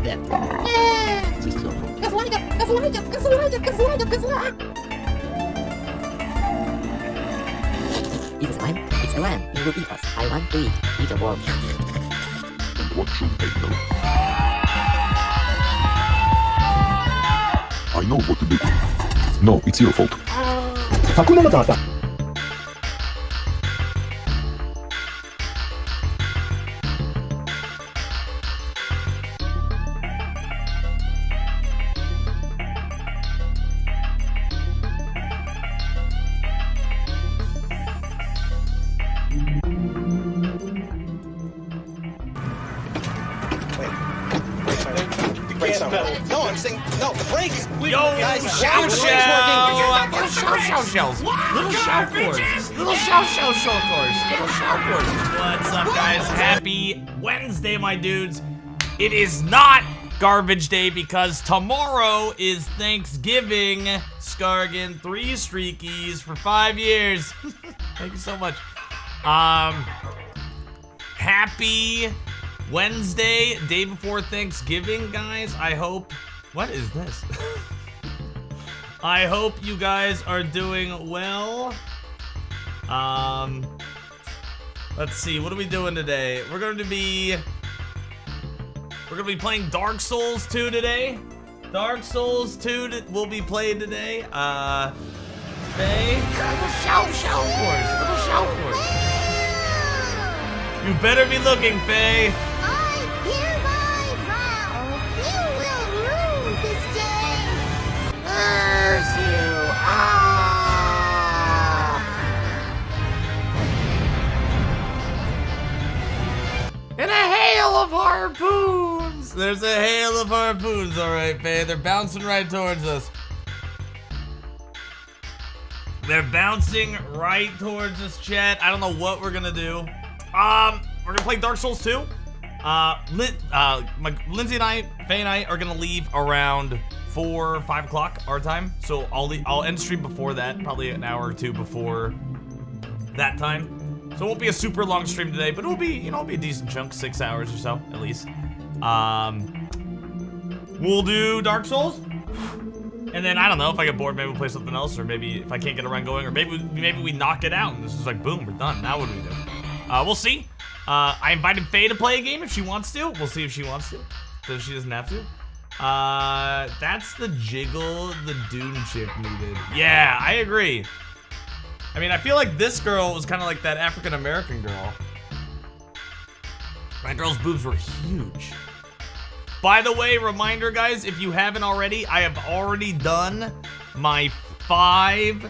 it. Yeah! She's so cool. It is time. It's a lamb. He will eat us. I want to eat a worm. And what should I know? I know what to do. No, it's your fault. Hakuna Matata. No, I'm saying no. Brakes. Yo, guys, show show. Little show shells. Little show course. Little show course. Little show course. What's up, guys? Happy Wednesday, my dudes. It is not garbage day because tomorrow is Thanksgiving. Scargan, 3 streakies for 5 years. Thank you so much. Happy Wednesday, day before Thanksgiving, guys. I hope... What is this? I hope you guys are doing well. Let's see. What are we doing today? We're going to be playing Dark Souls 2 today. Dark Souls 2 will be played today. Faye? Little show course. Little show course. You better be looking, Faye. Curse you! And a hail of harpoons! There's a hail of harpoons, alright, Faye. They're bouncing right towards us. They're bouncing right towards us, chat. I don't know what we're gonna do. We're gonna play Dark Souls 2. Lindsay and I, Faye and I, are gonna leave around 4 or 5 o'clock our time. So I'll end stream before that, probably an hour or two before that time. So it won't be a super long stream today, but it'll be, you know, it'll be a decent chunk, 6 hours or so, at least. We'll do Dark Souls. And then, I don't know, if I get bored, maybe we'll play something else, or maybe if I can't get a run going, or maybe we knock it out, and this is like, boom, we're done. Now what do we do? We'll see. I invited Faye to play a game if she wants to. We'll see if she wants to, so she doesn't have to. That's the jiggle the Dune chick needed. Yeah, I agree. I mean, I feel like this girl was kind of like that African-American girl. That girl's boobs were huge. By the way, reminder, guys, if you haven't already, I have already done my 5.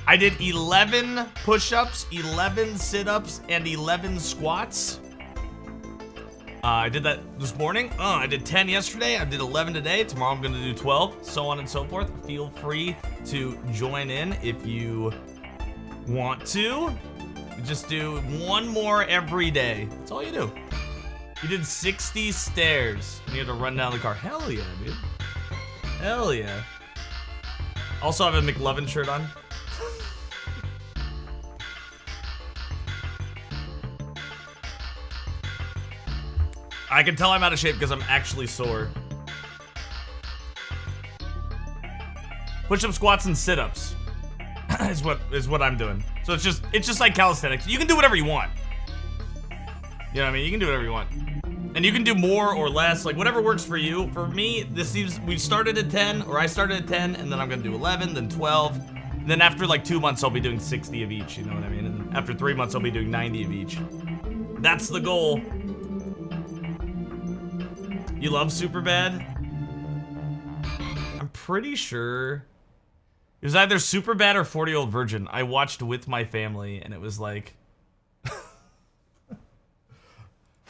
I did 11 push-ups, 11 sit-ups, and 11 squats. I did that this morning. I did 10 yesterday. I did 11 today. Tomorrow I'm gonna do 12, so on and so forth. Feel free to join in if you want to. Just do 1 more every day. That's all you do. You did 60 stairs, and you had to run down the car. Hell yeah, dude. Hell yeah. Also, I have a McLovin shirt on. I can tell I'm out of shape because I'm actually sore. Push-up, squats, and sit-ups is what I'm doing. So it's just like calisthenics. You can do whatever you want. You know what I mean? You can do whatever you want. And you can do more or less, like whatever works for you. For me, we started at 10, or I started at 10, and then I'm gonna do 11, then 12. And then after like 2 months, I'll be doing 60 of each, you know what I mean? And after 3 months, I'll be doing 90 of each. That's the goal. You love Superbad? I'm pretty sure it was either Superbad or 40-Year-Old Virgin. I watched with my family, and it was like...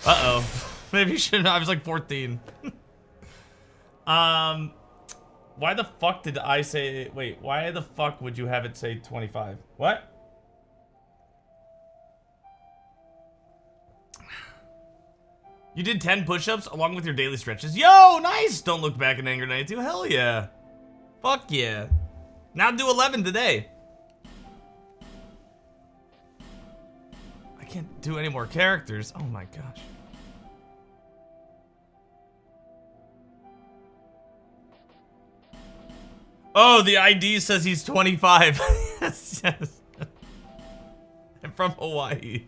Uh-oh. Maybe you shouldn't. I was like 14. Why the fuck did I say... Wait, why the fuck would you have it say 25? What? You did 10 push-ups along with your daily stretches. Yo, nice! Don't look back in anger 92. Hell yeah. Fuck yeah. Now do 11 today. I can't do any more characters. Oh my gosh. Oh, the ID says he's 25. Yes, yes. I'm from Hawaii.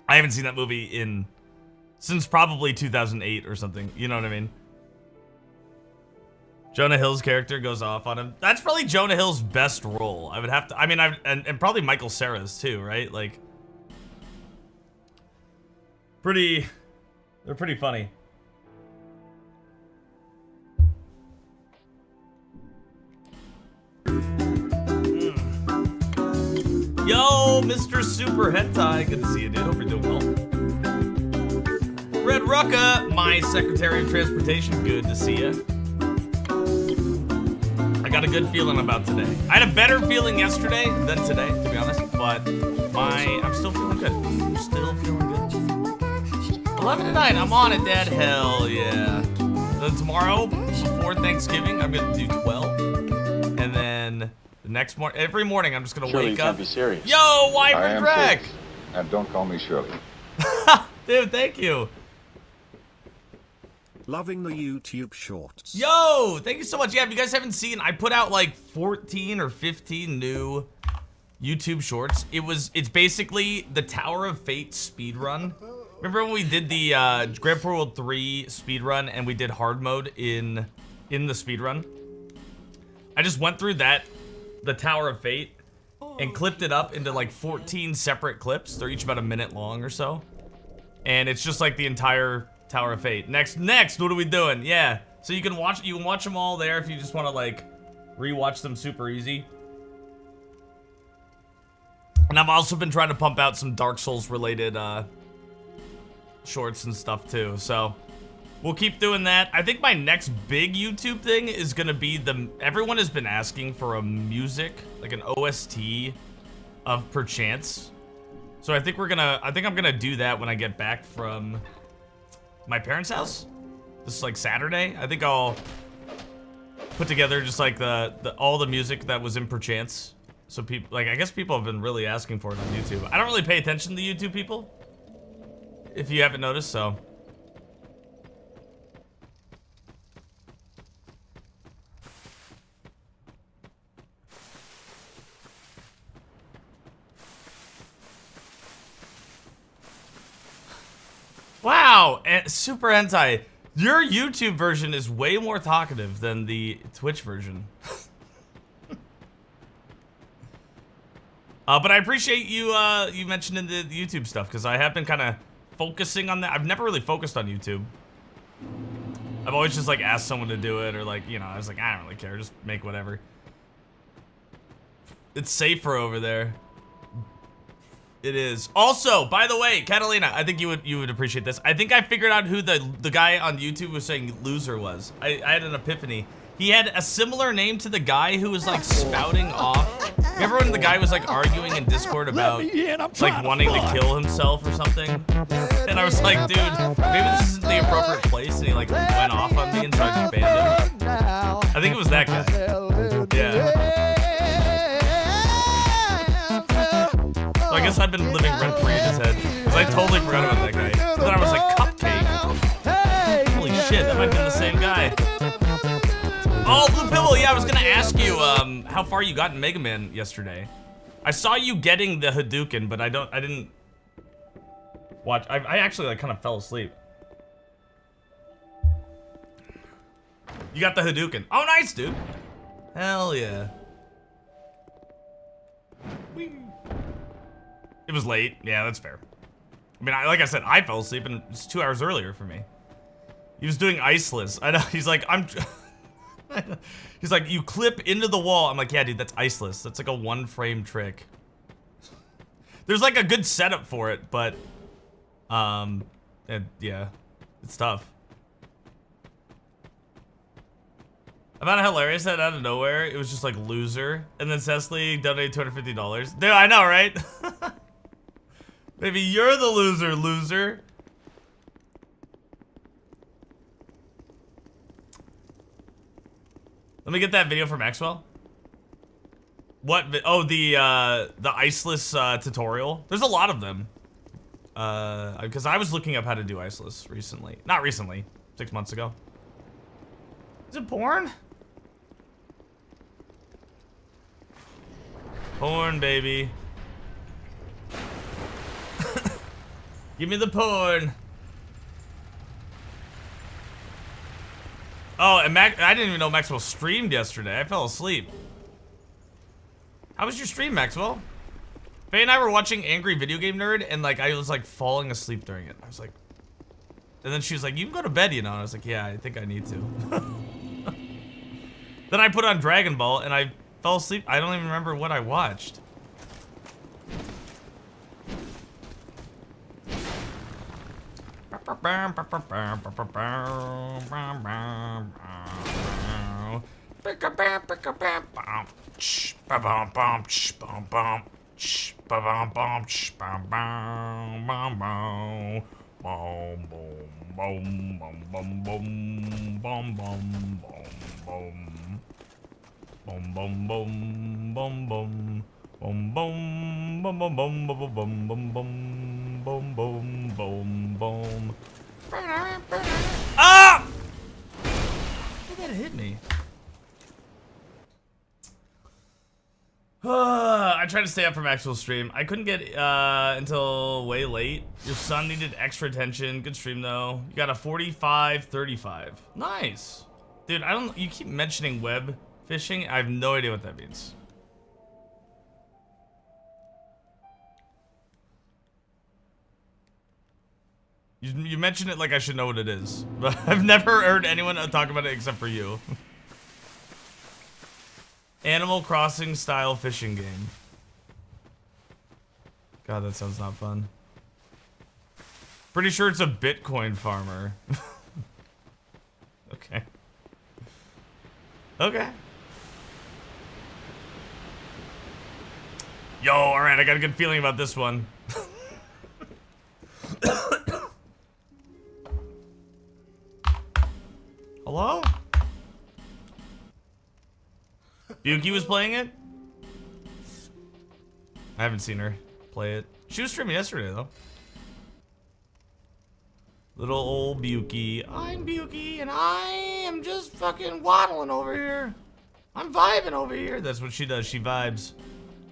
I haven't seen that movie since probably 2008 or something. You know what I mean? Jonah Hill's character goes off on him. That's probably Jonah Hill's best role. I would have to. I mean, and probably Michael Cera's too, right? Like, they're pretty funny. Yo, Mr. Super Hentai. Good to see you, dude. Hope you're doing well. Red Rucka, my Secretary of Transportation. Good to see you. I got a good feeling about today. I had a better feeling yesterday than today, to be honest. But I'm still feeling good. I'm still feeling good. 11 to 9. I'm on it, Dad. Hell yeah. Then tomorrow, before Thanksgiving, I'm gonna do 12, and then the next morning, every morning, I'm just gonna Shirley, wake you up. can't be serious. Yo, I Wyvern am Drek. serious. And don't call me Shirley. Dude, thank you. Loving the YouTube shorts. Yo, thank you so much. Yeah, if you guys haven't seen, I put out like 14 or 15 new YouTube shorts. It's basically the Tower of Fate speedrun. Remember when we did the Grand Prix World 3 speedrun and we did hard mode in the speedrun? I just went through the Tower of Fate and clipped it up into like 14 separate clips. They're each about a minute long or so. And it's just like the entire Tower of Fate. Next, what are we doing? Yeah. So you can watch them all there if you just want to like rewatch them super easy. And I've also been trying to pump out some Dark Souls related shorts and stuff too. So we'll keep doing that. I think my next big YouTube thing is gonna be everyone has been asking for a music, like an OST of Perchance. So I think I'm gonna do that when I get back from my parents' house. This is like Saturday. I think I'll put together just like all the music that was in Perchance. So people, like, I guess people have been really asking for it on YouTube. I don't really pay attention to YouTube people, if you haven't noticed, so. Wow, and Super Hentai, your YouTube version is way more talkative than the Twitch version. But I appreciate you you mentioning the YouTube stuff, because I have been kind of focusing on that. I've never really focused on YouTube. I've always just like asked someone to do it, or like, you know, I was like, I don't really care, just make whatever. It's safer over there. It is. Also, by the way, Catalina, I think you would appreciate this. I think I figured out who the guy on YouTube was saying loser was. I had an epiphany. He had a similar name to the guy who was like spouting off. Remember when the guy was like arguing in Discord about like wanting to kill himself or something? And I was like, dude, maybe this isn't the appropriate place. And he like went off on me and so I just banned him. I think it was that guy. Yeah. So I guess I've been living rent-free in his head. Because I totally forgot about that guy. And then I was like, Cupcake. Holy shit, that might have been the same guy. Oh, Blue Pibble, yeah, I was gonna ask you how far you got in Mega Man yesterday. I saw you getting the Hadouken, but I didn't watch. I actually like kind of fell asleep. You got the Hadouken. Oh, nice, dude. Hell yeah. Whee. It was late. Yeah, that's fair. I mean, like I said, I fell asleep and it's 2 hours earlier for me. He was doing iceless. I know. He's like, he's like, you clip into the wall. I'm like, yeah, dude, that's iceless. That's like a one-frame trick. There's like a good setup for it, but, yeah, it's tough. I found it hilarious that out of nowhere, it was just like loser, and then Cecily donated $250. Dude, I know, right? Maybe you're the loser. Let me get that video from Maxwell. What? Oh, the iceless tutorial. There's a lot of them. Because I was looking up how to do iceless recently. Not recently, 6 months ago. Is it porn? Porn, baby. Give me the porn. Oh, and I didn't even know Maxwell streamed yesterday. I fell asleep. How was your stream, Maxwell? Faye and I were watching Angry Video Game Nerd, and like I was like falling asleep during it. I was like, and then she was like, "You can go to bed, you know." And I was like, "Yeah, I think I need to." Then I put on Dragon Ball, and I fell asleep. I don't even remember what I watched. Ah! That hit me. I tried to stay up for Maxwell's stream. I couldn't get until way late. Your son needed extra attention. Good stream though. You got a 45-35. Nice. Dude, you keep mentioning web fishing. I have no idea what that means. You mentioned it like I should know what it is, but I've never heard anyone talk about it except for you. Animal Crossing style fishing game. God, that sounds not fun. Pretty sure it's a Bitcoin farmer. Okay. Okay. Yo, alright, I got a good feeling about this one. Hello? Yuki was playing it? I haven't seen her play it. She was streaming yesterday, though. Little old Buki. I'm Buki, and I am just fucking waddling over here. I'm vibing over here. That's what she does. She vibes.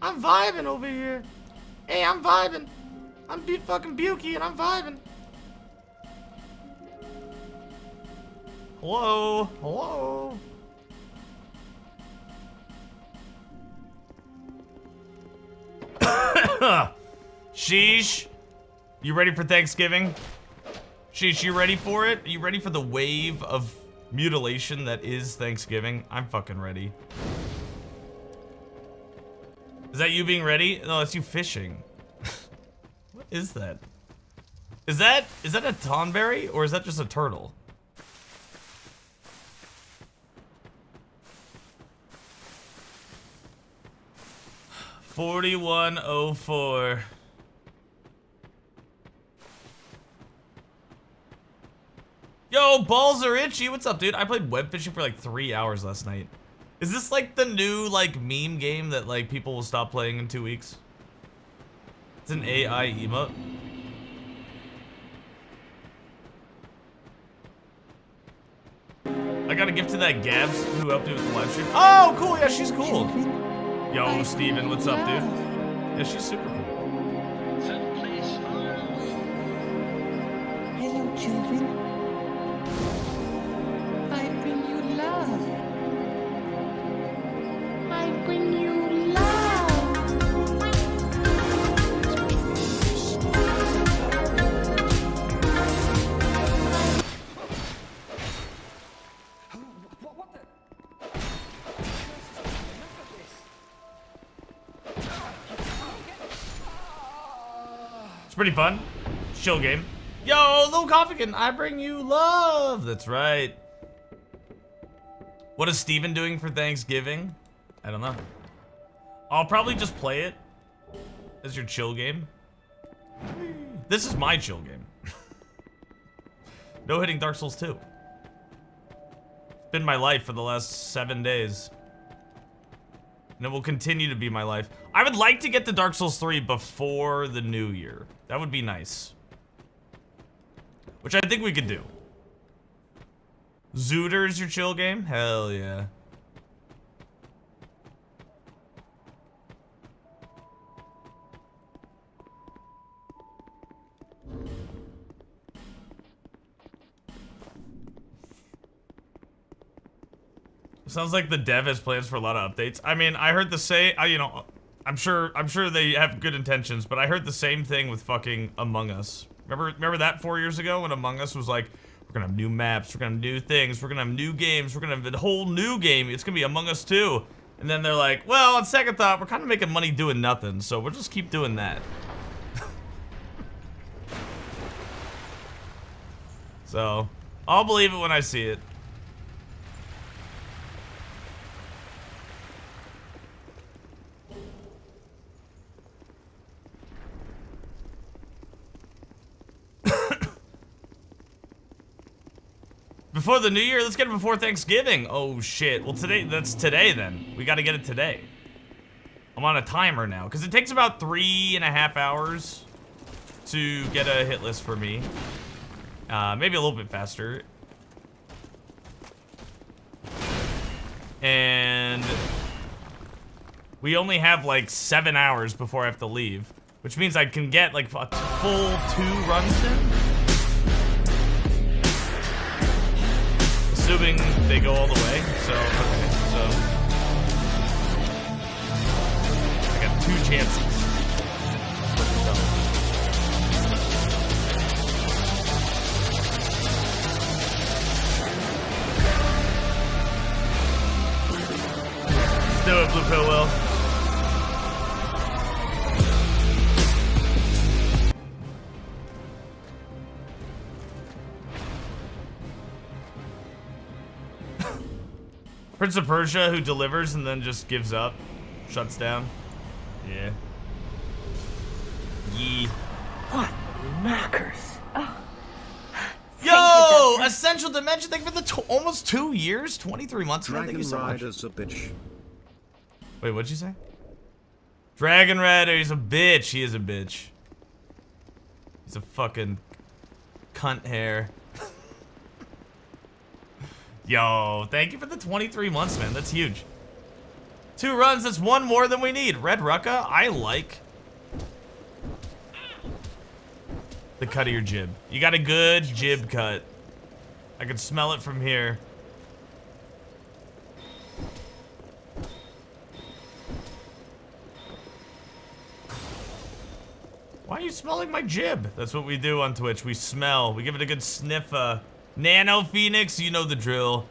I'm vibing over here. Hey, I'm vibing. I'm fucking Buki, and I'm vibing. Hello? Hello? Sheesh. You ready for Thanksgiving? Sheesh, you ready for it? Are you ready for the wave of mutilation that is Thanksgiving? I'm fucking ready. Is that you being ready? No, that's you fishing. What is that? Is that a tonberry or is that just a turtle? $41.04. Yo, balls are itchy. What's up, dude? I played web fishing for like 3 hours last night. Is this like the new like meme game that like people will stop playing in 2 weeks? It's an AI emote. I got a gift to that Gabs who helped me with the live stream. Oh, cool. Yeah, she's cool. Yo, Steven, what's up, dude? Yeah, she's super cool. Hello, children. I bring you love. I bring you love. It's pretty fun. Chill game. Yo, Lil Coffin, I bring you love. That's right. What is Steven doing for Thanksgiving? I don't know. I'll probably just play it as your chill game. This is my chill game. No hitting Dark Souls 2. It's been my life for the last 7 days. And it will continue to be my life. I would like to get to Dark Souls 3 before the new year. That would be nice. Which I think we could do. Zooter's your chill game? Hell yeah. Sounds like the dev has plans for a lot of updates. I mean, I heard the same, you know, I'm sure they have good intentions, but I heard the same thing with fucking Among Us. Remember that 4 years ago when Among Us was like, we're gonna have new maps, we're gonna have new things, we're gonna have new games, we're gonna have a whole new game, it's gonna be Among Us 2. And then they're like, well, on second thought, we're kind of making money doing nothing, so we'll just keep doing that. So, I'll believe it when I see it. Before the new year? Let's get it before Thanksgiving. Oh shit. Well, that's today then. We gotta get it today. I'm on a timer now, because it takes about 3.5 hours to get a hit list for me. Maybe a little bit faster. And we only have like 7 hours before I have to leave, which means I can get like a full 2 runs in. Assuming they go all the way, so okay, so I got 2 chances. Let's do it, Blue Pill Will. Prince of Persia, who delivers and then just gives up, shuts down. Yeah. Yee. What knockers? Yo, Essential Dimension, thank you for the almost 2 years, 23 months. Man, thank you so much. Rider's a bitch. Wait, what'd you say? Dragon Rider, he's a bitch. He is a bitch. He's a fucking cunt hair. Yo, thank you for the 23 months, man. That's huge. 2 runs, that's 1 more than we need. Red Rucka, I like the cut of your jib. You got a good jib cut. I can smell it from here. Why are you smelling my jib? That's what we do on Twitch. We smell. We give it a good sniffa. Nano Phoenix, you know the drill.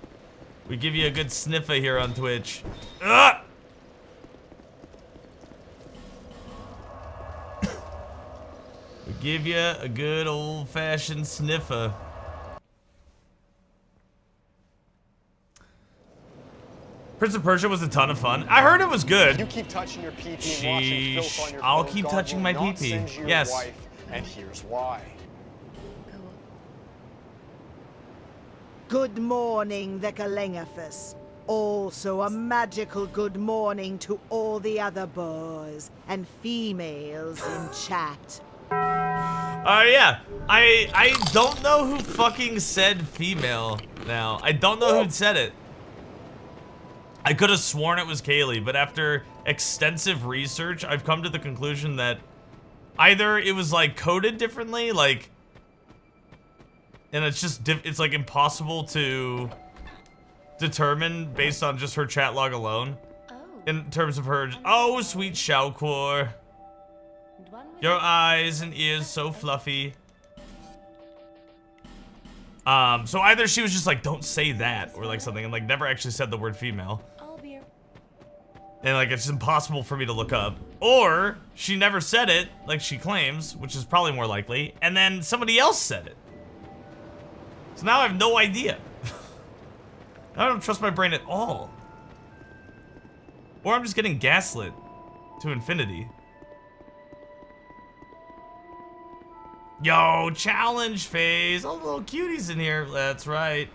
We give you a good sniffa here on Twitch. Ugh! We give you a good old-fashioned sniffa. Prince of Persia was a ton of fun. I heard it was good. You keep touching your PP and watching filth on your I'll phone, keep God touching will my not PP. send you your Yes. wife, and here's why. Good morning, the Galengafus. Also a magical good morning to all the other boys and females in chat. Yeah. I don't know who fucking said female now. I don't know who said it. I could have sworn it was Kaylee, but after extensive research, I've come to the conclusion that either it was like coded differently, like, and it's just, it's like impossible to determine based on just her chat log alone. In terms of her, oh, sweet Shaokor. Your eyes and ears so fluffy. So either she was just like, don't say that, or like something, and like never actually said the word female. And like, it's impossible for me to look up. Or she never said it, like she claims, which is probably more likely, and then somebody else said it. So now I have no idea. Now I don't trust my brain at all. Or I'm just getting gaslit to infinity. Yo, challenge phase. Oh, little cuties in here. That's right.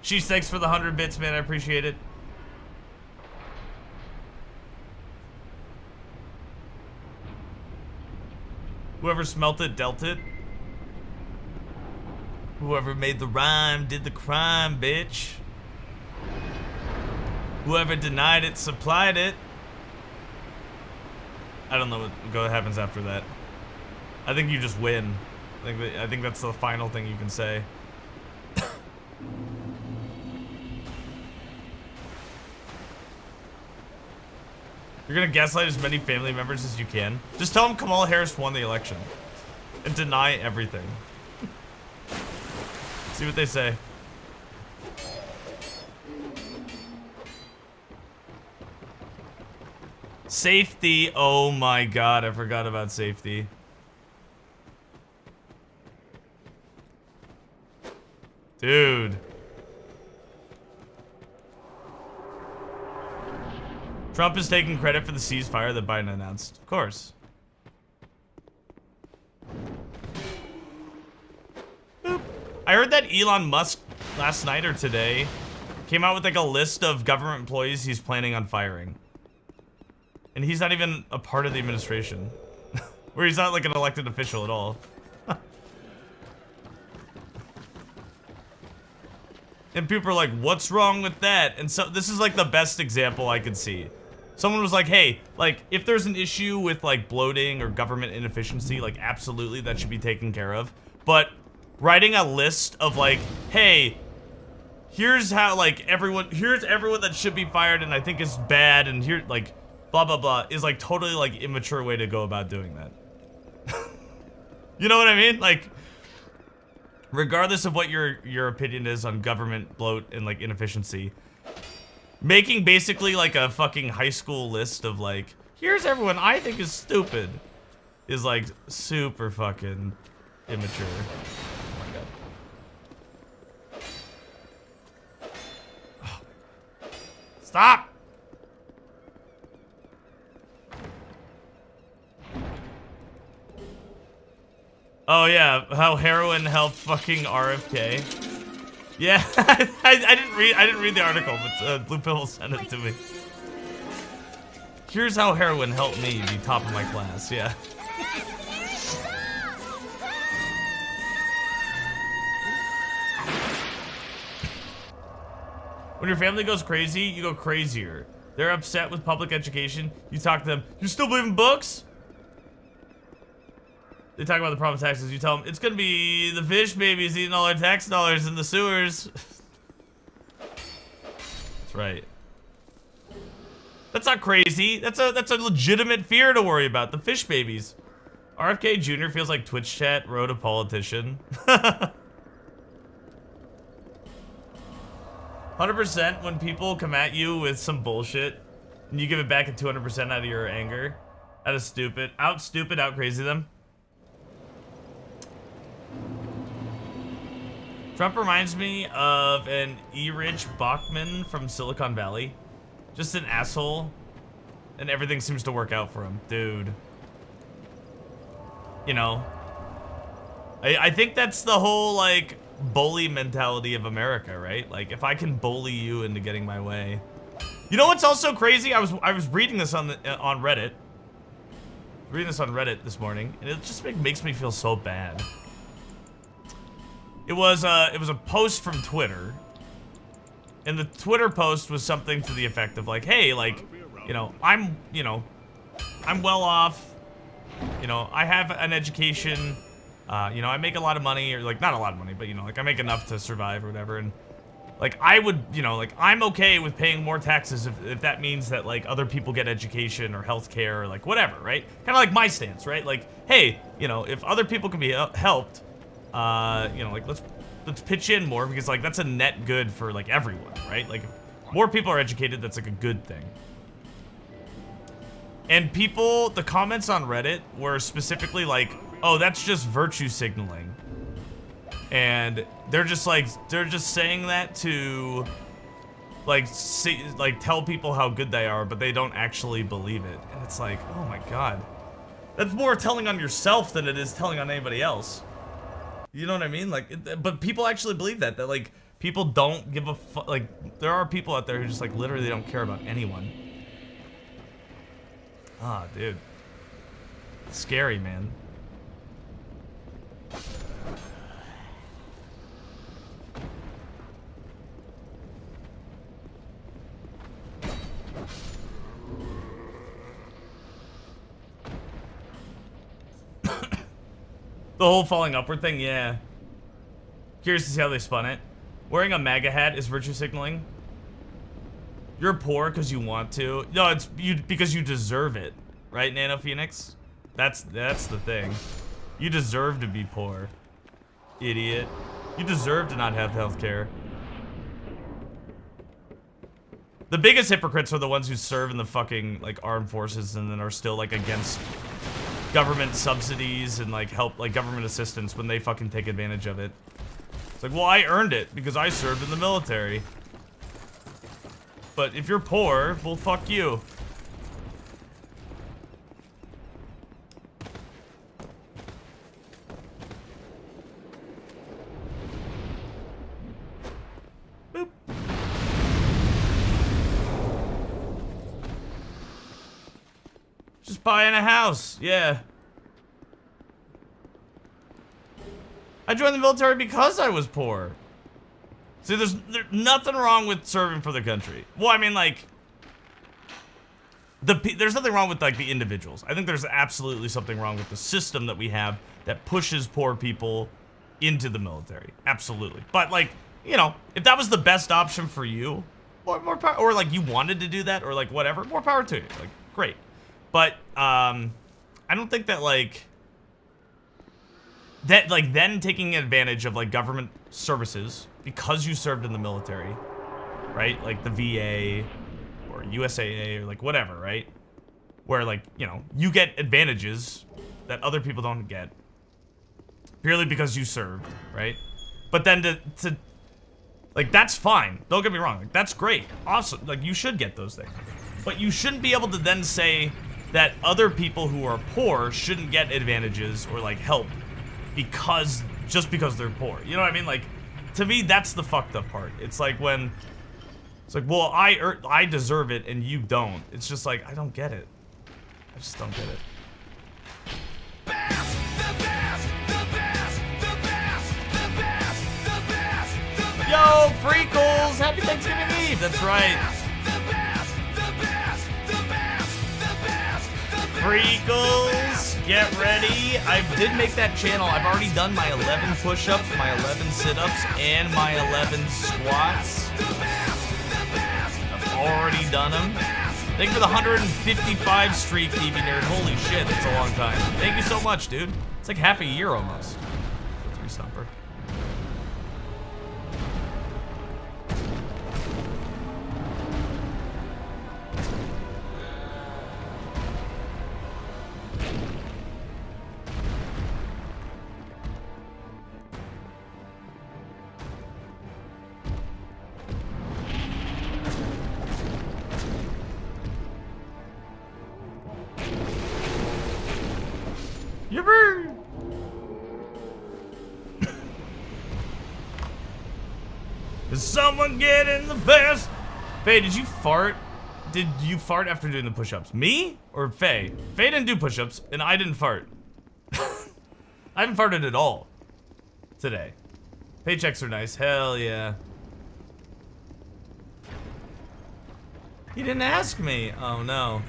She's thanks for the 100 bits, man. I appreciate it. Whoever smelt it, dealt it. Whoever made the rhyme did the crime, bitch. Whoever denied it, supplied it. I don't know what happens after that. I think you just win. I think that's the final thing you can say. You're gonna gaslight as many family members as you can. Just tell them Kamala Harris won the election. And deny everything. See what they say. Safety. Oh my god, I forgot about safety. Dude. Trump is taking credit for the ceasefire that Biden announced. Of course. Boop. I heard that Elon Musk last night or today came out with like a list of government employees he's planning on firing. And he's not even a part of the administration. Where he's not like an elected official at all. And people are like, what's wrong with that? And so this is like the best example I could see. Someone was like, hey, like if there's an issue with like bloating or government inefficiency, like absolutely that should be taken care of. But writing a list of like, hey, here's how like here's everyone that should be fired and I think is bad and here like blah blah blah is like totally like immature way to go about doing that. You know what I mean? Like regardless of what your opinion is on government bloat and like inefficiency, making basically like a fucking high school list of like, here's everyone I think is stupid is like super fucking immature. Oh my god. Oh. Stop! Oh yeah, how heroin helped fucking RFK. Yeah, I didn't read the article, but Blue Pill sent it to me. Here's how heroin helped me be top of my class. Yeah. When your family goes crazy, you go crazier. They're upset with public education. You talk to them. You still believe in books? They talk about the problem of taxes. You tell them, it's gonna be the fish babies eating all our tax dollars in the sewers. That's right. That's not crazy. That's a legitimate fear to worry about. The fish babies. RFK Jr. feels like Twitch chat wrote a politician. 100% when people come at you with some bullshit and you give it back at 200% out of your anger. Out of stupid, out crazy them. Trump reminds me of an Erich Bachman from Silicon Valley. Just an asshole. And everything seems to work out for him. Dude. You know. I think that's the whole, like, bully mentality of America, right? Like, if I can bully you into getting my way. You know what's also crazy? I was reading this on Reddit. Reading this on Reddit this morning, and it just makes me feel so bad. It was a post from Twitter, and the Twitter post was something to the effect of like, hey, like, you know, I'm well off, you know, I have an education, you know, I make a lot of money, or like not a lot of money, but you know, like I make enough to survive or whatever, and like I would, you know, like I'm okay with paying more taxes if that means that like other people get education or healthcare or like whatever, right? Kind of like my stance, right? Like, hey, you know, if other people can be helped. You know, like let's pitch in more because like that's a net good for like everyone, right? Like if more people are educated, that's like a good thing. And the comments on Reddit were specifically like, oh, that's just virtue signaling. And they're just saying that to like tell people how good they are, but they don't actually believe it. And it's like, oh my god. That's more telling on yourself than it is telling on anybody else. You know what I mean? Like, but people actually believe that like people don't give a fuck. Like, there are people out there who just like literally don't care about anyone. Ah, dude. Scary, man. The whole falling upward thing, yeah. Curious to see how they spun it. Wearing a MAGA hat is virtue signaling. You're poor because you want to. No, it's because you deserve it, right, Nano Phoenix? That's the thing. You deserve to be poor, idiot. You deserve to not have health care. The biggest hypocrites are the ones who serve in the fucking like armed forces and then are still like against government subsidies and like help like government assistance when they fucking take advantage of it. It's like, well, I earned it because I served in the military. But if you're poor, well, fuck you. Boop. Just buying a house, yeah. I joined the military because I was poor. See, there's nothing wrong with serving for the country. Well, I mean, like, there's nothing wrong with, like, the individuals. I think there's absolutely something wrong with the system that we have that pushes poor people into the military. Absolutely. But, like, you know, if that was the best option for you, more power, or, like, you wanted to do that, or, like, whatever, more power to you. Like, great. But, I don't think that, like, then taking advantage of, like, government services because you served in the military, right? Like the VA or USAA or like whatever, right? Where like, you know, you get advantages that other people don't get purely because you served, right? But then to like, that's fine. Don't get me wrong. Like, that's great. Awesome. Like, you should get those things. But you shouldn't be able to then say that other people who are poor shouldn't get advantages or like help just because they're poor. You know what I mean? Like, to me, that's the fucked up part. It's like when, it's like, well, I deserve it and you don't. It's just like, I don't get it. I just don't get it. Yo, Freakles! Happy Thanksgiving Eve! That's right. Freakles, get ready. I did make that channel. I've already done my 11 push-ups, my 11 sit-ups, and my 11 squats. I've already done them. Thank you for the 155 streak, DB Nerd. Holy shit, that's a long time. Thank you so much, dude. It's like half a year almost. 3-stomper. Yippee! Is someone getting the best? Faye, did you fart? Did you fart after doing the push-ups? Me or Faye? Faye didn't do push-ups, and I didn't fart. I haven't farted at all today. Paychecks are nice. Hell yeah. He didn't ask me. Oh no.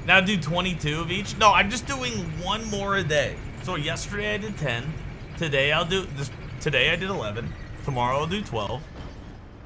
Now do 22 of each? No, I'm just doing one more a day. So yesterday I did 10. Today I'll do this. Today I did 11. Tomorrow I'll do 12.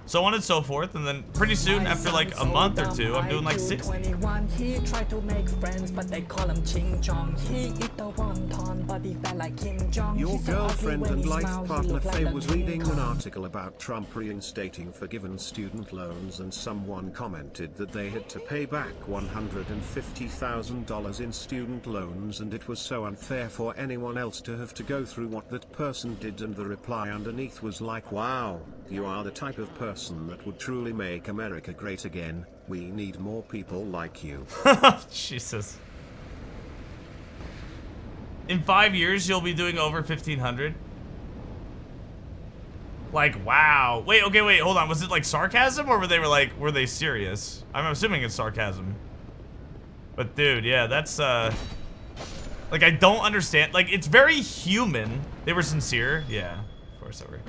So on and so forth, and then pretty soon, after like a month or two, I'm doing like 60. He tried to make friends, but they call him Ching Chong. He eat the wonton, but he felt like Kim Jong. Your girlfriend and life partner Faye was reading an article about Trump reinstating forgiven student loans, and someone commented that they had to pay back $150,000 in student loans, and it was so unfair for anyone else to have to go through what that person did, and the reply underneath was like, wow, you are the type of person that would truly make America great again. We need more people like you. Jesus. In 5 years, you'll be doing over 1,500. Like, wow. Wait, okay, wait, hold on. Was it like sarcasm, or were they serious? I'm assuming it's sarcasm. But dude, yeah, that's like, I don't understand. Like, it's very human. They were sincere. Yeah, of course they were.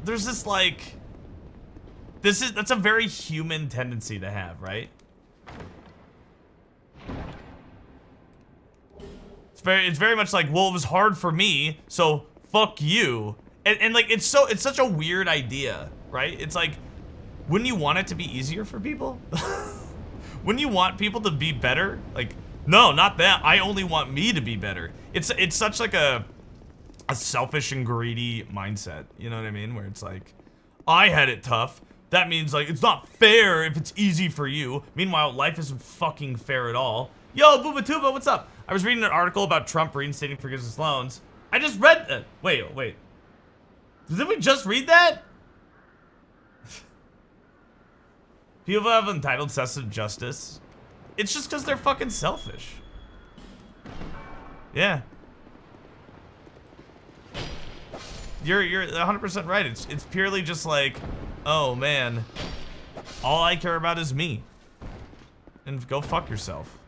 There's this like, that's a very human tendency to have, right? It's very much like, well, it was hard for me, so fuck you. And like, it's such a weird idea, right? It's like, wouldn't you want it to be easier for people? Wouldn't you want people to be better? Like, no, not that. I only want me to be better. It's such like a selfish and greedy mindset. You know what I mean? Where it's like, I had it tough. That means like, it's not fair if it's easy for you. Meanwhile, life isn't fucking fair at all. Yo, Booba Tuba, what's up? I was reading an article about Trump reinstating forgiveness loans. I just read that. Wait. Didn't we just read that? People have entitled sense of justice. It's just because they're fucking selfish. Yeah. You're 100% right. It's purely just like, oh man, all I care about is me. And go fuck yourself.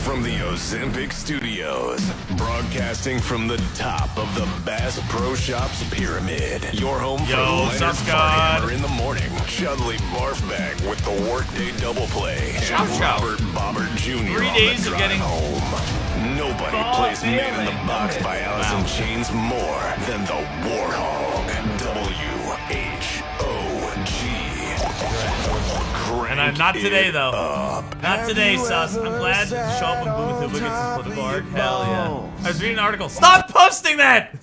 From the Ozempic Studios, broadcasting from the top of the Bass Pro Shops pyramid. Your home for Leonard Farnhammer in the morning. Chudley Barfbag with the Workday Double Play. And Robert Bobbert Jr. 3 days of getting home. Nobody plays Man in the Box by Alice in Chains more than the Warhog. W-H-O-G. And not today though. Not today, sus. I'm glad to show up when Booba Tuba gets his political arc. Hell yeah. I was reading an article. Stop posting that!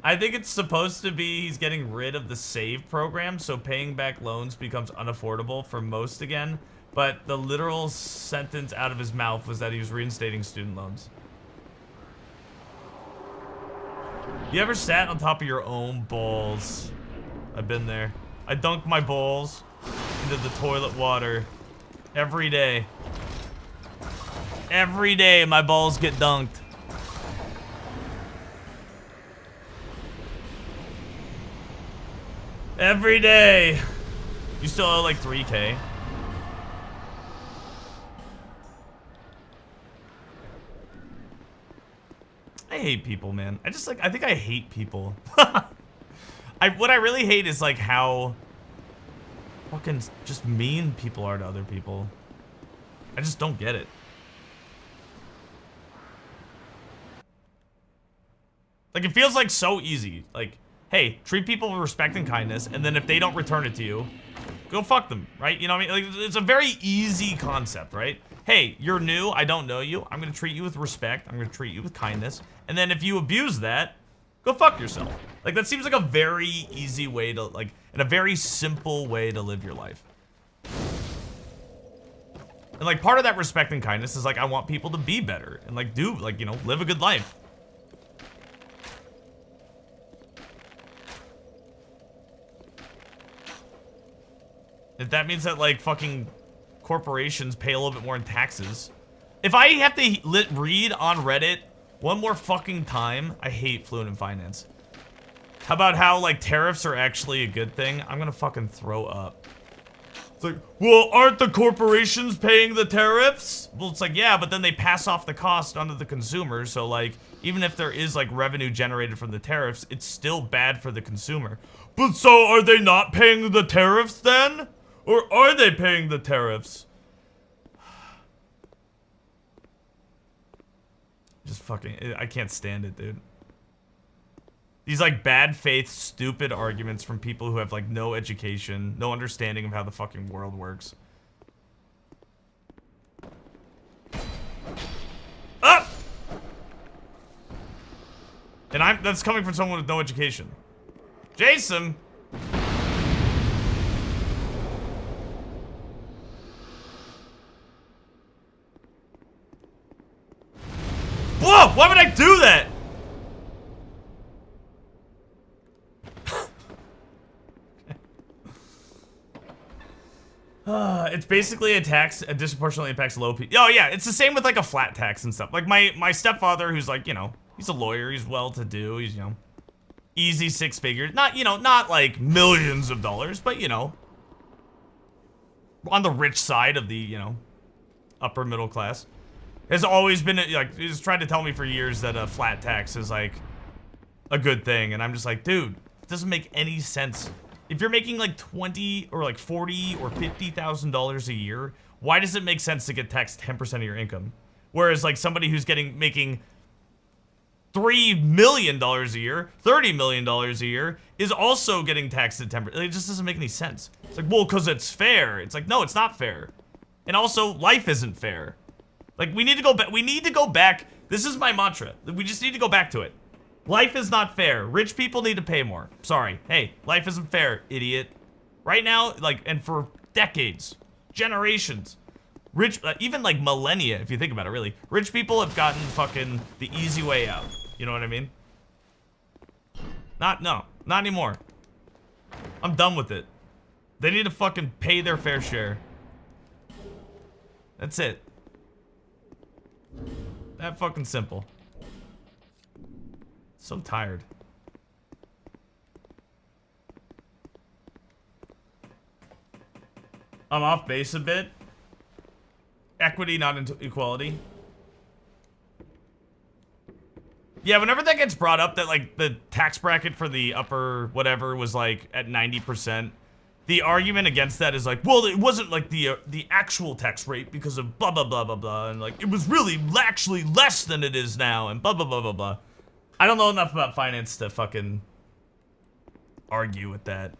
I think it's supposed to be he's getting rid of the SAVE program, so paying back loans becomes unaffordable for most again. But the literal sentence out of his mouth was that he was reinstating student loans. You ever sat on top of your own balls? I've been there. I dunk my balls into the toilet water every day. Every day my balls get dunked. Every day. You still owe like 3K. I hate people, man. I think I hate people. What I really hate is like how fucking just mean people are to other people. I just don't get it. Like, it feels like so easy. Like, hey, treat people with respect and kindness, and then if they don't return it to you, go fuck them, right? You know what I mean? Like, it's a very easy concept, right? Hey, you're new, I don't know you, I'm gonna treat you with respect, I'm gonna treat you with kindness, and then if you abuse that, go fuck yourself. Like, that seems like a very easy way to, like, and a very simple way to live your life. And, like, part of that respect and kindness is, like, I want people to be better and, like, like, you know, live a good life. If that means that, like, fucking corporations pay a little bit more in taxes. If I have to read on Reddit one more fucking time, I hate Fluent in Finance. How about how, like, tariffs are actually a good thing? I'm gonna fucking throw up. It's like, well, aren't the corporations paying the tariffs? Well, it's like, yeah, but then they pass off the cost onto the consumer, so, like, even if there is, like, revenue generated from the tariffs, it's still bad for the consumer. But so, are they not paying the tariffs then? Or are they paying the tariffs? Just fucking, I can't stand it, dude. These, like, bad faith, stupid arguments from people who have, like, no education, no understanding of how the fucking world works. Up! And that's coming from someone with no education. Jason! Whoa! Why would I do that? It's basically a tax that disproportionately impacts low people. Oh yeah, it's the same with like a flat tax and stuff. Like my stepfather, who's like, you know, he's a lawyer, he's well-to-do, he's, you know, easy six figures. Not, you know, not like millions of dollars, but, you know, on the rich side of the, you know, upper middle class. Has always been, like, he's tried to tell me for years that a flat tax is, like, a good thing. And I'm just like, dude, it doesn't make any sense. if you're making like 20 or like 40 or $50,000 a year, why does it make sense to get taxed 10% of your income? Whereas like somebody who's making $3 million a year, $30 million a year is also getting taxed at 10%. It just doesn't make any sense. It's like, well, because it's fair. It's like, no, it's not fair. And also, life isn't fair. Like, we need to go back. We need to go back. This is my mantra. We just need to go back to it. Life is not fair. Rich people need to pay more. Sorry. Hey, life isn't fair, idiot. Right now, like, and for decades, generations, rich, even like millennia, if you think about it, really, rich people have gotten fucking the easy way out. You know what I mean? No, not anymore. I'm done with it. They need to fucking pay their fair share. That's it. That fucking simple. So tired. I'm off base a bit. Equity, not into equality. Yeah, whenever that gets brought up that like the tax bracket for the upper whatever was like at 90%, the argument against that is like, well, it wasn't like the actual tax rate because of blah, blah, blah, blah, blah. And like, it was really actually less than it is now and blah, blah, blah, blah, blah. I don't know enough about finance to fucking argue with that,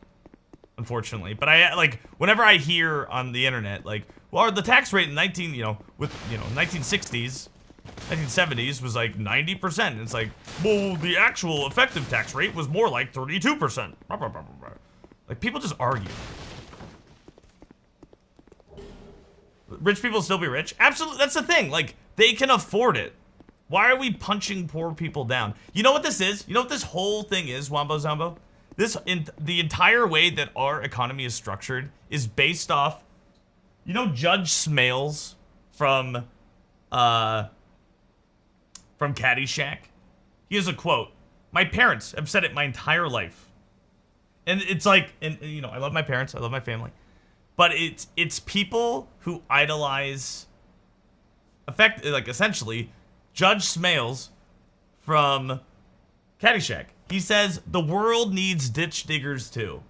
unfortunately. But I, like, whenever I hear on the internet, like, well, the tax rate in 1960s, 1970s was like 90%. And it's like, well, the actual effective tax rate was more like 32%. Blah, blah, blah, blah, blah. Like, people just argue. Rich people still be rich? Absolutely, that's the thing. Like, they can afford it. Why are we punching poor people down? You know what this is? You know what this whole thing is, Wombo Zombo? The entire way that our economy is structured is based off, you know, Judge Smales from Caddyshack? He has a quote. My parents have said it my entire life. And it's like, and you know, I love my parents, I love my family, but it's people who idolize, essentially, Judge Smales from Caddyshack. He says the world needs ditch diggers too,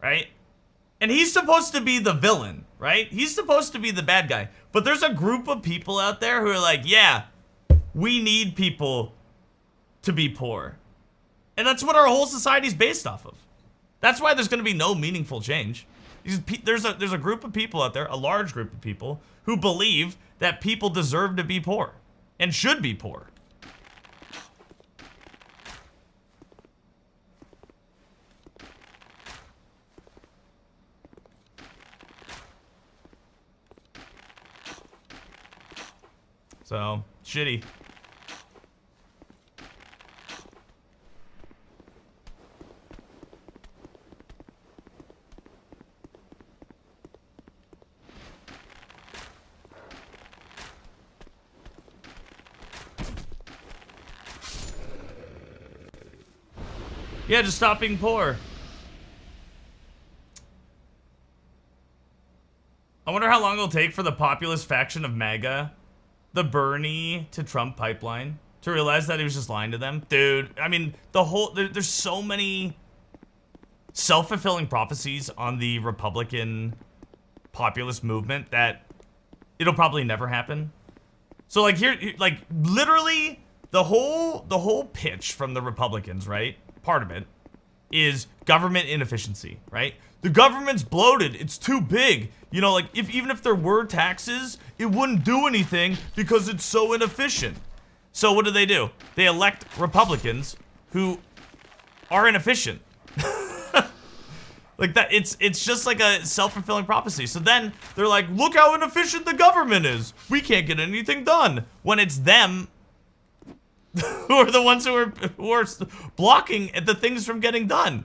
right? And he's supposed to be the villain, right? He's supposed to be the bad guy, but there's a group of people out there who are like, yeah, we need people to be poor, and that's what our whole society's based off of. That's why there's going to be no meaningful change. There's a group of people out there, a large group of people, who believe that people deserve to be poor and should be poor. So, shitty. Yeah, just stop being poor. I wonder how long it'll take for the populist faction of MAGA, the Bernie to Trump pipeline, to realize that he was just lying to them. Dude, I mean, there's so many self-fulfilling prophecies on the Republican populist movement that it'll probably never happen. So like like literally the whole pitch from the Republicans, right? Part of it is government inefficiency, right? The government's bloated, it's too big. You know, like even if there were taxes, it wouldn't do anything because it's so inefficient. So what do? They elect Republicans who are inefficient. Like that, it's just like a self-fulfilling prophecy. So then they're like, look how inefficient the government is. We can't get anything done. When it's them who are the ones who are blocking the things from getting done.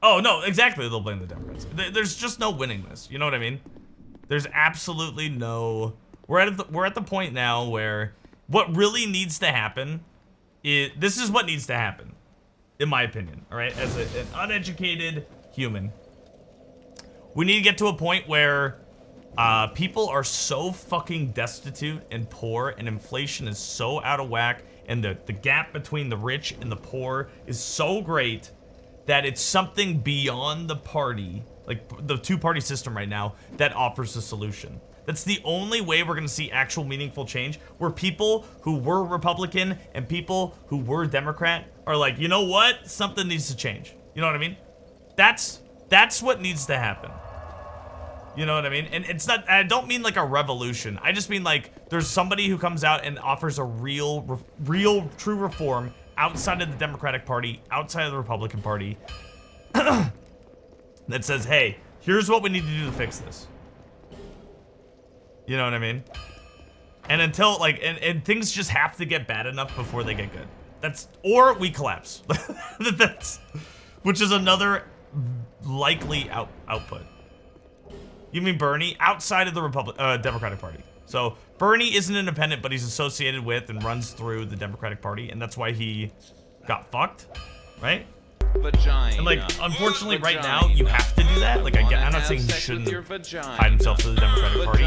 Oh, no, exactly. They'll blame the Democrats. There's just no winning this. You know what I mean? There's absolutely no... We're at the point now where what really needs to happen is... This is what needs to happen, in my opinion, all right? As an uneducated human, we need to get to a point where People are so fucking destitute and poor, and inflation is so out of whack, and the gap between the rich and the poor is so great that it's something beyond the party, like the two-party system right now, that offers a solution. That's the only way we're gonna see actual meaningful change, where people who were Republican and people who were Democrat are like, you know what? Something needs to change. You know what I mean? That's what needs to happen. You know what I mean? And it's not, I don't mean like a revolution. I just mean like there's somebody who comes out and offers a real, true reform outside of the Democratic Party, outside of the Republican Party, that says, hey, here's what we need to do to fix this. You know what I mean? And until, like, and things just have to get bad enough before they get good. That's, or we collapse. Which is another likely output. You mean Bernie? Outside of the Democratic Party. So Bernie isn't independent, but he's associated with and runs through the Democratic Party, and that's why he got fucked, right? Vagina. And like, unfortunately, right now you have to do that. Like, I'm not saying he shouldn't hide himself to the Democratic Party.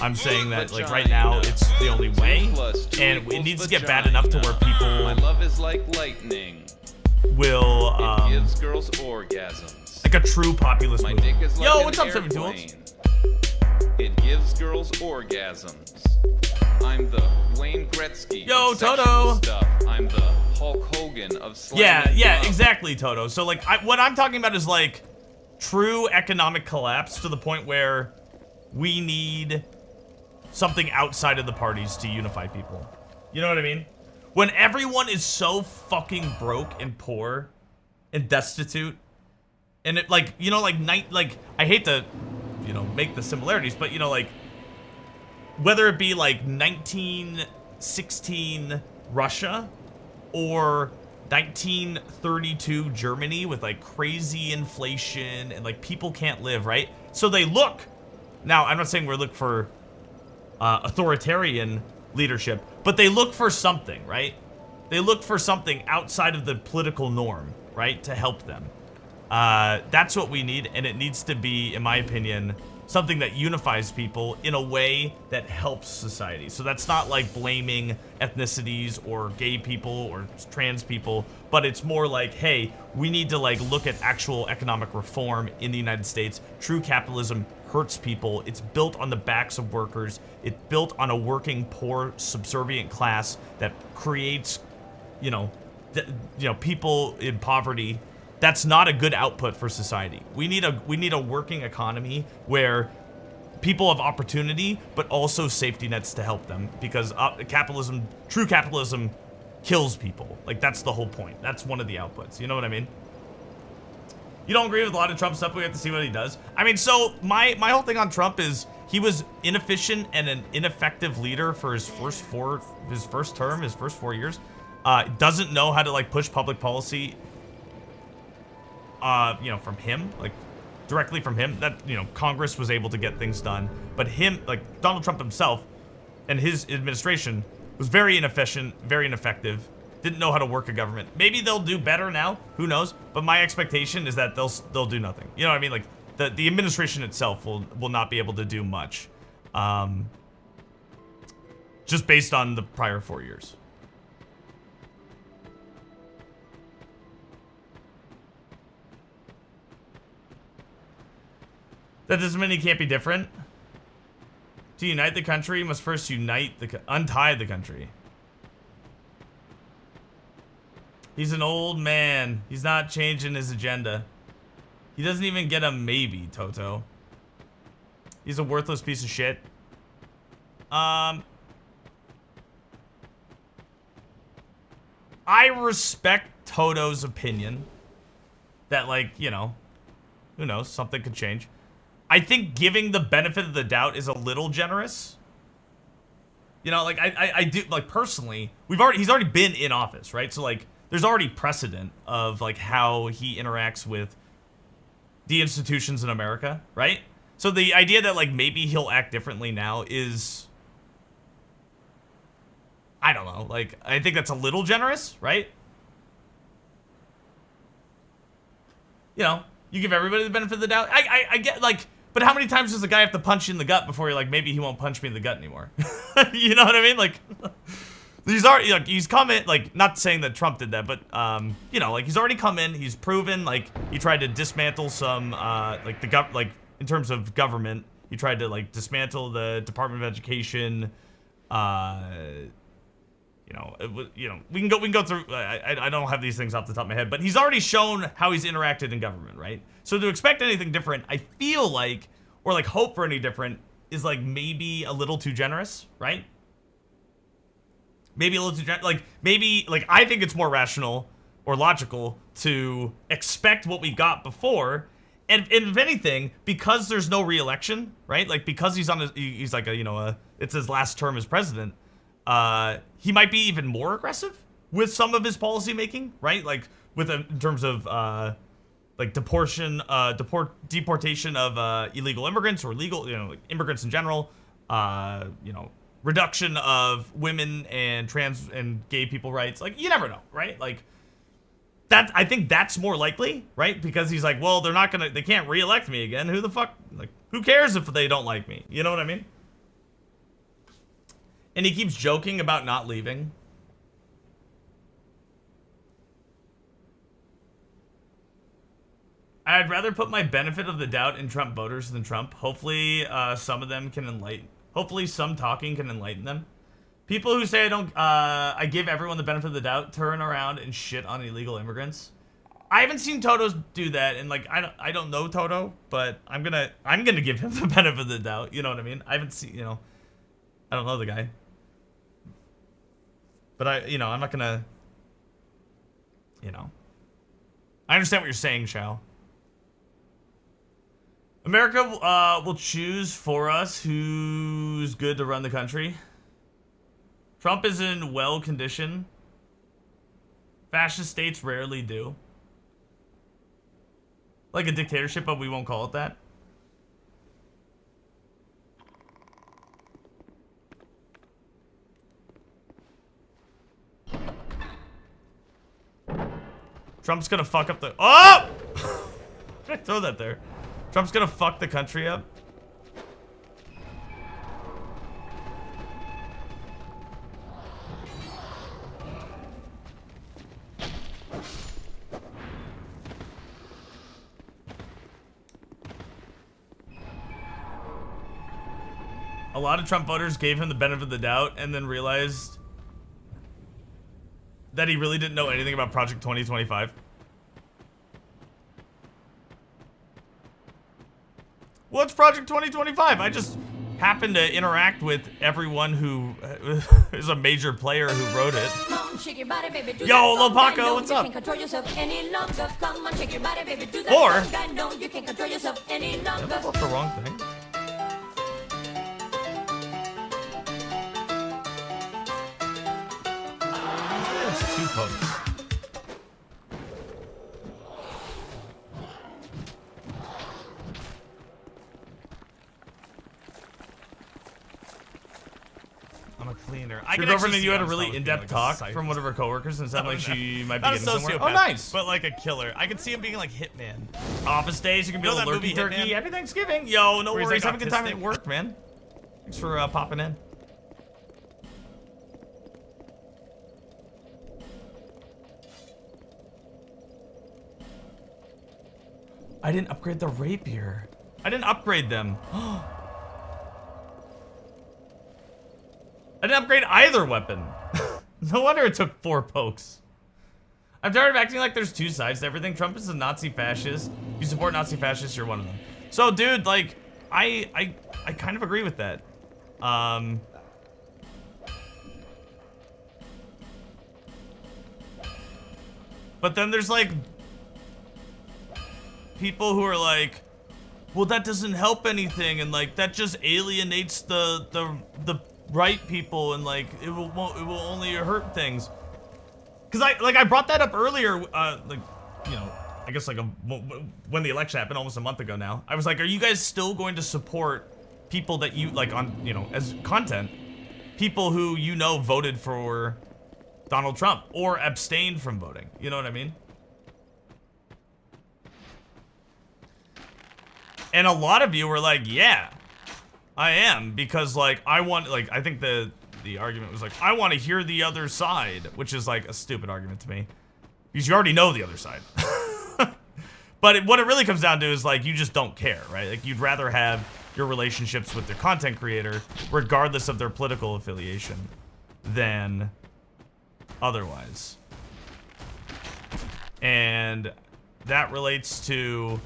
I'm saying that, like, right now it's the only way, and it needs to get bad enough to where people My love is like lightning. will It gives girls orgasms. like a true populist My movement. dick is like Yo, an what's up, airplane. 72? It gives girls orgasms. I'm the Wayne Gretzky. Yo, of sexual Toto. Stuff. I'm the Hulk Hogan of slam. Yeah, exactly, Toto. So, like, what I'm talking about is, like, true economic collapse to the point where we need something outside of the parties to unify people. You know what I mean? When everyone is so fucking broke and poor and destitute, and it, like, you know, like, I hate to, you know, make the similarities, but, you know, like, whether it be, like, 1916 Russia or 1932 Germany with, like, crazy inflation and, like, people can't live, right? So they look, now, I'm not saying we're looking for authoritarian leadership, but they look for something, right? They look for something outside of the political norm, right, to help them. That's what we need, and it needs to be, in my opinion, something that unifies people in a way that helps society. So that's not like blaming ethnicities or gay people or trans people, but it's more like, hey, we need to like look at actual economic reform in the United States. True capitalism hurts people. It's built on the backs of workers. It's built on a working, poor, subservient class that creates, you know, people in poverty. That's not a good output for society. We need a working economy where people have opportunity, but also safety nets to help them, because true capitalism kills people. Like, that's the whole point. That's one of the outputs. You know what I mean? You don't agree with a lot of Trump stuff, but we have to see what he does. I mean, so my whole thing on Trump is he was inefficient and an ineffective leader for his first 4 years. Doesn't know how to like push public policy. You know, from him, like directly from him, that, you know, Congress was able to get things done, but him, like Donald Trump himself and his administration was very inefficient, very ineffective, didn't know how to work a government. Maybe they'll do better now, who knows, but my expectation is that they'll do nothing. You know what I mean? Like the administration itself will not be able to do much, just based on the prior 4 years. That doesn't mean he can't be different. To unite the country, you must first untie the country. He's an old man. He's not changing his agenda. He doesn't even get a maybe, Toto. He's a worthless piece of shit. I respect Toto's opinion that, like, you know, who knows, something could change. I think giving the benefit of the doubt is a little generous. You know, like, I do, like, personally, he's already been in office, right? So, like, there's already precedent of, like, how he interacts with the institutions in America, right? So the idea that, like, maybe he'll act differently now is, I don't know, like, I think that's a little generous, right? You know, you give everybody the benefit of the doubt. I get, like, But how many times does a guy have to punch you in the gut before you're like, maybe he won't punch me in the gut anymore? You know what I mean? Like, he's already, like, he's come in, like, not saying that Trump did that, but, you know, like, he's already come in, he's proven, like, he tried to dismantle some, like, in terms of government, he tried to, like, dismantle the Department of Education, you know, we can go through. I don't have these things off the top of my head, but he's already shown how he's interacted in government, right? So to expect anything different, I feel like, or like hope for any different, is like maybe a little too generous, right? Maybe a little too like maybe like I think it's more rational or logical to expect what we got before, and if anything, because there's no re-election, right? Like because he's like it's his last term as president. He might be even more aggressive with some of his policy making, right? Like with in terms of like deportation of illegal immigrants or legal, like immigrants in general. Reduction of women and trans and gay people rights. Like you never know, right? Like that. I think that's more likely, right? Because he's like, well, they can't re-elect me again. Who the fuck? Like, who cares if they don't like me? You know what I mean? And he keeps joking about not leaving. I'd rather put my benefit of the doubt in Trump voters than Trump. Hopefully, some of them can enlighten. Hopefully, some talking can enlighten them. People who say I give everyone the benefit of the doubt, turn around and shit on illegal immigrants. I haven't seen Toto do that, and like I don't know Toto, but I'm gonna give him the benefit of the doubt. You know what I mean? I haven't seen, I don't know the guy. But I'm not gonna, I understand what you're saying, Shao. America will choose for us who's good to run the country. Trump is in well condition. Fascist states rarely do. Like a dictatorship, but we won't call it that. Trump's gonna fuck up the— oh! I throw that there. Trump's gonna fuck the country up. A lot of Trump voters gave him the benefit of the doubt and then realized that he really didn't know anything about Project 2025. What's Project 2025? I just happened to interact with everyone who is a major player who wrote it. Yo, Lopaco, what's up? Or, yeah, that's the wrong thing. It's two pokes. I'm a cleaner. Your girlfriend and you had a really in-depth talk from one of her coworkers, and it sounded like she might be getting somewhere. Oh, nice. But like a killer. I could see him being like Hitman. Office days, you can be able to lurky turkey. Happy Thanksgiving. Yo, no worries. Have a good time at work, man. Thanks for popping in. I didn't upgrade the rapier. I didn't upgrade them. I didn't upgrade either weapon. No wonder it took 4 pokes. I'm tired of acting like there's two sides to everything. Trump is a Nazi fascist. If you support Nazi fascists, you're one of them. So, dude, like, I kind of agree with that. But then there's like people who are like, well, that doesn't help anything, and like that just alienates the right people, and like it will only hurt things. Cause I brought that up earlier, like, I guess like when the election happened almost a month ago now. I was like, are you guys still going to support people that you like on, as content, people who voted for Donald Trump or abstained from voting? You know what I mean? And a lot of you were like, yeah, I am, because like I want, like, I think the argument was like, I want to hear the other side, which is like a stupid argument to me, because you already know the other side. But what it really comes down to is like, you just don't care, right? Like, you'd rather have your relationships with the content creator, regardless of their political affiliation, than otherwise. And that relates to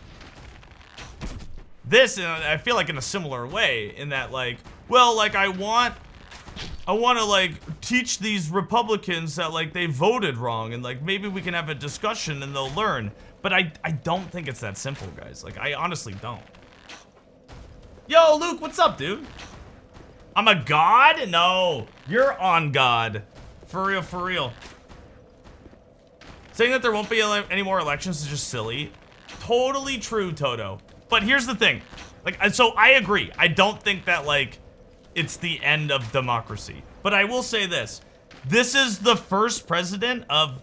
this, and I feel like in a similar way, in that like, well, like I want to like teach these Republicans that like they voted wrong, and like maybe we can have a discussion and they'll learn. But I don't think it's that simple, guys. Like, I honestly don't. Yo, Luke, what's up, dude? I'm a god? No, you're on God. For real, for real. Saying that there won't be any more elections is just silly. Totally true, Toto. But here's the thing. Like, so I agree. I don't think that, like, it's the end of democracy. But I will say this. This is the first president of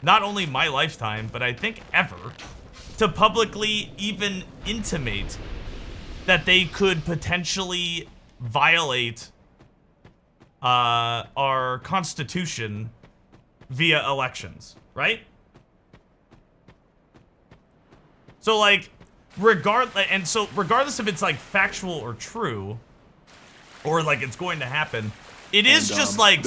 not only my lifetime, but I think ever, to publicly even intimate that they could potentially violate our Constitution via elections, right? So like, regardless if it's like factual or true, or like it's going to happen, it is just like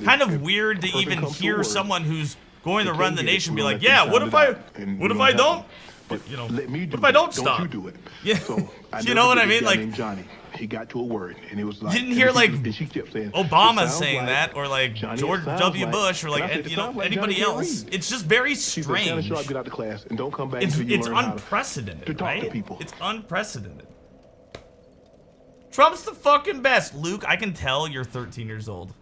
kind of weird to even hear someone who's going to run the nation be like, yeah, what if I don't? You know, what if I don't stop? Yeah, you know what I mean? Like, he got to a word, and it was like, you didn't hear like Obama saying that, or like George W. Bush, or like, you know, anybody else. It's just very strange. It's unprecedented, right? It's unprecedented. Trump's the fucking best. Luke, I can tell you're 13 years old.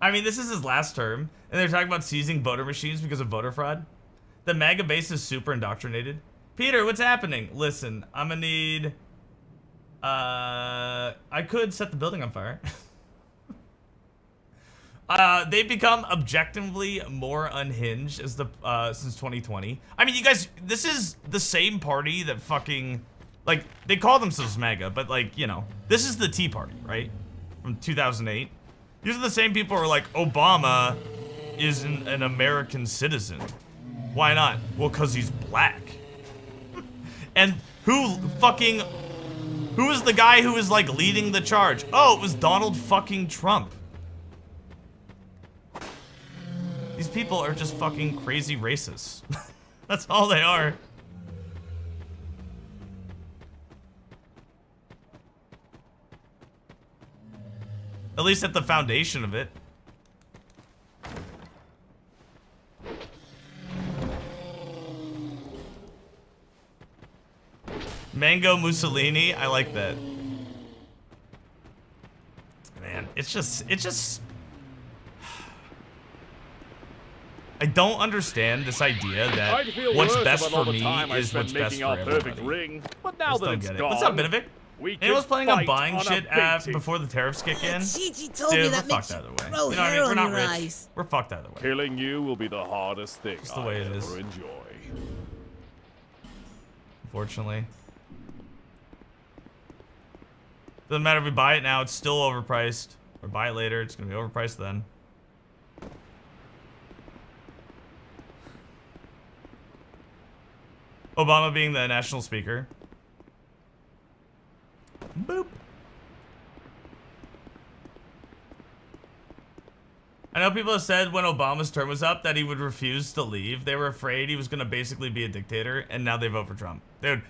I mean, this is his last term, and they're talking about seizing voter machines because of voter fraud. The MAGA base is super indoctrinated. Peter, what's happening? Listen, I'm gonna need... I could set the building on fire. They've become objectively more unhinged as the since 2020. I mean, you guys, this is the same party that fucking... Like, they call themselves MAGA, but like, you know, this is the Tea Party, right? From 2008. These are the same people who are like, Obama isn't an American citizen. Why not? Well, because he's black. And who is the guy who is like leading the charge? Oh, it was Donald fucking Trump. These people are just fucking crazy racists. That's all they are. At least at the foundation of it. Mango Mussolini, I like that. Man, it's just I don't understand this idea that what's best for me is what's best for everybody. But now that it's gone, what's up, Binovic? Anyone's planning on buying shit before the tariffs kick in? Dude, we're fucked either way. You know what I mean? We're not rich. We're fucked either way. Killing you will be the hardest thing Just the way it is. enjoy. Unfortunately. Doesn't matter if we buy it now, it's still overpriced. Or buy it later, it's gonna be overpriced then. Obama being the national speaker. Boop. I know people have said when Obama's term was up that he would refuse to leave. They were afraid he was going to basically be a dictator, and now they vote for Trump. Dude,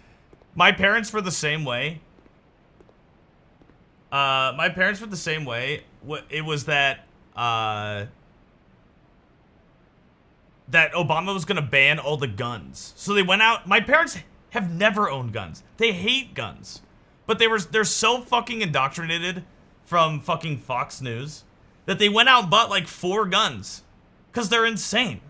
my parents were the same way. My parents were the same way. It was that, that Obama was going to ban all the guns. So they went out. My parents have never owned guns. They hate guns. But they're so fucking indoctrinated from fucking Fox News that they went out and bought like 4 guns. Because they're insane.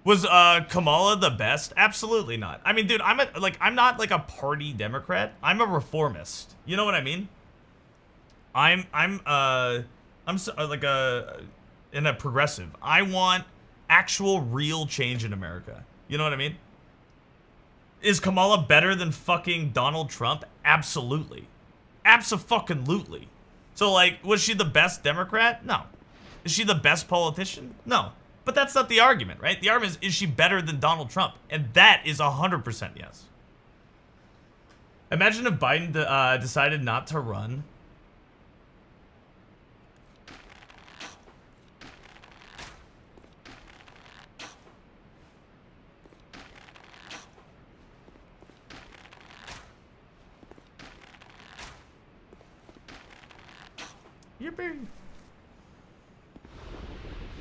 Was Kamala the best? Absolutely not. I mean, dude, I'm not like a party Democrat. I'm a reformist. You know what I mean? I'm like a and a progressive. I want actual real change in America. You know what I mean? Is Kamala better than fucking Donald Trump? Absolutely. Abso-fucking-lutely. So, like, was she the best Democrat? No. Is she the best politician? No. But that's not the argument, right? The argument is she better than Donald Trump? And that is 100% yes. Imagine if Biden decided not to run.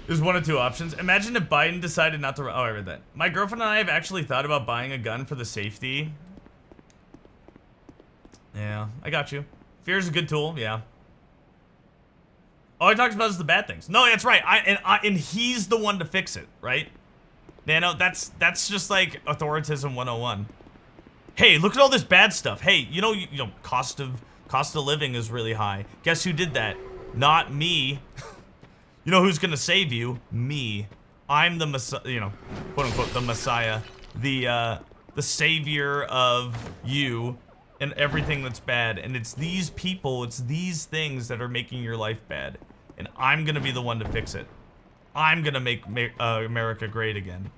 There's one of two options. Imagine if Biden decided not to run. Oh, I read that. My girlfriend and I have actually thought about buying a gun for the safety. Yeah, I got you. Fear is a good tool, yeah. All he talks about is the bad things. No, that's right. And he's the one to fix it, right? Nano, that's just like authoritarianism 101. Hey, look at all this bad stuff. Hey, you know, cost of living is really high. Guess who did that? Not me. You know who's gonna save you? Me. I'm the Messiah, quote unquote, the Messiah, the savior of you and everything that's bad. And it's these people, it's these things that are making your life bad. And I'm gonna be the one to fix it. I'm gonna make America great again.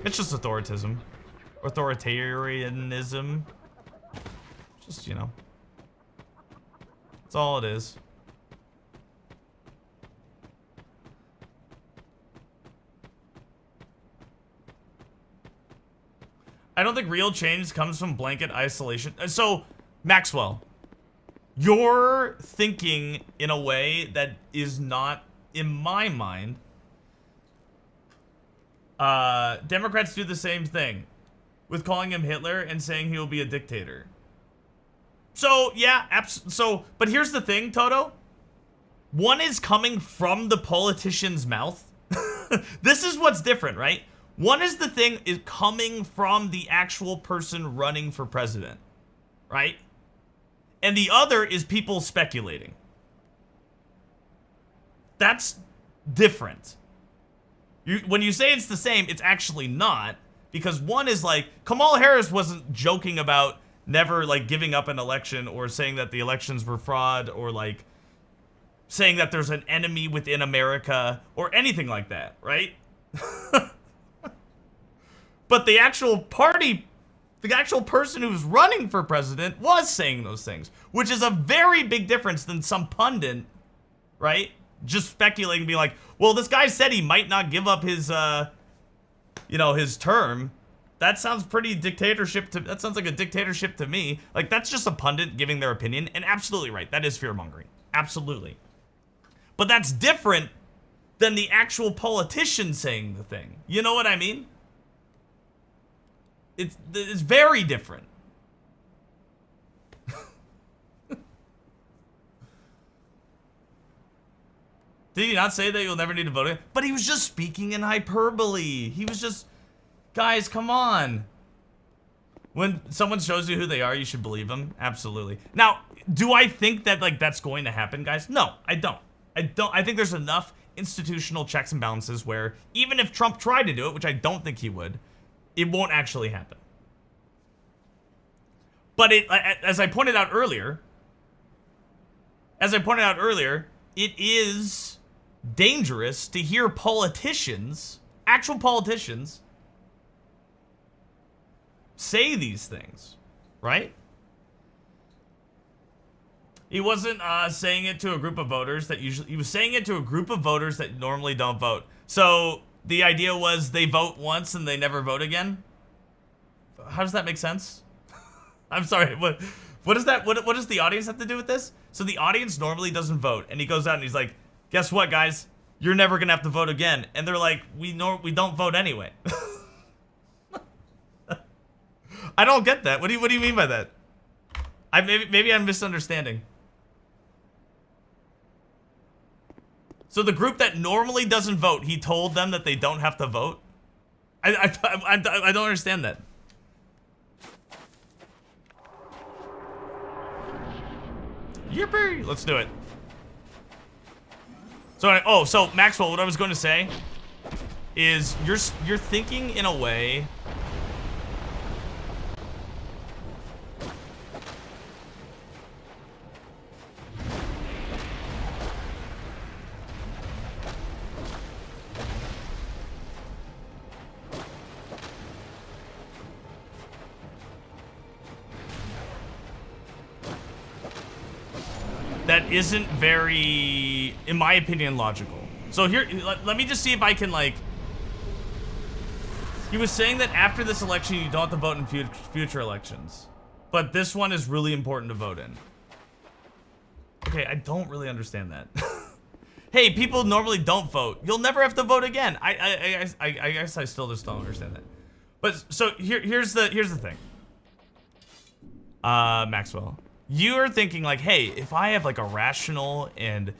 It's just authoritarianism. Just, that's all it is. I don't think real change comes from blanket isolation. So, Maxwell, you're thinking in a way that is not, in my mind, Democrats do the same thing with calling him Hitler and saying he will be a dictator. So, yeah, but here's the thing, Toto. One is coming from the politician's mouth. This is what's different, right? One is the thing is coming from the actual person running for president, right? And the other is people speculating. That's different. When you say it's the same, it's actually not, because one is like, Kamala Harris wasn't joking about never like giving up an election or saying that the elections were fraud or like saying that there's an enemy within America or anything like that, right? But the actual party, the actual person who's running for president was saying those things, which is a very big difference than some pundit, right? Just speculating, be like, well, this guy said he might not give up his, his term. That sounds pretty dictatorship to, that sounds like a dictatorship to me. Like, that's just a pundit giving their opinion, and absolutely right. That is fear-mongering. Absolutely. But that's different than the actual politician saying the thing. You know what I mean? It's very different. Did he not say that you'll never need to vote again? But he was just speaking in hyperbole. He was just, guys, come on. When someone shows you who they are, you should believe them. Absolutely. Now, do I think that like that's going to happen, guys? No, I don't. I think there's enough institutional checks and balances where even if Trump tried to do it, which I don't think he would, it won't actually happen. But as I pointed out earlier, it is dangerous to hear politicians, actual politicians, say these things, right? He wasn't saying it to a group of voters that usually, he was saying it to a group of voters that normally don't vote. So the idea was they vote once and they never vote again. How does that make sense? I'm sorry, what does that, what does the audience have to do with this? So the audience normally doesn't vote, and he goes out and he's like, guess what, guys? You're never gonna have to vote again. And they're like, we don't vote anyway. I don't get that. What do you mean by that? Maybe I'm misunderstanding. So the group that normally doesn't vote, he told them that they don't have to vote? I don't understand that. Yippee! Let's do it. So, so Maxwell, what I was going to say is you're thinking in a way that isn't very, in my opinion, logical. So here, let me just see if I can, like... He was saying that after this election, you don't have to vote in future elections. But this one is really important to vote in. Okay, I don't really understand that. Hey, people normally don't vote. You'll never have to vote again. I guess I still just don't understand that. But, so, here's the thing. Maxwell. You're thinking like, hey, if I have like a rational and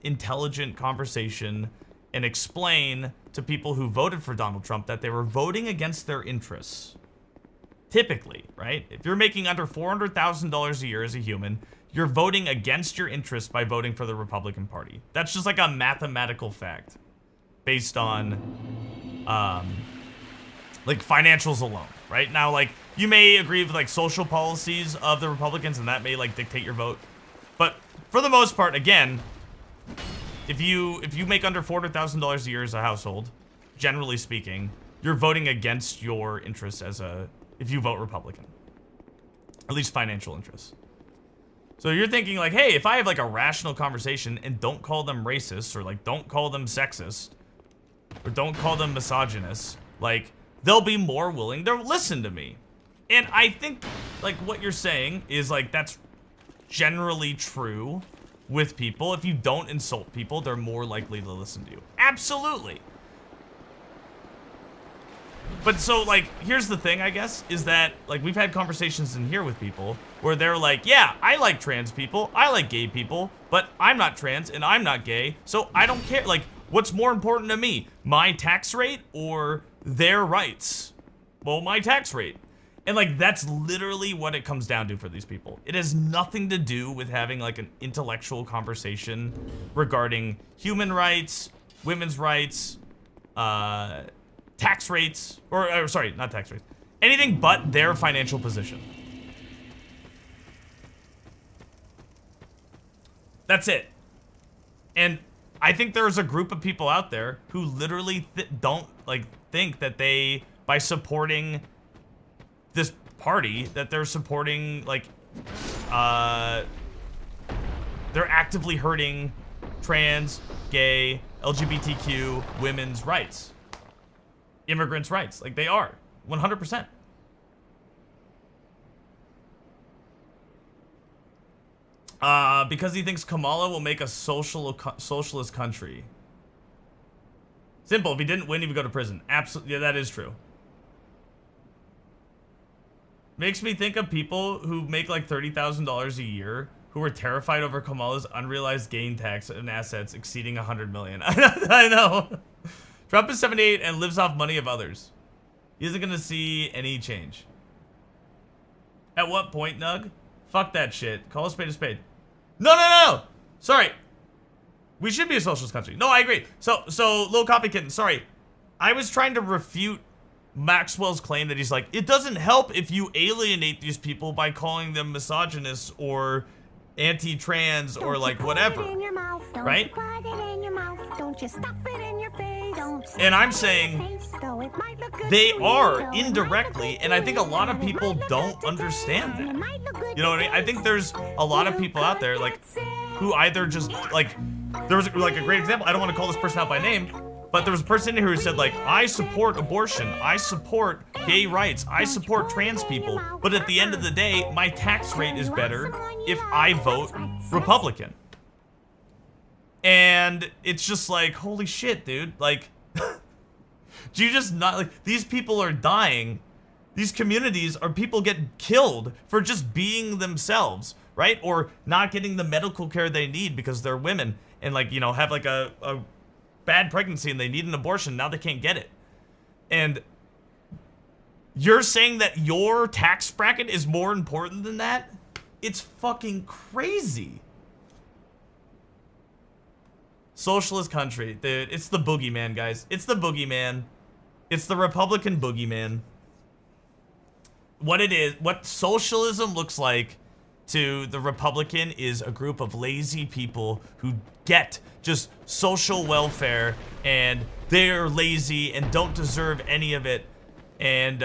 intelligent conversation and explain to people who voted for Donald Trump that they were voting against their interests, typically, right? If you're making under $400,000 a year as a human, you're voting against your interests by voting for the Republican Party. That's just like a mathematical fact based on like financials alone, right? Now, like, you may agree with like social policies of the Republicans and that may like dictate your vote. But for the most part, again, if you make under $400,000 a year as a household, generally speaking, you're voting against your interests if you vote Republican. At least financial interests. So you're thinking like, hey, if I have like a rational conversation and don't call them racist or like don't call them sexist or don't call them misogynist, like they'll be more willing to listen to me. And I think, like, what you're saying is, like, that's generally true with people. If you don't insult people, they're more likely to listen to you. Absolutely. But so, like, here's the thing, I guess, is that, like, we've had conversations in here with people where they're like, yeah, I like trans people, I like gay people, but I'm not trans and I'm not gay, so I don't care. Like, what's more important to me, my tax rate or their rights? Well, my tax rate. And like, that's literally what it comes down to for these people. It has nothing to do with having like an intellectual conversation regarding human rights, women's rights, tax rates, or sorry, not tax rates, anything but their financial position. That's it. And I think there's a group of people out there who literally don't like think that they, by supporting this party, that they're supporting, like, they're actively hurting trans, gay, LGBTQ, women's rights, immigrants' rights. Like, they are, 100%. Because he thinks Kamala will make a socialist country. Simple, if he didn't win, he would go to prison. Absolutely, yeah, that is true. Makes me think of people who make like $30,000 a year who are terrified over Kamala's unrealized gain tax and assets exceeding $100 million. I know. Trump is 78 and lives off money of others. He isn't gonna see any change. At what point, Nug? Fuck that shit. Call a spade a spade. No. Sorry. We should be a socialist country. No, I agree. So, Little Coffee Kitten, sorry. I was trying to refute Maxwell's claim that he's like, it doesn't help if you alienate these people by calling them misogynists or anti-trans or like whatever, right? And I'm saying they are indirectly, and I think a lot of people don't understand that. You know what I mean? I think there's a lot of people out there like who either just like, there was like a great example. I don't want to call this person out by name, but there was a person in here who said like, I support abortion, I support gay rights, I support trans people, but at the end of the day, my tax rate is better if I vote Republican. And it's just like, holy shit, dude. Like, do you just not, like, these people are dying. These communities are, people get killed for just being themselves, right? Or not getting the medical care they need because they're women and like, you know, have like a bad pregnancy and they need an abortion. Now they can't get it. And you're saying that your tax bracket is more important than that? It's fucking crazy. Socialist country. Dude, it's the boogeyman, guys. It's the boogeyman. It's the Republican boogeyman. What it is, what socialism looks like to the Republican is a group of lazy people who get just social welfare and they're lazy and don't deserve any of it, and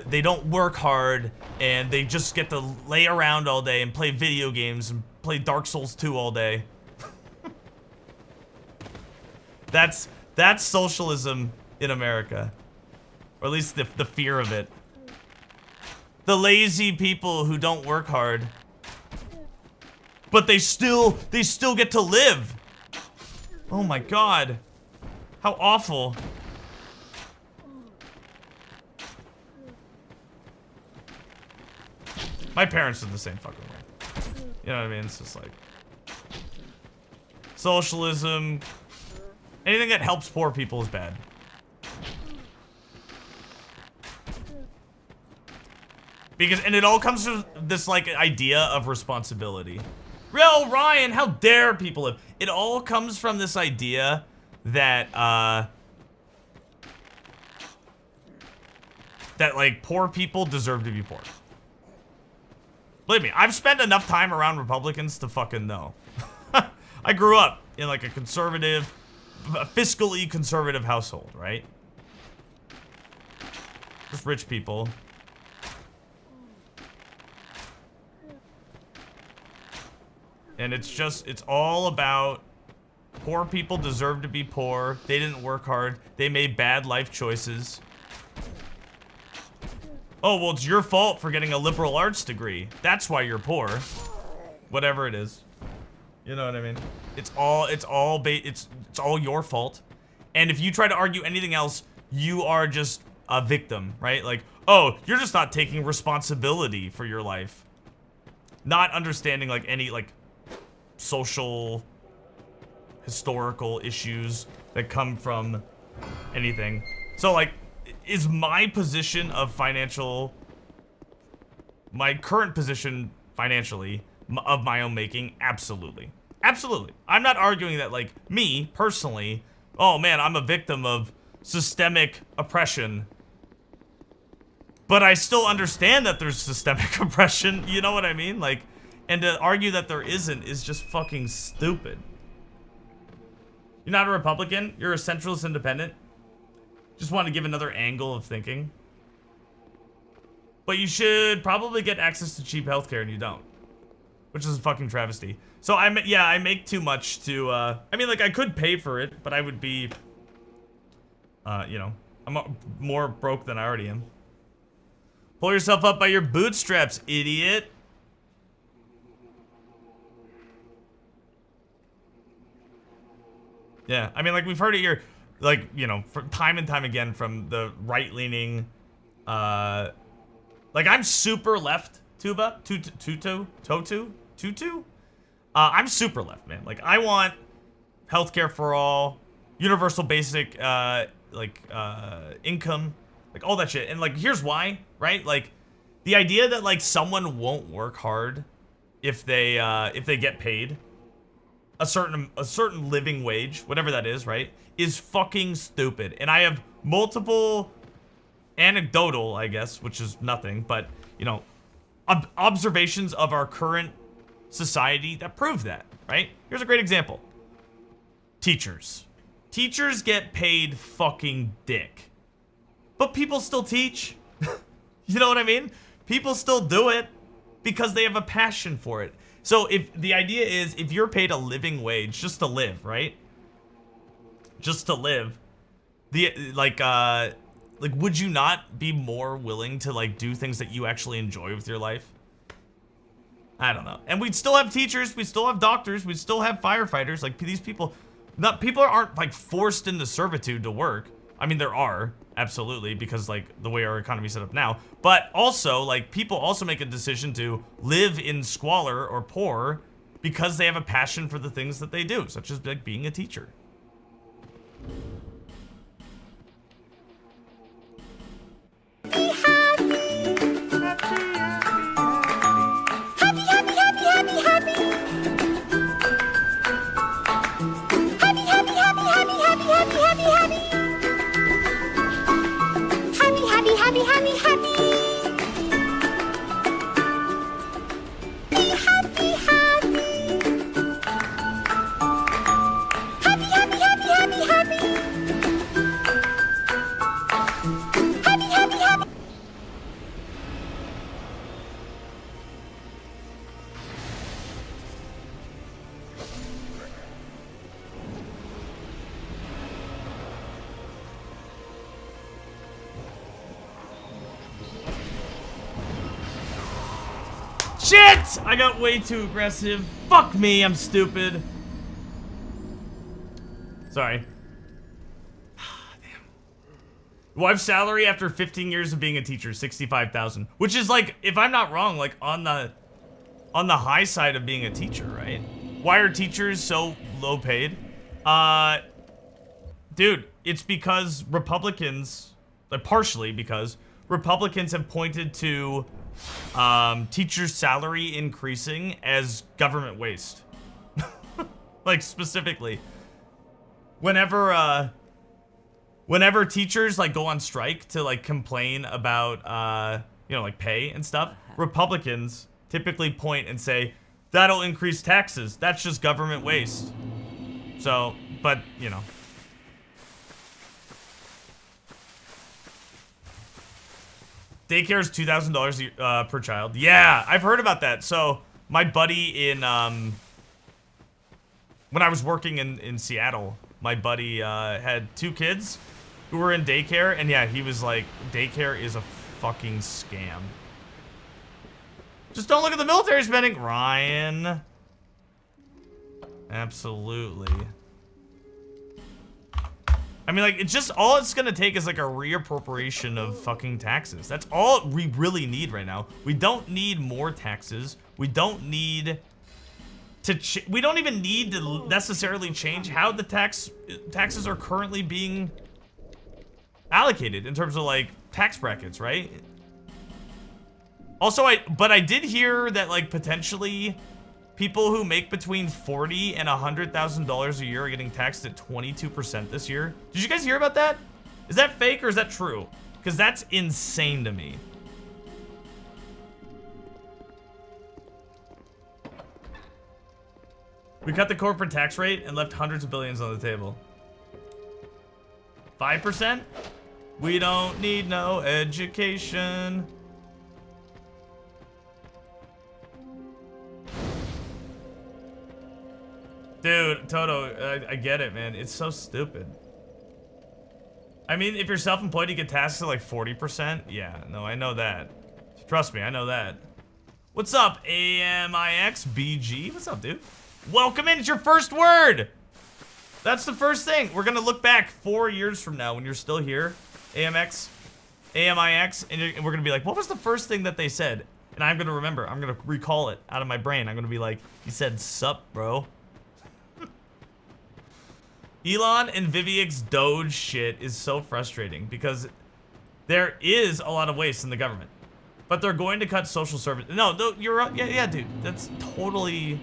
they don't work hard and they just get to lay around all day and play video games and play Dark Souls 2 all day. That's socialism in America, or at least the fear of it. The lazy people who don't work hard, but they still get to live. Oh my God, how awful. My parents did the same fucking way. You know what I mean? It's just like socialism. Anything that helps poor people is bad. And it all comes from this like idea of responsibility. Real Ryan, how dare people live? It all comes from this idea that that like poor people deserve to be poor. Believe me, I've spent enough time around Republicans to fucking know. I grew up in like a conservative, fiscally conservative household, right? Just rich people. And it's all about poor people deserve to be poor. They didn't work hard. They made bad life choices. Oh, well, it's your fault for getting a liberal arts degree. That's why you're poor. Whatever it is. You know what I mean? It's all your fault. And if you try to argue anything else, you are just a victim, right? Like, oh, you're just not taking responsibility for your life. Not understanding like any like social, historical issues that come from anything. So like, is my position of my current position financially of my own making? Absolutely. Absolutely. I'm not arguing that like me personally, oh man, I'm a victim of systemic oppression. But I still understand that there's systemic oppression, you know what I mean? Like, and to argue that there isn't is just fucking stupid. You're not a Republican, you're a centralist independent. Just want to give another angle of thinking. But you should probably get access to cheap healthcare and you don't. Which is a fucking travesty. So I make too much to, I mean like I could pay for it, but I would be, you know, I'm more broke than I already am. Pull yourself up by your bootstraps, idiot. Yeah, I mean, like, we've heard it here, like, you know, from time and time again from the right-leaning, like, I'm super left, Tutu? I'm super left, man. Like, I want healthcare for all, universal basic, income, like, all that shit. And, like, here's why, right? Like, the idea that, like, someone won't work hard if they get paid a certain living wage, whatever that is, right, is fucking stupid. And I have multiple anecdotal, I guess, which is nothing, but, you know, observations of our current society that prove that, right? Here's a great example. Teachers. Teachers get paid fucking dick. But people still teach. You know what I mean? People still do it because they have a passion for it. So if the idea is if you're paid a living wage just to live, right? Just to live, like would you not be more willing to like do things that you actually enjoy with your life? I don't know. And we'd still have teachers, we still have doctors, we still have firefighters. Like these people, people aren't like forced into servitude to work. I mean, there are, absolutely, because like the way our economy is set up now. But also, like, people also make a decision to live in squalor or poor because they have a passion for the things that they do, such as like being a teacher. Happy, happy, happy, happy. Happy, happy, Shit! I got way too aggressive. Fuck me, I'm stupid. Sorry. Damn. Wife's salary after 15 years of being a teacher, $65,000. Which is like, if I'm not wrong, like on the high side of being a teacher, right? Why are teachers so low paid? Dude, it's because Republicans, like partially because Republicans have pointed to teachers' salary increasing as government waste. Like specifically, whenever teachers like go on strike to like complain about you know, like pay and stuff, Republicans typically point and say that'll increase taxes. That's just government waste. So, but you know. Daycare is $2,000 per child. Yeah, I've heard about that. So my buddy in when I was working in Seattle, my buddy had 2 kids who were in daycare, and yeah, he was like, daycare is a fucking scam. Just don't look at the military spending, Ryan. Absolutely. I mean, like, it's just, all it's gonna take is like a reappropriation of fucking taxes. That's all we really need right now. We don't need more taxes. We don't need to, we don't even need to necessarily change how the taxes are currently being allocated in terms of like tax brackets, right? Also, but I did hear that like potentially people who make between $40,000 and $100,000 a year are getting taxed at 22% this year. Did you guys hear about that? Is that fake or is that true? Because that's insane to me. We cut the corporate tax rate and left hundreds of billions on the table. 5%? We don't need no education. Dude, Toto, I get it, man. It's so stupid. I mean, if you're self-employed, you get taxed at like 40%. Yeah, no, I know that. Trust me, I know that. What's up, AMIXBG? What's up, dude? Welcome in. It's your first word. That's the first thing. We're gonna look back 4 years from now when you're still here, AMIX, and we're gonna be like, what was the first thing that they said? And I'm gonna remember. I'm gonna recall it out of my brain. I'm gonna be like, you said sup, bro. Elon and Vivek's Doge shit is so frustrating because there is a lot of waste in the government, but they're going to cut social service. No, you're right. Yeah, dude, that's totally.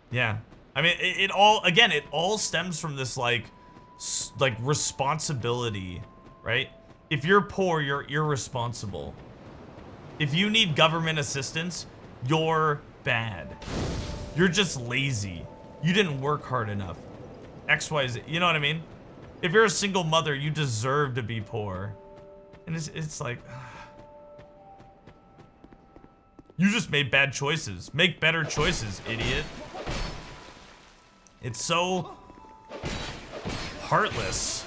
Yeah, I mean, it all stems from this like responsibility, right? If you're poor, you're irresponsible. If you need government assistance, you're bad. You're just lazy. You didn't work hard enough. XYZ, you know what I mean? If you're a single mother, you deserve to be poor. And it's like, you just made bad choices. Make better choices, idiot. It's so heartless.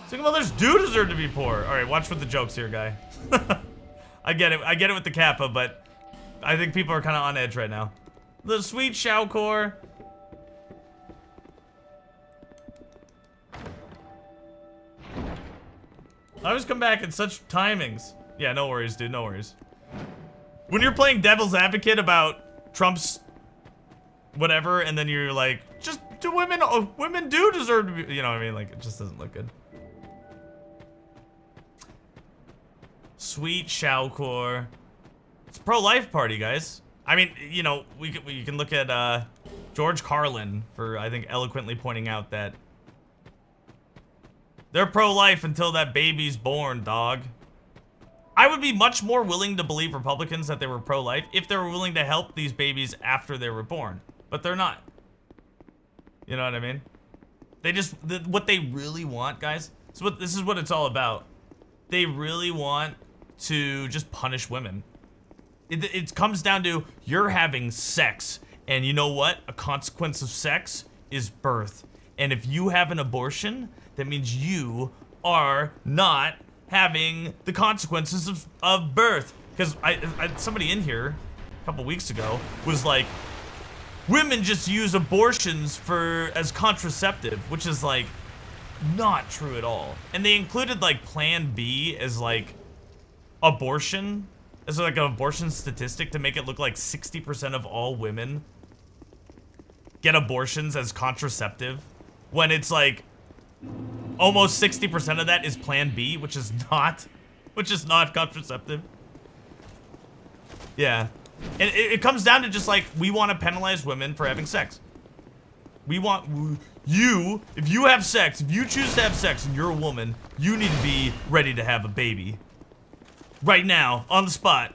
Single mothers do deserve to be poor. All right, watch with the jokes here, guy. I get it with the Kappa, but I think people are kind of on edge right now. The sweet Shaokor. I always come back in such timings. Yeah, no worries, dude, no worries. When you're playing devil's advocate about Trump's whatever, and then you're like, just do women do deserve to be, you know what I mean? Like, it just doesn't look good. Sweet Shaokor. It's a pro-life party, guys. I mean, you know, you can look at George Carlin for, I think, eloquently pointing out that they're pro-life until that baby's born, dog. I would be much more willing to believe Republicans that they were pro-life if they were willing to help these babies after they were born. But they're not. You know what I mean? They just, what they really want, guys, this is what it's all about. They really want to just punish women. It comes down to, you're having sex, and you know what? A consequence of sex is birth. And if you have an abortion, that means you are not having the consequences of birth. Because somebody in here a couple weeks ago was like, women just use abortions as contraceptive, which is like not true at all. And they included like Plan B as like abortion, as like an abortion statistic to make it look like 60% of all women get abortions as contraceptive, when it's like almost 60% of that is Plan B, which is not contraceptive. Yeah. And it comes down to just like, we want to penalize women for having sex. We want you, if you have sex, if you choose to have sex and you're a woman, you need to be ready to have a baby. Right now, on the spot.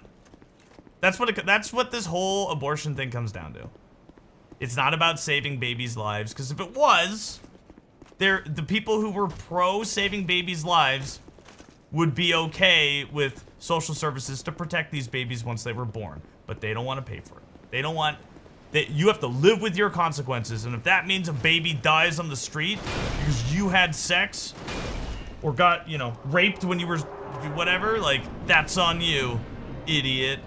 That's what this whole abortion thing comes down to. It's not about saving babies' lives, because if it was, the people who were pro saving babies' lives would be okay with social services to protect these babies once they were born. But they don't want to pay for it. They don't want that. You have to live with your consequences, and if that means a baby dies on the street because you had sex or got, you know, raped when you were whatever, like, that's on you, idiot.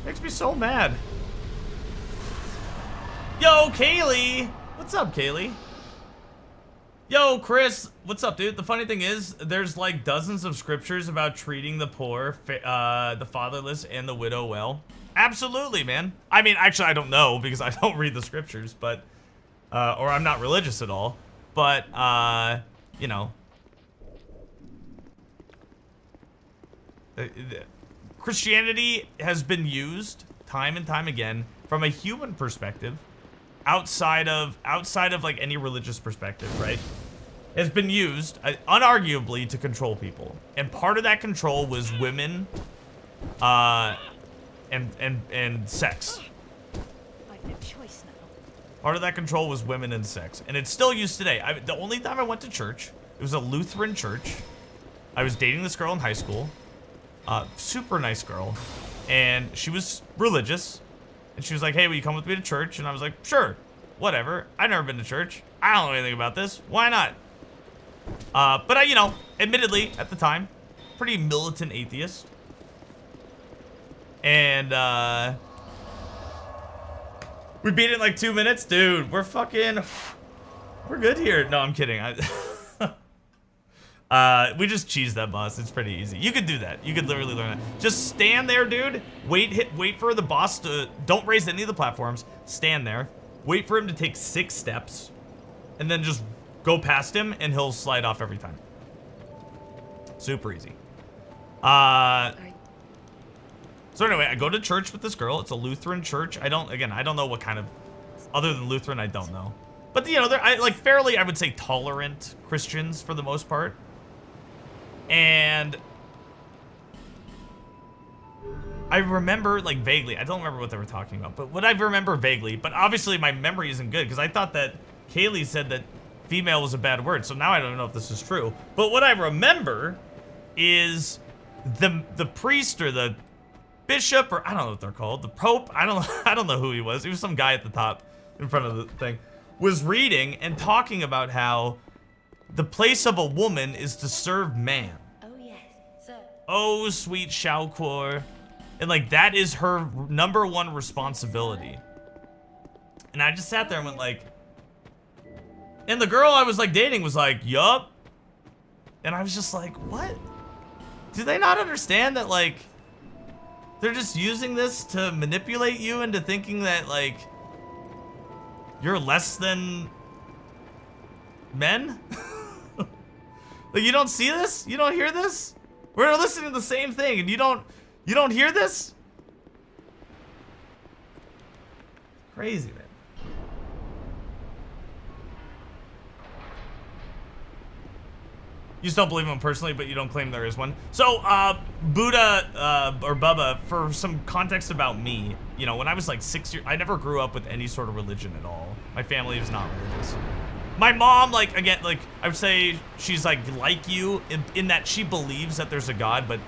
Makes me so mad. Yo, Kaylee! What's up, Kaylee? Yo, Chris! What's up, dude? The funny thing is, there's like dozens of scriptures about treating the poor, the fatherless, and the widow well. Absolutely, man. I mean, actually, I don't know because I don't read the scriptures, but, or I'm not religious at all. But, you know. Christianity has been used time and time again from a human perspective, outside of like any religious perspective, right? Has been used unarguably to control people, and part of that control was women, and sex. I've no choice now. Part of that control was women and sex, and it's still used today. The only time I went to church, it was a Lutheran church. I was dating this girl in high school, super nice girl, and she was religious. And she was like, hey, will you come with me to church? And I was like, sure, whatever. I've never been to church. I don't know anything about this. Why not? But I, you know, admittedly, at the time, pretty militant atheist. And, we beat it in like 2 minutes. Dude, we're good here. No, I'm kidding. We just cheese that boss. It's pretty easy. You could do that. You could literally learn that. Just stand there, dude. Wait for the boss to, don't raise any of the platforms. Stand there. Wait for him to take 6 steps. And then just go past him and he'll slide off every time. Super easy. So anyway, I go to church with this girl. It's a Lutheran church. I don't know what kind of, other than Lutheran, I don't know. But, you know, they're like fairly, I would say, tolerant Christians for the most part. And I remember, like, vaguely, I don't remember what they were talking about, but what I remember vaguely, but obviously my memory isn't good, because I thought that Kaylee said that female was a bad word, so now I don't know if this is true. But what I remember is the priest or the bishop, or I don't know what they're called, the pope, I don't know who he was. He was some guy at the top in front of the thing, was reading and talking about how the place of a woman is to serve man. Oh, yes, sir. Oh, sweet Shaokor. And like, that is her #1 responsibility. And I just sat there and went like, and the girl I was like dating was like, yup. And I was just like, what? Do they not understand that like, they're just using this to manipulate you into thinking that like, you're less than men? Like, you don't see this? You don't hear this? We're listening to the same thing and you don't hear this? Crazy, man. You just don't believe him personally, but you don't claim there is one. So, Buddha, or Bubba, for some context about me, you know, when I was like 6 years, I never grew up with any sort of religion at all. My family is not religious. My mom, like, again, like, I would say she's like you in that she believes that there's a God, but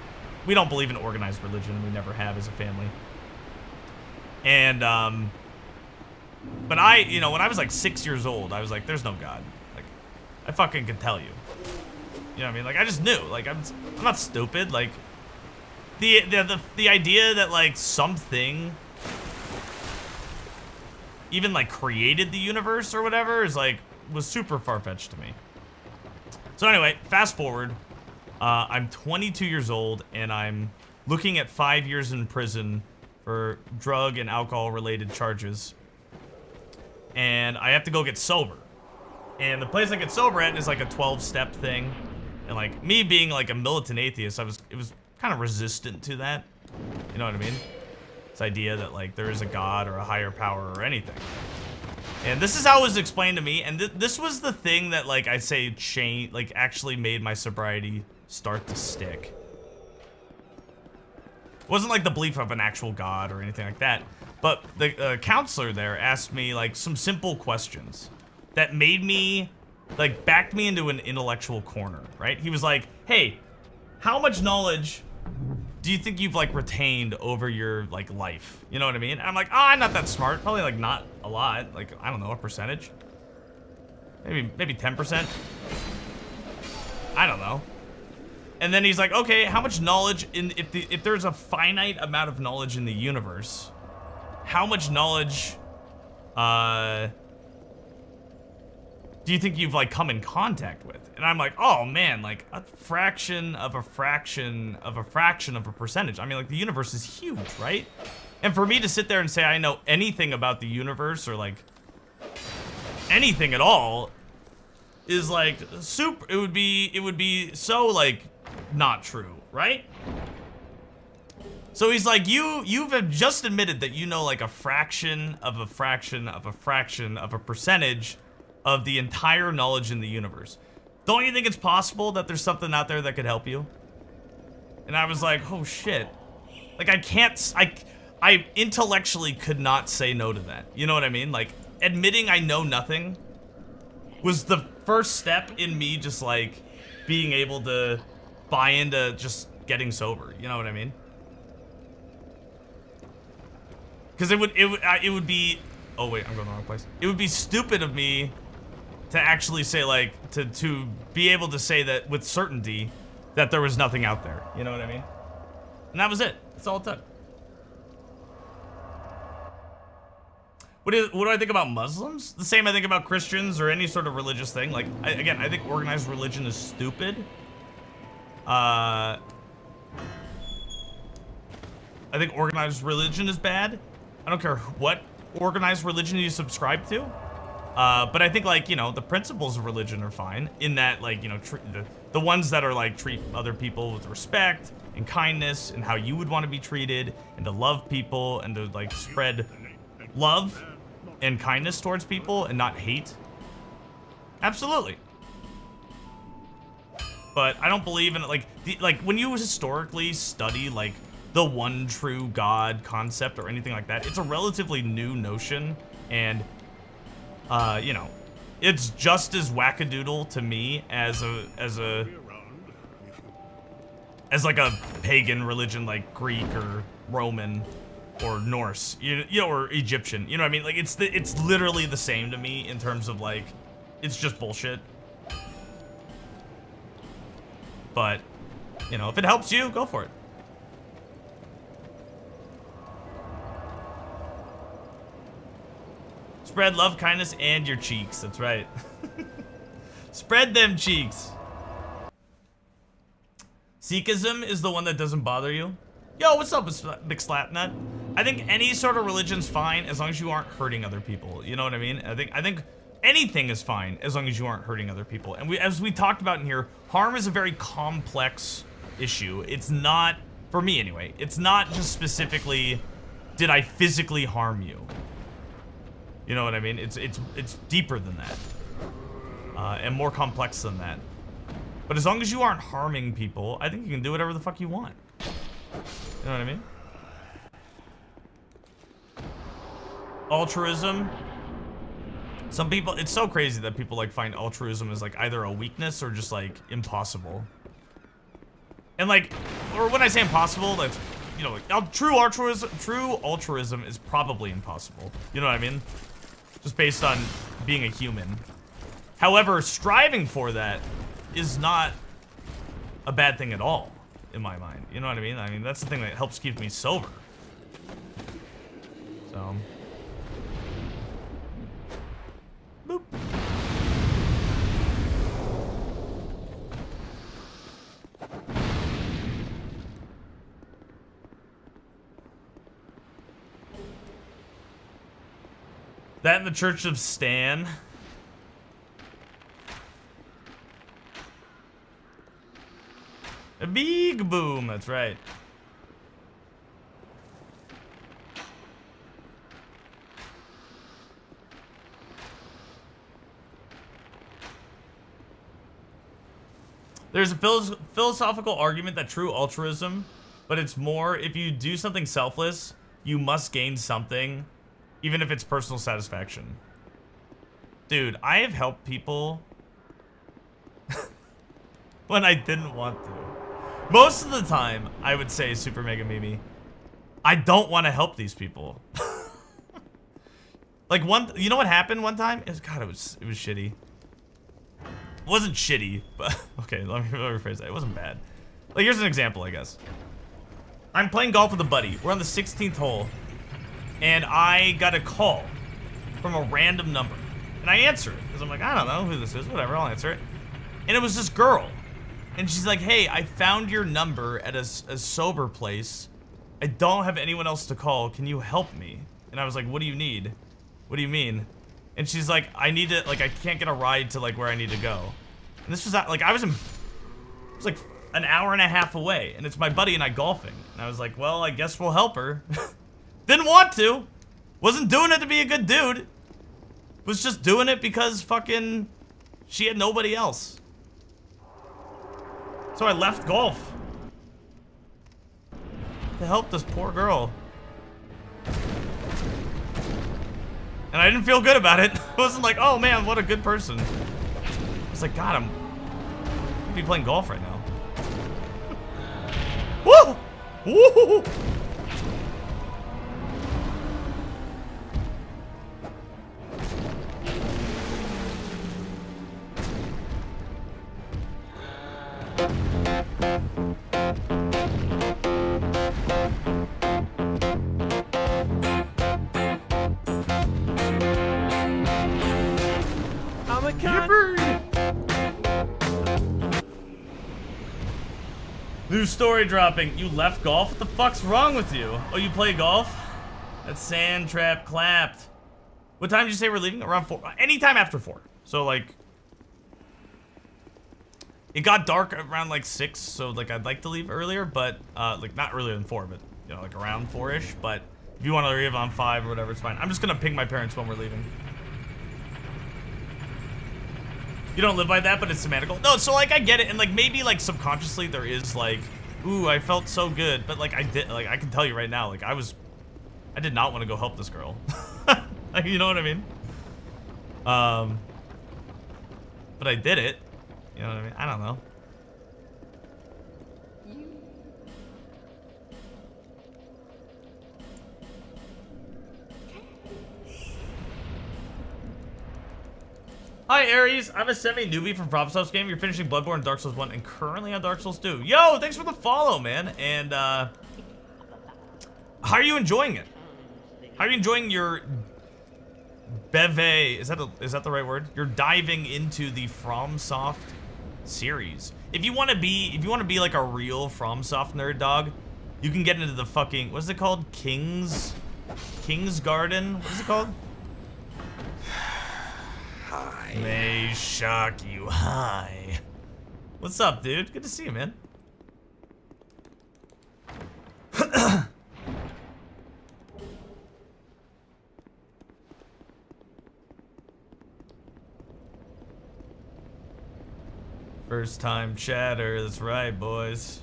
we don't believe in organized religion. We never have as a family. And, but I, you know, when I was like 6 years old, I was like, there's no God. Like, I fucking could tell you. You know what I mean? Like, I just knew. Like, I'm not stupid. Like, the idea that, like, something even, like, created the universe or whatever is, like, was super far-fetched to me. So anyway, fast forward. I'm 22 years old, and I'm looking at 5 years in prison for drug and alcohol-related charges. And I have to go get sober. And the place I get sober at is, like, a 12-step thing. And, like, me being, like, a militant atheist, it was kind of resistant to that. You know what I mean? This idea that, like, there is a God or a higher power or anything. And this is how it was explained to me, and this was the thing that, like, I'd say actually made my sobriety start to stick. It wasn't like the belief of an actual God or anything like that, but the counselor there asked me, like, some simple questions that made me, like, backed me into an intellectual corner, right? He was like, hey, how much knowledge do you think you've, like, retained over your, like, life? You know what I mean? And I'm like, oh, I'm not that smart. Probably, like, not a lot. Like, I don't know, a percentage. Maybe 10%. I don't know. And then he's like, okay, how much knowledge if there's a finite amount of knowledge in the universe, how much knowledge do you think you've, like, come in contact with? And I'm like, oh man, like a fraction of a fraction of a fraction of a percentage. I mean, like, the universe is huge, right? And for me to sit there and say I know anything about the universe or, like, anything at all is, like, super. It would be so, like, not true, right? So he's like, you've just admitted that you know, like, a fraction of a fraction of a fraction of a percentage of the entire knowledge in the universe. Don't you think it's possible that there's something out there that could help you? And I was like, oh shit. Like, I intellectually could not say no to that. You know what I mean? Like, admitting I know nothing was the first step in me just, like, being able to buy into just getting sober. You know what I mean? Because it would be, oh wait, I'm going the wrong place. It would be stupid of me to actually say, like, to be able to say that with certainty that there was nothing out there. You know what I mean? And that was it. That's all it took. What do I think about Muslims? The same I think about Christians or any sort of religious thing. Like, again, I think organized religion is stupid. I think organized religion is bad. I don't care what organized religion you subscribe to. But I think, like, you know, the principles of religion are fine in that, like, you know, the ones that are, like, treat other people with respect and kindness and how you would want to be treated, and to love people and to, like, spread love and kindness towards people and not hate. Absolutely. But I don't believe in, like, when you historically study, like, the one true God concept or anything like that, it's a relatively new notion, and you know, it's just as wackadoodle to me as like a pagan religion like Greek or Roman or Norse, you know, or Egyptian. You know what I mean? Like, it's literally the same to me in terms of, like, it's just bullshit. But, you know, if it helps you, go for it. Spread love, kindness, and your cheeks. That's right. Spread them cheeks. Sikhism is the one that doesn't bother you. Yo, what's up, Big Slapnut? I think any sort of religion's fine as long as you aren't hurting other people. You know what I mean? I think anything is fine as long as you aren't hurting other people. And as we talked about in here, harm is a very complex issue. It's not, for me anyway, it's not just specifically, did I physically harm you? You know what I mean? It's deeper than that, and more complex than that. But as long as you aren't harming people, I think you can do whatever the fuck you want. You know what I mean? Altruism. Some people, it's so crazy that people like find altruism as like either a weakness or just like impossible. And like, or when I say impossible, that's, you know, like, true altruism is probably impossible. You know what I mean? Just based on being a human. However, striving for that is not a bad thing at all, in my mind. You know what I mean? I mean, that's the thing that helps keep me sober. So. Boop. That in the Church of Stan. A big boom, that's right. There's a philosophical argument that true altruism, but it's more if you do something selfless, you must gain something, even if it's personal satisfaction. Dude, I have helped people when I didn't want to. Most of the time, I would say, Super Mega Mimi, I don't want to help these people. Like you know what happened one time? It was shitty. It wasn't shitty, but okay, let me rephrase that. It wasn't bad. Like, here's an example, I guess. I'm playing golf with a buddy. We're on the 16th hole, and I got a call from a random number. And I answer it, because I'm like, I don't know who this is, whatever, I'll answer it. And it was this girl. And she's like, hey, I found your number at a sober place. I don't have anyone else to call. Can you help me? And I was like, what do you need? What do you mean? And she's like, I need to, like, I can't get a ride to, like, where I need to go. And this was, like, it was like an hour and a half away. And it's my buddy and I golfing. And I was like, well, I guess we'll help her. Didn't want to. Wasn't doing it to be a good dude. Was just doing it because fucking she had nobody else. So I left golf to help this poor girl. And I didn't feel good about it. I wasn't like, oh man, what a good person. I was like, God, I'm gonna be playing golf right now. Woo! Woo! I'm a cunt. New story dropping. You left golf? What the fuck's wrong with you? Oh, you play golf? That sand trap clapped. What time did you say we're leaving? Around 4. Anytime after 4. So, like, it got dark around, like, 6. So, like, I'd like to leave earlier, but, like, not earlier than 4, but, you know, like, around 4-ish. But if you want to leave on 5 or whatever, it's fine. I'm just gonna ping my parents when we're leaving. You don't live by that, but it's semantical. No, so, like, I get it. And, like, maybe, like, subconsciously there is, like, ooh, I felt so good. But, like, I can tell you right now, like, I did not want to go help this girl. Like, you know what I mean? But I did it. You know what I mean? I don't know. Hi Aries, I'm a semi-newbie from PropSoft's game. You're finishing Bloodborne, Dark Souls 1, and currently on Dark Souls 2. Yo, thanks for the follow, man. And how are you enjoying it? How are you enjoying your beve? Is that the right word? You're diving into the FromSoft series. If you want to be like a real FromSoft nerd dog, you can get into the fucking, what is it called? King's Garden? What is it called? Hi. May shock you. Hi. What's up, dude? Good to see you, man. First time chatter, that's right, boys.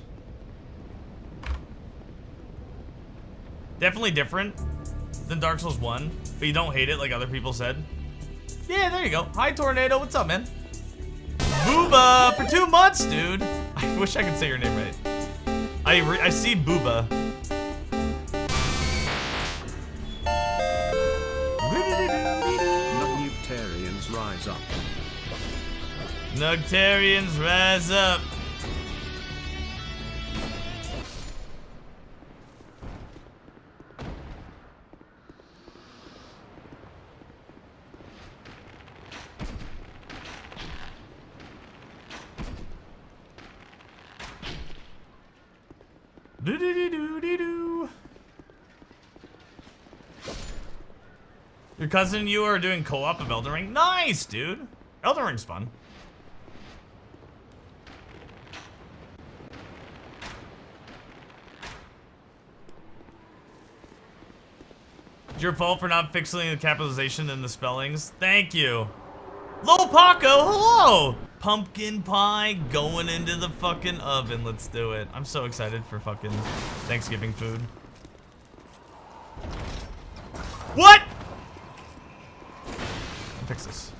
Definitely different than Dark Souls 1, but you don't hate it like other people said. Yeah, there you go. Hi, Tornado. What's up, man? Booba for 2 months, dude. I wish I could say your name right. I see Booba. Nugtarians rise up. Nugtarians rise up. Do-do-do-do-do-do. Your cousin and you are doing co-op of Elden Ring? Nice, dude. Elden Ring's fun. It's your fault for not fixing the capitalization and the spellings. Thank you. Lil Paco, hello! Pumpkin pie going into the fucking oven. Let's do it. I'm so excited for fucking Thanksgiving food. What? Fix this.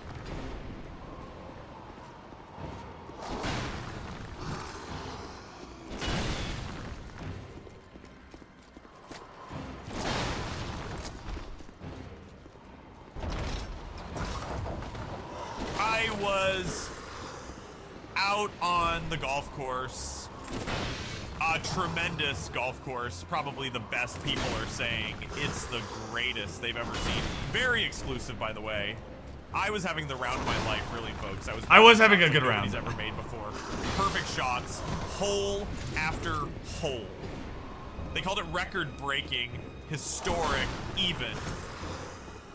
I was out on the golf course. A tremendous golf course. Probably the best, people are saying. It's the greatest they've ever seen. Very exclusive, by the way. I was having the round of my life, really, folks. I was having a good round. He's ever made before. Perfect shots, hole after hole. They called it record-breaking, historic, even.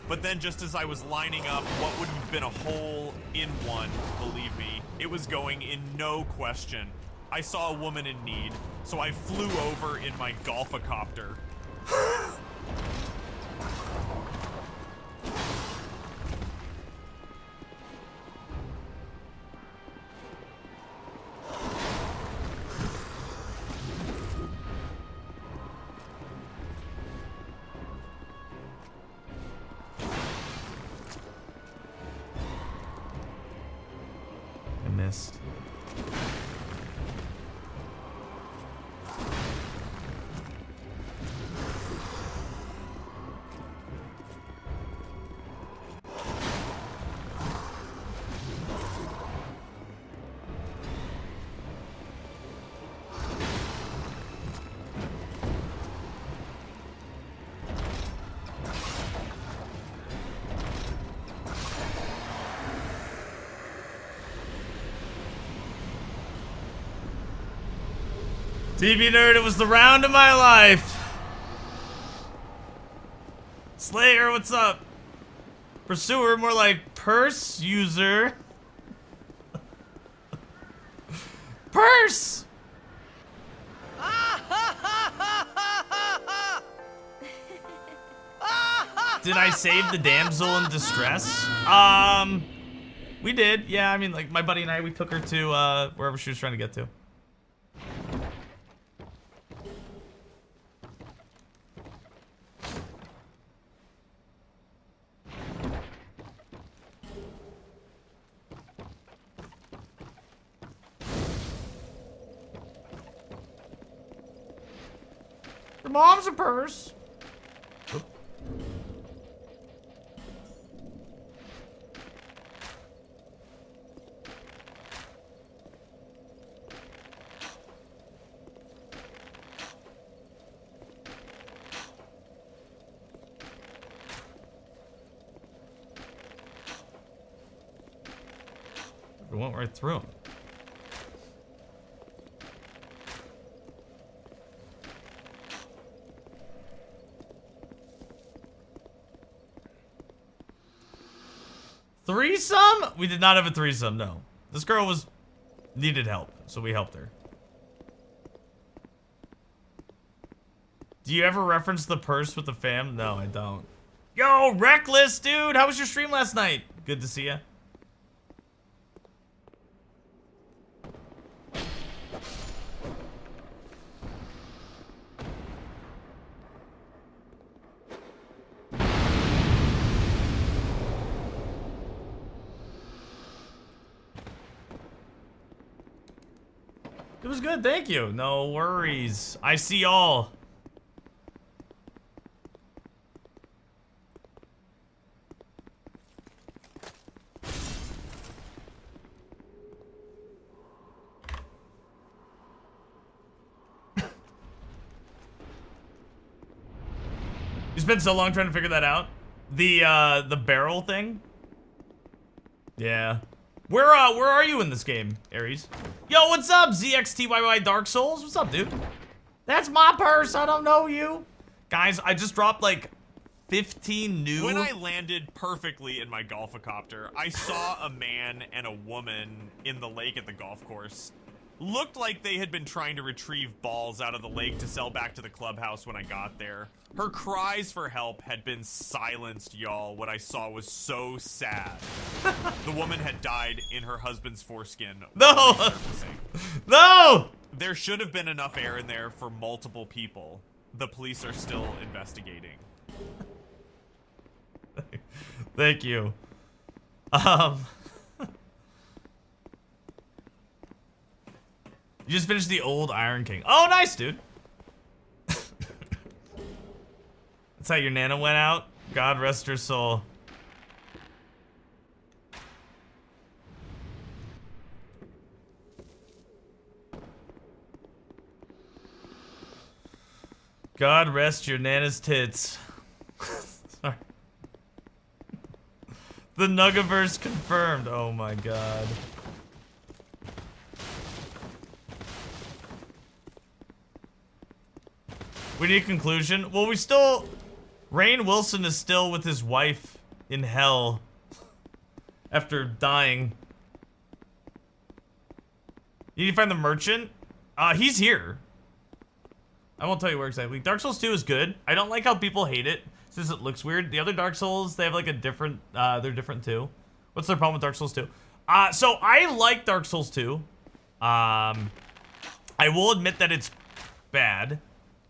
But then just as I was lining up what would have been a hole in one, believe me, it was going in no question. I saw a woman in need, so I flew over in my golf-a-copter. I missed. TV nerd, it was the round of my life. Slayer, what's up? Pursuer, more like purse user. Purse! Did I save the damsel in distress? We did. Yeah, I mean, like, my buddy and I, we took her to, wherever she was trying to get to. Your mom's a purse. Oop. We went right through him. Threesome? We did not have a threesome, no. This girl needed help, so we helped her. Do you ever reference the purse with the fam? No, I don't. Yo, Reckless, dude! How was your stream last night? Good to see ya. It was good, thank you. No worries. I see y'all. You spent so long trying to figure that out? The barrel thing? Yeah. Where are you in this game, Ares? Yo, what's up, ZXTYY Dark Souls? What's up, dude? That's my purse, I don't know you. Guys, I just dropped like 15 new... When I landed perfectly in my golf-a-copter, I saw a man and a woman in the lake at the golf course. Looked like they had been trying to retrieve balls out of the lake to sell back to the clubhouse when I got there. Her cries for help had been silenced, y'all. What I saw was so sad. The woman had died in her husband's foreskin. No! No! There should have been enough air in there for multiple people. The police are still investigating. Thank you. You just finished the old Iron King. Oh, nice, dude. That's how your Nana went out. God rest her soul. God rest your Nana's tits. Sorry. The Nugaverse confirmed. Oh my god. We need a conclusion. Well, we still... Rainn Wilson is still with his wife in hell after dying. You need to find the merchant? He's here. I won't tell you where exactly. Dark Souls 2 is good. I don't like how people hate it since it looks weird. The other Dark Souls, they have like a different, they're different too. What's their problem with Dark Souls 2? So I like Dark Souls 2. I will admit that it's bad.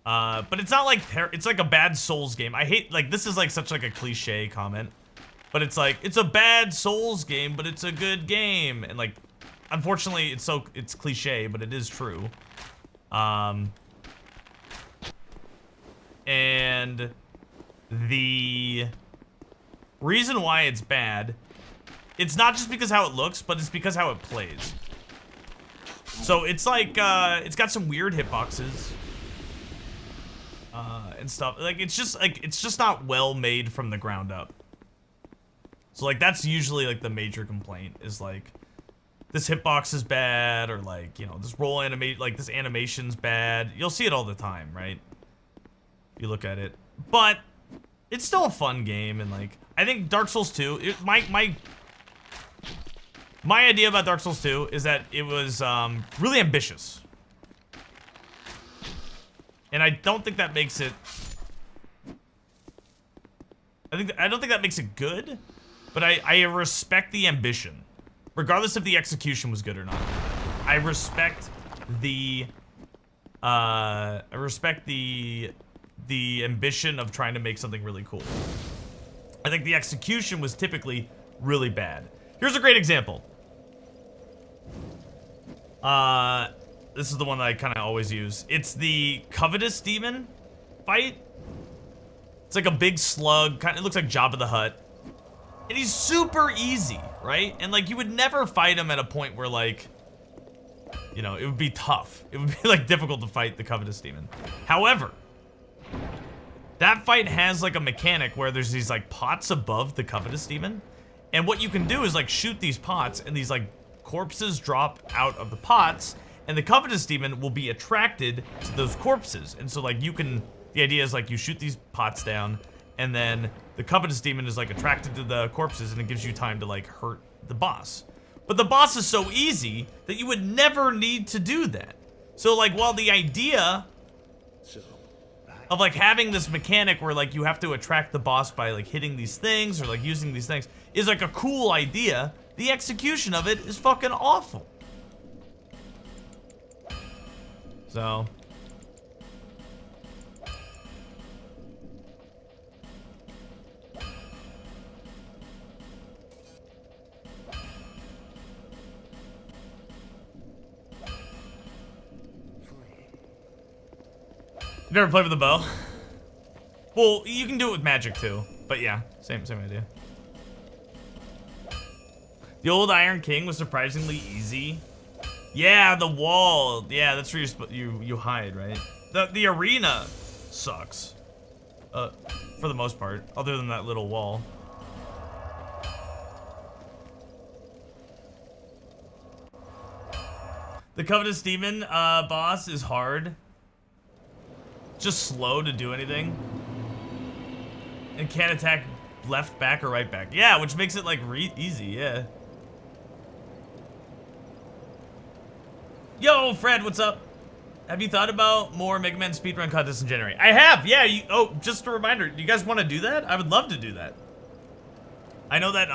But it's not like, it's like a bad Souls game. I hate, like, this is like such like a cliche comment. But it's like, it's a bad Souls game, but it's a good game. And like, unfortunately, it's cliche, but it is true. And the reason why it's bad, it's not just because how it looks, but it's because how it plays. So it's like, it's got some weird hitboxes. And stuff. Like, it's just not well made from the ground up. So like, that's usually like the major complaint is like, this hitbox is bad, or like, you know, this roll animate, like this animation's bad. You'll see it all the time, right? You look at it, but it's still a fun game. And like, I think Dark Souls 2, my idea about Dark Souls 2 is that it was really ambitious. And I don't think that makes it... I don't think that makes it good, but I respect the ambition. Regardless if the execution was good or not. I respect the ambition of trying to make something really cool. I think the execution was typically really bad. Here's a great example. This is the one that I kind of always use. It's the Covetous Demon fight. It's like a big slug. It looks like Jabba the Hutt. And he's super easy, right? And like, you would never fight him at a point where like, you know, it would be tough. It would be like difficult to fight the Covetous Demon. However, that fight has like a mechanic where there's these like pots above the Covetous Demon. And what you can do is like shoot these pots and these like corpses drop out of the pots. And the Covetous Demon will be attracted to those corpses. And so like you can, the idea is like you shoot these pots down and then the Covetous Demon is like attracted to the corpses and it gives you time to like hurt the boss. But the boss is so easy that you would never need to do that. So like, while the idea of like having this mechanic where like you have to attract the boss by like hitting these things or like using these things is like a cool idea, the execution of it is fucking awful. So You never played with a bow? Well, you can do it with magic too. But yeah, same idea. The old Iron King was surprisingly easy. Yeah, the wall. Yeah, that's where you hide, right? The arena sucks. For the most part, other than that little wall. The Covetous Demon boss is hard. Just slow to do anything. And can't attack left back or right back. Yeah, which makes it like easy, yeah. Yo, Fred, what's up? Have you thought about more Mega Man speedrun contests in January? I have, yeah. Oh, just a reminder. Do you guys want to do that? I would love to do that. I know that,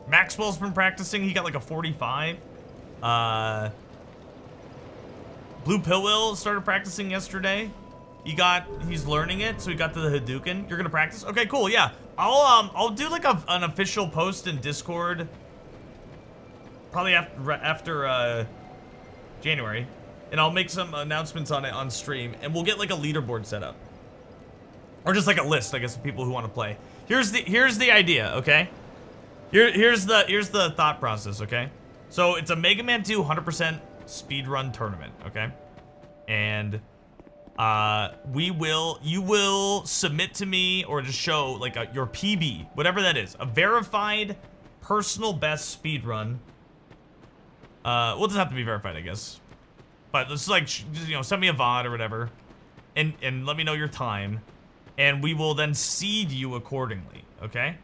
Maxwell's been practicing. He got like a 45. Blue Pillwill started practicing yesterday. He's learning it, so he got to the Hadouken. You're gonna practice? Okay, cool, yeah. I'll do like an official post in Discord. Probably after January, and I'll make some announcements on it on stream, and we'll get like a leaderboard set up, or just like a list, I guess, of people who want to play. Here's the idea, okay? Here's the thought process, okay? So it's a Mega Man 2 100% speedrun tournament, okay? And you will submit to me or just show like your PB, whatever that is, a verified personal best speedrun. Well, it doesn't have to be verified, I guess. But it's like, you know, send me a VOD or whatever, and let me know your time, and we will then seed you accordingly, okay?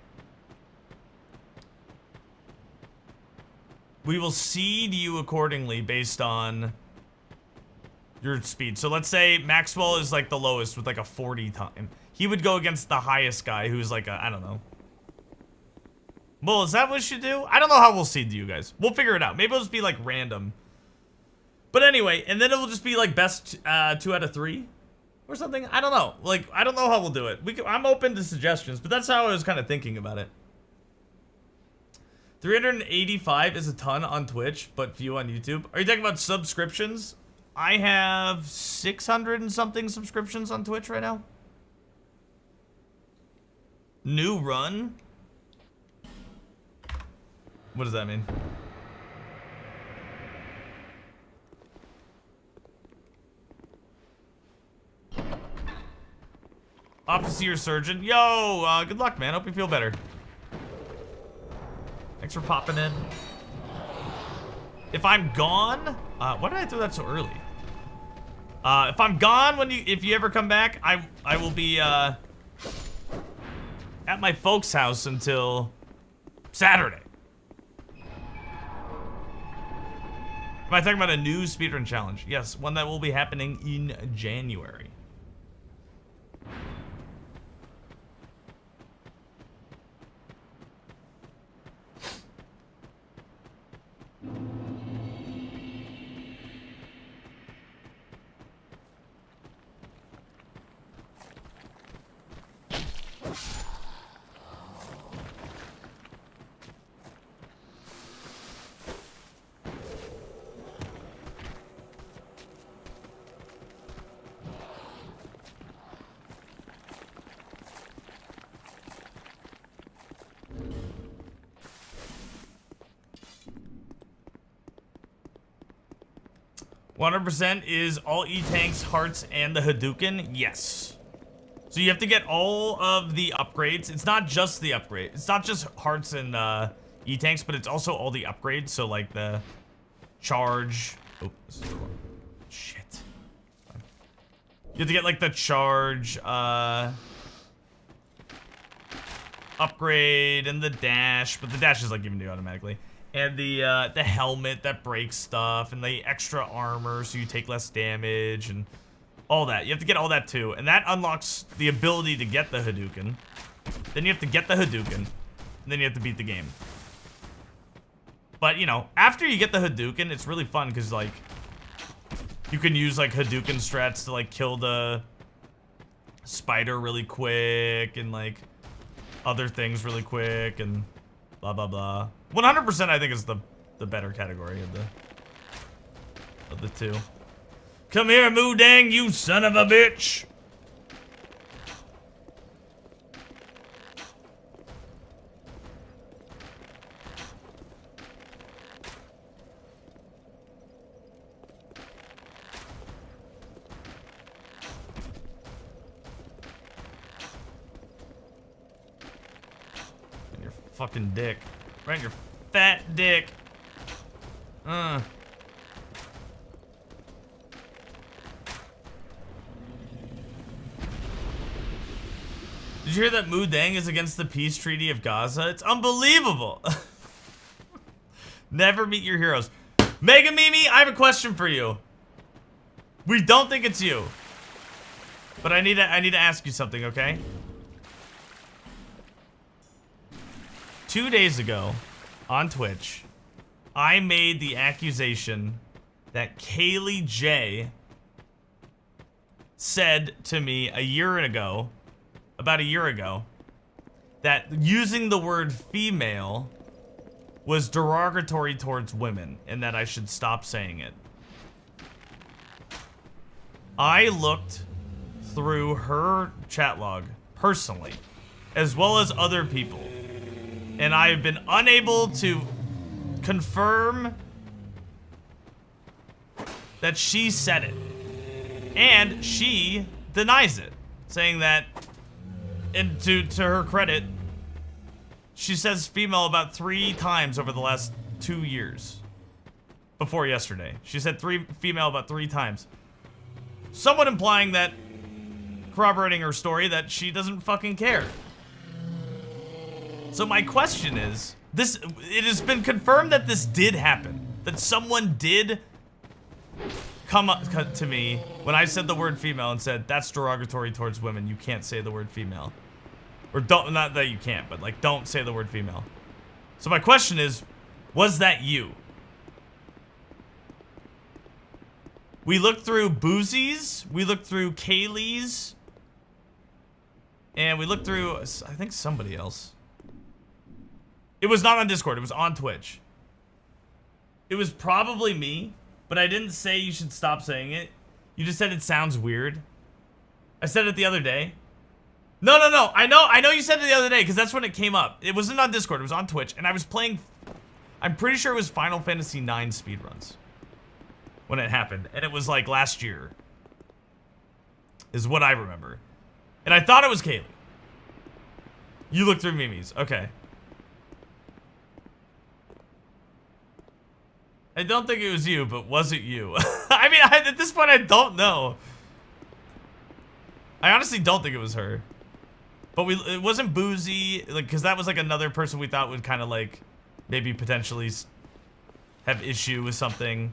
We will seed you accordingly based on your speed. So let's say Maxwell is like the lowest with like a 40 time. He would go against the highest guy who's like a, I don't know. Well, is that what we should do? I don't know how we'll seed you guys. We'll figure it out. Maybe it'll just be like random. But anyway, and then it will just be like best 2 out of 3 or something. I don't know. Like, I don't know how we'll do it. I'm open to suggestions, but that's how I was kind of thinking about it. 385 is a ton on Twitch, but few on YouTube. Are you talking about subscriptions? I have 600 and something subscriptions on Twitch right now. New run? What does that mean? Off to see your surgeon. Yo, good luck, man. Hope you feel better. Thanks for popping in. If I'm gone, why did I throw that so early? If I'm gone if you ever come back, I will be at my folks' house until Saturday. Am I talking about a new speedrun challenge? Yes, one that will be happening in January. %, is all E-Tanks, hearts, and the Hadouken? Yes. So you have to get all of the upgrades. It's not just the upgrade. It's not just hearts and E-Tanks, but it's also all the upgrades. So like the charge. Oh, this is the wrong. Shit. You have to get like the charge upgrade and the dash, but the dash is like given to you automatically. And the helmet that breaks stuff, and the extra armor so you take less damage, and all that. You have to get all that too, and that unlocks the ability to get the Hadouken. Then you have to get the Hadouken, and then you have to beat the game. But, you know, after you get the Hadouken, it's really fun, because, like, you can use, like, Hadouken strats to, like, kill the spider really quick, and, like, other things really quick, and blah, blah, blah. 100% I think is the better category of the two. Come here, Moo Dang, you son of a bitch. And your fucking dick. Right in your fat dick. Did you hear that Moo Dang is against the peace treaty of Gaza? It's unbelievable. Never meet your heroes. Mega Mimi, I have a question for you. We don't think it's you. But I need to ask you something, okay? 2 days ago, on Twitch, I made the accusation that Kaylee J said to me about a year ago, that using the word female was derogatory towards women and that I should stop saying it. I looked through her chat log personally, as well as other people, and I have been unable to confirm that she said it. And she denies it, saying that, and to her credit, she says female about 3 times over the last 2 years. Before yesterday. She said female about 3 times. Somewhat implying that, corroborating her story, that she doesn't fucking care. So my question is, it has been confirmed that this did happen. That someone did come up to me when I said the word female and said, that's derogatory towards women. You can't say the word female. Or don't, not that you can't, but like, don't say the word female. So my question is, was that you? We looked through Boozy's, we looked through Kaylee's, and we looked through, I think, somebody else. It was not on Discord, it was on Twitch. It was probably me, but I didn't say you should stop saying it. You just said it sounds weird. I said it the other day. No. I know you said it the other day, because that's when it came up. It wasn't on Discord, it was on Twitch, and I was playing, I'm pretty sure it was Final Fantasy IX speedruns when it happened, and it was like last year, is what I remember. And I thought it was Kaylee. You looked through Mimi's, okay. I don't think it was you, but was it you? I mean, at this point, I don't know. I honestly don't think it was her. But it wasn't Boozy, like, because that was like another person we thought would kind of like maybe potentially have issue with something.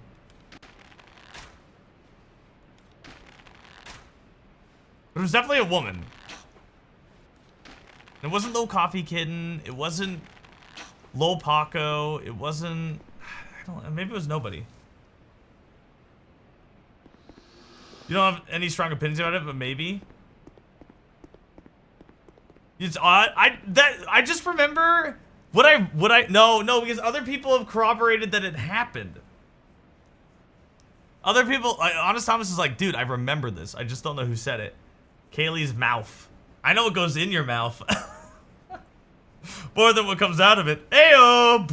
But it was definitely a woman. It wasn't Lil Coffee Kitten. It wasn't Lil Paco. It wasn't, I don't know, maybe it was nobody. You don't have any strong opinions about it, but maybe. It's odd. I just remember no, because other people have corroborated that it happened. Other people, Honest Thomas is like, dude, I remember this. I just don't know who said it. Kaylee's mouth. I know what goes in your mouth. More than what comes out of it. Ayo!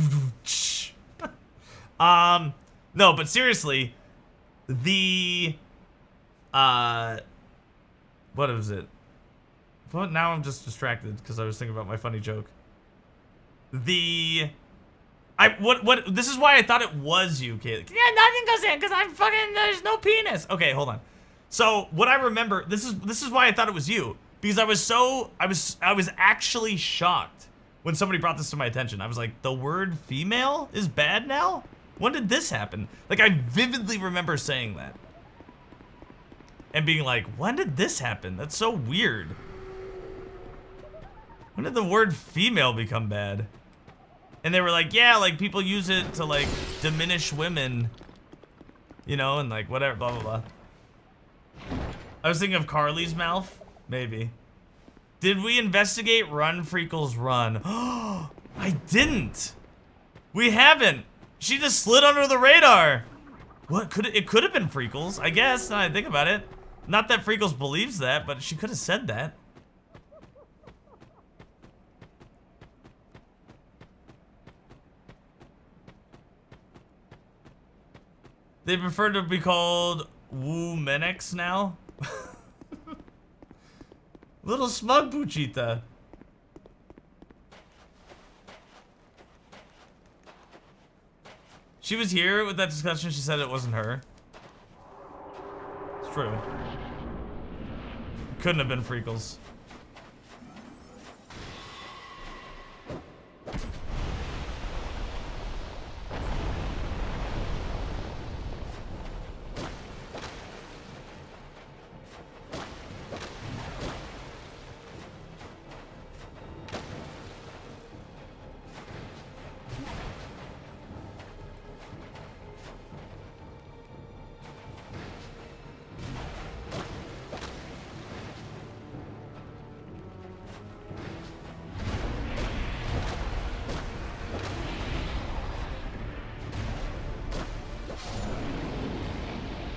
No, but seriously, what was it? Well, now I'm just distracted because I was thinking about my funny joke. This is why I thought it was you, Kaylee. Yeah, nothing goes in because I'm fucking, there's no penis. Okay, hold on. So what I remember, this is why I thought it was you, because I was actually shocked when somebody brought this to my attention. I was like, the word female is bad now? When did this happen? Like, I vividly remember saying that. And being like, when did this happen? That's so weird. When did the word female become bad? And they were like, yeah, like people use it to like diminish women, you know, and like whatever, blah, blah, blah. I was thinking of Carly's mouth, maybe. Did we investigate Run Freakles Run? Oh, I didn't. We haven't. She just slid under the radar. What could it could have been Freckles, I guess, now I think about it. Not that Freckles believes that, but she could have said that. They prefer to be called Woo-Menex now. Little smug Puchita. She was here with that discussion. She said it wasn't her. It's true. Couldn't have been Freckles.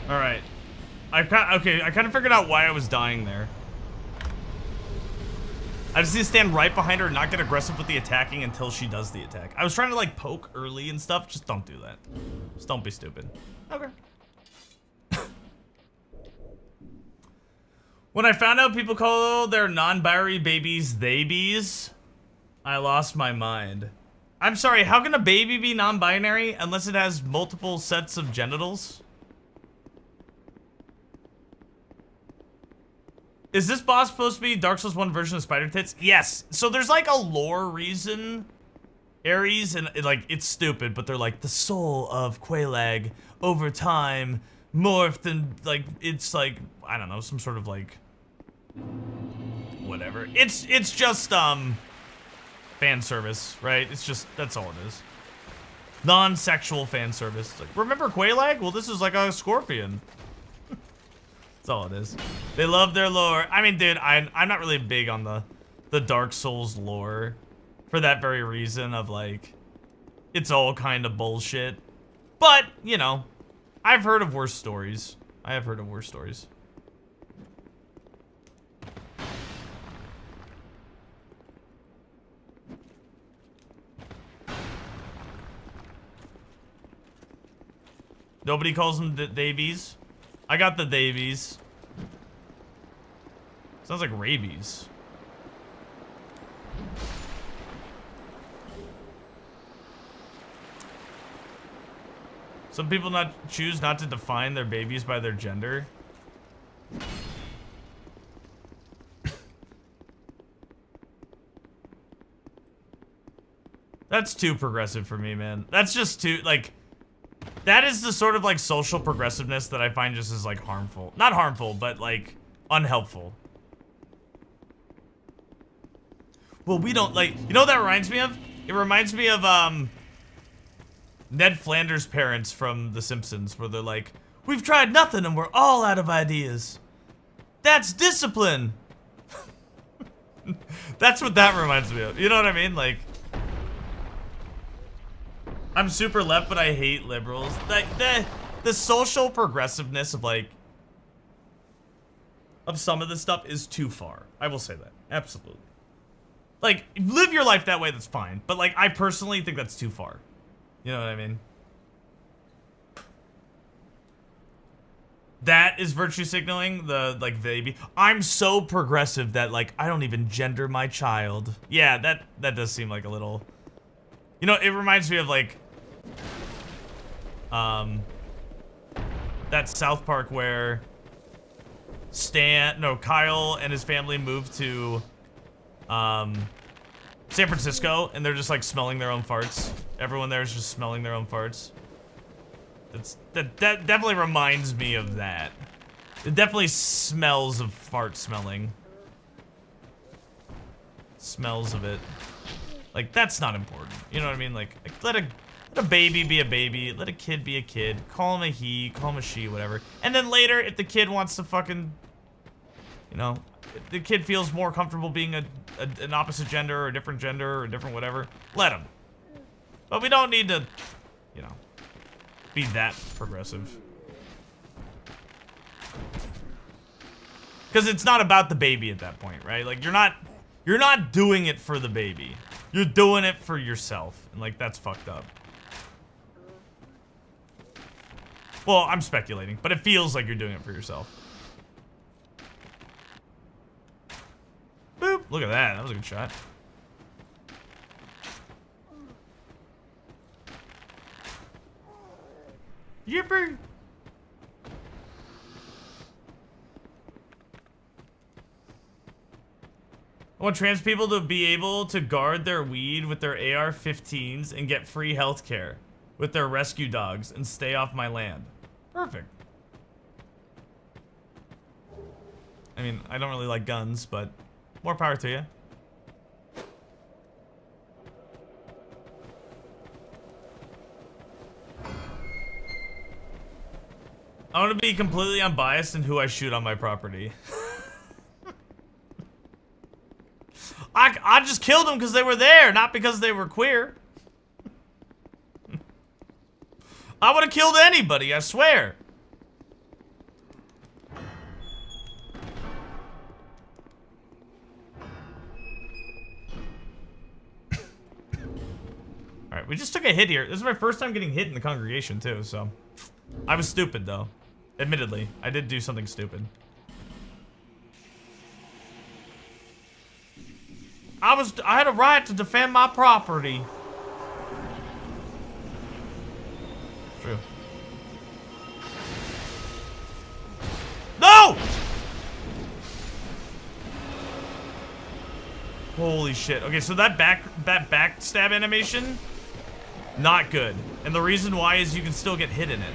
Alright. I kind of figured out why I was dying there. I just need to stand right behind her and not get aggressive with the attacking until she does the attack. I was trying to like poke early and stuff. Just don't do that. Just don't be stupid. Okay. When I found out people call their non-binary babies they-bees, I lost my mind. I'm sorry, how can a baby be non-binary unless it has multiple sets of genitals? Is this boss supposed to be Dark Souls 1 version of Spider Tits? Yes. So there's like a lore reason, Ares, and it's stupid, but they're like the soul of Quelaag over time morphed and like it's like I don't know, some sort of like whatever. It's just fan service, right? It's just that's all it is. Non-sexual fan service. It's like, remember Quelaag? Well, this is like a scorpion. That's all it is. They love their lore. I mean, dude, I'm not really big on the Dark Souls lore for that very reason of like, it's all kind of bullshit. But, you know, I've heard of worse stories. I have heard of worse stories. Nobody calls them the Davies. I got the Davies. Sounds like rabies. Some people choose not to define their babies by their gender. That's too progressive for me, man. That's just too, like... That is the sort of like social progressiveness that I find just as like harmful. Not harmful, but like unhelpful. Well, we don't like, you know what that reminds me of? It reminds me of Ned Flanders' parents from The Simpsons, where they're like, we've tried nothing and we're all out of ideas. That's discipline. That's what that reminds me of. You know what I mean? Like, I'm super left, but I hate liberals. Like the social progressiveness of like some of this stuff is too far. I will say that. Absolutely. Like, live your life that way, that's fine. But like, I personally think that's too far. You know what I mean? That is virtue signaling, the like baby. I'm so progressive that like I don't even gender my child. Yeah, that does seem like a little, you know, it reminds me of like that South Park where Kyle and his family moved to San Francisco, and they're just like smelling their own farts. Everyone there is just smelling their own farts. That definitely reminds me of that. It definitely smells of fart smelling. Smells of it. Like, that's not important. You know what I mean? Like let a baby be a baby. Let a kid be a kid. Call him a he. Call him a she. Whatever. And then later, if the kid wants to fucking, you know, if the kid feels more comfortable being an opposite gender or a different gender or a different whatever, let him. But we don't need to, you know. be that progressive. Because it's not about the baby at that point, right? Like, you're not doing it for the baby. You're doing it for yourself. And, like, that's fucked up. Well, I'm speculating, but it feels like you're doing it for yourself. Boop. Look at that. That was a good shot. Yipper. I want trans people to be able to guard their weed with their AR-15s and get free healthcare with their rescue dogs and stay off my land. Perfect. I mean, I don't really like guns, but more power to you. I want to be completely unbiased in who I shoot on my property. I just killed them because they were there, not because they were queer. I would have killed anybody, I swear. Alright, we just took a hit here. This is my first time getting hit in the congregation, too, so. I was stupid, though. Admittedly, I did do something stupid. I had a right to defend my property. True. No! Holy shit. Okay, so that backstab animation, not good. And the reason why is you can still get hit in it.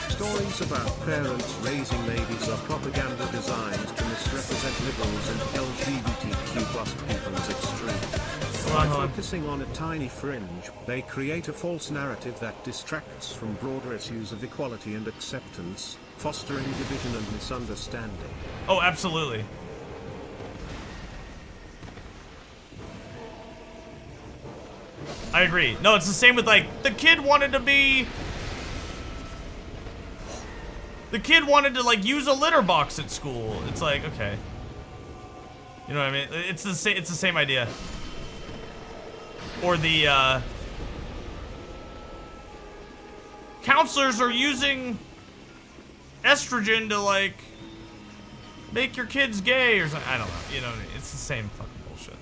Stories about parents raising babies are propaganda designed to misrepresent liberals and LGBTQ+ people as extreme. By focusing on a tiny fringe, they create a false narrative that distracts from broader issues of equality and acceptance, fostering division and misunderstanding. Oh, absolutely. I agree. No, it's the same with, like, the kid wanted to, like, use a litter box at school. It's like, okay. You know what I mean? It's the same idea. Or the, counselors are using estrogen to, like, make your kids gay or something. I don't know. You know what I mean? It's the same fucking bullshit.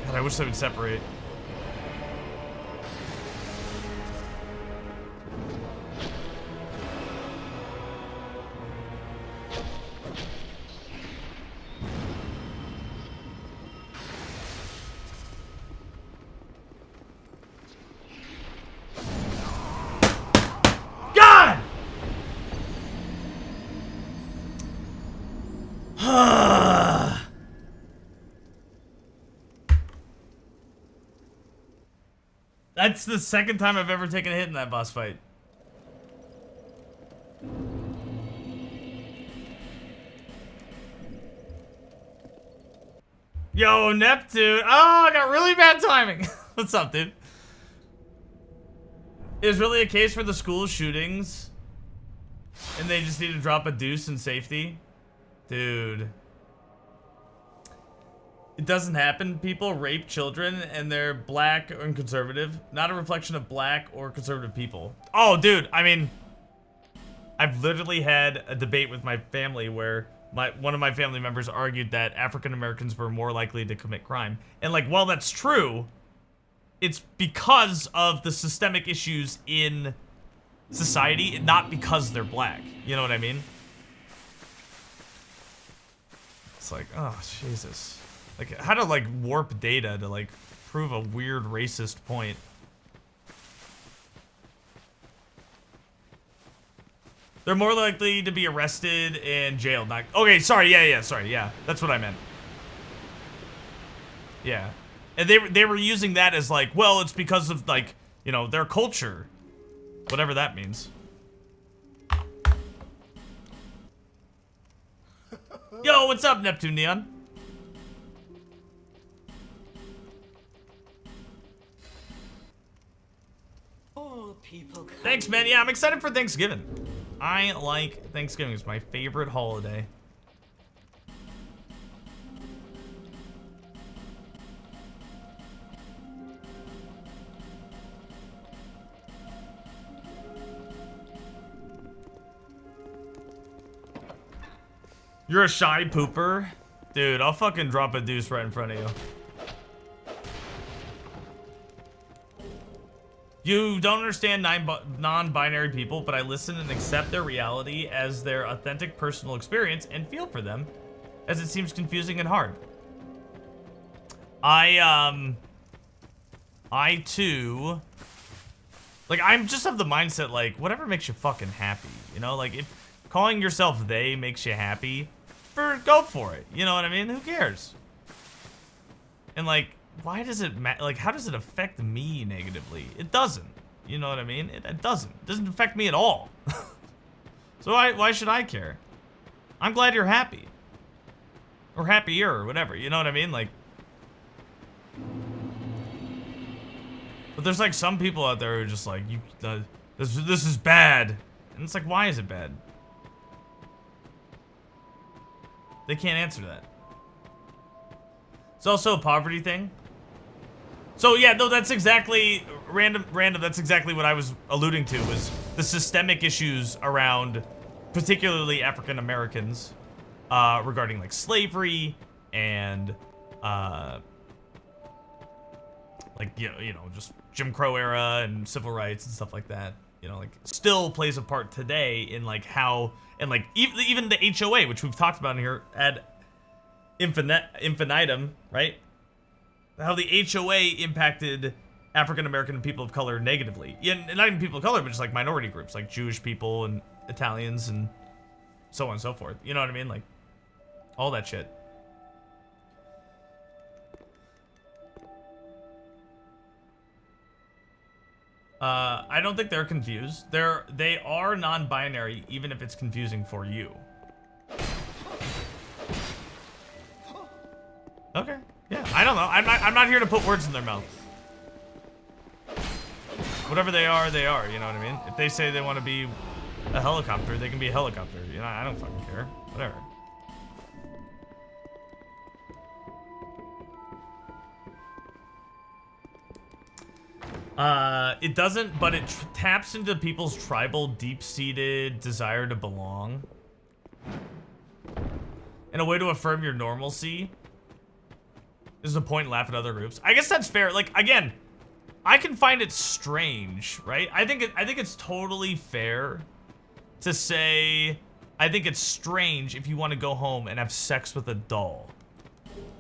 God, I wish they would separate. God! That's the second time I've ever taken a hit in that boss fight. Yo, Neptune. Oh, I got really bad timing. What's up, dude? Is really a case for the school shootings and they just need to drop a deuce in safety? Dude. It doesn't happen. People rape children and they're black and conservative. Not a reflection of black or conservative people. Oh, dude, I mean, I've literally had a debate with my family where one of my family members argued that African Americans were more likely to commit crime. And like, while that's true, it's because of the systemic issues in society, not because they're black. You know what I mean? It's like, oh, Jesus. Like, how to, like, warp data to, like, prove a weird racist point. They're more likely to be arrested and jailed. Not okay. Sorry. Yeah. Sorry. Yeah. That's what I meant. Yeah. And they were using that as like, well, it's because of like, you know, their culture, whatever that means. Yo, what's up, Neptune Neon? Thanks, man. Yeah, I'm excited for Thanksgiving. I like Thanksgiving. It's my favorite holiday. You're a shy pooper? Dude, I'll fucking drop a deuce right in front of you. You don't understand non-binary people, but I listen and accept their reality as their authentic personal experience and feel for them, as it seems confusing and hard. I too, like, I'm just of the mindset, like, whatever makes you fucking happy, you know? Like, if calling yourself they makes you happy, go for it, you know what I mean? Who cares? And, like, why does it matter? Like, how does it affect me negatively? It doesn't. You know what I mean? It doesn't. It doesn't affect me at all. So why should I care? I'm glad you're happy. Or happier, or whatever. You know what I mean? Like, but there's like some people out there who are just like, this is bad. And it's like, why is it bad? They can't answer that. It's also a poverty thing. So yeah, no, that's exactly random. That's exactly what I was alluding to, was the systemic issues around, particularly African Americans, regarding like slavery and like you know just Jim Crow era and civil rights and stuff like that. You know, like still plays a part today in like how, and like even the HOA, which we've talked about in here ad infinitum, right? How the HOA impacted African American people of color negatively. Yeah, not even people of color, but just like minority groups, like Jewish people and Italians and so on and so forth. You know what I mean? Like, all that shit. I don't think they're confused. They are non-binary, even if it's confusing for you. Okay. Yeah, I don't know. I'm not here to put words in their mouth. Whatever they are, you know what I mean? If they say they want to be a helicopter, they can be a helicopter. You know, I don't fucking care. Whatever. It doesn't, but it taps into people's tribal, deep-seated desire to belong. In a way to affirm your normalcy. There's a point, laugh at other groups. I guess that's fair. Like, again, I can find it strange, right? I think it's totally fair to say, I think it's strange if you want to go home and have sex with a doll.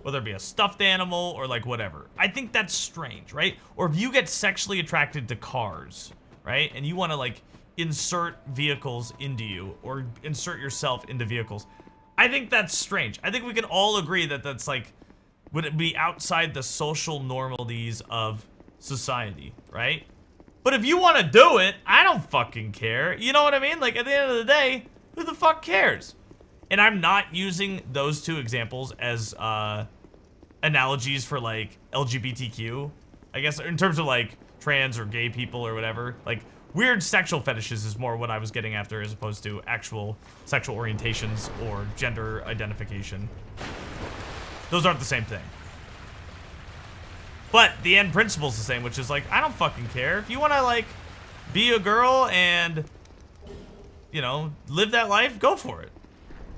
Whether it be a stuffed animal or like whatever. I think that's strange, right? Or if you get sexually attracted to cars, right? And you want to like insert vehicles into you or insert yourself into vehicles. I think that's strange. I think we can all agree that that's like, would it be outside the social normalities of society, right? But if you want to do it, I don't fucking care. You know what I mean? Like, at the end of the day, who the fuck cares? And I'm not using those two examples as analogies for like LGBTQ, I guess, in terms of like trans or gay people or whatever. Like, weird sexual fetishes is more what I was getting after, as opposed to actual sexual orientations or gender identification. Those aren't the same thing. But the end principle's the same, which is like, I don't fucking care. If you want to like be a girl and, you know, live that life, go for it.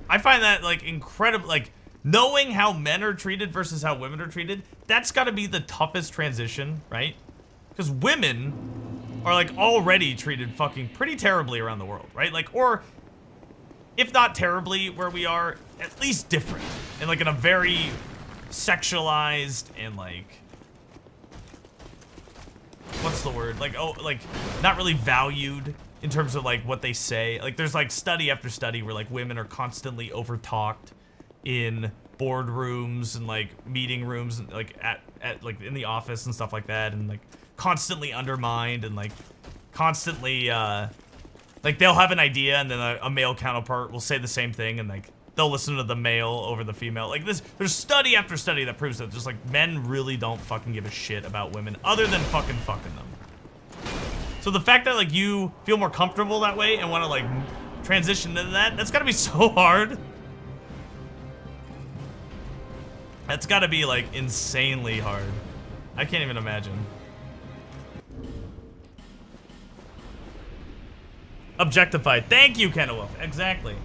I find that like incredible, like knowing how men are treated versus how women are treated, that's got to be the toughest transition, right? Because women are like already treated fucking pretty terribly around the world, right? Like, or if not terribly where we are, at least different. And like in a very sexualized and like, what's the word? Like, oh, like not really valued in terms of like what they say. Like there's like study after study where like women are constantly overtalked in boardrooms and like meeting rooms and like at like in the office and stuff like that, and like constantly undermined and like constantly like they'll have an idea and then a male counterpart will say the same thing and like they'll listen to the male over the female. Like there's study after study that proves that just like men really don't fucking give a shit about women other than fucking them. So the fact that like you feel more comfortable that way and want to like transition into that, that's gotta be so hard. That's gotta be like insanely hard. I can't even imagine. Objectified. Thank you, Kenwolf. Exactly.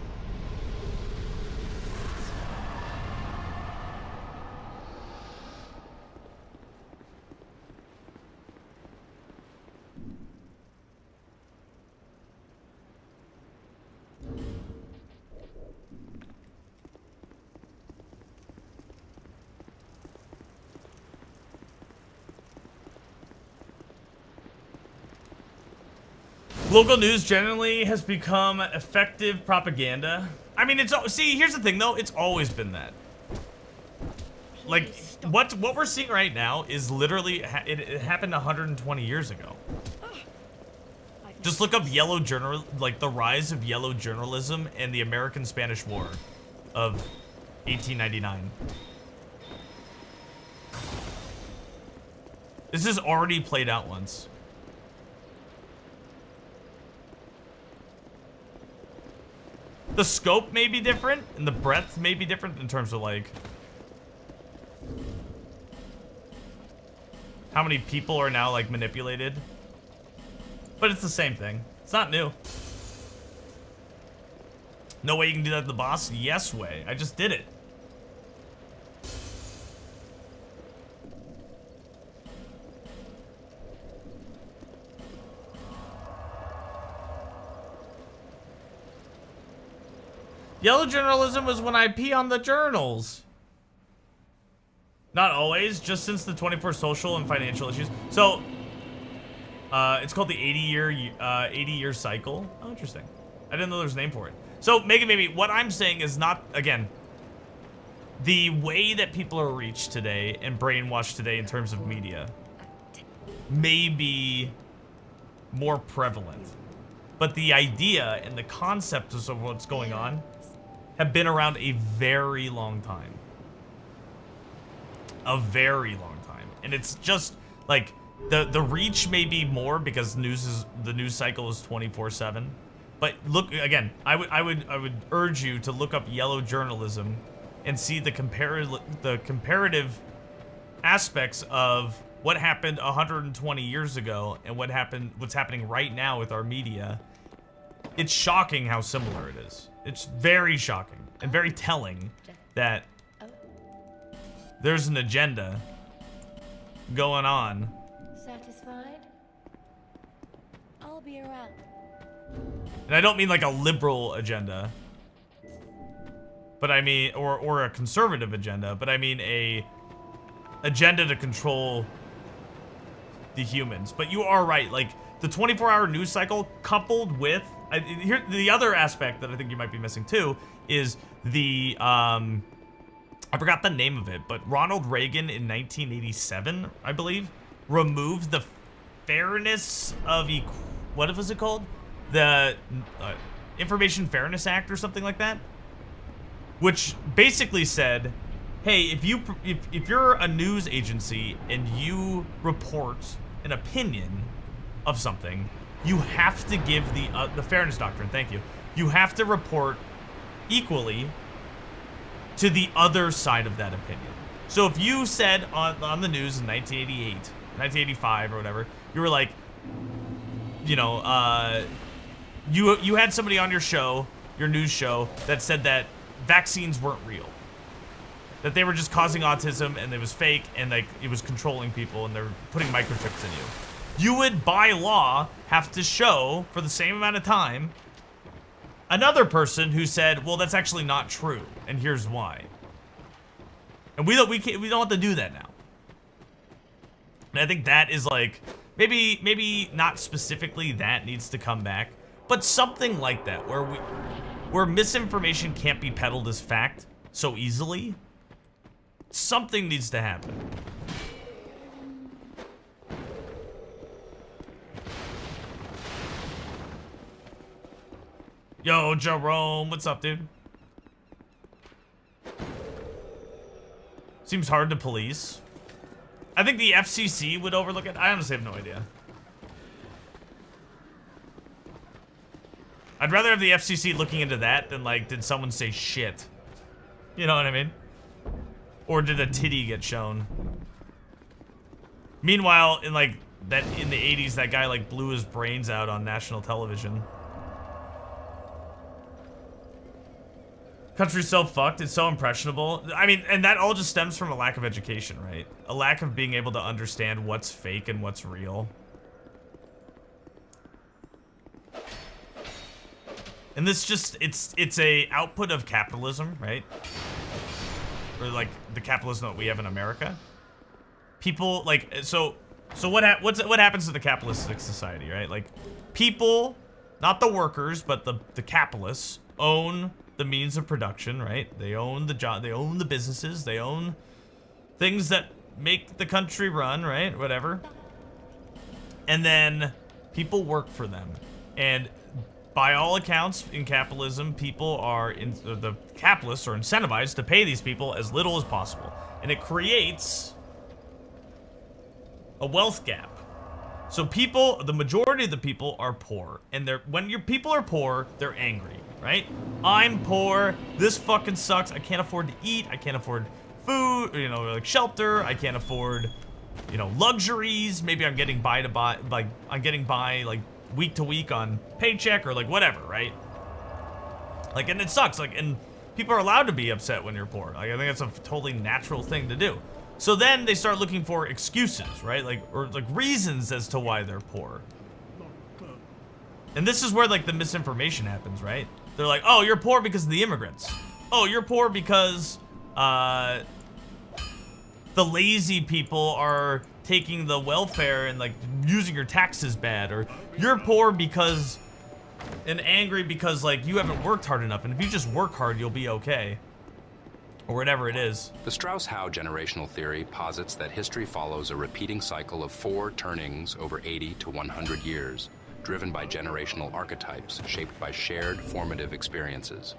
Local news generally has become effective propaganda. I mean, see, here's the thing though, it's always been that. Like, what we're seeing right now is literally, it happened 120 years ago. Just look up like the rise of yellow journalism and the American-Spanish War of 1899. This has already played out once. The scope may be different, and the breadth may be different in terms of, like, how many people are now, like, manipulated. But it's the same thing. It's not new. No way you can do that to the boss? Yes way. I just did it. Yellow journalism was when I pee on the journals. Not always, just since the 24 social and financial issues. So, it's called the 80-year cycle. Oh, interesting. I didn't know there was a name for it. So, Megan, maybe what I'm saying is not, again, the way that people are reached today and brainwashed today in terms of media may be more prevalent. But the idea and the concepts of what's going on have been around a very long time. A very long time. And it's just like the reach may be more because the news cycle is 24/7. But look again, I would urge you to look up yellow journalism and see the comparative aspects of what happened 120 years ago and what's happening right now with our media. It's shocking how similar it is. It's very shocking and very telling that there's an agenda going on. Satisfied? I'll be around. And I don't mean like a liberal agenda, but I mean, or a conservative agenda, but I mean a agenda to control the humans. But you are right, like the 24-hour news cycle coupled with here, the other aspect that I think you might be missing too is the I forgot the name of it, but Ronald Reagan in 1987, I believe, removed the fairness of what was it called? The Information Fairness Act or something like that, which basically said, hey, if you're a news agency and you report an opinion of something, you have to give the fairness doctrine. Thank you. You have to report equally to the other side of that opinion. So if you said on the news in 1988, 1985 or whatever, you were like, you know, you had somebody on your show, your news show, that said that vaccines weren't real, that they were just causing autism and it was fake and like it was controlling people and they're putting microchips in you. You would, by law, have to show for the same amount of time another person who said, well, that's actually not true, and here's why. And we don't have to do that now. And I think that is like maybe not specifically that needs to come back, But something like that, where misinformation can't be peddled as fact so easily. Something needs to happen. Yo, Jerome, what's up, dude? Seems hard to police. I think the FCC would overlook it. I honestly have no idea. I'd rather have the FCC looking into that than, like, did someone say shit? You know what I mean? Or did a titty get shown? Meanwhile, in, like, in the 80s, that guy, like, blew his brains out on national television. Country's so fucked, it's so impressionable. I mean, and that all just stems from a lack of education, right? A lack of being able to understand what's fake and what's real. And this just, it's a output of capitalism, right? Or like the capitalism that we have in America. People, like, so what happens to the capitalistic society, right? Like, people, not the workers, but the capitalists own the means of production, right? They own the job, they own the businesses, they own things that make the country run, right? Whatever. And then people work for them. And by all accounts, in capitalism, the capitalists are incentivized to pay these people as little as possible. And it creates a wealth gap. So people, the majority of the people are poor. And when your people are poor, they're angry, right? I'm poor, this fucking sucks, I can't afford to eat, I can't afford food, you know, like shelter, I can't afford, you know, luxuries, maybe I'm getting by like week to week on paycheck or like whatever, right? Like, and it sucks, like, and people are allowed to be upset when you're poor. Like, I think that's a totally natural thing to do. So then they start looking for excuses, right? Like, or like reasons as to why they're poor. And this is where like the misinformation happens, right? They're like, oh, you're poor because of the immigrants. Oh, you're poor because the lazy people are taking the welfare and like using your taxes bad. Or you're poor because, and angry because like you haven't worked hard enough. And if you just work hard, you'll be okay. Or whatever it is. The Strauss-Howe generational theory posits that history follows a repeating cycle of 4 turnings over 80 to 100 years, driven by generational archetypes shaped by shared formative experiences.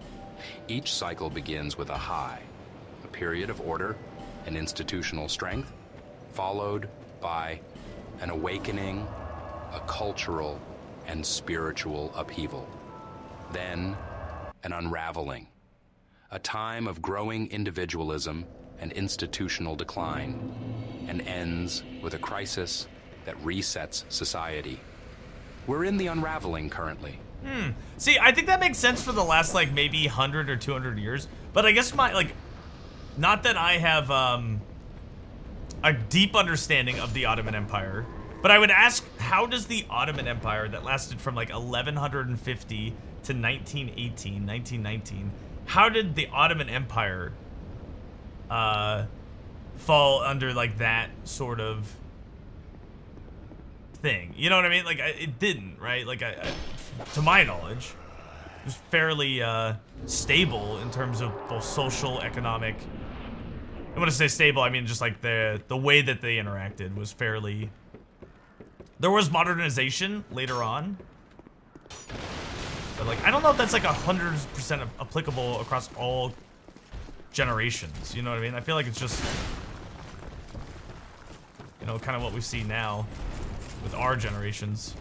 Each cycle begins with a high, a period of order and institutional strength, followed by an awakening, a cultural and spiritual upheaval. Then, an unraveling. A time of growing individualism and institutional decline, and ends with a crisis that resets society. We're in the unraveling currently. See, I think that makes sense for the last, like, maybe 100 or 200 years. But I guess not that I have a deep understanding of the Ottoman Empire, but I would ask, how does the Ottoman Empire that lasted from, like, 1150 to 1918, 1919, how did the Ottoman Empire fall under, like, that sort of thing? You know what I mean? Like, it didn't, right? Like, to my knowledge, it was fairly stable in terms of both social, economic. And when I say stable, I mean just like the way that they interacted was fairly. There was modernization later on. But like, I don't know if that's like 100% applicable across all generations. You know what I mean? I feel like it's just, you know, kind of what we see now with our generations.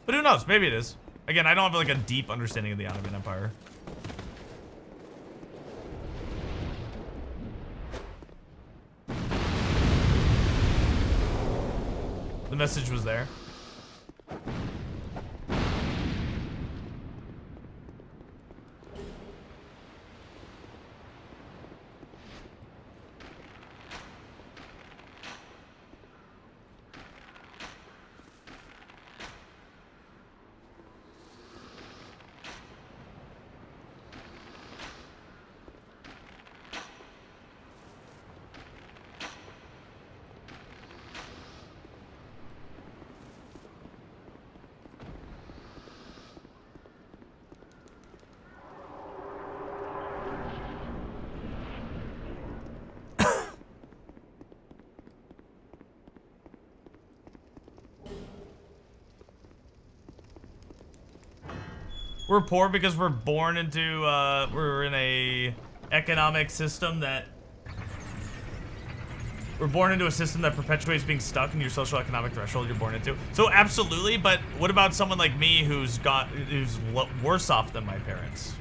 But who knows? Maybe it is. Again, I don't have like a deep understanding of the Ottoman Empire. The message was there. We're poor because we're born into, we're in a economic system that... We're born into a system that perpetuates being stuck in your social economic threshold you're born into. So absolutely, but what about someone like me who's worse off than my parents?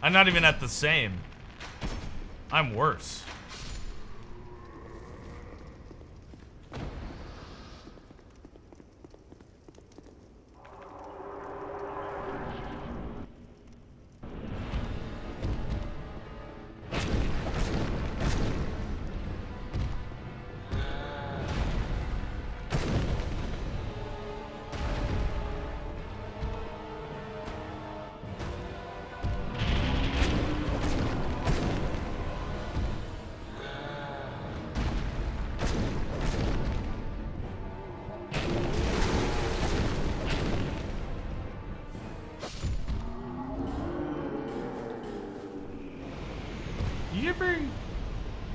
I'm not even at the same. I'm worse.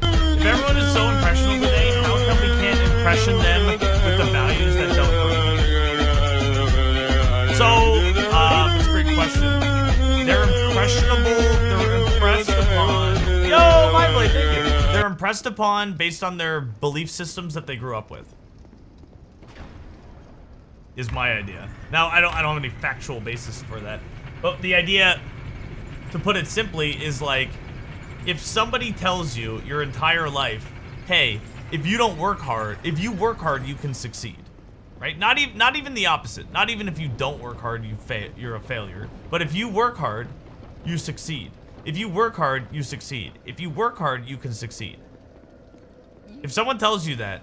If everyone is so impressionable today, how come we can't impression them with the values that don't grow? So, that's a great question. They're impressionable, they're impressed upon... Yo, my blade, thank you. They're impressed upon based on their belief systems that they grew up with. Is my idea. Now, I don't have any factual basis for that. But the idea, to put it simply, is like, if somebody tells you your entire life, hey, if you don't work hard, if you work hard, you can succeed, right? Not even the opposite. Not even if you don't work hard, you're a failure. But if you work hard, you succeed. If you work hard, you succeed. If you work hard, you can succeed. If someone tells you that,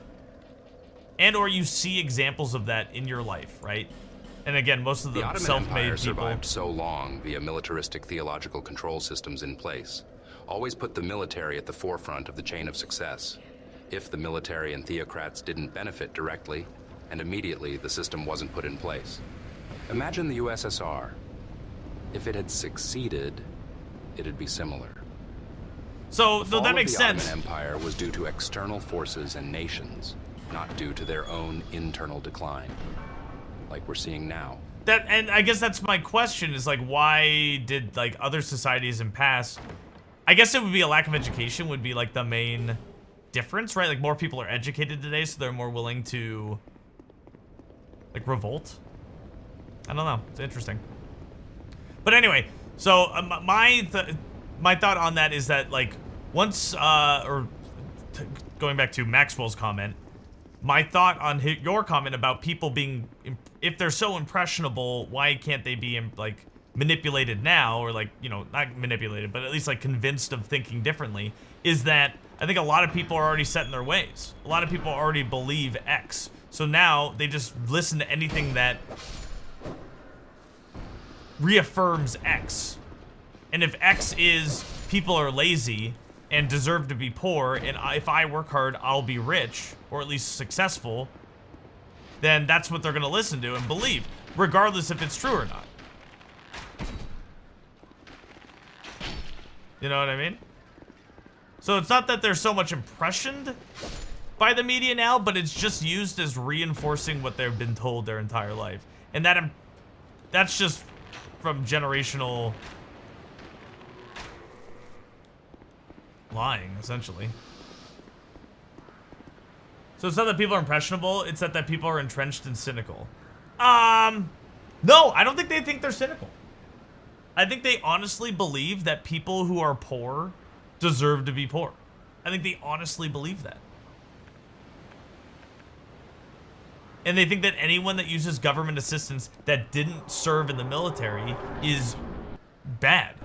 and or you see examples of that in your life, right? And again, most of the self-made people survived so long via militaristic theological control systems in place. Always put the military at the forefront of the chain of success. If the military and theocrats didn't benefit directly, and immediately the system wasn't put in place. Imagine the USSR. If it had succeeded, it'd be similar. So that makes sense. The Ottoman Empire was due to external forces and nations, not due to their own internal decline, like we're seeing now. And I guess that's my question, is like, why did like other societies in past... I guess it would be a lack of education would be like the main difference, right? Like more people are educated today, so they're more willing to like revolt. I don't know. It's interesting. But anyway, so my thought on that is that like once going back to Maxwell's comment, my thought on your comment about people being, if they're so impressionable, why can't they be like manipulated now, or like, you know, not manipulated, but at least like convinced of thinking differently, is that I think a lot of people are already set in their ways. A lot of people already believe X. So now they just listen to anything that reaffirms X. And if X is people are lazy and deserve to be poor, and if I work hard, I'll be rich, or at least successful, then that's what they're gonna listen to and believe, regardless if it's true or not. You know what I mean? So it's not that they're so much impressioned by the media now, but it's just used as reinforcing what they've been told their entire life. And that's just from generational lying, essentially. So it's not that people are impressionable, it's that people are entrenched and cynical. No, I don't think they think they're cynical. I think they honestly believe that people who are poor deserve to be poor. I think they honestly believe that. And they think that anyone that uses government assistance that didn't serve in the military is bad.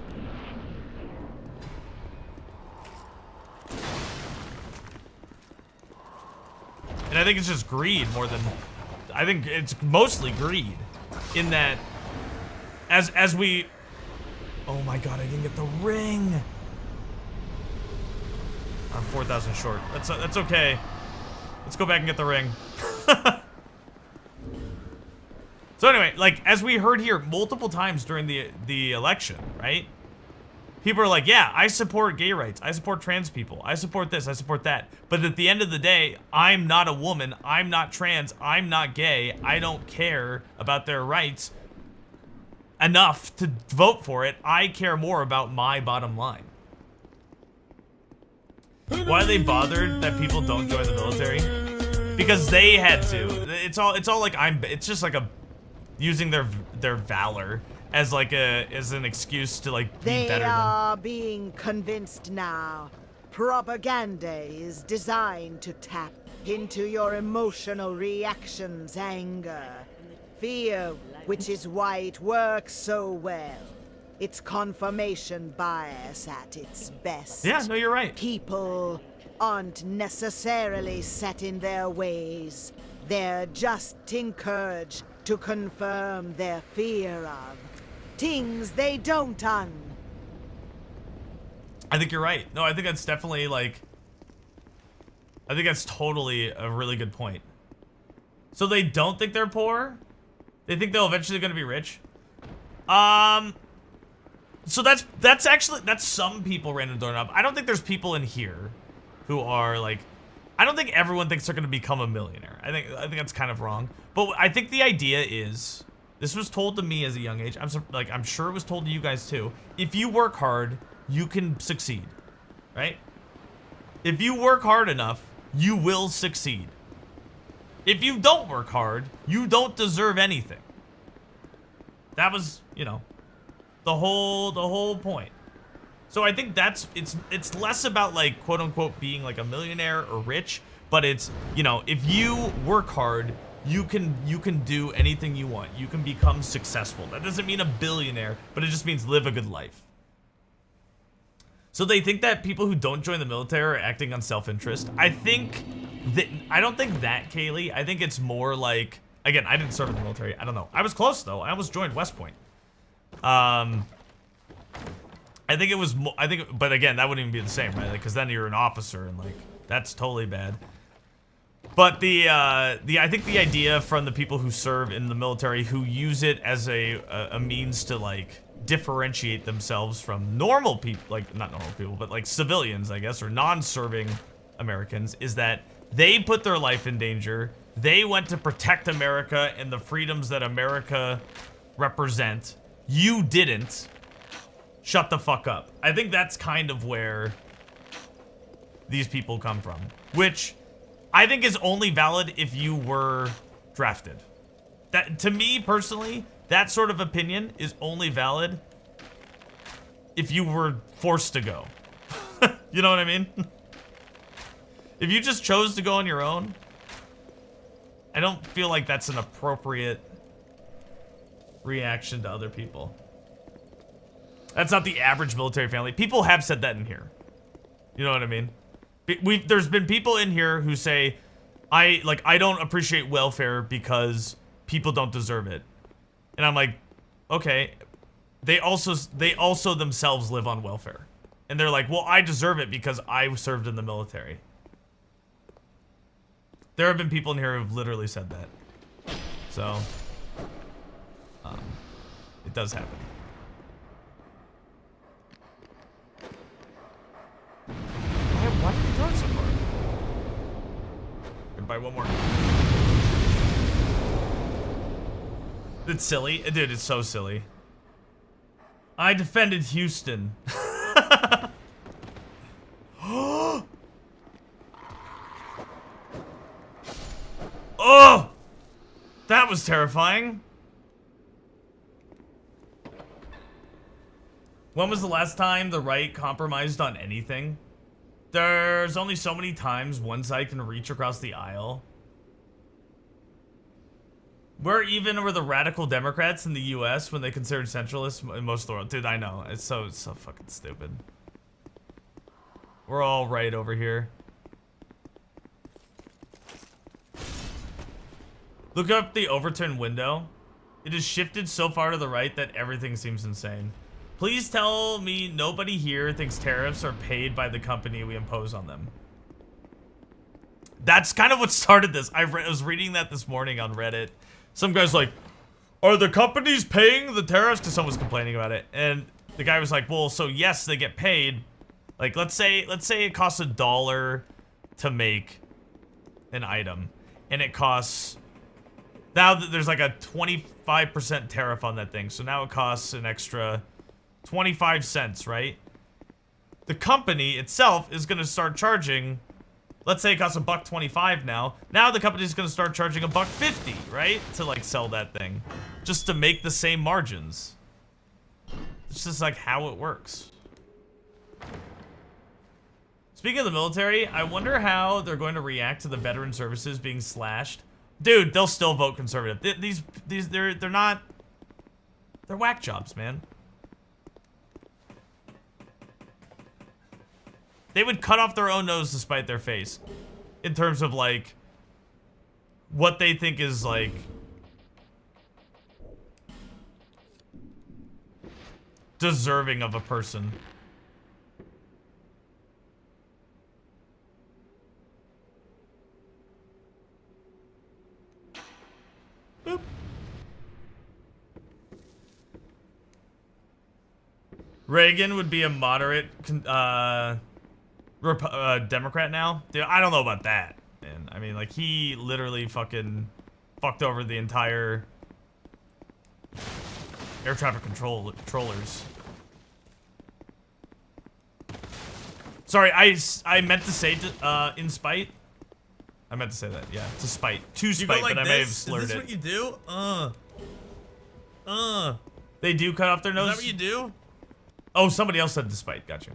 And I think it's just greed more than... I think it's mostly greed. In that, as we... Oh my god, I didn't get the ring! I'm 4,000 short. That's okay. Let's go back and get the ring. So anyway, like, as we heard here multiple times during the election, right? People are like, yeah, I support gay rights. I support trans people. I support this. I support that. But at the end of the day, I'm not a woman. I'm not trans. I'm not gay. I don't care about their rights enough to vote for it. I care more about my bottom line. Why are they bothered that people don't join the military? Because they had to. It's all like it's just like using their valor as like as an excuse to like be They better are being convinced now. Propaganda is designed to tap into your emotional reactions, anger, fear, which is why it works so well. It's confirmation bias at its best. Yeah, no, you're right. People aren't necessarily set in their ways. They're just encouraged to confirm their fear of things they don't I think you're right. No, I think that's definitely like, I think that's totally a really good point. So they don't think they're poor? They think they'll eventually gonna be rich? So that's actually, that's some people random doorknob. I don't think there's people in here who are like, I don't think everyone thinks they're gonna become a millionaire. I think that's kind of wrong. But I think the idea is, this was told to me as a young age. I'm sure it was told to you guys too. If you work hard, you can succeed, right? If you work hard enough, you will succeed. If you don't work hard, you don't deserve anything. That was, you know, the whole point. So I think it's less about like quote unquote being like a millionaire or rich, but it's, you know, if you work hard, you can do anything you want. You can become successful. That doesn't mean a billionaire, but it just means live a good life. So they think that people who don't join the military are acting on self-interest. I don't think that, Kaylee. I think it's more like, again, I didn't serve in the military. I don't know. I was close though. I almost joined West Point. I think it was, but again, that wouldn't even be the same, right? Because then you're an officer and like, that's totally bad. But I think the idea from the people who serve in the military who use it as a means to like differentiate themselves from normal people, like not normal people, but like civilians, I guess, or non-serving Americans, is that they put their life in danger. They went to protect America and the freedoms that America represent. You didn't. Shut the fuck up. I think that's kind of where these people come from, which I think is only valid if you were drafted. That, to me personally, that sort of opinion is only valid if you were forced to go. You know what I mean? If you just chose to go on your own, I don't feel like that's an appropriate reaction to other people. That's not the average military family. People have said that in here. You know what I mean? There's been people in here who say, I don't appreciate welfare because people don't deserve it. And I'm like, okay. They also themselves live on welfare. And they're like, well, I deserve it because I served in the military. There have been people in here who've literally said that. So, it does happen. Why did you throw it so far? Gonna buy one more. It's silly. Dude, it's so silly. I defended Houston. Oh! That was terrifying. When was the last time the right compromised on anything? There's only so many times one side can reach across the aisle. Where even were the radical Democrats in the US when they considered centralists in most of the world? Dude, I know. It's so fucking stupid. We're all right over here. Look up the overturned window. It is shifted so far to the right that everything seems insane. Please tell me nobody here thinks tariffs are paid by the company we impose on them. That's kind of what started this. I was reading that this morning on Reddit. Some guy's like, are the companies paying the tariffs? Because someone's complaining about it. And the guy was like, well, so yes, they get paid. Like, let's say it costs $1 to make an item, and it costs, now there's like a 25% tariff on that thing, so now it costs an extra 25 cents, right? The company itself is gonna start charging, let's say it costs $1.25 now. Now the company's gonna start charging $1.50, right? To like sell that thing, just to make the same margins. It's just like how it works. Speaking of the military, I wonder how they're going to react to the veteran services being slashed. Dude, they'll still vote conservative. They're not, they're whack jobs, man. They would cut off their own nose to spite their face. In terms of like, what they think is like, deserving of a person. Boop. Reagan would be a moderate Democrat now. Dude, I don't know about that, man. I mean, like, he literally fucking fucked over the entire air traffic controllers. Sorry, I meant to say in spite. I meant to say that, yeah, to spite. To spite, like, but I may have slurred it. Is this what you do? They do cut off their nose? Is that what you do? Oh, somebody else said despite. Gotcha.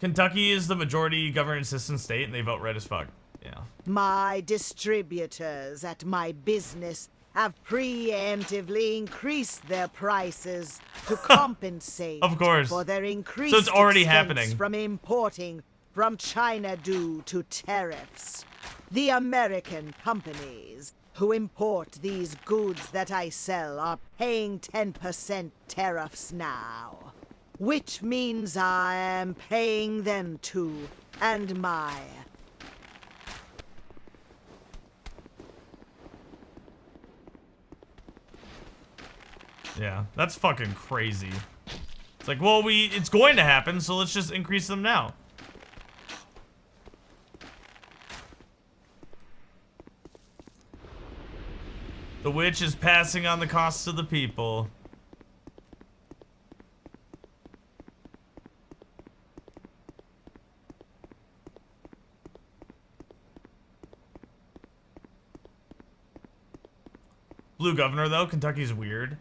Kentucky is the majority government-assisted state, and they vote red as fuck. Yeah. My distributors at my business have preemptively increased their prices to compensate of course. For their increased so it's already expense happening. From importing from China due to tariffs. The American companies who import these goods that I sell are paying 10% tariffs now. Which means I am paying them too, and my... Yeah, that's fucking crazy. It's like, well, it's going to happen, so let's just increase them now. The witch is passing on the costs to the people. Blue governor, though. Kentucky's weird.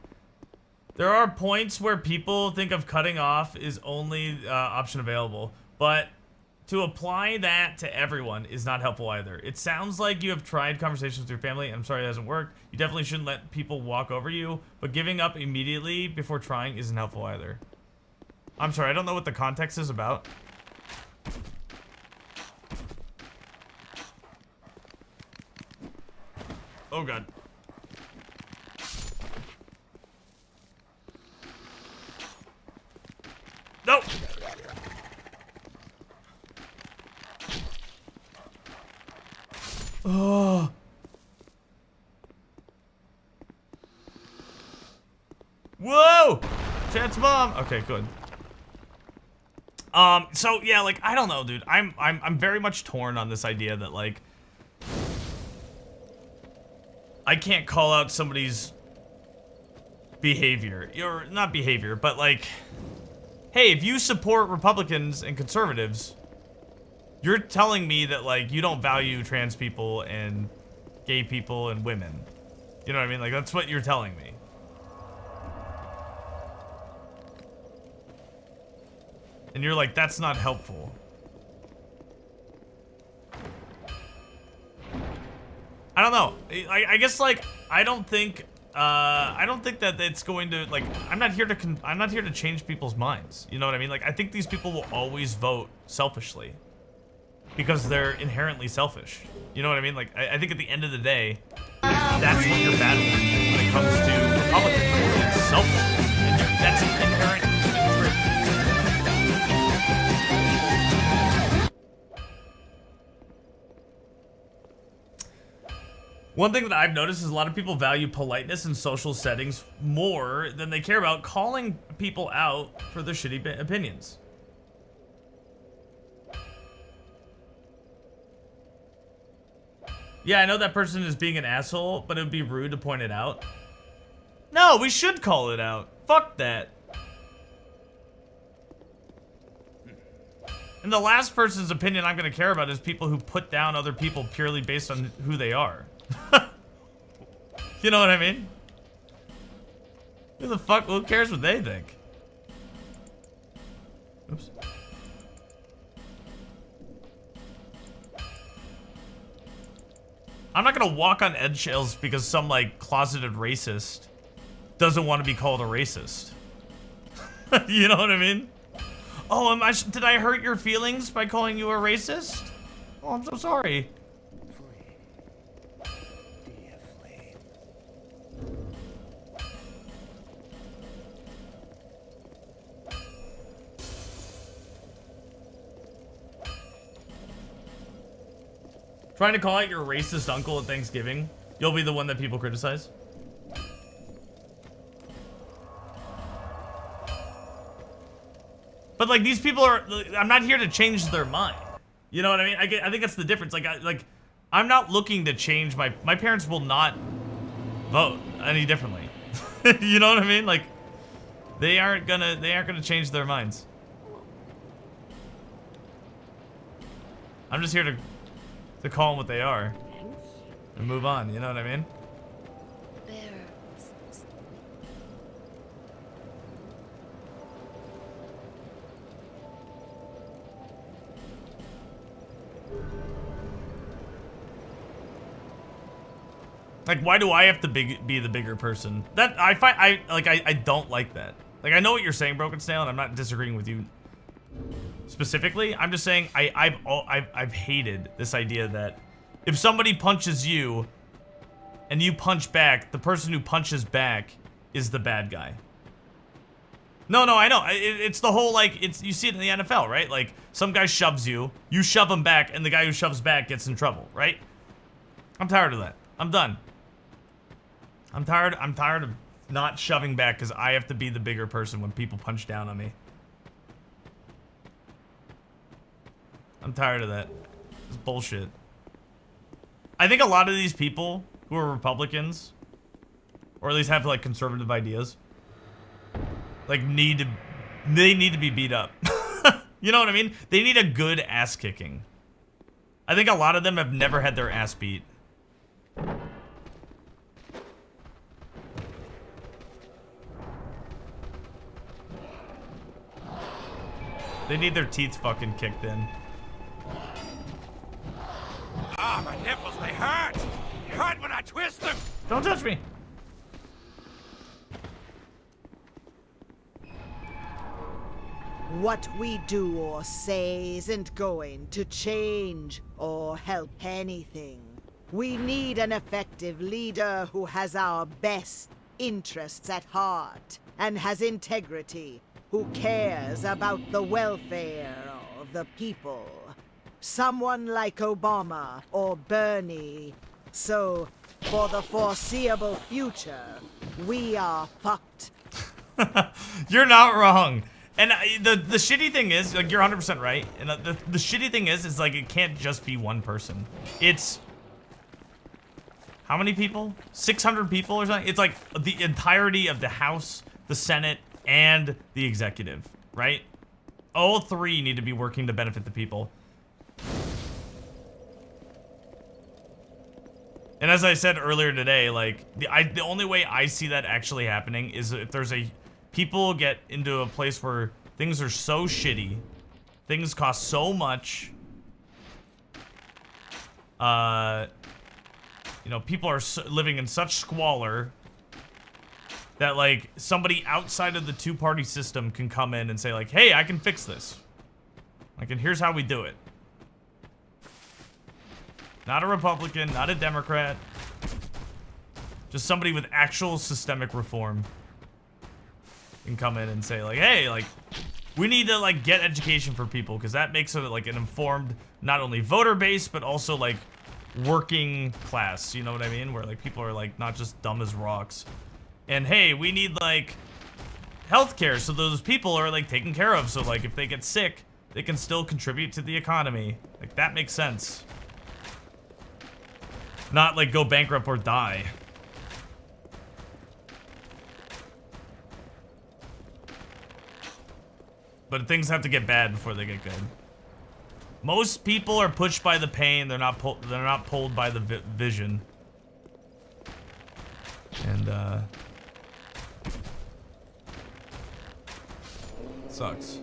There are points where people think of cutting off is only option available, but to apply that to everyone is not helpful either. It sounds like you have tried conversations with your family, and I'm sorry it hasn't worked. You definitely shouldn't let people walk over you, but giving up immediately before trying isn't helpful either. I'm sorry, I don't know what the context is about. Oh god. No! Oh. Whoa! Chance bomb. Okay, good. So yeah, like I don't know, dude. I'm very much torn on this idea that like I can't call out somebody's behavior, or not behavior, but like, hey, if you support Republicans and conservatives, you're telling me that, like, you don't value trans people and gay people and women. You know what I mean? Like, that's what you're telling me. And you're like, that's not helpful. I don't know. I guess, like, I don't think that it's going to, like, I'm not here to change people's minds. You know what I mean? Like, I think these people will always vote selfishly. Because they're inherently selfish. You know what I mean? Like, I think at the end of the day, that's what you're battling when it comes to Republicans. It's selfish. And that's an inherent human trait. One thing that I've noticed is a lot of people value politeness in social settings more than they care about calling people out for their shitty opinions. Yeah, I know that person is being an asshole, but it would be rude to point it out. No, we should call it out. Fuck that. And the last person's opinion I'm gonna care about is people who put down other people purely based on who they are. You know what I mean? Who the fuck, who cares what they think? Oops. I'm not gonna walk on eggshells because some like closeted racist doesn't want to be called a racist. You know what I mean? Oh, did I hurt your feelings by calling you a racist? Oh, I'm so sorry. Trying to call out your racist uncle at Thanksgiving. You'll be the one that people criticize. But like these people are, I'm not here to change their mind. You know what I mean? I think that's the difference. Like I'm not looking to change my parents will not vote any differently. You know what I mean? Like they aren't gonna change their minds. I'm just here to call them what they are and move on. You know what I mean? Like, why do I have to be the bigger person? That I find I don't like that. Like, I know what you're saying, Broken Snail, and I'm not disagreeing with you specifically. I'm just saying I've hated this idea that if somebody punches you and you punch back, the person who punches back is the bad guy. No, I know. It's the whole, like, you see it in the NFL, right? Like, some guy shoves you, you shove him back, and the guy who shoves back gets in trouble, right? I'm tired of that. I'm done. I'm tired of not shoving back because I have to be the bigger person when people punch down on me. I'm tired of that. It's bullshit. I think a lot of these people who are Republicans, or at least have like conservative ideas, like they need to be beat up. You know what I mean? They need a good ass kicking. I think a lot of them have never had their ass beat. They need their teeth fucking kicked in. Ah, my nipples, they hurt! They hurt when I twist them! Don't touch me! What we do or say isn't going to change or help anything. We need an effective leader who has our best interests at heart and has integrity, who cares about the welfare of the people. Someone like Obama or Bernie. So, for the foreseeable future, we are fucked. You're not wrong. And the shitty thing is, like, you're 100% right. And the shitty thing is like, it can't just be one person. It's... how many people? 600 people or something? It's like the entirety of the House, the Senate, and the executive, right? All three need to be working to benefit the people. And as I said earlier today, like, the only way I see that actually happening is if there's people get into a place where things are so shitty, things cost so much, you know, people are living in such squalor that, like, somebody outside of the two-party system can come in and say, like, hey, I can fix this. Like, and here's how we do it. Not a Republican, not a Democrat. Just somebody with actual systemic reform can come in and say, like, hey, like, we need to, like, get education for people, because that makes it, like, an informed, not only voter base, but also, like, working class, you know what I mean? Where like people are like not just dumb as rocks. And hey, we need like healthcare, so those people are like taken care of. So like if they get sick, they can still contribute to the economy. Like that makes sense. Not like go bankrupt or die. But things have to get bad before they get good. Most people are pushed by the pain. They're not pulled by the vision. And sucks.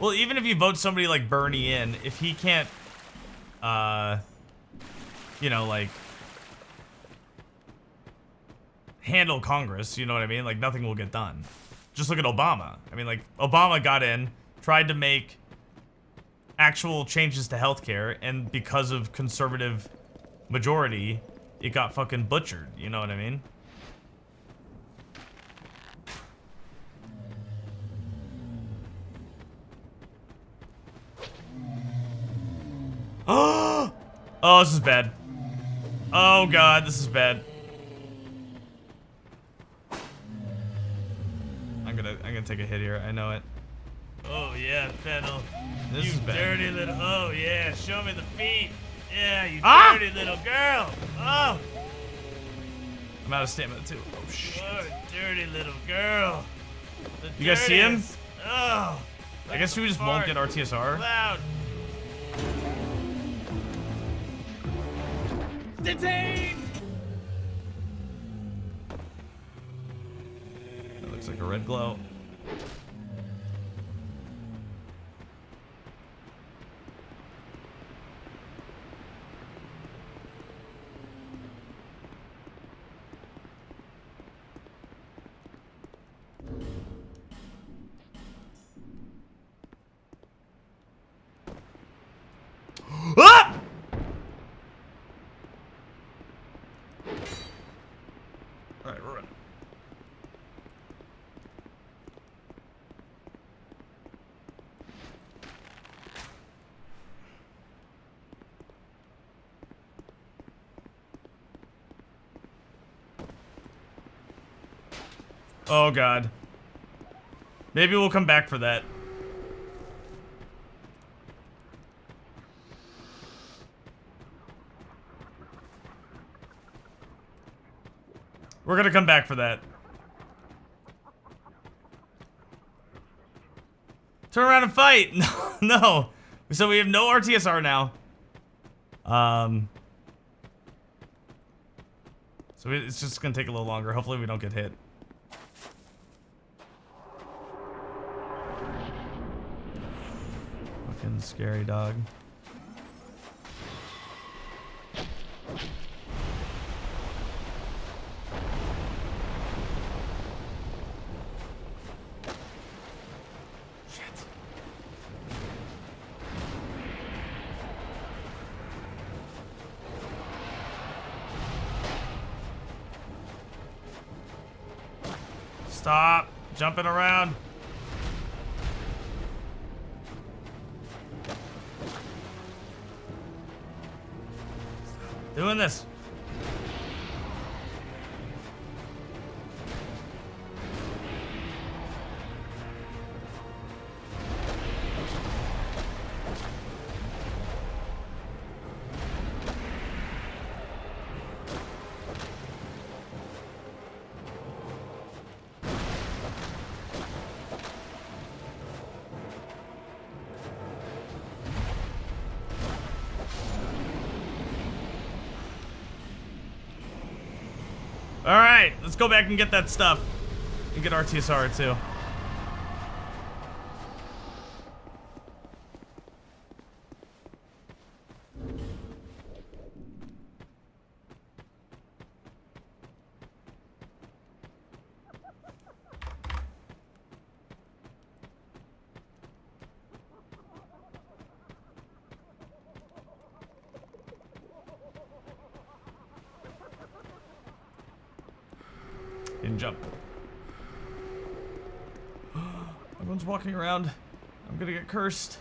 Well, even if you vote somebody like Bernie in, if he can't, you know, like, handle Congress, you know what I mean? Like, nothing will get done. Just look at Obama. I mean, like, Obama got in, tried to make actual changes to healthcare, and because of conservative majority, it got fucking butchered, you know what I mean? Oh, this is bad. Oh god, this is bad. I'm gonna take a hit here. I know it. Oh yeah, Fennel. This is bad. Dirty little. Oh yeah, show me the feet. Yeah, you dirty little girl. Oh. I'm out of stamina too. Oh shit. Oh, dirty little girl. You guys see him? Oh. I guess we just won't get RTSR. Loud. Detained! That looks like a red glow. Ah! Alright, we're running. Oh god. Maybe we'll come back for that. We're gonna come back for that. Turn around and fight! No, no. So we have no RTSR now. So it's just gonna take a little longer. Hopefully we don't get hit. Fucking scary dog. Stop jumping around. Stop doing this. Alright, let's go back and get that stuff. And get RTSR too. jump. Everyone's walking around. I'm gonna get cursed.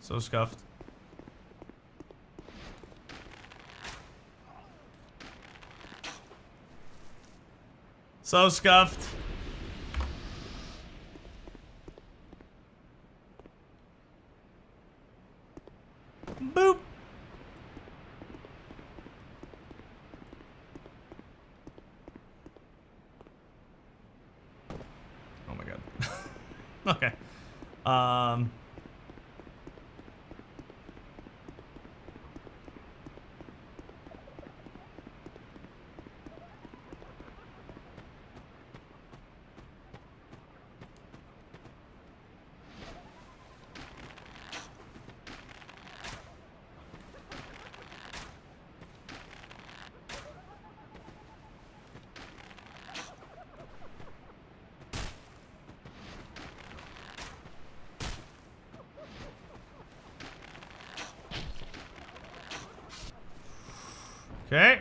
So scuffed. So scuffed. Boop. Oh my god. Okay. Okay.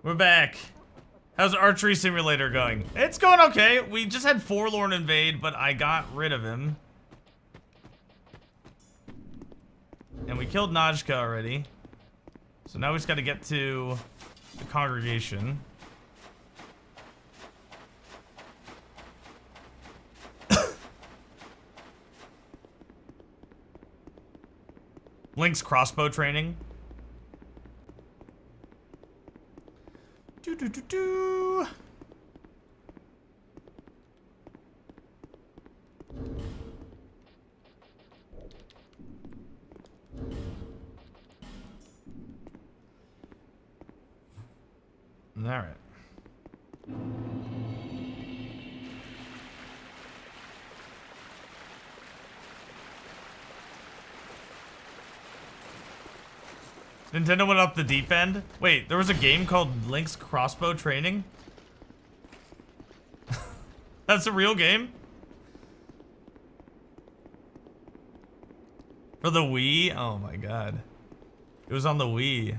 We're back. How's Archery Simulator going? It's going okay. We just had Forlorn invade, but I got rid of him. And we killed Najka already. So now we just got to get to the congregation. Link's crossbow training. Do. All right. Nintendo went up the deep end? Wait, there was a game called Link's Crossbow Training? That's a real game? For the Wii? Oh my god. It was on the Wii.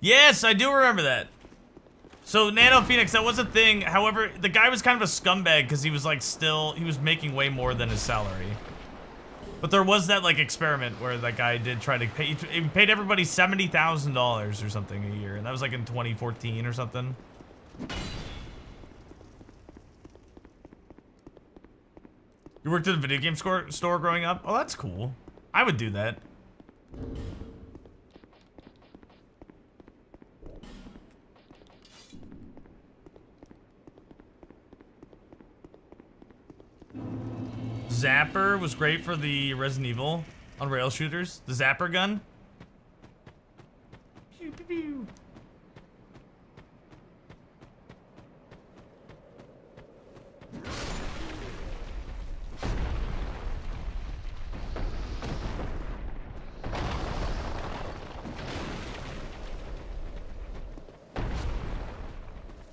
Yes, I do remember that. So Nano Phoenix, that was a thing. However, the guy was kind of a scumbag because he was like he was making way more than his salary. But there was that like experiment where that guy did try to pay, he paid everybody $70,000 or something a year. And that was like in 2014 or something. You worked at a video game store growing up? Oh, that's cool. I would do that. Zapper was great for the Resident Evil on rail shooters. The Zapper gun. Pew, pew, pew.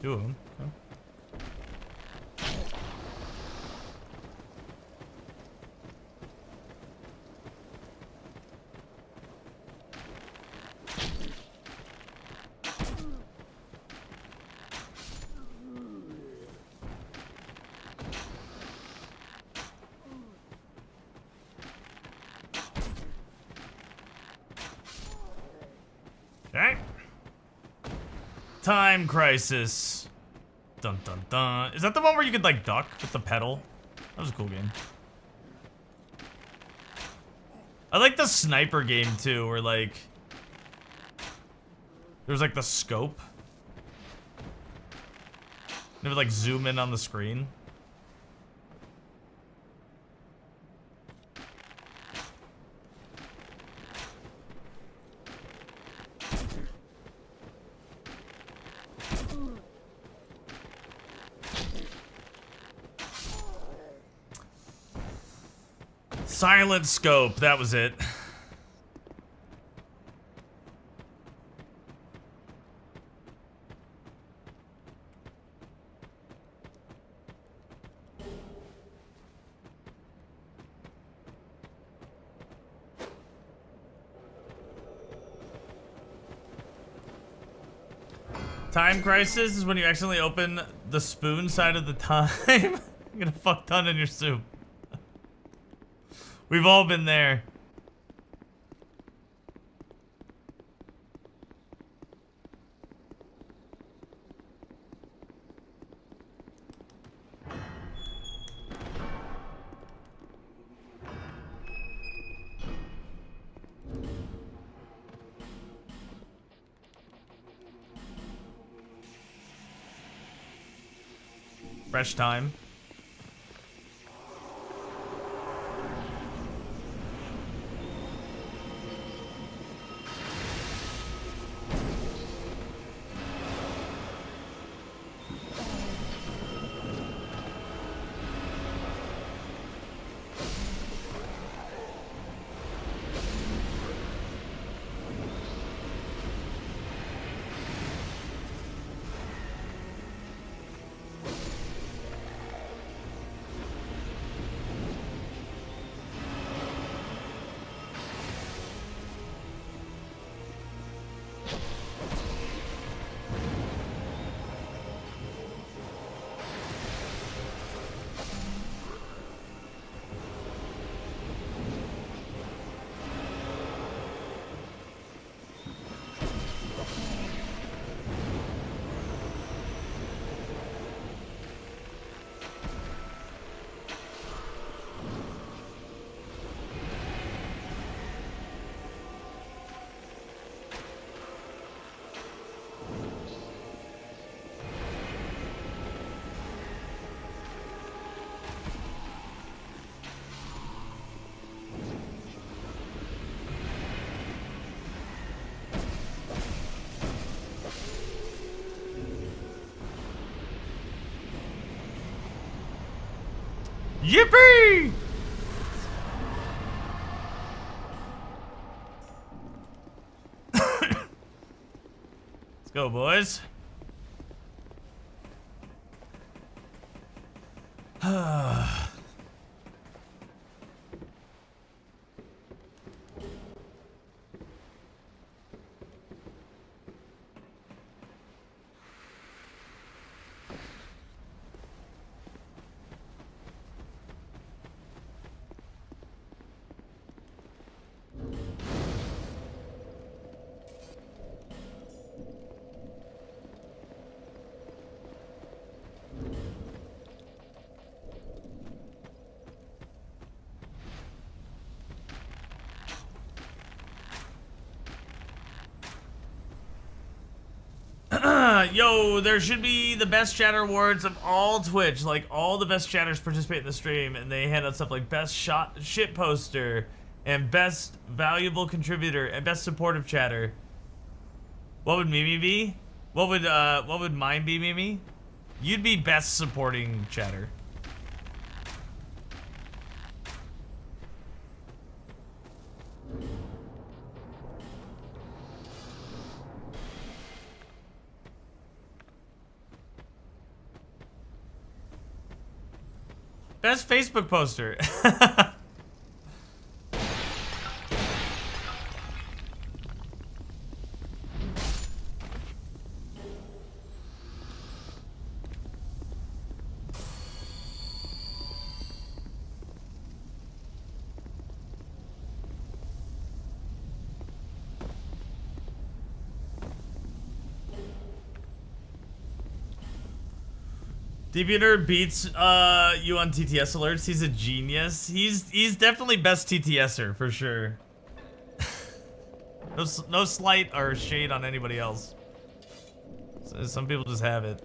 Two of them. Okay. Okay. Time Crisis. Dun dun dun. Is that the one where you could like duck with the pedal? That was a cool game. I like the sniper game too, where like there's like the scope. It would like zoom in on the screen. Silent scope, that was it. Time Crisis is when you accidentally open the spoon side of the time. You're gonna fuck ton in your soup. We've all been there. Fresh time. Yippee! Let's go, boys. Yo, there should be the best chatter awards of all Twitch. Like, all the best chatters participate in the stream, and they hand out stuff like best shit poster, and best valuable contributor, and best supportive chatter. What would Mimi be? What would mine be, Mimi? You'd be best supporting chatter. Best Facebook poster. DeviantArt beats you on TTS alerts. He's a genius. He's definitely best TTSer for sure. No slight or shade on anybody else. Some people just have it.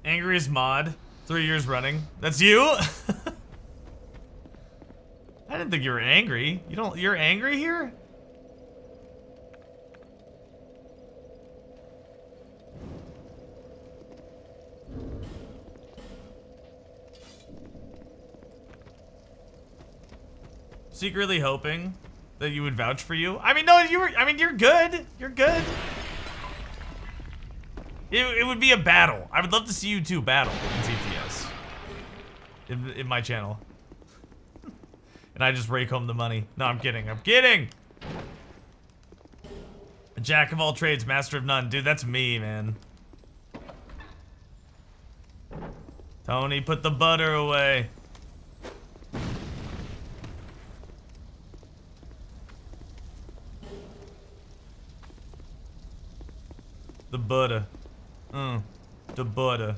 Angriest mod, 3 years running. That's you? I didn't think you were angry. You're angry here? Secretly hoping that you would vouch for you. I mean, no, you're good. You're good. It would be a battle. I would love to see you two battle in TTS. In my channel. And I just rake home the money. No, I'm kidding. I'm kidding! A jack of all trades, master of none. Dude, that's me, man. Tony, put the butter away. The butter. The butter.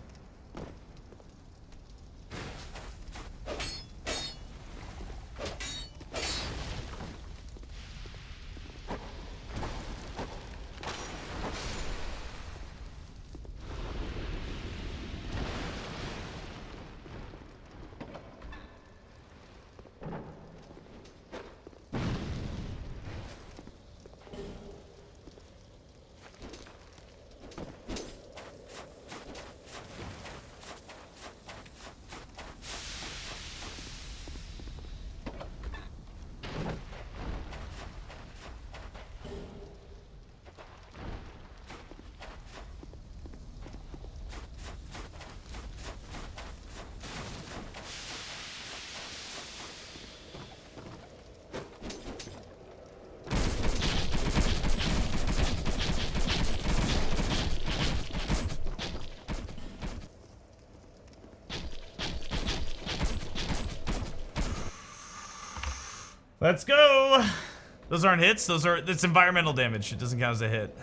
Let's go! Those aren't hits, it's environmental damage. It doesn't count as a hit.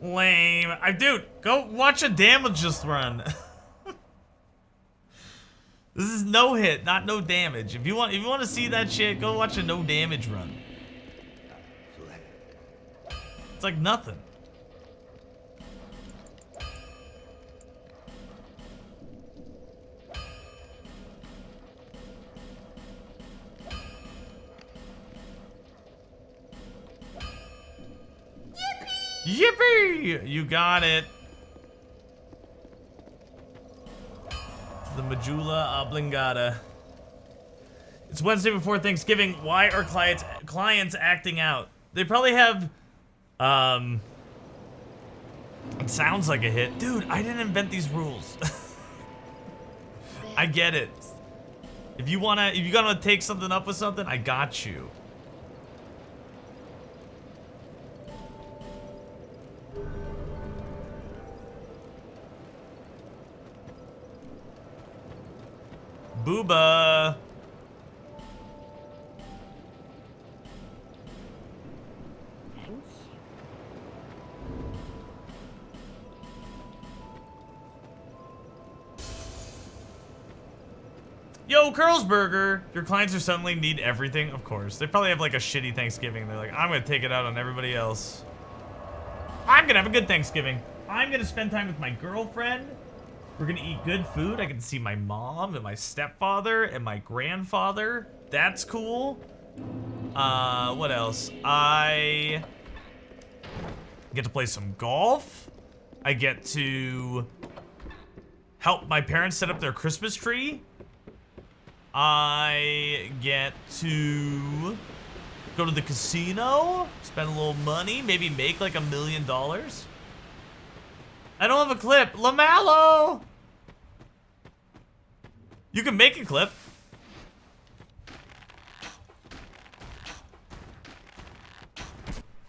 Lame. Dude, go watch a damageless run. This is no hit, not no damage. If you want to see that shit, go watch a no damage run. It's like nothing. Yippee! You got it. The medulla oblongata. It's Wednesday before Thanksgiving. Why are clients acting out? They probably have, it sounds like a hit. Dude, I didn't invent these rules. I get it. If you gotta take something up with something, I got you. Booba. Yo, Curlsburger! Your clients are suddenly need everything? Of course. They probably have like a shitty Thanksgiving. They're like, I'm gonna take it out on everybody else. I'm gonna have a good Thanksgiving. I'm gonna spend time with my girlfriend. We're gonna eat good food. I can see my mom and my stepfather and my grandfather. That's cool. What else? I get to play some golf. I get to help my parents set up their Christmas tree. I get to go to the casino, spend a little money, maybe make like $1 million. I don't have a clip. LaMallo! You can make a clip.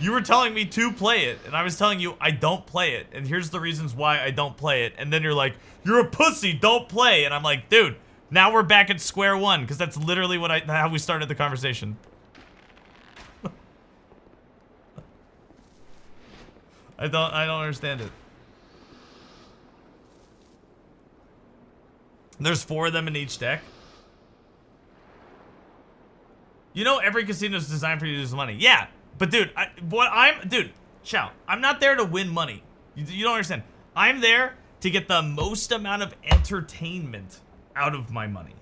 You were telling me to play it, and I was telling you I don't play it, and here's the reasons why I don't play it, and then you're like, you're a pussy, don't play, and I'm like, dude, now we're back at square one, because that's literally what how we started the conversation. I don't understand it. There's 4 of them in each deck. You know every casino is designed for you to lose money. Yeah, but dude, dude, Chow, I'm not there to win money. You don't understand. I'm there to get the most amount of entertainment out of my money.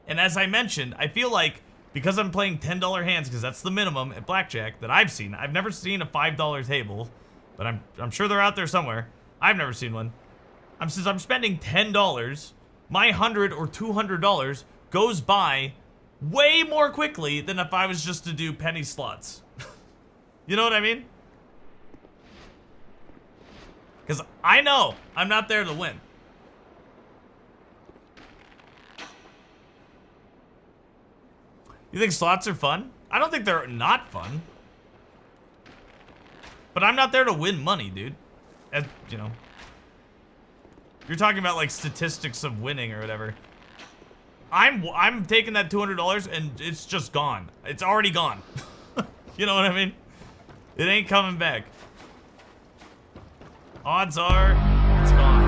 And as I mentioned, I feel like because I'm playing $10 hands, because that's the minimum at blackjack that I've seen. I've never seen a $5 table, but I'm sure they're out there somewhere. I've never seen one. Since I'm spending $10, my $100 or $200 goes by way more quickly than if I was just to do penny slots. You know what I mean? Because I know I'm not there to win. You think slots are fun? I don't think they're not fun. But I'm not there to win money, dude. As, you know. You're talking about like statistics of winning or whatever. I'm taking that $200 and it's just gone. It's already gone. You know what I mean? It ain't coming back. Odds are it's gone.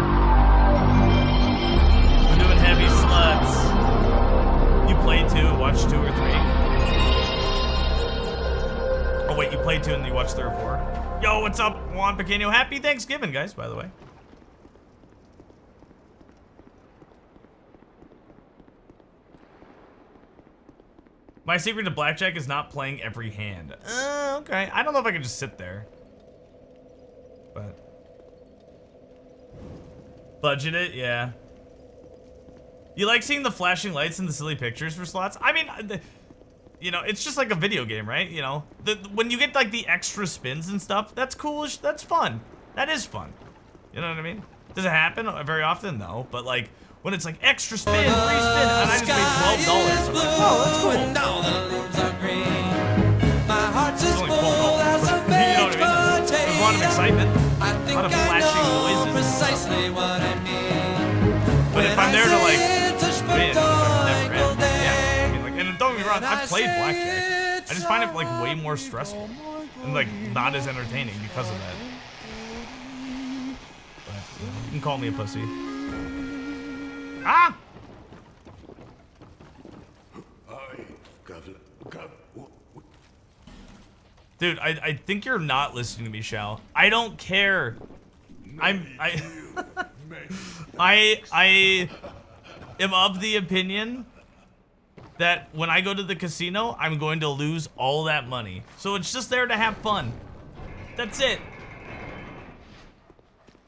We're doing heavy sluts. You play 2, watch 2 or 3. Oh wait, you play 2 and you watch 3 or 4. Yo, what's up, Juan Pequeño? Happy Thanksgiving, guys, by the way. My secret to blackjack is not playing every hand. Okay. I don't know if I can just sit there. But. Budget it? Yeah. You like seeing the flashing lights and the silly pictures for slots? I mean, you know, it's just like a video game, right? You know, when you get like the extra spins and stuff, that's cool. That's fun. That is fun. You know what I mean? Does it happen very often? No. But like, when it's like extra spin, free spin, and I just paid $12. I'm like, oh, that's cool. It's only $12. You know what I mean? There's a lot of excitement, a lot of flashing noises and stuff. But if I'm there to like win, which I've never am, yeah. I mean, like, and don't get me wrong, I've played blackjack. I just find it like way more stressful and like not as entertaining because of that. But you can call me a pussy. Ah! Dude, I think you're not listening to me, Shao. I don't care. I am of the opinion that when I go to the casino, I'm going to lose all that money. So it's just there to have fun. That's it.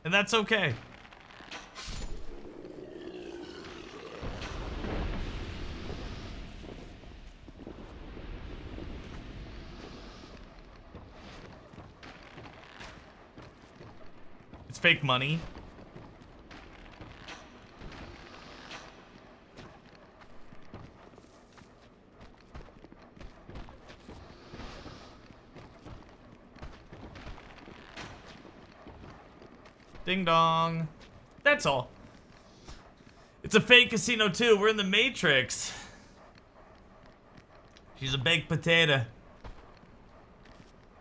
And that's okay. It's fake money. Ding dong. That's all. It's a fake casino too. We're in the Matrix. She's a baked potato.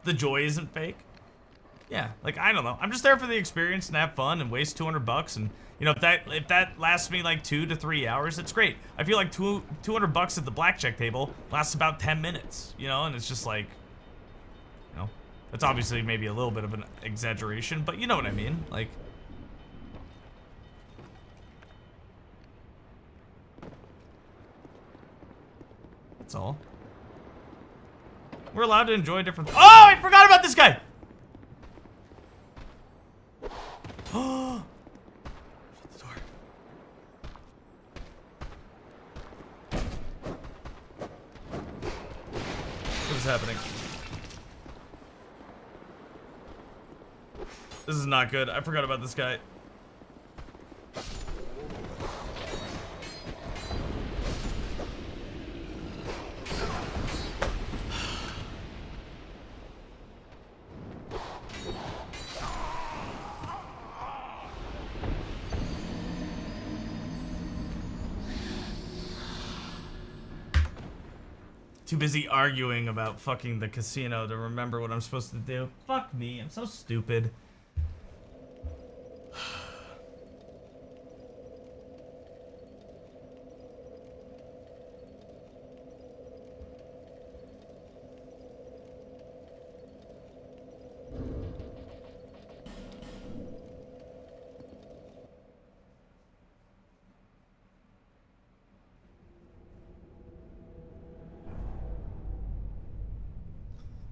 The joy isn't fake. Yeah, like, I don't know. I'm just there for the experience and have fun and waste $200 and, you know, if that lasts me like 2 to 3 hours, it's great. I feel like $200 at the blackjack table lasts about 10 minutes, you know, and it's just like, you know, that's obviously maybe a little bit of an exaggeration, but you know what I mean, like. That's all. We're allowed to enjoy different. Oh, I forgot about this guy. Oh! Shut the door. What is happening? This is not good. I forgot about this guy. Too busy arguing about fucking the casino to remember what I'm supposed to do. Fuck me, I'm so stupid.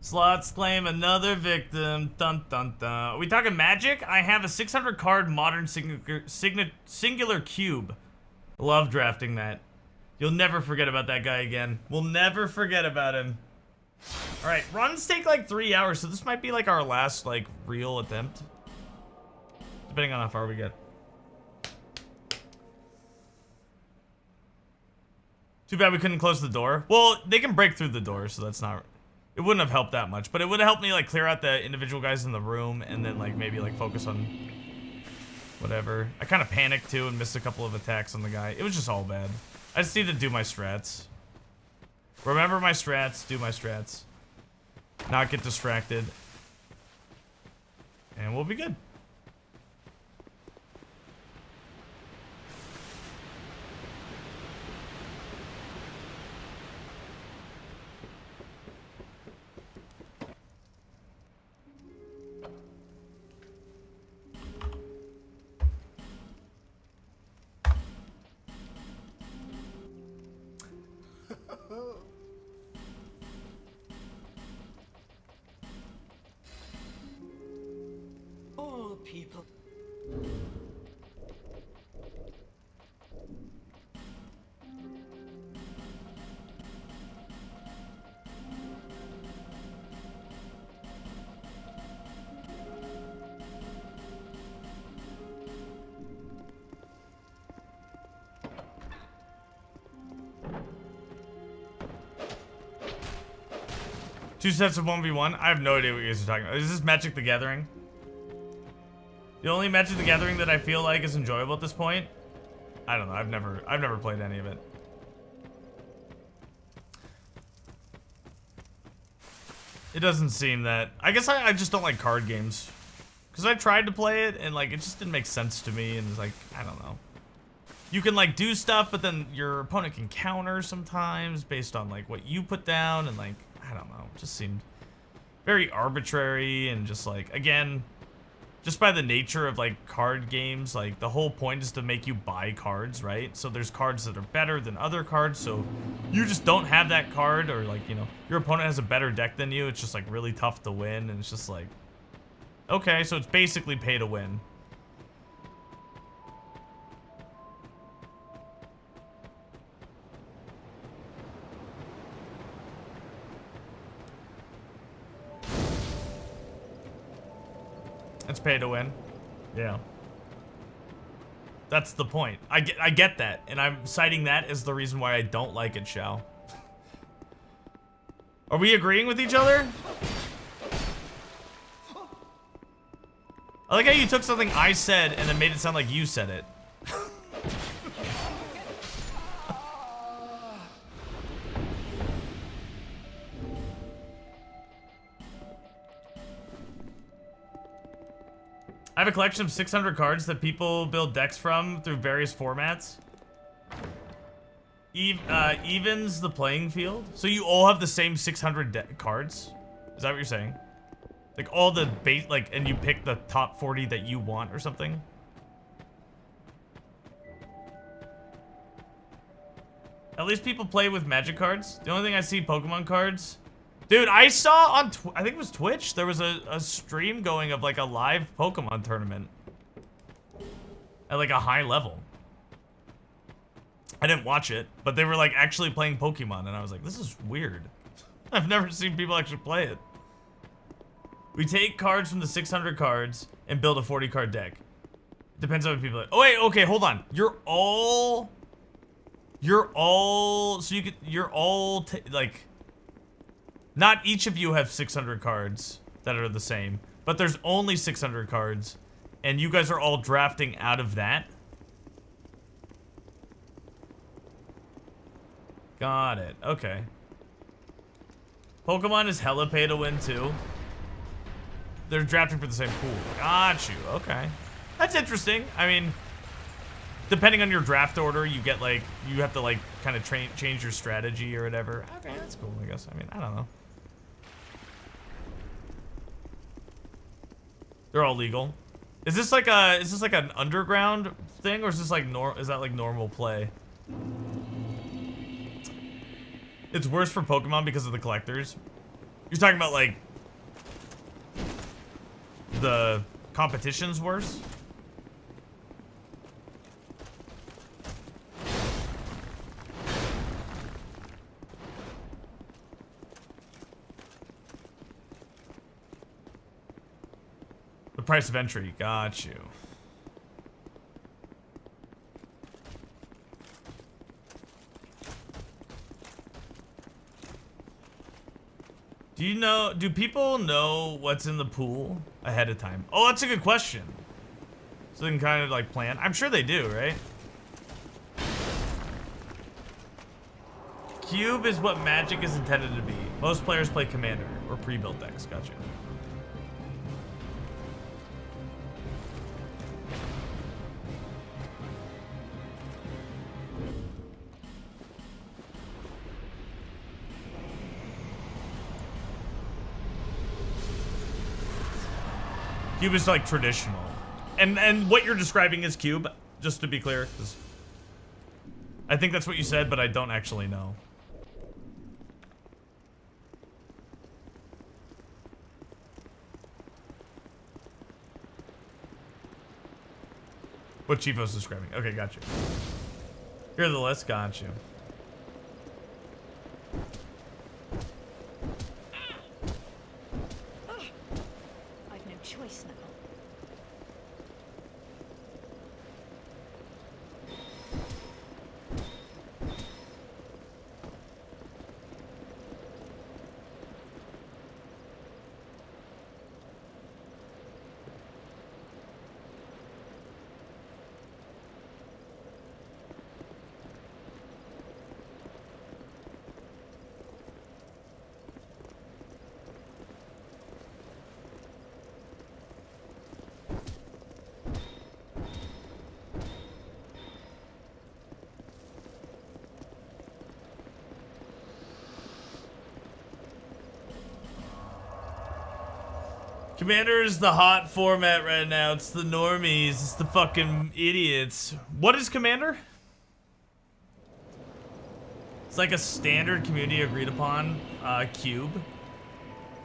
Slots claim another victim. Dun dun dun. Are we talking magic? I have a 600 card modern singular cube. Love drafting that. You'll never forget about that guy again. We'll never forget about him. Alright, runs take like 3 hours, so this might be like our last like real attempt. Depending on how far we get. Too bad we couldn't close the door. Well, they can break through the door, so that's not... It wouldn't have helped that much, but it would have helped me like clear out the individual guys in the room and then like maybe like focus on whatever. I kind of panicked too and missed a couple of attacks on the guy. It was just all bad. I just need to do my strats. Remember my strats, do my strats. Not get distracted. And we'll be good. Oh, people. Two sets of 1v1? I have no idea what you guys are talking about. Is this Magic the Gathering? The only Magic the Gathering that I feel like is enjoyable at this point? I don't know. I've never played any of it. It doesn't seem that... I guess I just don't like card games. Because I tried to play it, and like, it just didn't make sense to me, and it's like, I don't know. You can like do stuff, but then your opponent can counter sometimes based on like what you put down, and like, I don't know. It just seemed very arbitrary, and just like, again, just by the nature of like card games, like the whole point is to make you buy cards, right? So there's cards that are better than other cards, so you just don't have that card, or like, you know, your opponent has a better deck than you, it's just like really tough to win, and it's just like, okay, so it's basically pay to win. It's pay to win. Yeah. That's the point. I get that, and I'm citing that as the reason why I don't like it, Shao. Are we agreeing with each other? I like how you took something I said and then made it sound like you said it. I have a collection of 600 cards that people build decks from through various formats. Evens the playing field. So you all have the same 600 cards? Is that what you're saying? Like all the base, like, and you pick the top 40 that you want or something? At least people play with Magic cards. The only thing I see Pokemon cards. Dude, I saw on, I think it was Twitch, there was a stream going of like a live Pokemon tournament. At like a high level. I didn't watch it, but they were like actually playing Pokemon, and I was like, this is weird. I've never seen people actually play it. We take cards from the 600 cards and build a 40 card deck. Depends on what people are. Oh wait, okay, hold on. You're all, so you could, like, not each of you have 600 cards that are the same, but there's only 600 cards, and you guys are all drafting out of that. Got it. Okay. Pokemon is hella pay to win too. They're drafting for the same pool. Got you. Okay. That's interesting. I mean, depending on your draft order, you get like, you have to like kind of change your strategy or whatever. Okay, that's cool, I guess. I mean, I don't know. They're all legal. Is this like an underground thing, or is this like is that like normal play? It's worse for Pokemon because of the collectors. You're talking about like the competition's worse? The price of entry, got you. Do people know what's in the pool ahead of time? Oh, that's a good question. So they can kind of like plan. I'm sure they do, right? Cube is what Magic is intended to be. Most players play Commander or pre-built decks, gotcha. Cube is like traditional. And what you're describing is Cube, just to be clear, 'cause I think that's what you said, but I don't actually know. What Chifo's describing. Okay, got you. Here are the list, got you. I've no choice now. Commander is the hot format right now. It's the normies. It's the fucking idiots. What is Commander? It's like a standard community agreed upon cube.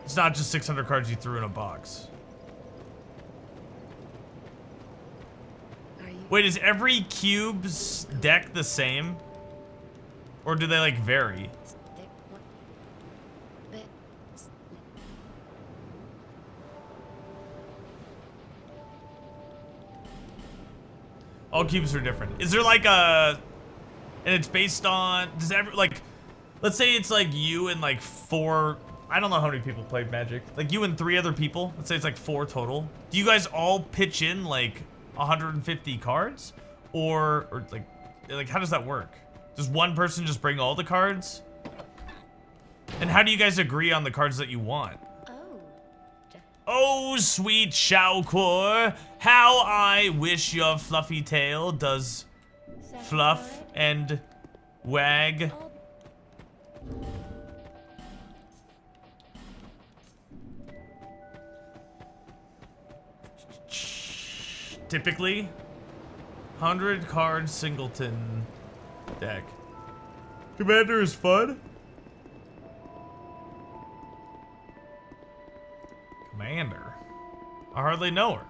It's not just 600 cards you threw in a box. Wait, is every cube's deck the same? Or do they like vary? All cubes are different. Is there like a, and it's based on, does like, let's say it's like you and like 4, I don't know how many people played Magic. Like you and 3 other people. Let's say it's like 4 total. Do you guys all pitch in like 150 cards? Or like how does that work? Does one person just bring all the cards? And how do you guys agree on the cards that you want? Oh, sweet Shaokor, how I wish your fluffy tail does fluff and wag. Typically, 100 card singleton deck. Commander is fun. Commander? I hardly know her.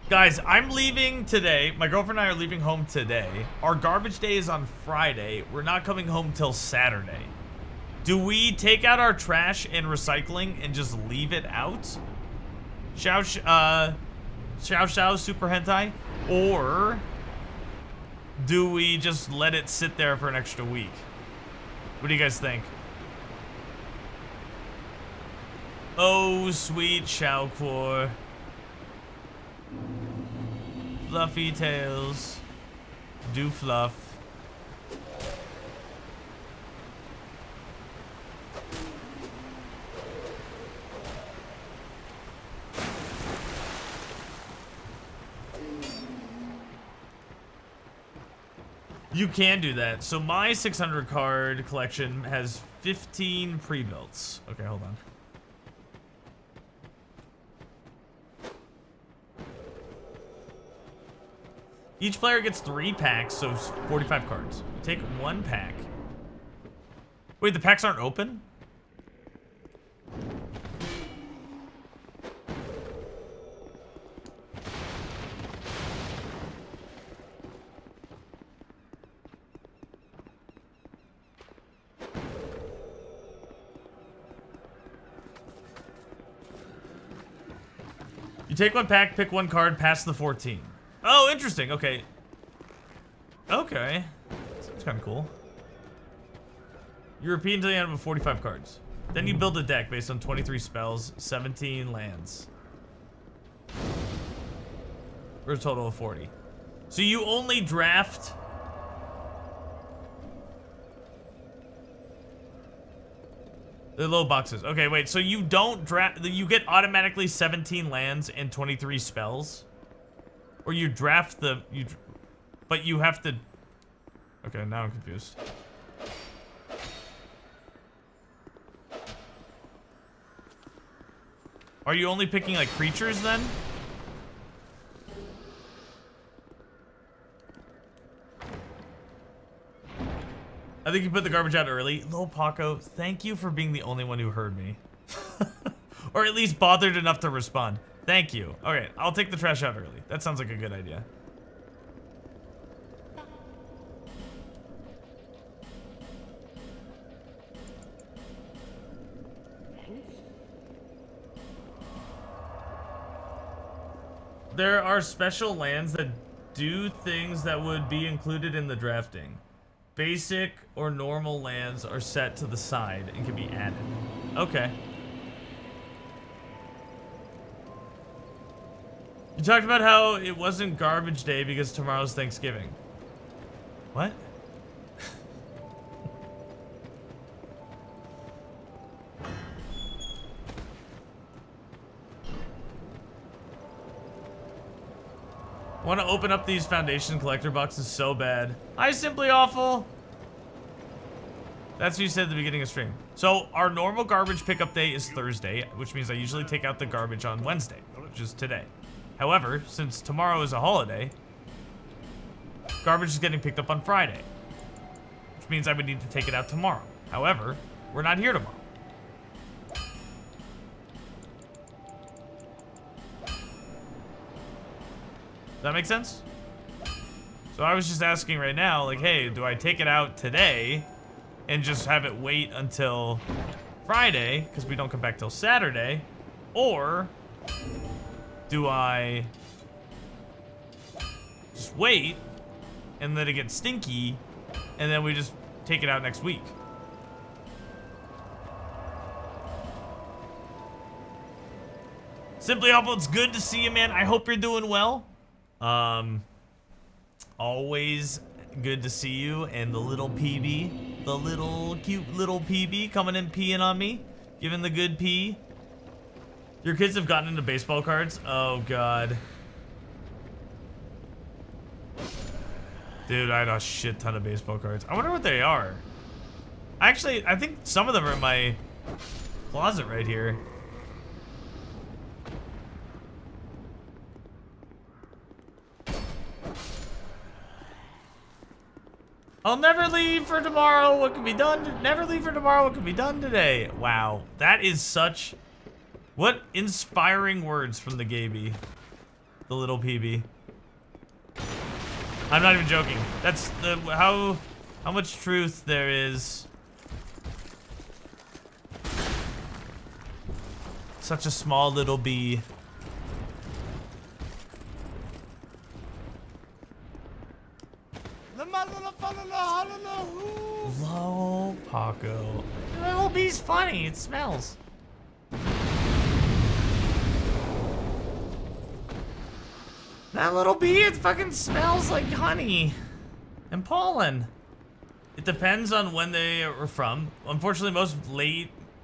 Guys, I'm leaving today. My girlfriend and I are leaving home today. Our garbage day is on Friday. We're not coming home till Saturday. Do we take out our trash and recycling and just leave it out? Xiao Super Hentai? Or do we just let it sit there for an extra week? What do you guys think? Oh, sweet Shaokor. Fluffy tails. Do fluff. You can do that. So my 600 card collection has 15 pre-builts. Okay, hold on. Each player gets 3 packs, so 45 cards. You take 1 pack. Wait, the packs aren't open? You take 1 pack, pick 1 card, pass the 14. Oh, interesting. Okay. Okay. Seems kind of cool. You repeat until you end up with 45 cards. Then you build a deck based on 23 spells, 17 lands. For a total of 40. So you only draft... The low boxes. Okay, wait. So you don't draft... You get automatically 17 lands and 23 spells? Or you draft the... But you have to... Okay, now I'm confused. Are you only picking, like, creatures, then? I think you put the garbage out early. Lil Paco, thank you for being the only one who heard me. Or at least bothered enough to respond. Thank you. Okay, I'll take the trash out early. That sounds like a good idea. There are special lands that do things that would be included in the drafting. Basic or normal lands are set to the side and can be added. Okay. You talked about how it wasn't garbage day because tomorrow's Thanksgiving. What? I want to open up these Foundation collector boxes so bad. Hi, Simply Awful. That's what you said at the beginning of stream. So our normal garbage pickup day is Thursday, which means I usually take out the garbage on Wednesday, which is today. However, since tomorrow is a holiday, garbage is getting picked up on Friday, which means I would need to take it out tomorrow. However, we're not here tomorrow. Does that make sense? So I was just asking right now, like, hey, do I take it out today and just have it wait until Friday, because we don't come back till Saturday, or do I just wait and let it get stinky and then we just take it out next week? Simply Awful, it's good to see you, man. I hope you're doing well. Always good to see you, and the little PB, the little cute little PB coming in peeing on me, giving the good pee. Your kids have gotten into baseball cards? Oh god. Dude, I had a shit ton of baseball cards. I wonder what they are. Actually, I think some of them are in my closet right here. I'll never leave for tomorrow what can be done. Never leave for tomorrow what can be done today. Wow, that is such... What inspiring words from the Gaby. The little PB. I'm not even joking. That's the... How much truth there is. Such a small little bee. Low Paco. The little bee's funny. It smells. That little bee, it fucking smells like honey and pollen. It depends on when they are from. Unfortunately, most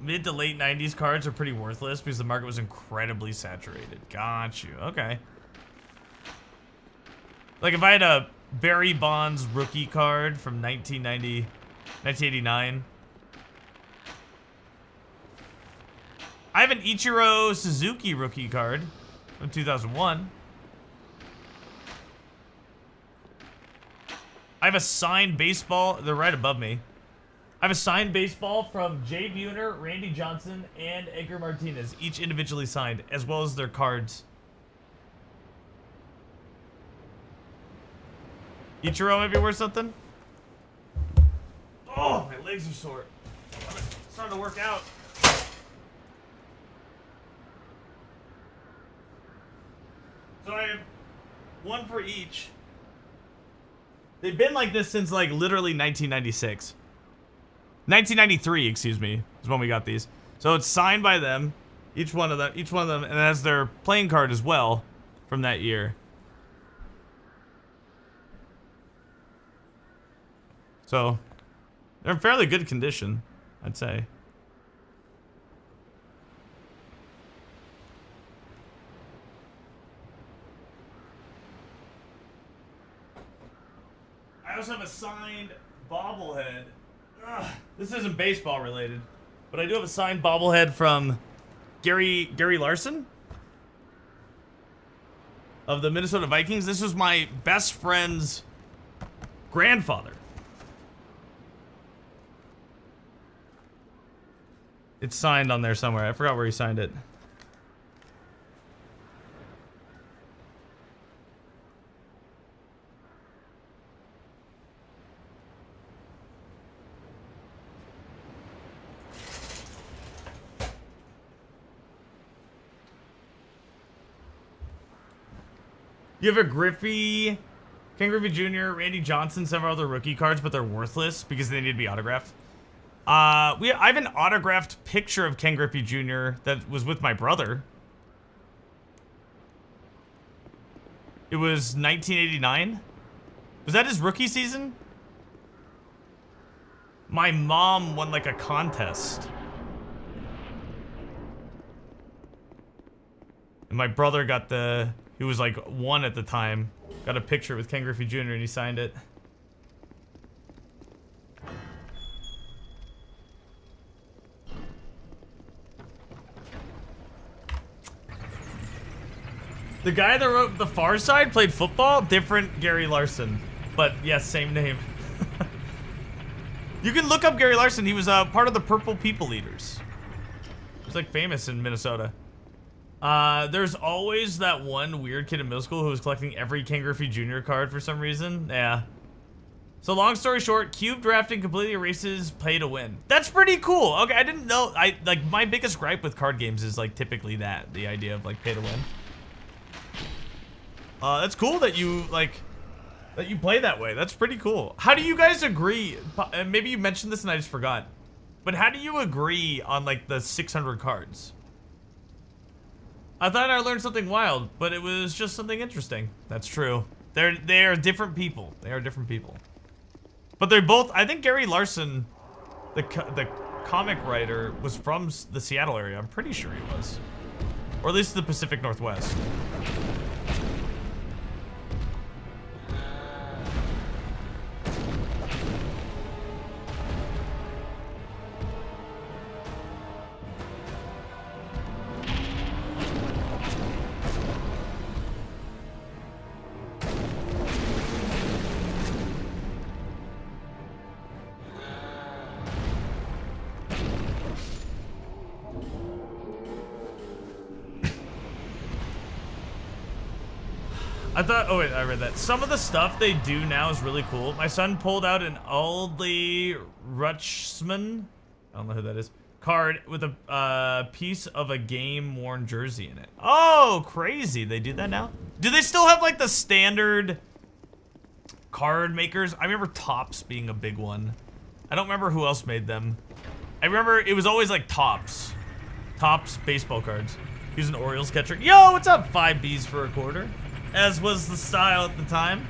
mid to late 90s cards are pretty worthless because the market was incredibly saturated. Got you. Okay. Like if I had a Barry Bonds rookie card from 1989. I have an Ichiro Suzuki rookie card from 2001. I have a signed baseball. They're right above me. I have a signed baseball from Jay Buhner, Randy Johnson, and Edgar Martinez, each individually signed, as well as their cards. Ichiro might be worth something. Oh, my legs are sore. I'm starting to work out. So I have one for each. They've been like this since like literally 1996. 1993, excuse me, is when we got these. So it's signed by them, each one of them, and it has their playing card as well from that year. So they're in fairly good condition, I'd say. I also have a signed bobblehead. Ugh, this isn't baseball related, but I do have a signed bobblehead from Gary Larson of the Minnesota Vikings. This was my best friend's grandfather. It's signed on there somewhere. I forgot where he signed it. You have a Griffey, Ken Griffey Jr., Randy Johnson, several other rookie cards, but they're worthless because they need to be autographed. I have an autographed picture of Ken Griffey Jr. that was with my brother. It was 1989. Was that his rookie season? My mom won like a contest. And my brother got he was like 1 at the time, got a picture with Ken Griffey Jr. and he signed it. The guy that wrote The Far Side played football? Different Gary Larson. But yes, same name. You can look up Gary Larson. He was part of the Purple People Eaters. He's like famous in Minnesota. There's always that one weird kid in middle school who was collecting every Ken Griffey Jr. card for some reason. Yeah. So long story short, cube drafting completely erases pay to win. That's pretty cool. Okay, I didn't know. Like my biggest gripe with card games is like typically the idea of like pay to win. That's cool that you play that way. That's pretty cool. How do you guys agree? And maybe you mentioned this and I just forgot. But how do you agree on like the 600 cards? I thought I learned something wild, but it was just something interesting. That's true. They are different people. They are different people. But they're both. I think Gary Larson, the comic writer, was from the Seattle area. I'm pretty sure he was, or at least the Pacific Northwest. I thought, oh wait, I read that. Some of the stuff they do now is really cool. My son pulled out an Aldi Rutschman, I don't know who that is, card with a piece of a game-worn jersey in it. Oh, crazy. They do that now? Do they still have like the standard card makers? I remember Topps being a big one. I don't remember who else made them. I remember it was always like Topps. Topps baseball cards. He was an Orioles catcher. Yo, what's up? 5 Bs for a quarter. As was the style at the time.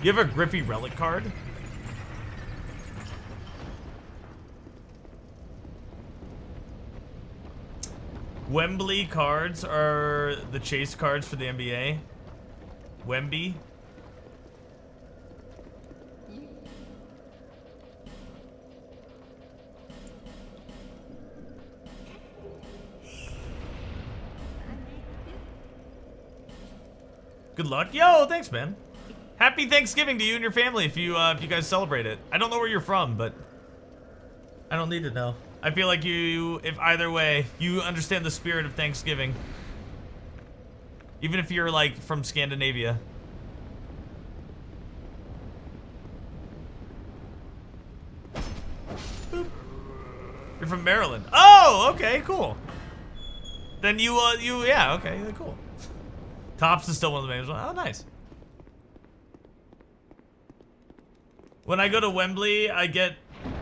You have a Griffey relic card? Wembley cards are the chase cards for the NBA. Wemby. Good luck. Yo, thanks, man. Happy Thanksgiving to you and your family if you guys celebrate it. I don't know where you're from, but I don't need to know. I feel like if either way, you understand the spirit of Thanksgiving. Even if you're like from Scandinavia. Boop. You're from Maryland. Oh, okay, cool. Then yeah, okay, cool. Tops is still one of the names. Oh, nice. When I go to Wembley, I get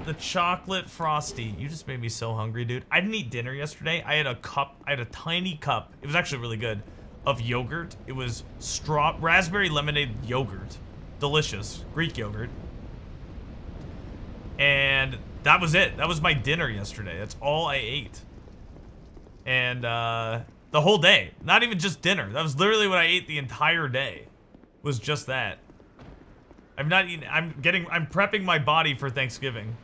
the chocolate frosty. You just made me so hungry, dude. I didn't eat dinner yesterday. I had a tiny cup. It was actually really good. Of yogurt. It was raspberry lemonade yogurt. Delicious. Greek yogurt. And that was it. That was my dinner yesterday. That's all I ate. And the whole day. Not even just dinner. That was literally what I ate the entire day. Was just that. I'm not eating. I'm prepping my body for Thanksgiving.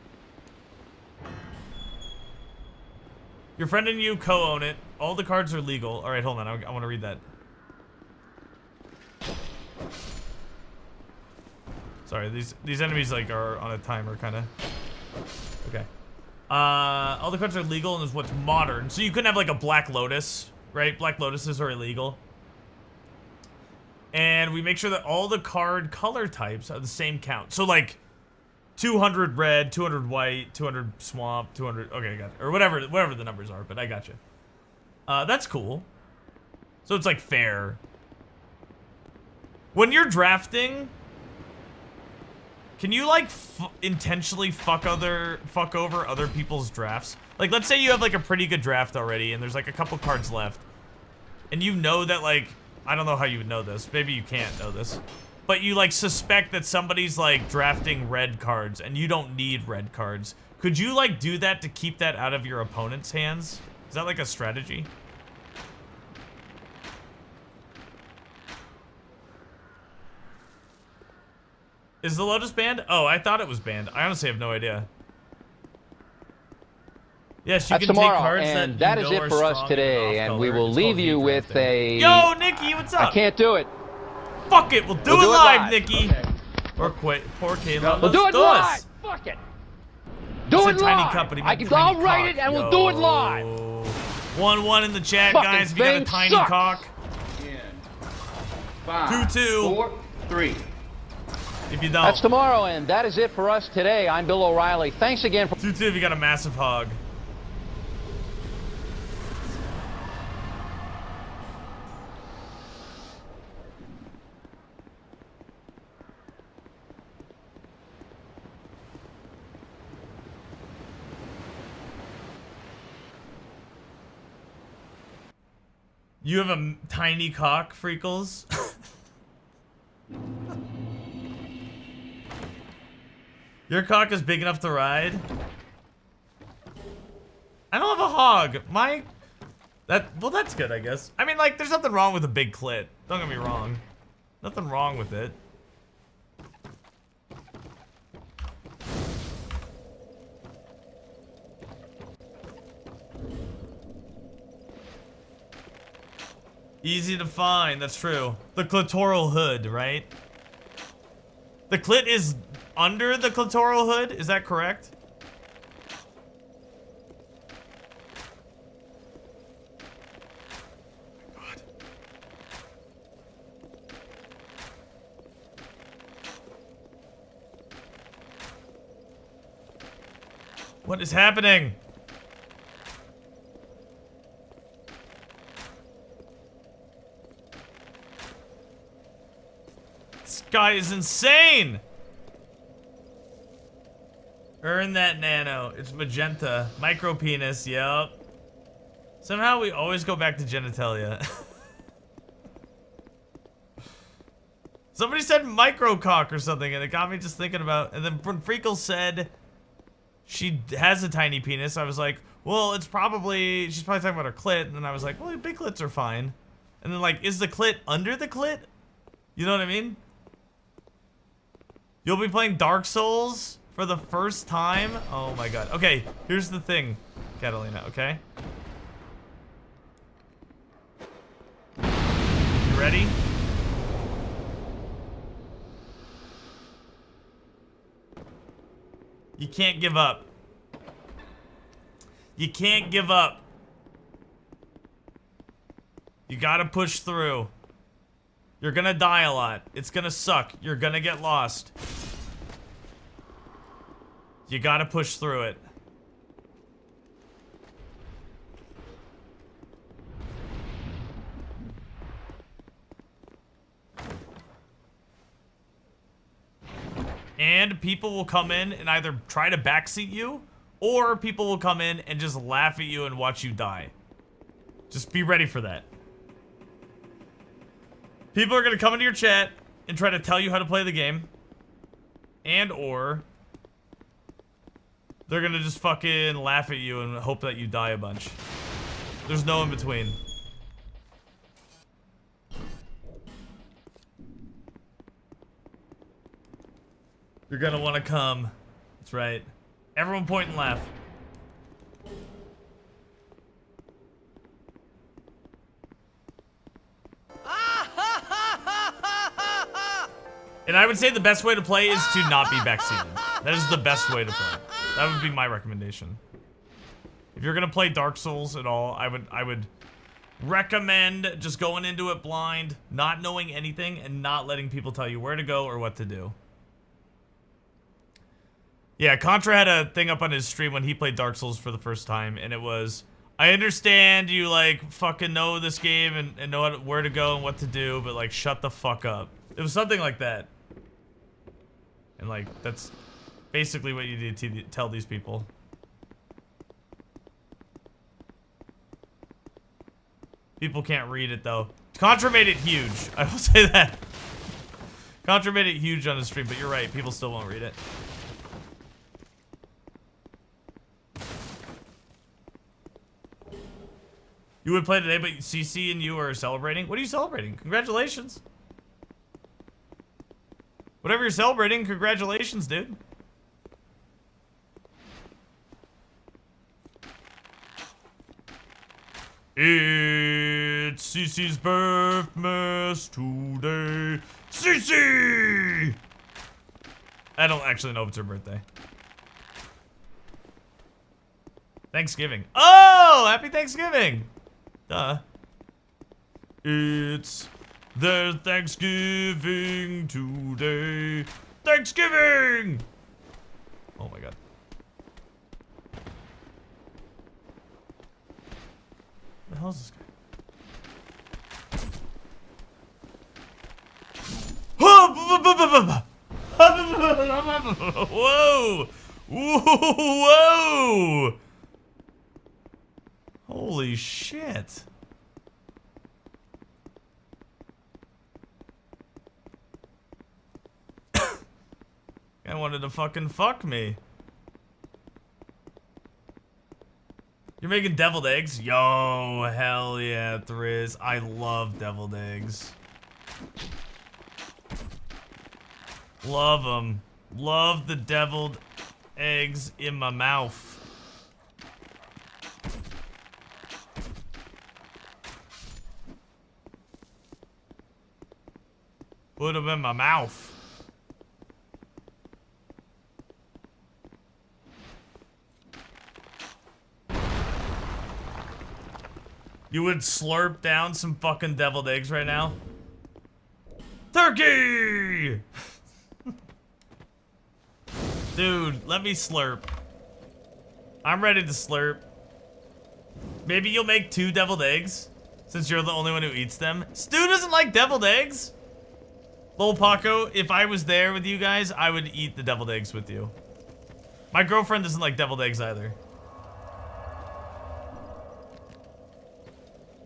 Your friend and you co-own it. All the cards are legal. All right, hold on. I want to read that. Sorry, these enemies like are on a timer, kind of. Okay. All the cards are legal and is what's modern. So you couldn't have like a Black Lotus, right? Black Lotuses are illegal. And we make sure that all the card color types are the same count. So like 200 red, 200 white, 200 swamp, 200. Okay, I got it. Or whatever the numbers are, but I got you. That's cool. So it's like fair. When you're drafting, can you like intentionally fuck over other people's drafts? Like, let's say you have like a pretty good draft already, and there's like a couple cards left, and you know that like, I don't know how you would know this. Maybe you can't know this, but you like suspect that somebody's like drafting red cards, and you don't need red cards. Could you like do that to keep that out of your opponent's hands? Is that like a strategy? Is the Lotus banned? Oh, I thought it was banned. I honestly have no idea. Yes, you That's can tomorrow, take cards and that is you know it for are us strong today, and and we will off-color. It's leave called you heat with drafting. a... Yo, Nikki, what's up? I can't do it. Fuck it, we'll do it live, Nikki. Okay. Or quit. Poor Kayla. We'll do it live. Fuck it. Do it tiny live. company, I'll write it, and we'll do it live. 1-1 in the chat, Fucking guys. If you got a thing tiny sucks. cock. 2-2. 4, 3. If you don't. That's tomorrow, and that is it for us today. I'm Bill O'Reilly. Thanks again for... 2-2 if you got a massive hog. You have a tiny cock, Freakles? Your cock is big enough to ride? I don't have a hog. Well, that's good, I guess. I mean, like, there's nothing wrong with a big clit. Don't get me wrong. Nothing wrong with it. Easy to find, that's true. The clitoral hood, right? The clit is under the clitoral hood, is that correct? Oh my God. What is happening? This guy is insane! Earn that nano. It's magenta. Micro penis, yep. Somehow we always go back to genitalia. Somebody said micro cock or something, and it got me just thinking about. And then when Freakle said she has a tiny penis, I was like, well, she's probably talking about her clit. And then I was like, well, big clits are fine. And then like, is the clit under the clit? You know what I mean? You'll be playing Dark Souls for the first time? Oh my God. Okay, here's the thing, Catalina, okay? You ready? You can't give up. You can't give up. You gotta push through. You're gonna die a lot. It's gonna suck. You're gonna get lost. You gotta push through it. And people will come in and either try to backseat you, or people will come in and just laugh at you and watch you die. Just be ready for that. People are gonna come into your chat and try to tell you how to play the game. And or they're gonna just fucking laugh at you and hope that you die a bunch. There's no in between. You're gonna wanna come. That's right. Everyone point and laugh. And I would say the best way to play is to not be backseated. That is the best way to play. That would be my recommendation. If you're gonna play Dark Souls at all, I would recommend just going into it blind, not knowing anything, and not letting people tell you where to go or what to do. Yeah, Contra had a thing up on his stream when he played Dark Souls for the first time, and it was, I understand you, like, fucking know this game and know where to go and what to do, but, like, shut the fuck up. It was something like that. And, like, that's basically what you need to tell these people. People can't read it, though. Contra made it huge. I will say that. Contra made it huge on the stream, but you're right. People still won't read it. You would play today, but CC and you are celebrating? What are you celebrating? Congratulations. Whatever you're celebrating, congratulations, dude. It's CC's birthmas today. CC! I don't actually know if it's her birthday. Thanksgiving. Oh, happy Thanksgiving. Duh. It's their Thanksgiving today. Thanksgiving! Oh my god. What the hell is this guy? Whoa! Whoa! Holy shit. I wanted to fucking fuck me. You're making deviled eggs? Yo, hell yeah, Thriz. I love deviled eggs. Love them. Love the deviled eggs in my mouth. Put them in my mouth. You would slurp down some fucking deviled eggs right now? Turkey! Dude, let me slurp. I'm ready to slurp. Maybe you'll make 2 deviled eggs, since you're the only one who eats them. Stu doesn't like deviled eggs. Lol Paco, if I was there with you guys, I would eat the deviled eggs with you. My girlfriend doesn't like deviled eggs either.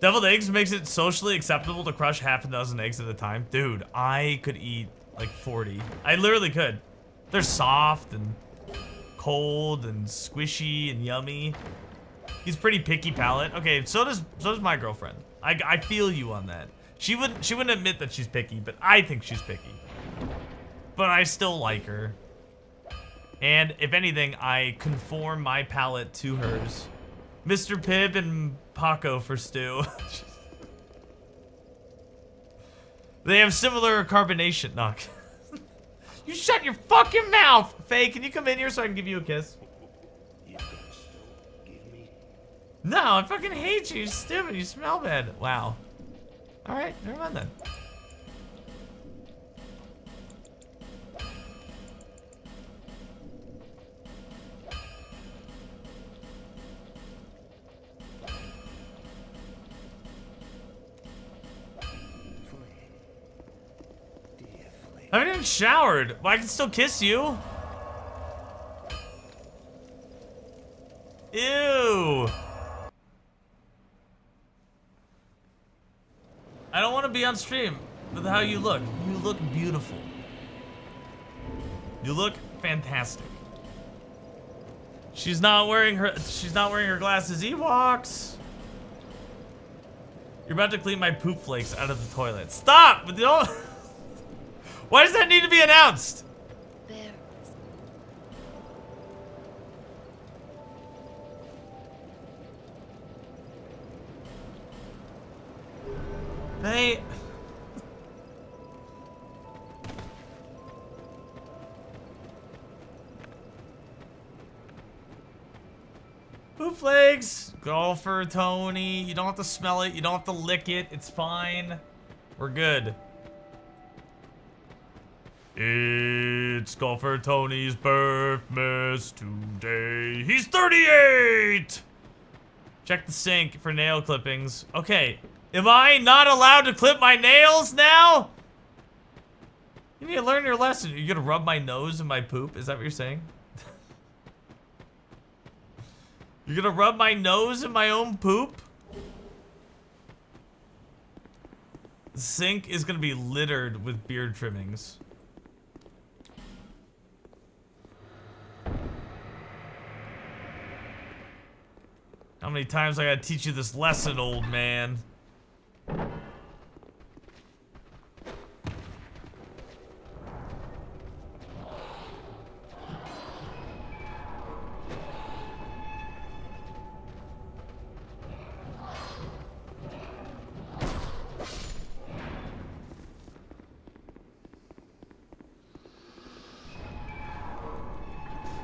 Deviled eggs makes it socially acceptable to crush half a dozen eggs at a time. Dude, I could eat like 40. I literally could. They're soft and cold and squishy and yummy. He's pretty picky palate. Okay, so does my girlfriend. I feel you on that. She wouldn't admit that she's picky, but I think she's picky. But I still like her. And if anything, I conform my palate to hers. Mr. Pibb and Paco for Stu. They have similar carbonation. No. You shut your fucking mouth! Faye, can you come in here so I can give you a kiss? No, I fucking hate you. You're stupid. You smell bad. Wow. Alright, never mind then. I haven't even showered. Well, I can still kiss you. Ew. I don't want to be on stream with how you look. You look beautiful. You look fantastic. She's not wearing her glasses. Ewoks. You're about to clean my poop flakes out of the toilet. Stop! But don't. Why does that need to be announced? Hey. Poop flakes. Golfer Tony. You don't have to smell it. You don't have to lick it. It's fine. We're good. It's Golfer Tony's birthmas today. He's 38! Check the sink for nail clippings. Okay, am I not allowed to clip my nails now? You need to learn your lesson. You're gonna rub my nose in my poop? Is that what you're saying? You're gonna rub my nose in my own poop? The sink is gonna be littered with beard trimmings. How many times I gotta teach you this lesson, old man?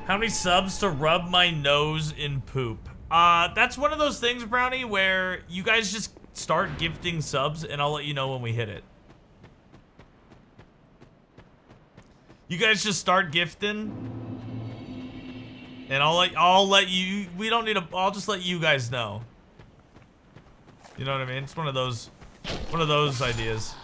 How many subs to rub my nose in poop? That's one of those things, Brownie, where you guys just start gifting subs and I'll let you know when we hit it. You guys just start gifting and I'll let you, we don't need a, I'll just let you guys know. You know what I mean? It's one of those ideas.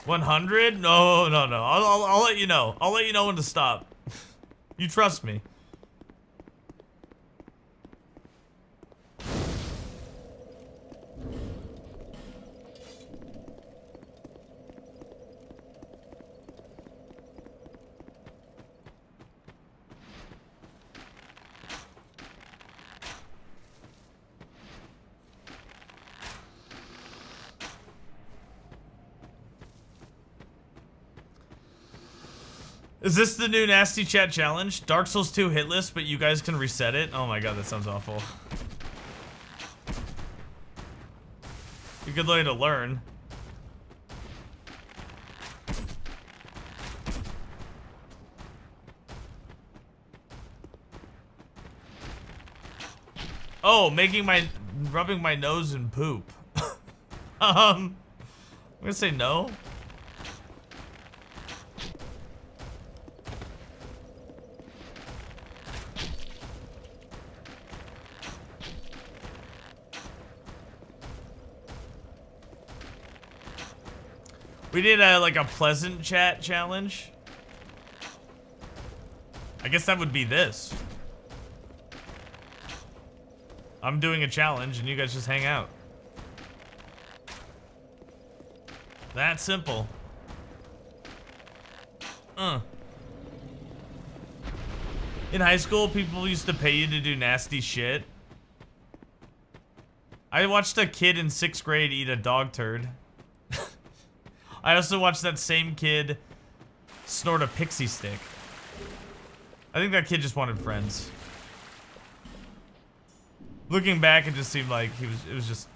$100? No. I'll let you know. I'll let you know when to stop. You trust me. Is this the new Nasty Chat challenge? Dark Souls 2 hit list, but you guys can reset it? Oh my god, that sounds awful. A good way to learn. Oh, rubbing my nose in poop. I'm gonna say no. We did like a pleasant chat challenge. I guess that would be this. I'm doing a challenge and you guys just hang out. That simple. In high school, people used to pay you to do nasty shit. I watched a kid in 6th grade eat a dog turd. I also watched that same kid snort a pixie stick. I think that kid just wanted friends. Looking back, it just seemed like it was just...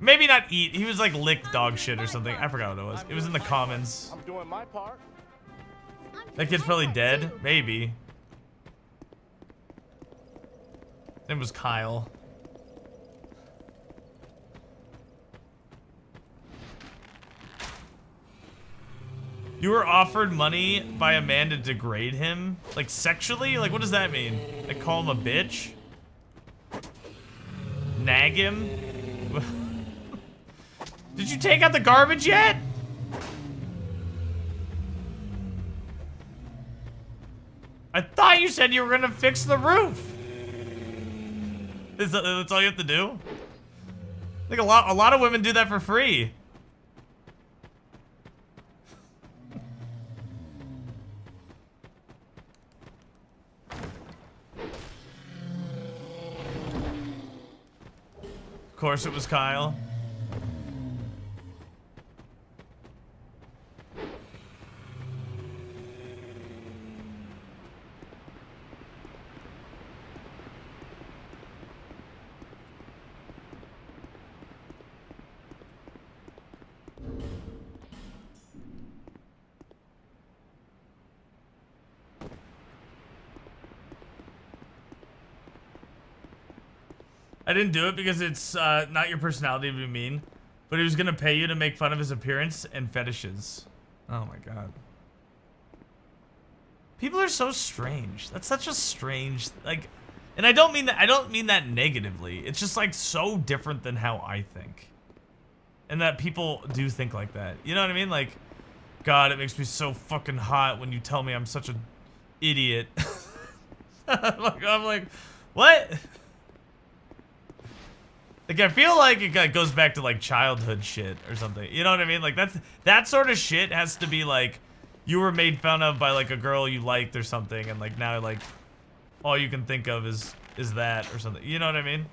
Maybe not eat. He was like lick dog shit or something. I forgot what it was. It was in the commons. I'm doing my part. That kid's probably dead. Maybe. His name was Kyle. You were offered money by a man to degrade him? Like sexually? Like what does that mean? Like call him a bitch? Nag him? Did you take out the garbage yet? I thought you said you were gonna fix the roof. That's all you have to do? I think a lot of women do that for free. Of course it was Kyle. I didn't do it because it's not your personality to be mean, but he was gonna pay you to make fun of his appearance and fetishes. Oh my god. People are so strange. That's such a strange, like, and I don't mean that negatively. It's just like so different than how I think. And that people do think like that. You know what I mean? Like, God, it makes me so fucking hot when you tell me I'm such an idiot. I'm like, what? Like, I feel like it goes back to, like, childhood shit or something. You know what I mean? Like, that sort of shit has to be, like, you were made fun of by, like, a girl you liked or something, and, like, now, like, all you can think of is that or something. You know what I mean?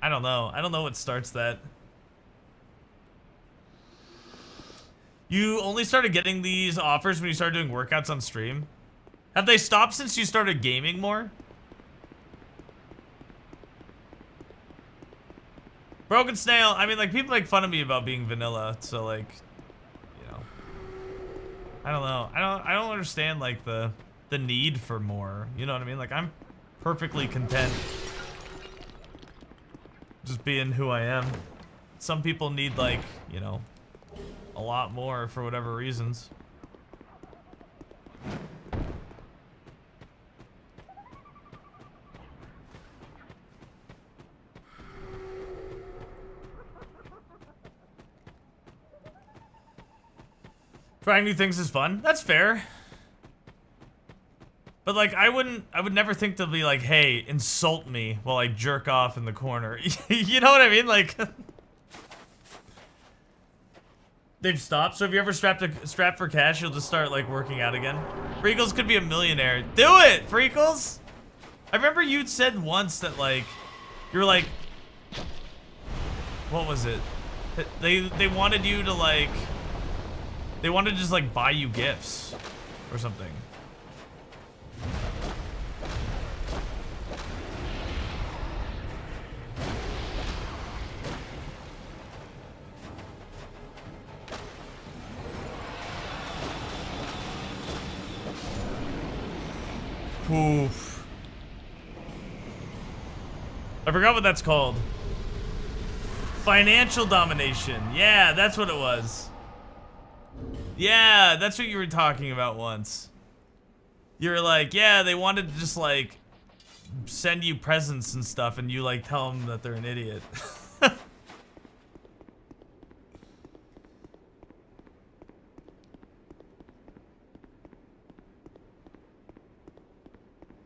I don't know. I don't know what starts that. You only started getting these offers when you started doing workouts on stream? Have they stopped since you started gaming more? Broken Snail, I mean, like, people make fun of me about being vanilla, so, like, you know. I don't know. I don't understand, like, the need for more. You know what I mean? Like, I'm perfectly content just being who I am. Some people need, like, you know, a lot more for whatever reasons. Trying new things is fun. That's fair. But like, I would never think to be like, hey, insult me while I jerk off in the corner. You know what I mean? Like, they've stopped. So if you ever strapped for cash, you'll just start like working out again. Freakles could be a millionaire. Do it, Freakles. I remember you'd said once that like, you were like, what was it? They wanted you to like, they wanted to just like buy you gifts or something. Oof. I forgot what that's called. Financial domination. Yeah, that's what it was. Yeah, that's what you were talking about once. You were like, yeah, they wanted to just like send you presents and stuff, and you like tell them that they're an idiot.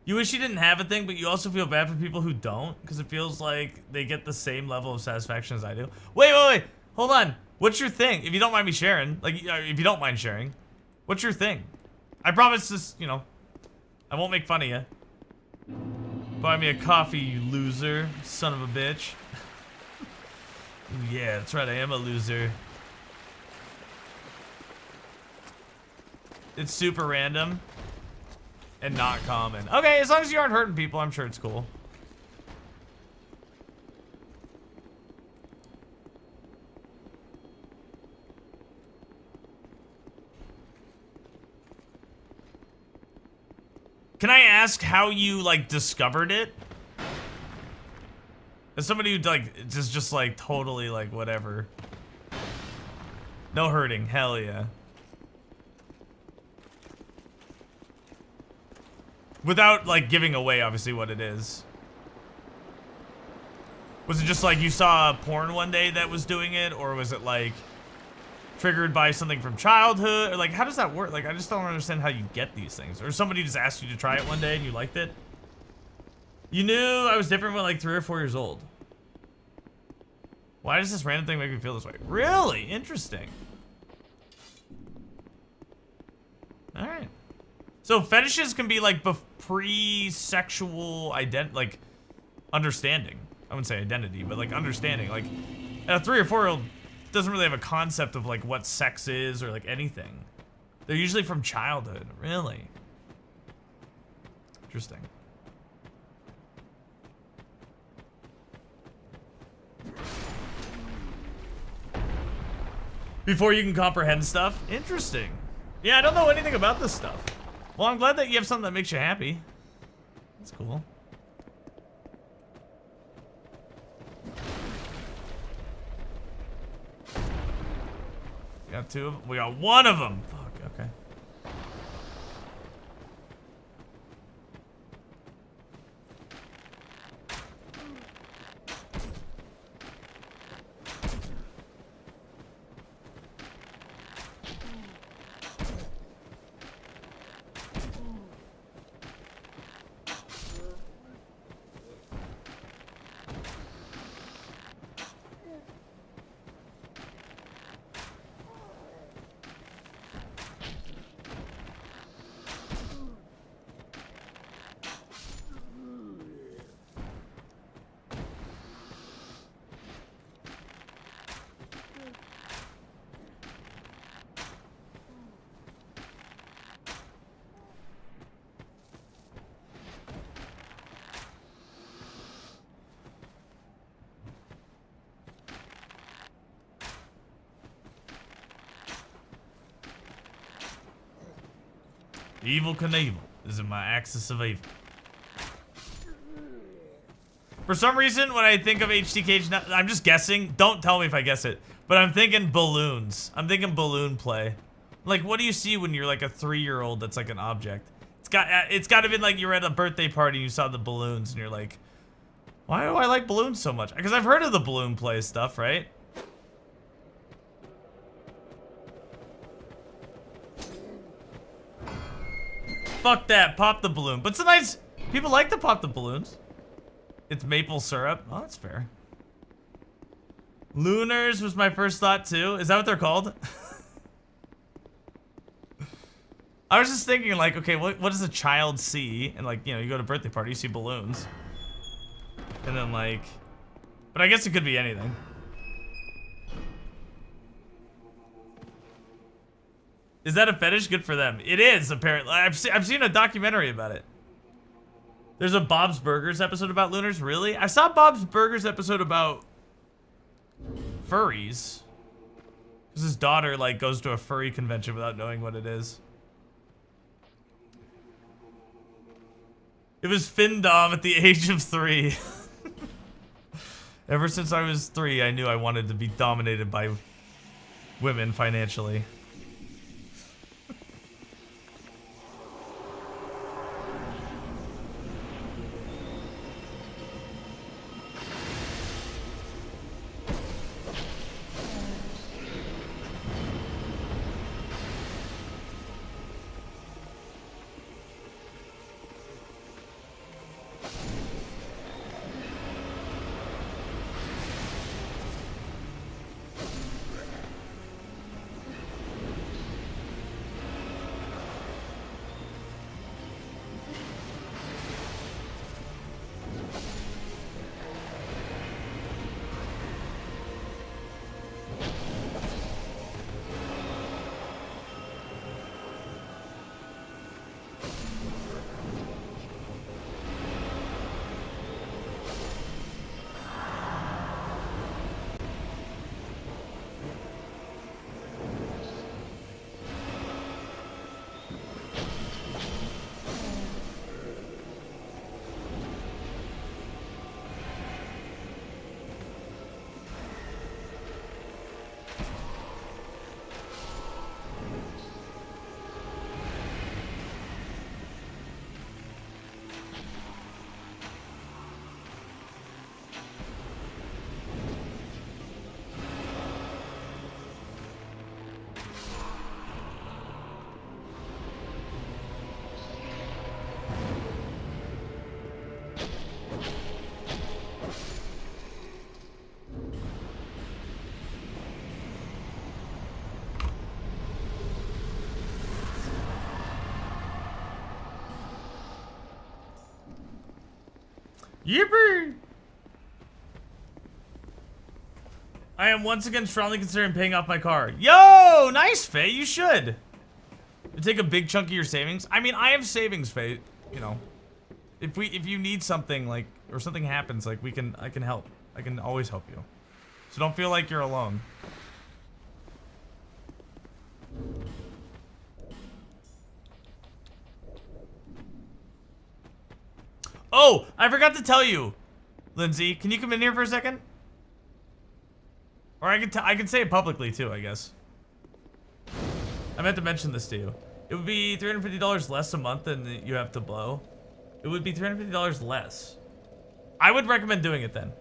You wish you didn't have a thing, but you also feel bad for people who don't, because it feels like they get the same level of satisfaction as I do. Wait. Hold on. What's your thing? If you don't mind me sharing, like, if you don't mind sharing, what's your thing? I promise this, you know, I won't make fun of you. Buy me a coffee, you loser, son of a bitch. Yeah, that's right, I am a loser. It's super random. and not common. Okay, as long as you aren't hurting people, I'm sure it's cool. Can I ask how you, like, discovered it? As somebody who, like, is just like, totally, like, whatever. No hurting, hell yeah. Without, like, giving away, obviously, what it is. Was it just, like, you saw a porn one day that was doing it? Or was it, like, triggered by something from childhood? Or, like, how does that work? Like, I just don't understand how you get these things. Or somebody just asked you to try it one day and you liked it? You knew I was different when, like, 3 or 4 years old. Why does this random thing make me feel this way? Really? Interesting. Alright. So fetishes can be like pre-sexual like understanding. I wouldn't say identity, but like understanding. Like a 3 or 4-year-old doesn't really have a concept of like what sex is or like anything. They're usually from childhood. Really? Interesting. Before you can comprehend stuff? Interesting. Yeah, I don't know anything about this stuff. Well, I'm glad that you have something that makes you happy. That's cool. We got 2 of them. We got 1 of them. Fuck, okay. Evil Knievel is in my axis of evil. For some reason, when I think of HD Cage, I'm just guessing. Don't tell me if I guess it. But I'm thinking balloons. I'm thinking balloon play. Like, what do you see when you're like a 3-year-old that's like an object? It's got to be like you're at a birthday party and you saw the balloons and you're like, why do I like balloons so much? Because I've heard of the balloon play stuff, right? Fuck that, pop the balloon. But sometimes people like to pop the balloons. It's maple syrup. Oh, that's fair. Lunars was my first thought too. Is that what they're called? I was just thinking like, okay, what does a child see? And like, you know, you go to a birthday party, you see balloons. And then like, but I guess it could be anything. Is that a fetish? Good for them. It is, apparently. I've seen a documentary about it. There's a Bob's Burgers episode about lunars. Really? I saw Bob's Burgers episode about furries. Because his daughter, like, goes to a furry convention without knowing what it is. It was Findom at the age of 3. Ever since I was 3, I knew I wanted to be dominated by women financially. Yippee! I am once again strongly considering paying off my car. Yo, nice, Faye. You should. You take a big chunk of your savings. I mean, I have savings, Faye. You know, if you need something like or something happens, like I can help. I can always help you. So don't feel like you're alone. Oh, I forgot to tell you, Lindsay. Can you come in here for a second? Or I can say it publicly too, I guess. I meant to mention this to you. It would be $350 less a month than you have to blow. It would be $350 less. I would recommend doing it then.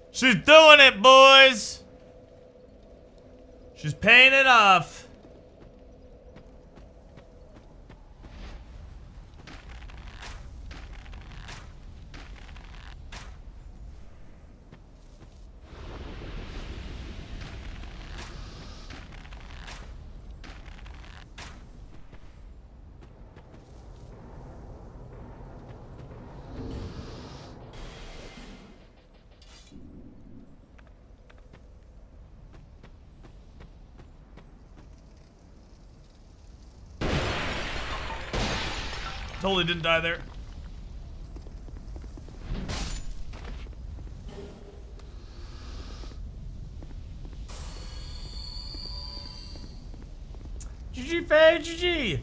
She's doing it, boys. She's paying it off. Totally didn't die there. GG, Faye, GG.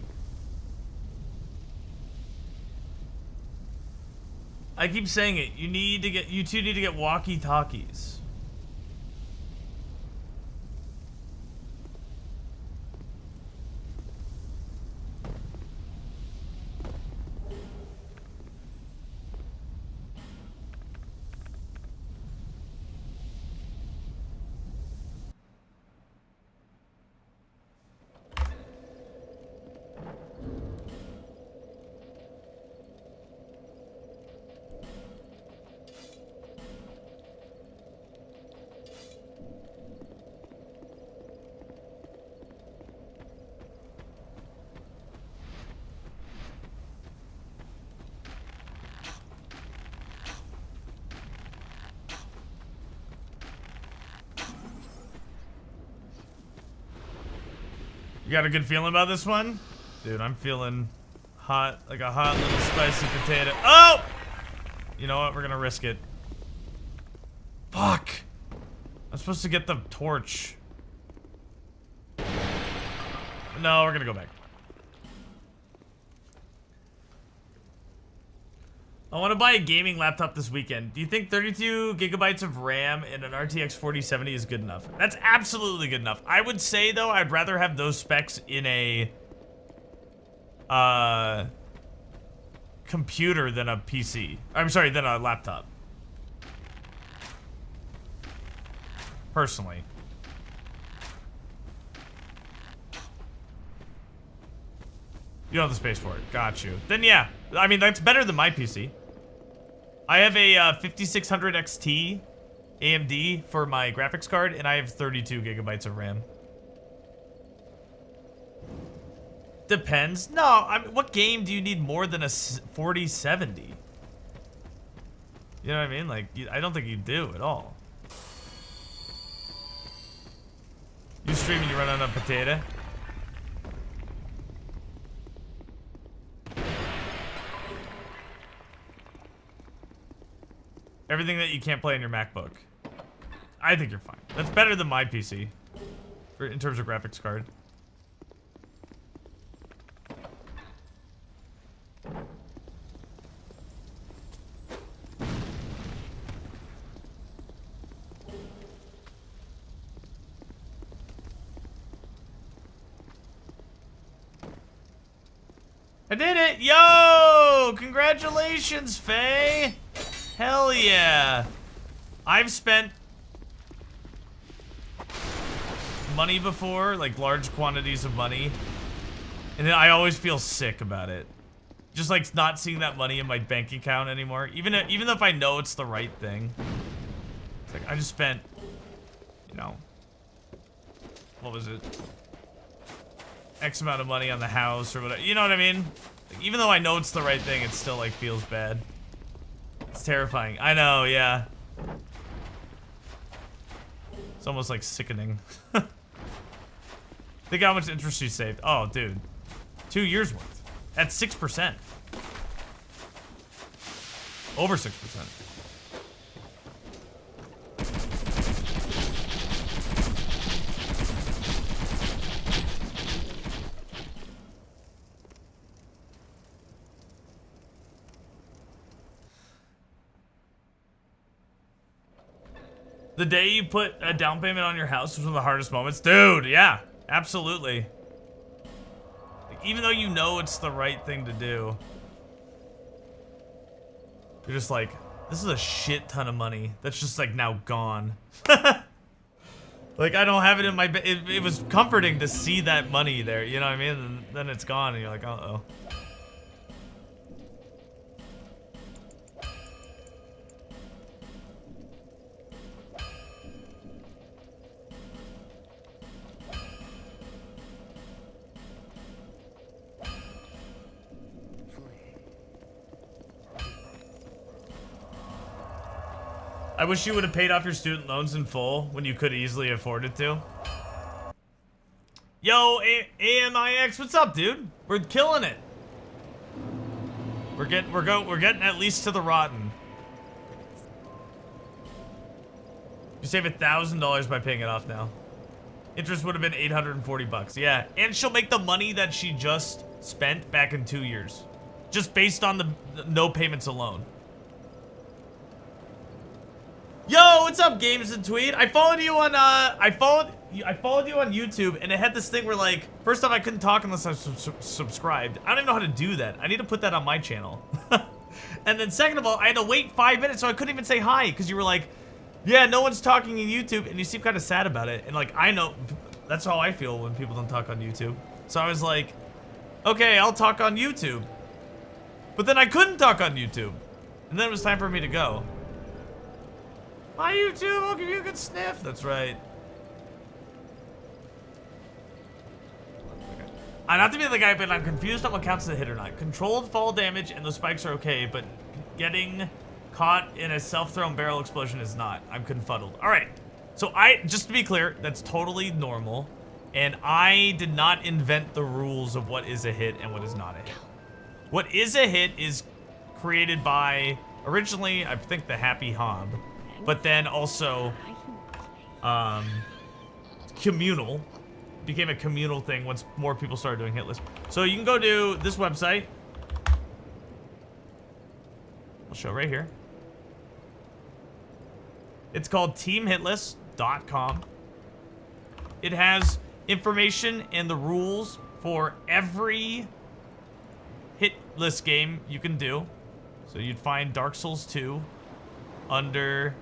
I keep saying it. You two need to get walkie-talkies. You got a good feeling about this one? Dude, I'm feeling hot, like a hot little spicy potato. Oh! You know what? We're gonna risk it. Fuck! I'm supposed to get the torch. No, we're gonna go back. I want to buy a gaming laptop this weekend. Do you think 32 gigabytes of RAM and an RTX 4070 is good enough? That's absolutely good enough. I would say, though, I'd rather have those specs in a computer than a PC. I'm sorry, than a laptop. Personally. You don't have the space for it. Got you. Then yeah. I mean, that's better than my PC. I have a 5600 XT AMD for my graphics card, and I have 32 gigabytes of RAM. Depends. No, I mean, what game do you need more than a 4070? You know what I mean? Like, I don't think you do at all. You stream and you run on a potato? Everything that you can't play on your MacBook. I think you're fine. That's better than my PC in terms of graphics card. I did it! Yo! Congratulations, Faye! Hell yeah! I've spent money before, like large quantities of money, and then I always feel sick about it. Just like not seeing that money in my bank account anymore, even if I know it's the right thing. It's like I just spent, you know, what was it? X amount of money on the house or whatever. You know what I mean? Like, even though I know it's the right thing, it still like feels bad. It's terrifying. I know, yeah. It's almost like sickening. Think how much interest you saved. Oh, dude. 2 years worth. At 6%. Over 6%. The day you put a down payment on your house was one of the hardest moments. Dude, yeah, absolutely. Like, even though you know it's the right thing to do, you're just like, this is a shit ton of money that's just like now gone. Like, I don't have it in my, it was comforting to see that money there, you know what I mean? And then it's gone and you're like, uh-oh. I wish you would have paid off your student loans in full when you could easily afford it to. Yo, AMIX, what's up, dude? We're killing it. We're getting at least to the rotten. You save $1,000 by paying it off now. Interest would have been 840 bucks. Yeah, and she'll make the money that she just spent back in 2 years, just based on the no payments alone. Yo, what's up, Games and Tweet? I followed you on I followed you on YouTube, and it had this thing where, like, first off, I couldn't talk unless I was subscribed. I don't even know how to do that. I need to put that on my channel. And then second of all, I had to wait 5 minutes, so I couldn't even say hi because you were like, yeah, no one's talking in YouTube, and you seem kind of sad about it. And like, I know that's how I feel when people don't talk on YouTube. So I was like, okay, I'll talk on YouTube. But then I couldn't talk on YouTube, and then it was time for me to go. My YouTube, I'll give you a good sniff. That's right. Okay. Not to be the guy, but I'm confused on what counts as a hit or not. Controlled fall damage and those spikes are okay, but getting caught in a self-thrown barrel explosion is not. I'm confuddled. All right. So just to be clear, that's totally normal. And I did not invent the rules of what is a hit and what is not a hit. What is a hit is created by, originally, I think, the Happy Hob. But then also, communal. Became a communal thing once more people started doing hit lists. So you can go to this website. I'll show right here. It's called teamhitlist.com. It has information and the rules for every hit list game you can do. So you'd find Dark Souls 2 under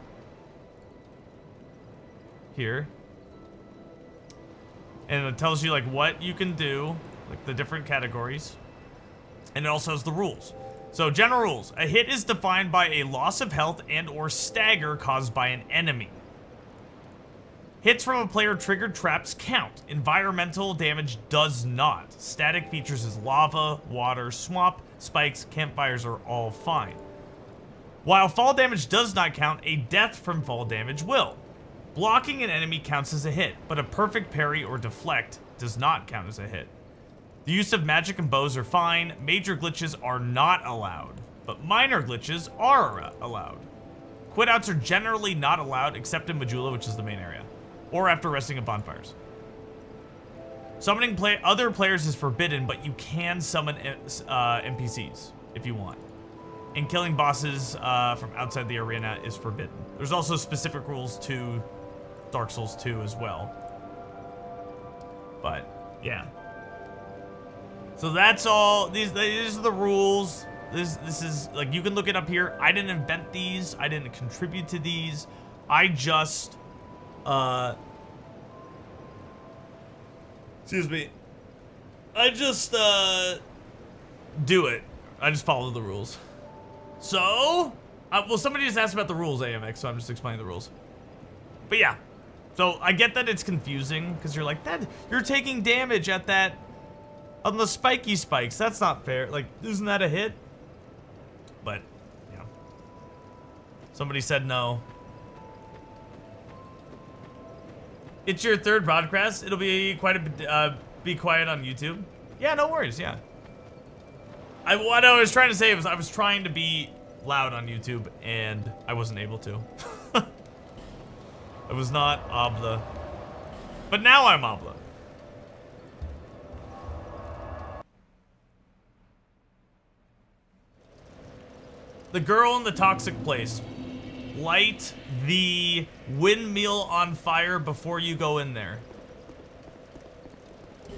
here. And it tells you like what you can do, like the different categories. And it also has the rules. So general rules. A hit is defined by a loss of health and or stagger caused by an enemy. Hits from a player triggered traps count. Environmental damage does not. Static features as lava, water, swamp, spikes, campfires are all fine. While fall damage does not count, a death from fall damage will. Blocking an enemy counts as a hit, but a perfect parry or deflect does not count as a hit. The use of magic and bows are fine. Major glitches are not allowed, but minor glitches are allowed. Quitouts are generally not allowed except in Majula, which is the main area, or after resting at bonfires. Summoning other players is forbidden, but you can summon NPCs if you want. And killing bosses from outside the arena is forbidden. There's also specific rules to Dark Souls 2 as well. But, yeah. So that's all. These are the rules. This is, like, you can look it up here. I didn't invent these. I didn't contribute to these. I just, excuse me. I just, do it. I just follow the rules. So, well, somebody just asked about the rules, AMX, so I'm just explaining the rules. But yeah, so I get that it's confusing, because you're like, you're taking damage at that, on the spiky spikes. That's not fair. Like, isn't that a hit? But, yeah. Somebody said no. It's your third broadcast. It'll be quite a bit, be quiet on YouTube. Yeah, no worries, yeah. What I was trying to say was I was trying to be loud on YouTube, and I wasn't able to. I was not Obla. But now I'm Obla. The girl in the toxic place. Light the windmill on fire before you go in there.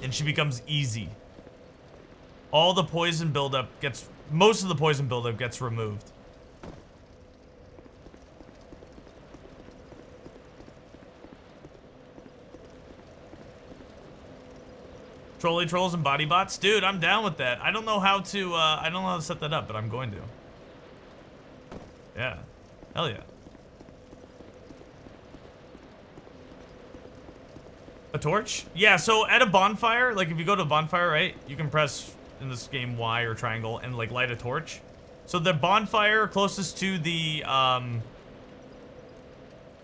And she becomes easy. All the poison buildup gets, most of the poison buildup gets removed. Trolley trolls and body bots? Dude, I'm down with that. I don't know how to, I don't know how to set that up, but I'm going to. Yeah. Hell yeah. A torch? Yeah, so at a bonfire, like if you go to a bonfire, right, you can press in this game Y or triangle and like light a torch. So the bonfire closest to the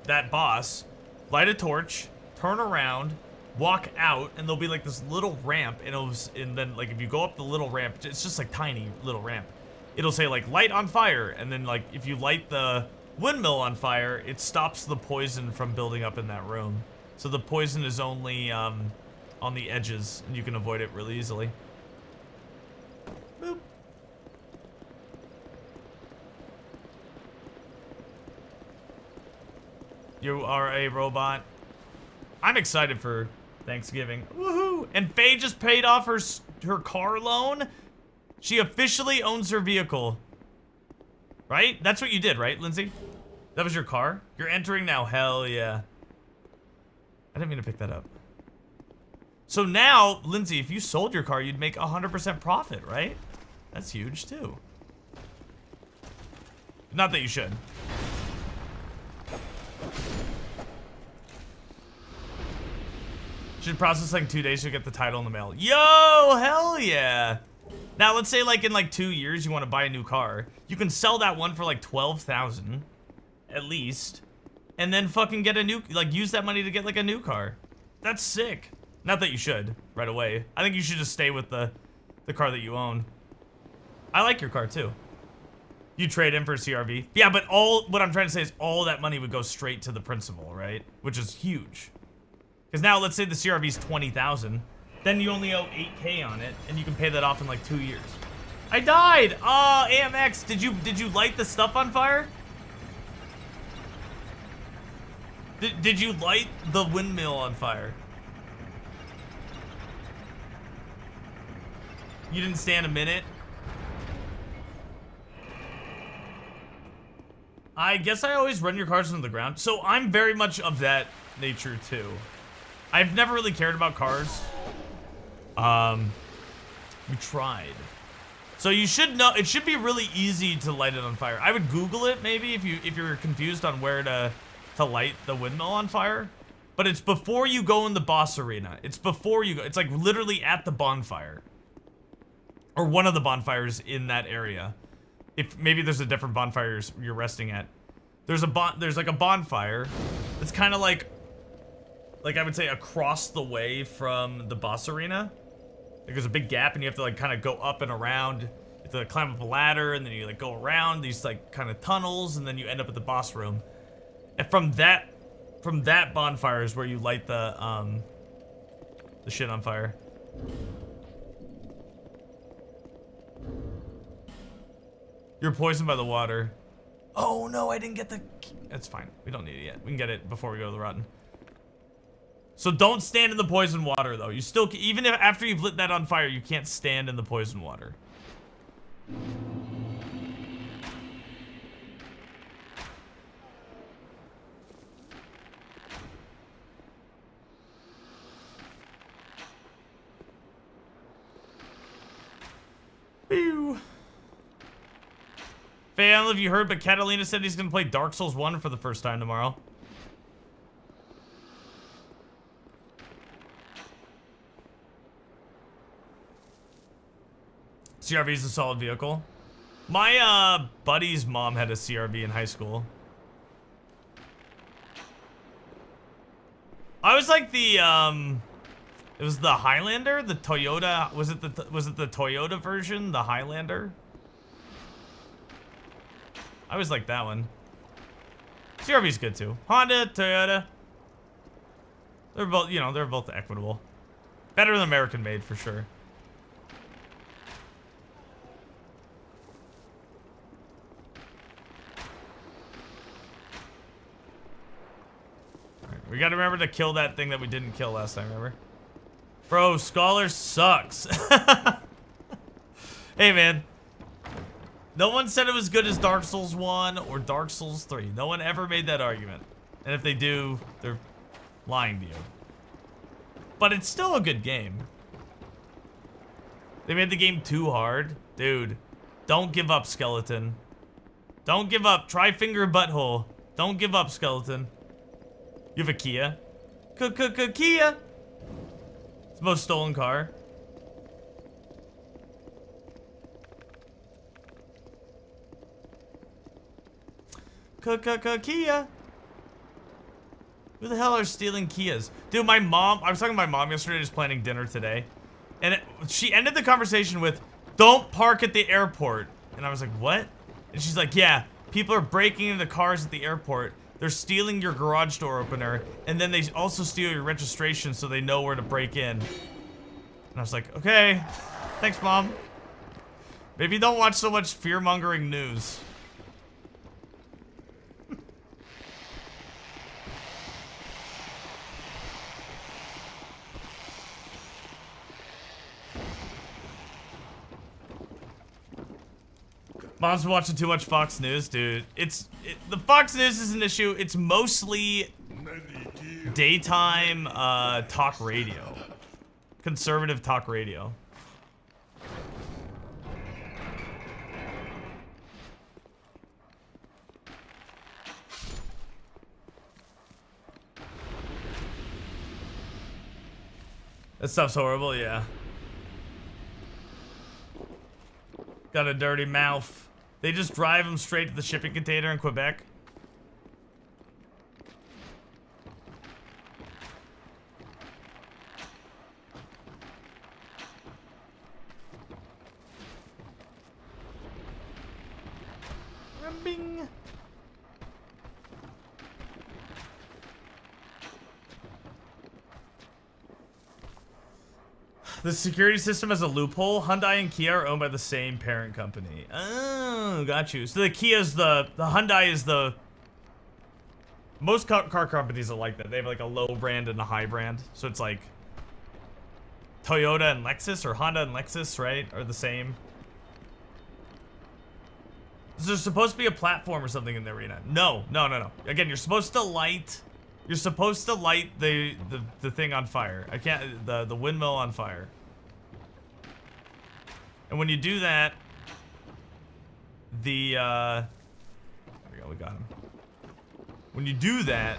that boss, light a torch, turn around, walk out, and there'll be like this little ramp, and then like if you go up the little ramp, it's just like tiny little ramp. It'll say like light on fire, and then like if you light the windmill on fire, it stops the poison from building up in that room. So the poison is only on the edges, and you can avoid it really easily. Boop. You are a robot. I'm excited for Thanksgiving. Woohoo! And Faye just paid off her car loan. She officially owns her vehicle. Right? That's what you did, right, Lindsay? That was your car? You're entering now. Hell yeah. I didn't mean to pick that up. So now, Lindsay, if you sold your car, you'd make 100% profit, right? That's huge, too. Not that you should. Should process like 2 days to get the title in the mail. Yo, hell yeah. Now, let's say like in like 2 years, you want to buy a new car. You can sell that one for like 12,000 at least. And then fucking get a new, like use that money to get like a new car. That's sick. Not that you should right away. I think you should just stay with the car that you own. I like your car too. You trade in for a CRV. Yeah, but what I'm trying to say is all that money would go straight to the principal, right? Which is huge. Because now let's say the CRV is 20,000. Then you only owe 8K on it, and you can pay that off in like 2 years. I died. Oh, AMX, did you light the stuff on fire? Did you light the windmill on fire? You didn't stand a minute? I guess I always run your cars into the ground. So I'm very much of that nature too. I've never really cared about cars. We tried. So you should know, it should be really easy to light it on fire. I would Google it maybe if you're confused on where to light the windmill on fire. But it's before you go in the boss arena. It's before you go. It's like literally at the bonfire. Or one of the bonfires in that area. If maybe there's a different bonfire you're resting at. There's like a bonfire. It's kind of like I would say across the way from the boss arena. Like there's a big gap and you have to like kind of go up and around. You have to like climb up a ladder and then you like go around these like kind of tunnels and then you end up at the boss room. And from that bonfire is where you light the shit on fire. You're poisoned by the water. Oh no, I didn't get the... That's fine. We don't need it yet. We can get it before we go to the rotten. So don't stand in the poison water though. You still... Even if after you've lit that on fire, you can't stand in the poison water. Pew. Faye, I don't know if you heard, but Catalina said he's gonna play Dark Souls 1 for the first time tomorrow. CRV is a solid vehicle. My buddy's mom had a CRV in high school. I was like the it was the Highlander, the Toyota. Was it the Toyota version, the Highlander? I always like that one. CRV's good too. Honda, Toyota. They're both, you know, they're both equitable. Better than American made for sure. Alright, we gotta remember to kill that thing that we didn't kill last time, remember? Bro, Scholar sucks. Hey man. No one said it was good as Dark Souls 1 or Dark Souls 3. No one ever made that argument. And if they do, they're lying to you. But it's still a good game. They made the game too hard. Dude, don't give up, Skeleton. Don't give up. Try finger butthole. Don't give up, Skeleton. You have a Kia? Kia! It's the most stolen car. Kia. Who the hell are stealing Kias? Dude, my mom, I was talking to my mom yesterday, just planning dinner today. And she ended the conversation with, don't park at the airport. And I was like, what? And she's like, yeah, people are breaking into cars at the airport. They're stealing your garage door opener. And then they also steal your registration so they know where to break in. And I was like, okay, thanks, Mom. Maybe don't watch so much fear-mongering news. Mom's been watching too much Fox News, dude. The Fox News is an issue. It's mostly daytime talk radio. Conservative talk radio. That stuff's horrible, yeah. Got a dirty mouth. They just drive them straight to the shipping container in Quebec. Bing. The security system has a loophole. Hyundai and Kia are owned by the same parent company. Oh, got you. So the Kia's the Hyundai is the... Most car companies are like that. They have like a low brand and a high brand. So it's like Toyota and Lexus, or Honda and Lexus, right? Are the same. Is there supposed to be a platform or something in the arena? No. Again, you're supposed to light... You're supposed to light the thing on fire. I can't... The windmill on fire. And when you do that... There we go, we got him. When you do that...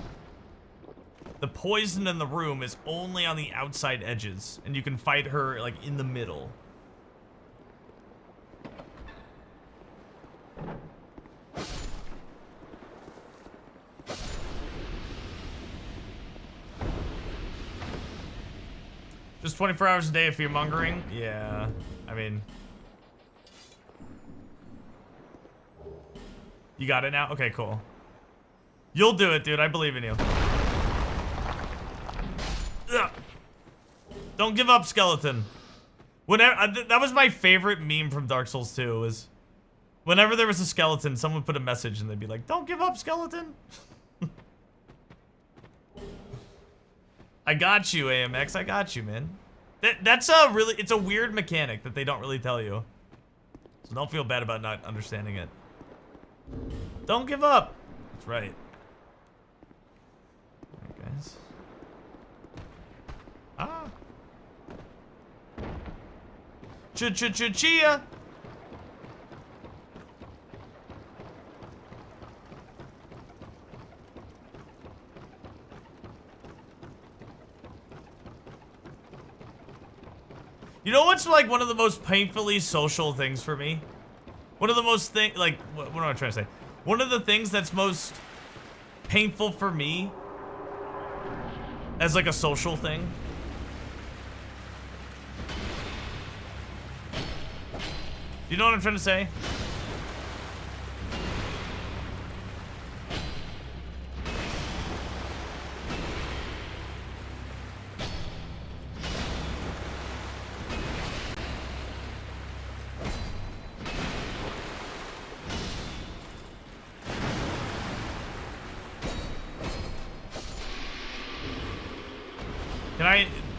The poison in the room is only on the outside edges. And you can fight her, like, in the middle. Just 24 hours a day of fear-mongering? Yeah, I mean... You got it now? Okay, cool. You'll do it, dude. I believe in you. Ugh. Don't give up, skeleton. Whenever that was my favorite meme from Dark Souls 2, was... Whenever there was a skeleton, someone put a message and they'd be like, "Don't give up, skeleton." I got you, AMX. I got you, man. That's a really... It's a weird mechanic that they don't really tell you. So don't feel bad about not understanding it. Don't give up. That's right. Alright, guys. Ah. Chia. You know what's like one of the most painfully social things for me? One of the most like, what am I trying to say? One of the things that's most painful for me as like a social thing. You know what I'm trying to say?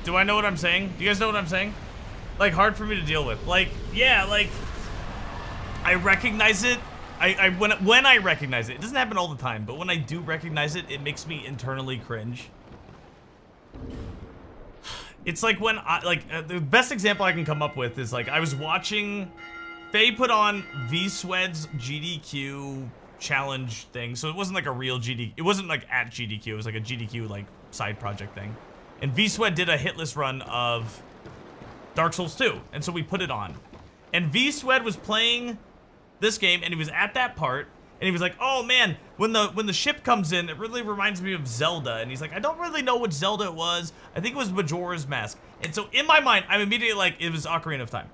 Do I know what I'm saying? Do you guys know what I'm saying? Like, hard for me to deal with. Like, yeah, like, I recognize it. When I recognize it, it doesn't happen all the time, but when I do recognize it, it makes me internally cringe. It's like when the best example I can come up with is like, I was watching, Faye put on V-Swed's GDQ challenge thing. So it wasn't like a real GDQ, it wasn't like at GDQ, it was like a GDQ like side project thing. And V-Swed did a hitless run of Dark Souls 2, and so we put it on. And V-Swed was playing this game, and he was at that part, and he was like, "Oh man, when the ship comes in, it really reminds me of Zelda." And he's like, "I don't really know what Zelda it was. I think it was Majora's Mask." And so in my mind, I'm immediately like, it was Ocarina of Time.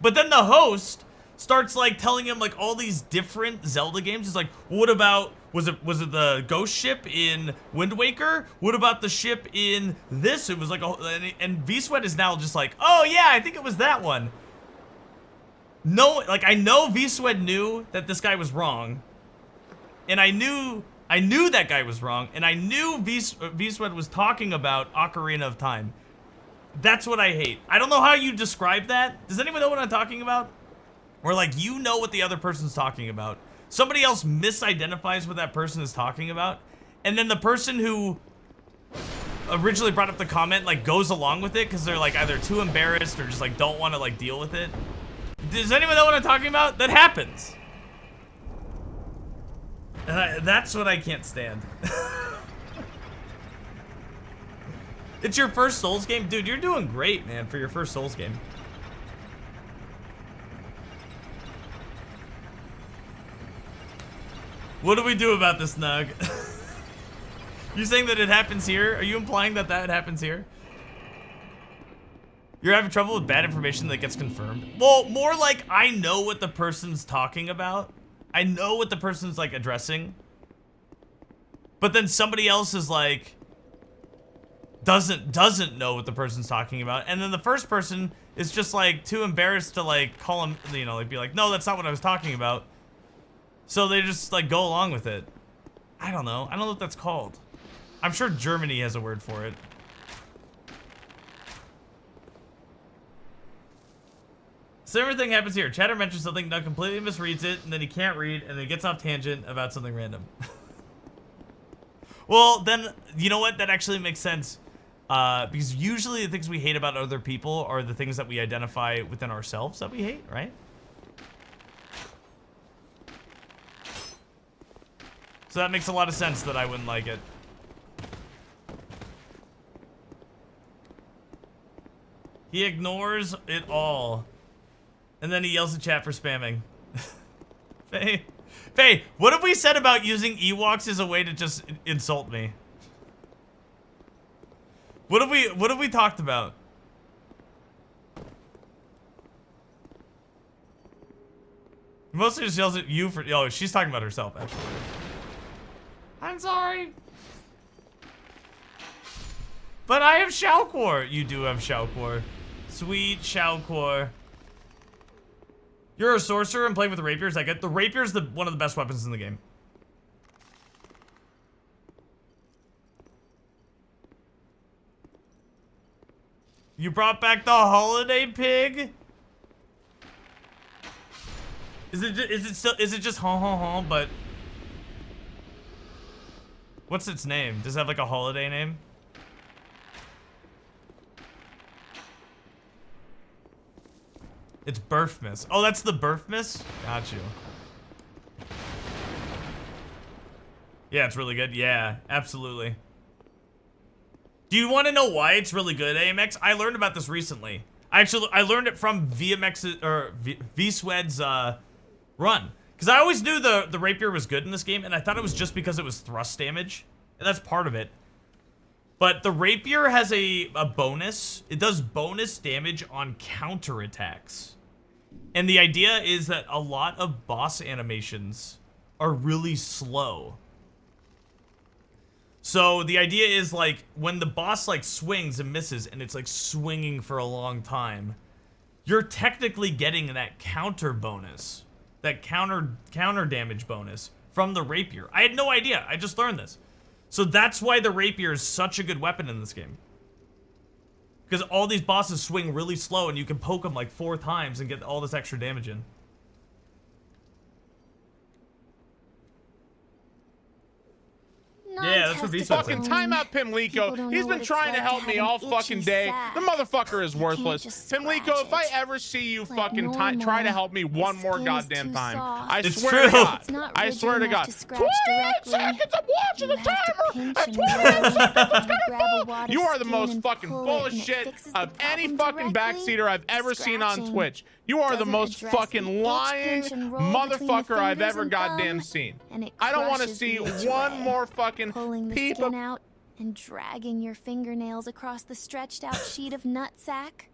But then the host starts like telling him like all these different Zelda games. He's like, "What about, was it the ghost ship in Wind Waker? What about the ship in this?" It was like, and V-Swed is now just like, "Oh yeah, I think it was that one." No, like I know V-Swed knew that this guy was wrong, and I knew that guy was wrong, and I knew V-Swed was talking about Ocarina of Time. That's what I hate. I don't know how you describe that. Does anyone know what I'm talking about? Where like you know what the other person's talking about. Somebody else misidentifies what that person is talking about, and then the person who originally brought up the comment like goes along with it because they're like either too embarrassed or just like don't want to like deal with it. Does anyone know what I'm talking about? That happens. That's what I can't stand. It's your first Souls game? Dude, you're doing great, man, for your first Souls game. What do we do about this, Nug? You saying that it happens here? Are you implying that that happens here? You're having trouble with bad information that gets confirmed? Well, more like I know what the person's talking about. I know what the person's like addressing. But then somebody else is like, doesn't know what the person's talking about, and then the first person is just like too embarrassed to like call him, you know, like be like, no, that's not what I was talking about. So they just like go along with it. I don't know what that's called. I'm sure Germany has a word for it. So everything happens here. Chatter mentions something, Doug completely misreads it, and then he can't read, and then he gets off tangent about something random. Well, then, you know what? That actually makes sense. Because usually the things we hate about other people are the things that we identify within ourselves that we hate, right? So that makes a lot of sense that I wouldn't like it. He ignores it all. And then he yells at chat for spamming. Faye, what have we said about using Ewoks as a way to just insult me? What have we talked about? Mostly just yells at you for, oh, she's talking about herself, actually. I'm sorry. But I have Shaokor. You do have Shaokor. Sweet Shaokor. You're a sorcerer and playing with the rapiers. I get the rapier's one of the best weapons in the game. You brought back the holiday pig? Is it just hon hon hon, but what's its name? Does it have like a holiday name? It's Birthmas. Oh, that's the Birthmas? Got you. Yeah, it's really good. Yeah, absolutely. Do you want to know why it's really good, AMX? I learned about this recently. I learned it from VMX or V-Swed's run. Because I always knew the rapier was good in this game, and I thought it was just because it was thrust damage. And that's part of it. But the rapier has a bonus. It does bonus damage on counterattacks. And the idea is that a lot of boss animations are really slow. So the idea is like when the boss like swings and misses and it's like swinging for a long time, you're technically getting that counter bonus, that counter damage bonus from the rapier. I had no idea. I just learned this. So that's why the rapier is such a good weapon in this game. Because all these bosses swing really slow and you can poke them like 4 times and get all this extra damage in. Yeah, that's what V said. Fucking timeout Pimlico. He's been trying to help me all fucking day. The motherfucker is worthless. Pimlico, if I ever see you fucking try to help me one more goddamn time, I swear to God. I swear to God. 28 seconds, I'm watching the timer. At 28 seconds, it's gonna move. You are the most fucking full of shit of any fucking backseater I've ever seen on Twitch. You are the most fucking lying motherfucker I've ever goddamn seen. I don't want to see one more fucking pulling the peep skin out and dragging your fingernails across the stretched out sheet of nutsack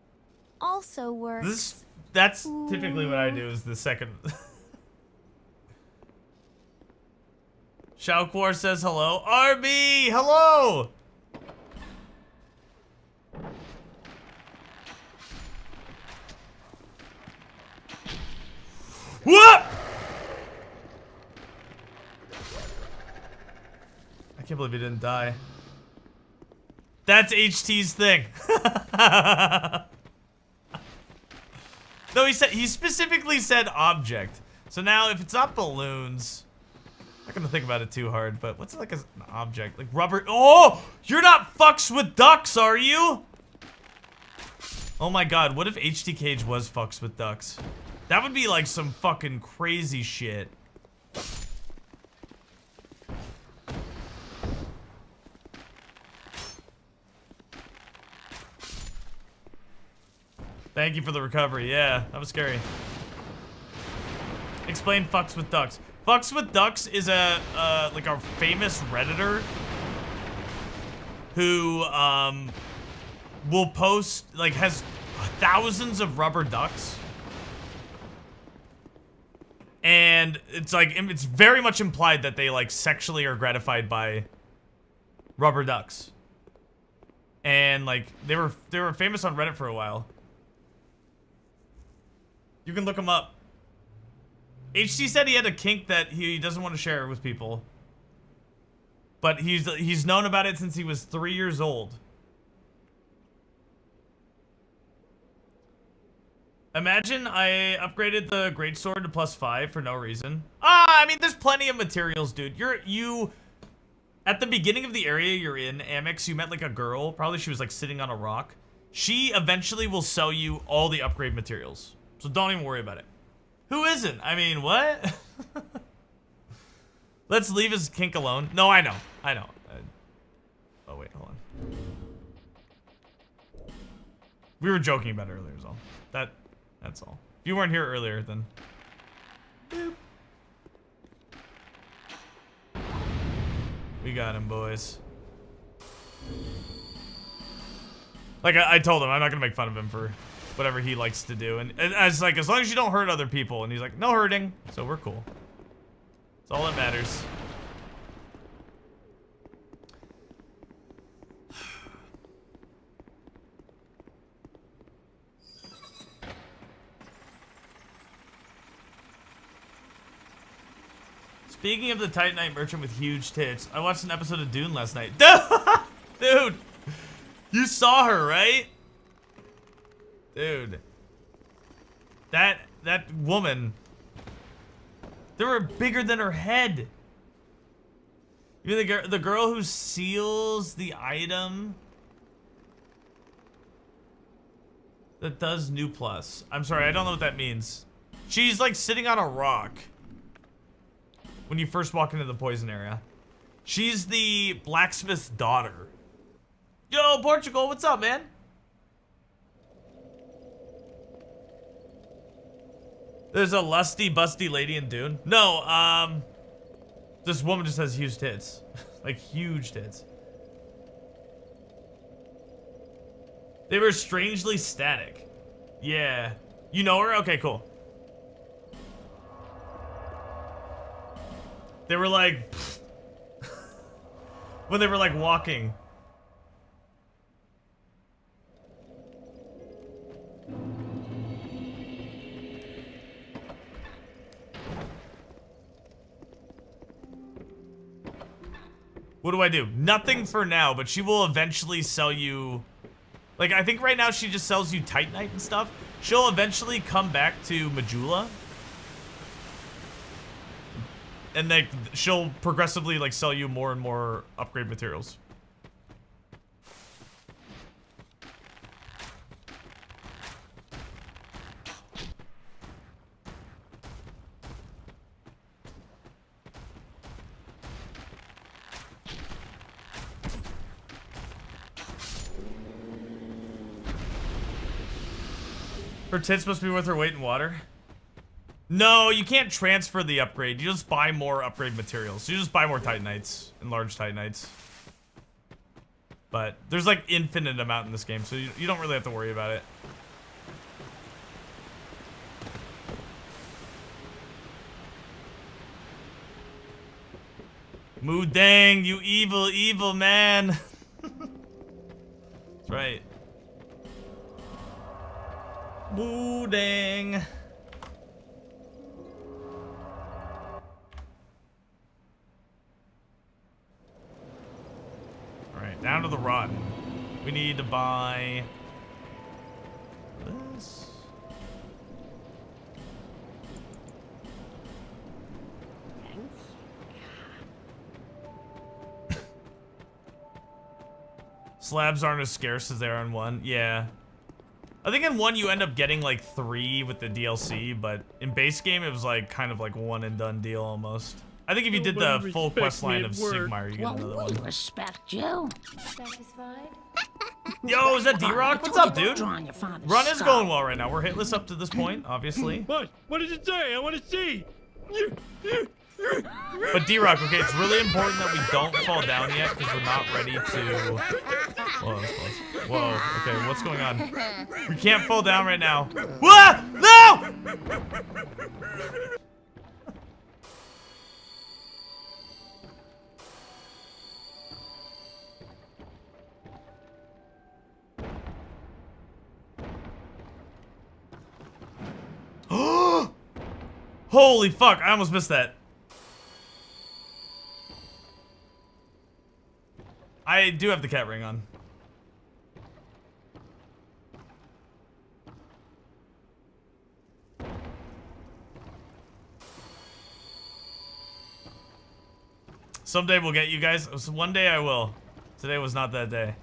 also works. That's typically what I do is the second. Shaokwar says hello. RB, hello! What? I can't believe he didn't die. That's HT's thing. No, he specifically said object. So now if it's not balloons, I'm not gonna think about it too hard, but what's like an object? Like rubber. Oh, you're not fucks with ducks, are you? Oh my God, what if HT Cage was fucks with ducks? That would be like some fucking crazy shit. Thank you for the recovery. Yeah, that was scary. Explain fucks with ducks. Fucks with ducks is like a famous Redditor who will post, like, has thousands of rubber ducks. And it's like, it's very much implied that they like sexually are gratified by rubber ducks. And like they were famous on Reddit for a while. You can look them up. HT said he had a kink that he doesn't want to share with people. But he's known about it since he was 3 years old. Imagine I upgraded the greatsword to +5 for no reason. I mean, there's plenty of materials, dude. You at the beginning of the area you're in, Amex, you met like a girl. Probably she was like sitting on a rock. She eventually will sell you all the upgrade materials. So don't even worry about it. Who isn't? I mean, what? Let's leave his kink alone. No, I know. Oh, wait, hold on. We were joking about it earlier, is all. That's all. If you weren't here earlier, then... Boop. We got him, boys. Like, I told him, I'm not gonna make fun of him for whatever he likes to do. And as like, as long as you don't hurt other people. And he's like, no hurting. So we're cool. That's all that matters. Speaking of the Titanite merchant with huge tits, I watched an episode of Dune last night. Dude, you saw her, right? Dude, that woman, they were bigger than her head. You mean the girl who seals the item that does new plus? I'm sorry, I don't know what that means. She's like sitting on a rock when you first walk into the poison area. She's the blacksmith's daughter. Yo, Portugal, what's up, man? There's a lusty, busty lady in Dune. No, this woman just has huge tits. Like, huge tits. They were strangely static. Yeah. You know her? Okay, cool. They were like... when they were like walking. What do I do? Nothing for now, but she will eventually sell you... Like, I think right now she just sells you Titanite and stuff. She'll eventually come back to Majula. And like, she'll progressively like sell you more and more upgrade materials. Her tits must be worth her weight in water. No, you can't transfer the upgrade. You just buy more upgrade materials. You just buy more Titanites and large Titanites. But there's like infinite amount in this game, so you don't really have to worry about it. Moo dang, you evil, evil man. That's right. Moo dang. Alright, down to the run. We need to buy this. Slabs aren't as scarce as they are in 1. Yeah. I think in 1 you end up getting like 3 with the DLC, but in base game it was like kind of like one and done deal almost. I think if you did the full quest line of Sigmar, you get another one. Respect you. Satisfied? Yo, is that D-Rock? What's up, dude? Run is going well right now. We're hitless up to this point, obviously. What? What did it say? I want to see. But D-Rock, okay, it's really important that we don't fall down yet because we're not ready to... Whoa, that was close. Whoa, okay, what's going on? We can't fall down right now. Ah! No! Holy fuck, I almost missed that. I do have the cat ring on. Someday we'll get you guys. One day I will. Today was not that day.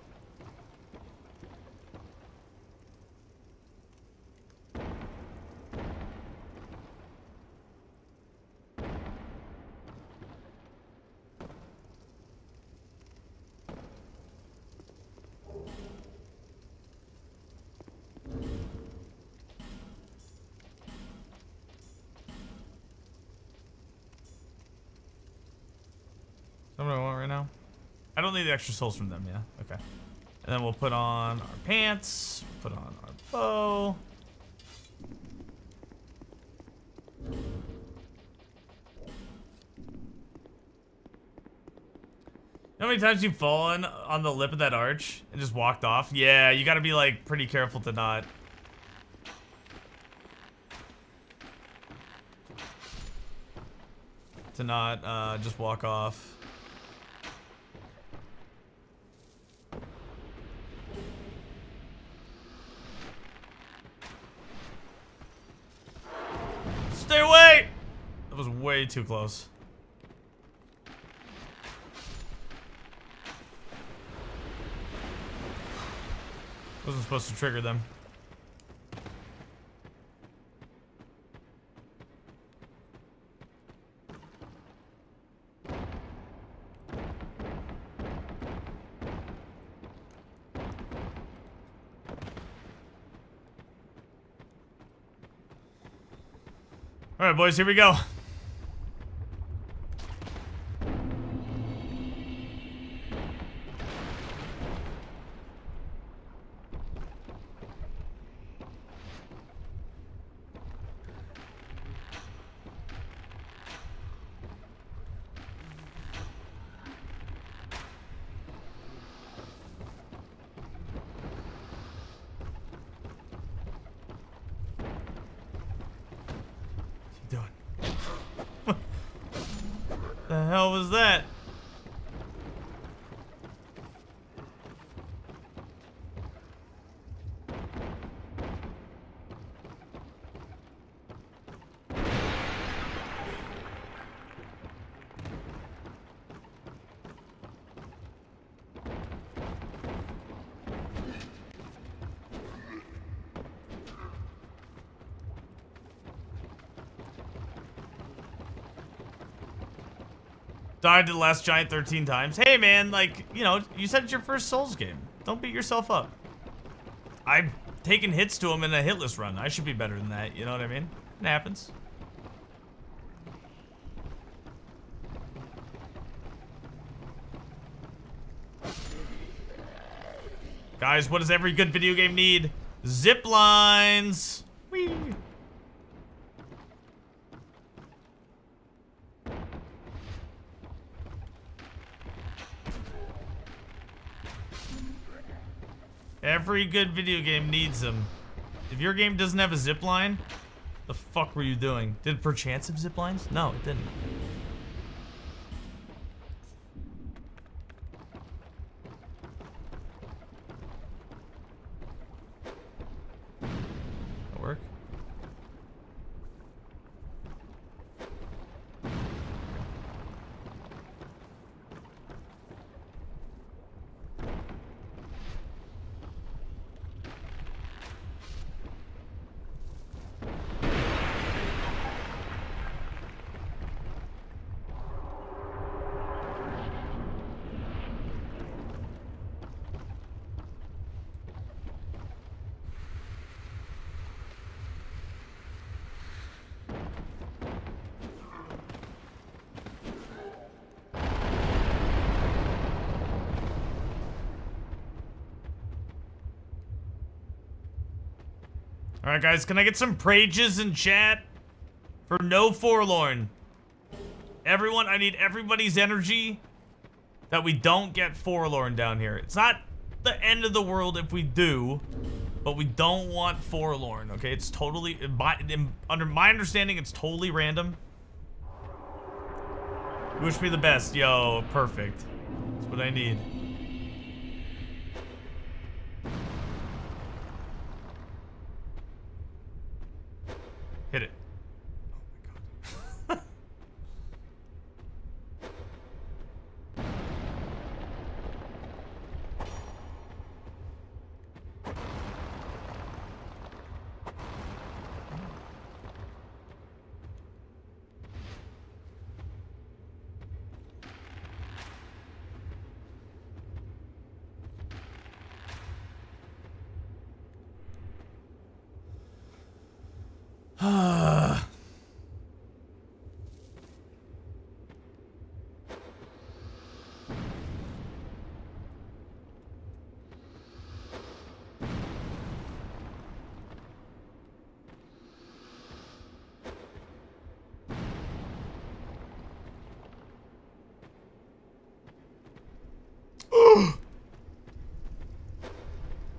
What do I want right now? I don't need the extra souls from them, yeah? Okay. And then we'll put on our pants, put on our bow. How many times you've fallen on the lip of that arch and just walked off? Yeah, you gotta be like pretty careful to not. Just walk off. Stay away! That was way too close. Wasn't supposed to trigger them. All right, boys, here we go. The hell was that? Died to the last giant 13 times. Hey man, like, you know, you said it's your first Souls game. Don't beat yourself up. I've taken hits to him in a hitless run. I should be better than that, you know what I mean? It happens. Guys, what does every good video game need? Zip lines. Whee! Every good video game needs them. If your game doesn't have a zip line, the fuck were you doing? Did Perchance have zip lines? No, it didn't. That work? Alright guys, can I get some prages in chat for no forlorn? Everyone, I need everybody's energy that we don't get forlorn down here. It's not the end of the world if we do, But we don't want Forlorn, okay? It's totally, under my understanding, it's totally random. Wish me the best. Yo, perfect. That's what I need. Hit it. Oh my god.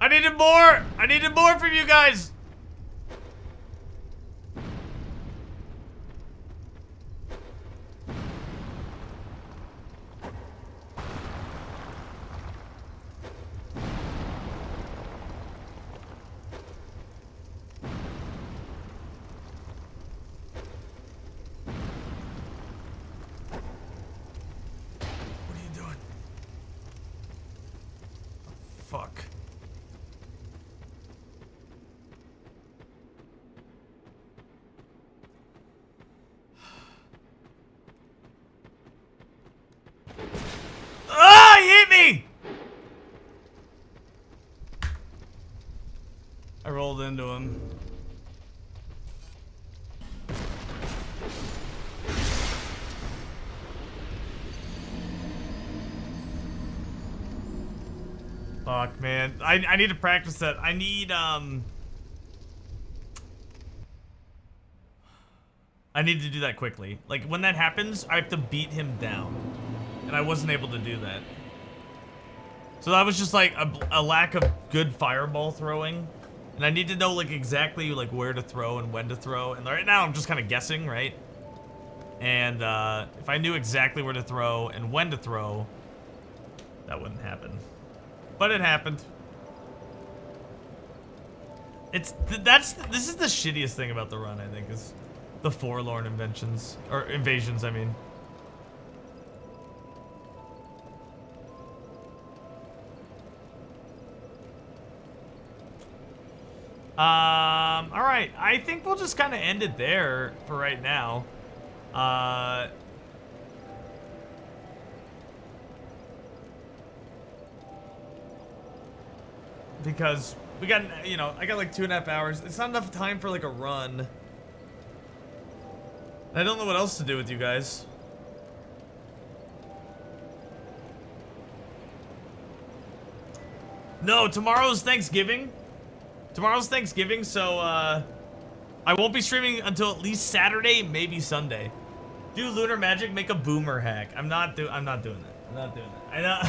I needed more! I needed more from you guys! What are you doing? Fuck. Ah, he hit me! I rolled into him. Fuck, man. I need to practice that. I need to do that quickly. Like, when that happens, I have to beat him down. And I wasn't able to do that. So that was just like a lack of good fireball throwing. And I need to know like exactly like where to throw and when to throw. And right now I'm just kind of guessing, right? And if I knew exactly where to throw and when to throw, that wouldn't happen. But it happened. This is the shittiest thing about the run, I think, is the forlorn invasions, I mean. All right. I think we'll just kind of end it there for right now. Because we got, you know, I got like 2.5 hours. It's not enough time for like a run. I don't know what else to do with you guys. No, tomorrow's Thanksgiving. Tomorrow's Thanksgiving, so I won't be streaming until at least Saturday, maybe Sunday. Do lunar magic, make a boomer hack. I'm not doing that. I'm not doing that. I know.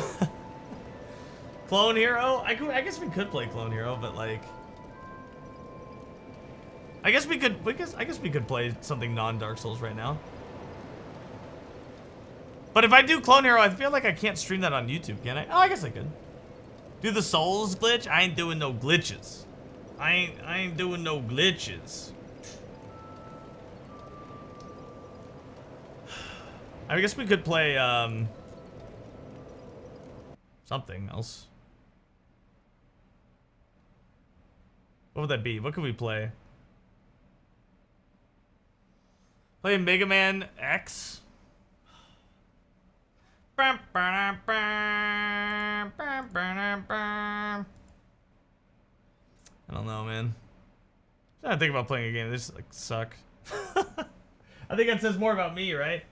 Clone Hero? I guess we could play Clone Hero, but like I guess we could play something non-Dark Souls right now. But if I do Clone Hero, I feel like I can't stream that on YouTube, can I? Oh, I guess I could. Do the Souls glitch? I ain't doing no glitches. I ain't doing no glitches. I guess we could play something else. What would that be? What could we play? Play Mega Man X? I don't know, man. I'm trying to think about playing a game. They just like suck. I think that says more about me, right?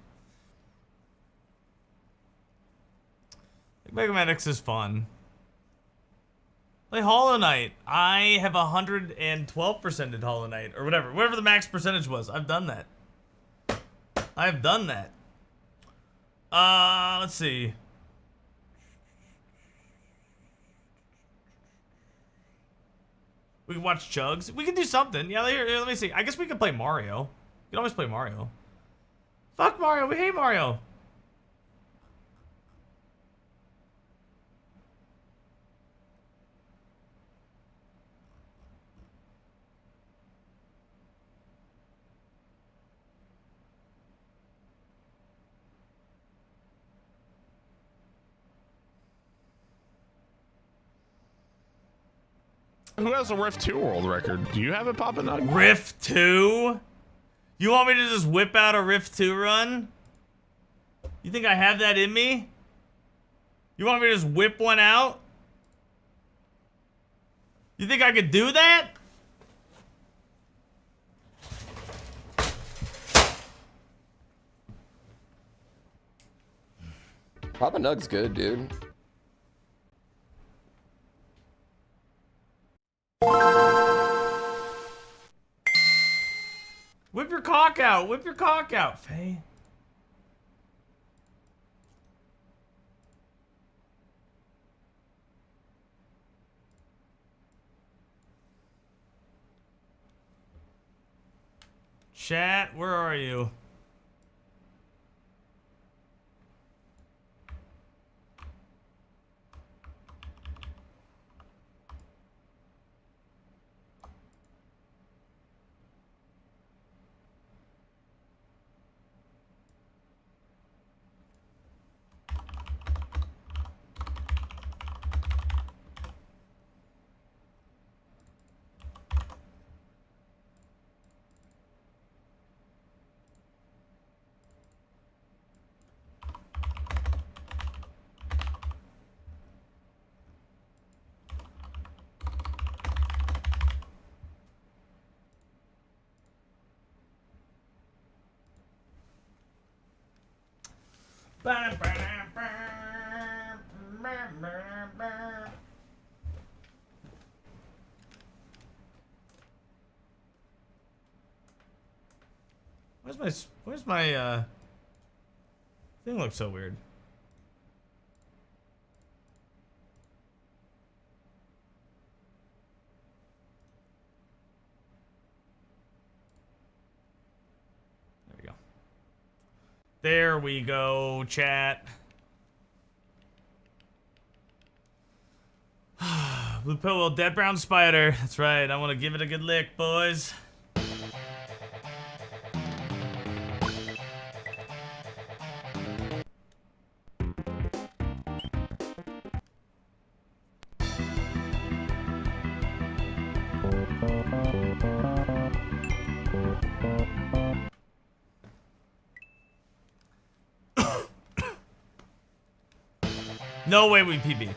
Mega Man X is fun. Play Hollow Knight. I have 112%ed Hollow Knight, or whatever the max percentage was. I've done that. I've done that. Let's see. We can watch Chugs. We can do something. Yeah, here, let me see. I guess we can play Mario. We can always play Mario. Fuck Mario. We hate Mario. Who has a Rift 2 world record? Do you have it, Papa Nug? Rift 2? You want me to just whip out a Rift 2 run? You think I have that in me? You want me to just whip one out? You think I could do that? Papa Nug's good, dude. Whip your cock out. Whip your cock out, Faye. Chat, where are you? Where's my thing looks so weird. There we go, chat. Blue pillow, dead brown spider. That's right. I want to give it a good lick, boys. No way we PB.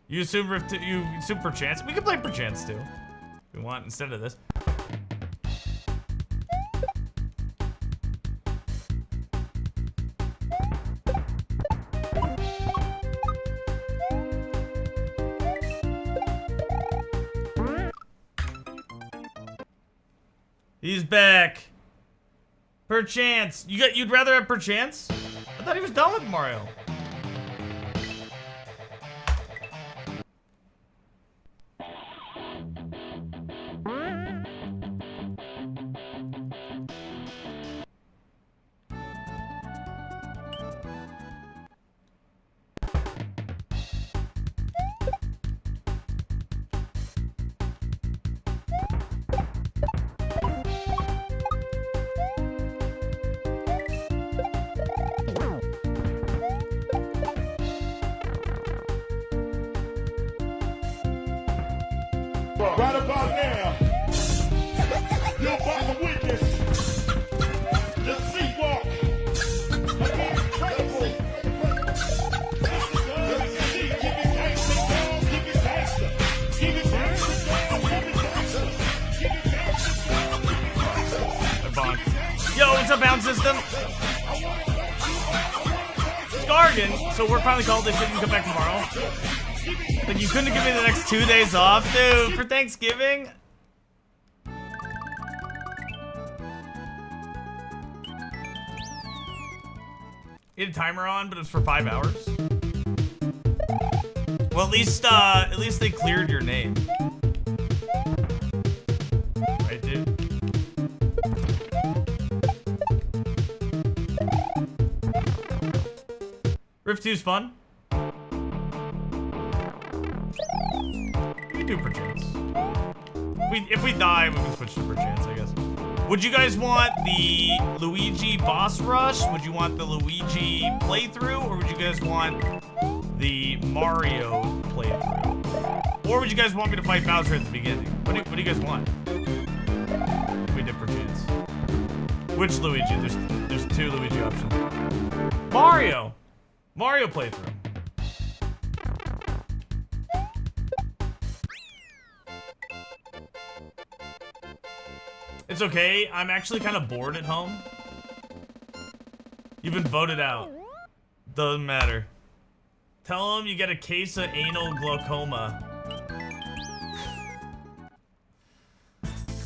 You assume Rift, you assume Perchance. We can play Perchance too, if we want, instead of this. He's back. Perchance. You'd rather have Perchance? I thought he was done with Mario. Right about now, you're about to witness the sea walk. Yo, what's up, Bound System? Scargan, so we're finally called. They shouldn't come back tomorrow. Like, you couldn't give me the next 2 days off, dude, for Thanksgiving? He had a timer on, but it was for 5 hours. Well, at least they cleared your name. Right, dude? Rift 2's fun. We can do Perchance. If we die, we can switch to Perchance, I guess. Would you guys want the Luigi boss rush? Would you want the Luigi playthrough? Or would you guys want the Mario playthrough? Or would you guys want me to fight Bowser at the beginning? What do you guys want? We did Perchance. Which Luigi? There's 2 Luigi options. Mario! Mario playthrough. It's okay. I'm actually kind of bored at home. You've been voted out. Doesn't matter. Tell him you get a case of anal glaucoma.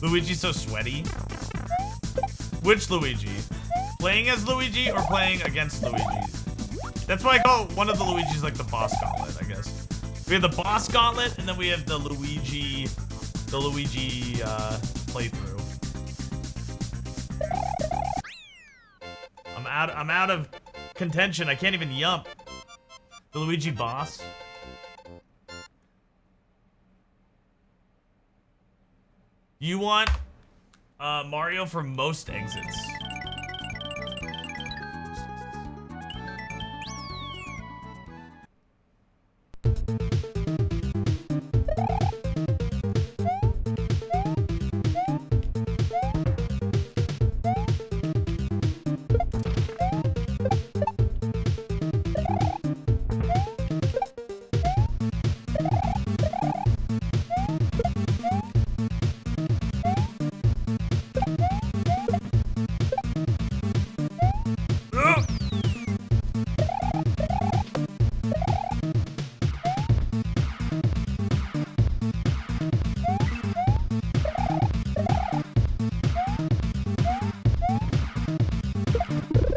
Luigi's so sweaty. Which Luigi? Playing as Luigi or playing against Luigi? That's why I call one of the Luigis like the boss gauntlet, I guess. We have the boss gauntlet and then we have the Luigi playthrough. I'm out of contention. I can't even yump. The Luigi boss. You want Mario for most exits.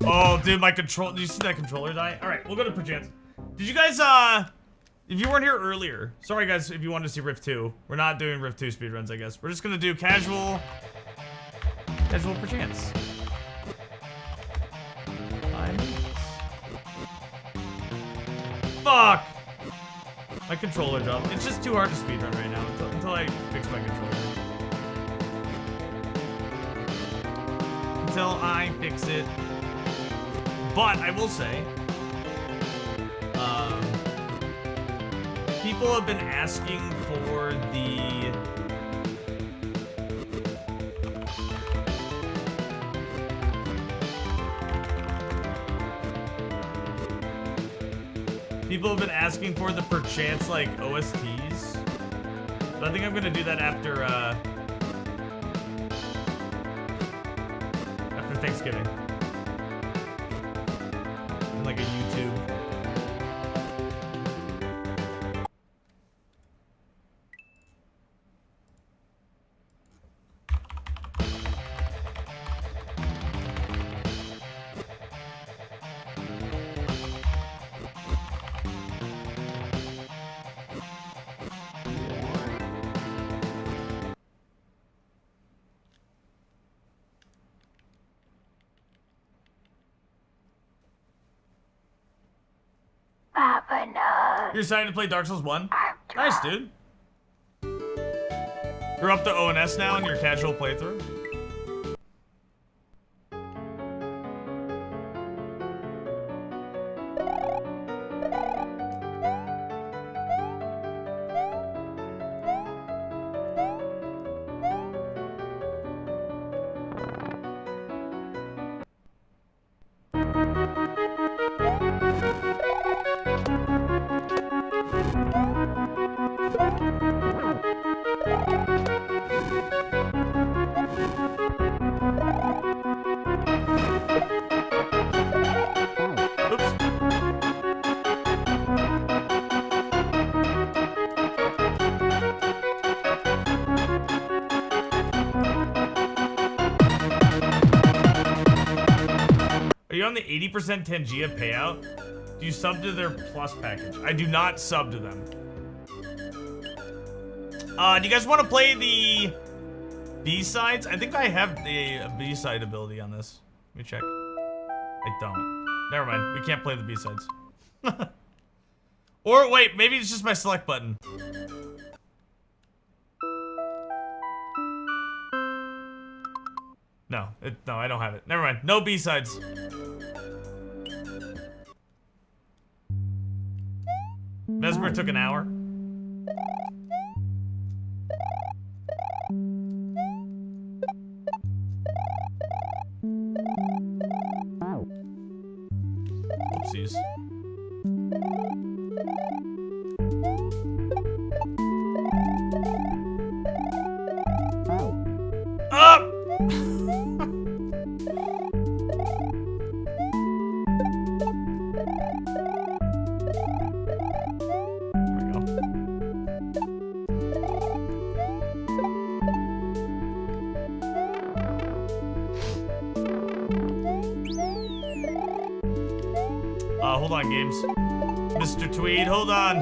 Oh, dude, my control. Did you see that controller die? All right, we'll go to Perchance. Did you guys, if you weren't here earlier, sorry guys, if you wanted to see Rift 2, we're not doing Rift 2 speedruns, I guess. We're just gonna do casual Perchance. Fuck! My controller dropped. It's just too hard to speedrun right now until I fix my controller. Until I fix it. But I will say, people have been asking for the Perchance like OSTs. So I think I'm gonna do that after Thanksgiving. Like a YouTube. You're excited to play Dark Souls 1? Nice, dude. You're up to ONS now in your casual playthrough? on the 80% Tangia payout? Do you sub to their plus package? I do not sub to them. Do you guys want to play the B-sides? I think I have the B-side ability on this. Let me check. I don't. Never mind. We can't play the B-sides. Or wait, maybe it's just my select button. No, no, I don't have it. Never mind. No B-sides. Mesmer took an hour. Oopsies. Up! Hold on, games. Mr. Tweed, hold on.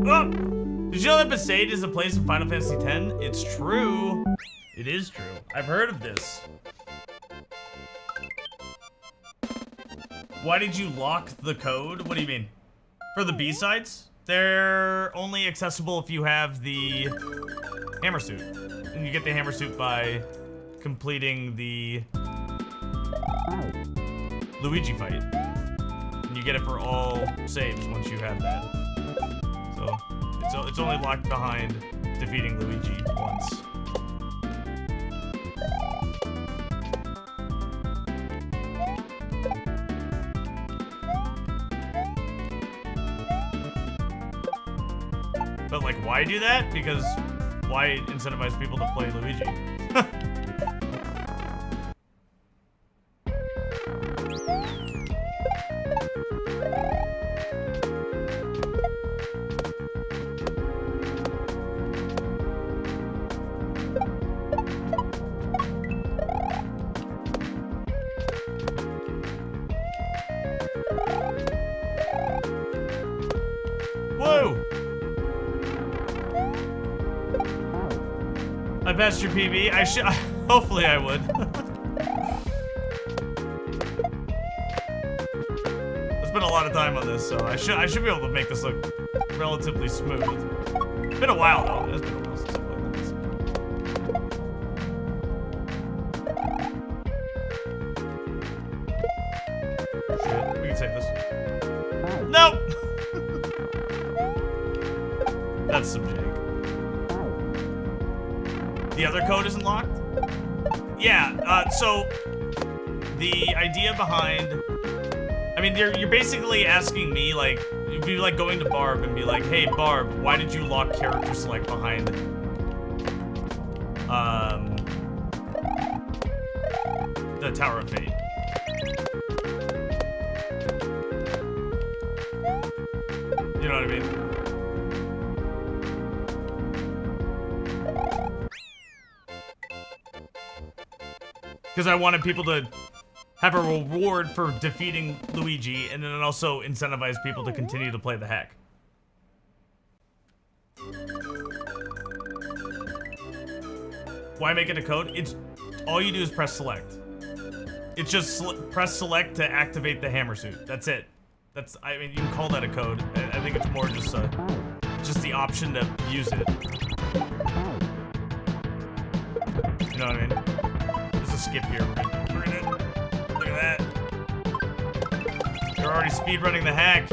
Oh! Did you know that Besaid is a place in Final Fantasy X? It's true. It is true. I've heard of this. Why did you lock the code? What do you mean? For the B-sides? They're only accessible if you have the hammer suit. And you get the hammer suit by completing the Luigi fight. And you get it for all saves once you have that. So it's only locked behind defeating Luigi once. But like, why do that? Because why incentivize people to play Luigi? Whoa! I passed your PB. I should. Hopefully, I would. I spent a lot of time on this, so I should be able to make this look relatively smooth. It's been a while though. It's been a while since I played this. Shit, we can save this. Nope. That's some Jake. The other code isn't locked? Yeah, so the idea behind, I mean, you're basically asking me, like, you'd be like going to Barb and be like, hey Barb, why did you lock character select behind the Tower of Fate? You know what I mean? Because I wanted people to have a reward for defeating Luigi, and then it also incentivize people to continue to play the hack. Why make it a code? It's all you do is press select. It's just press select to activate the hammer suit. That's it. That's, I mean, you can call that a code. I think it's more just the option to use it. You know what I mean? Skip here. We're gonna look at that. You're already speedrunning the hack.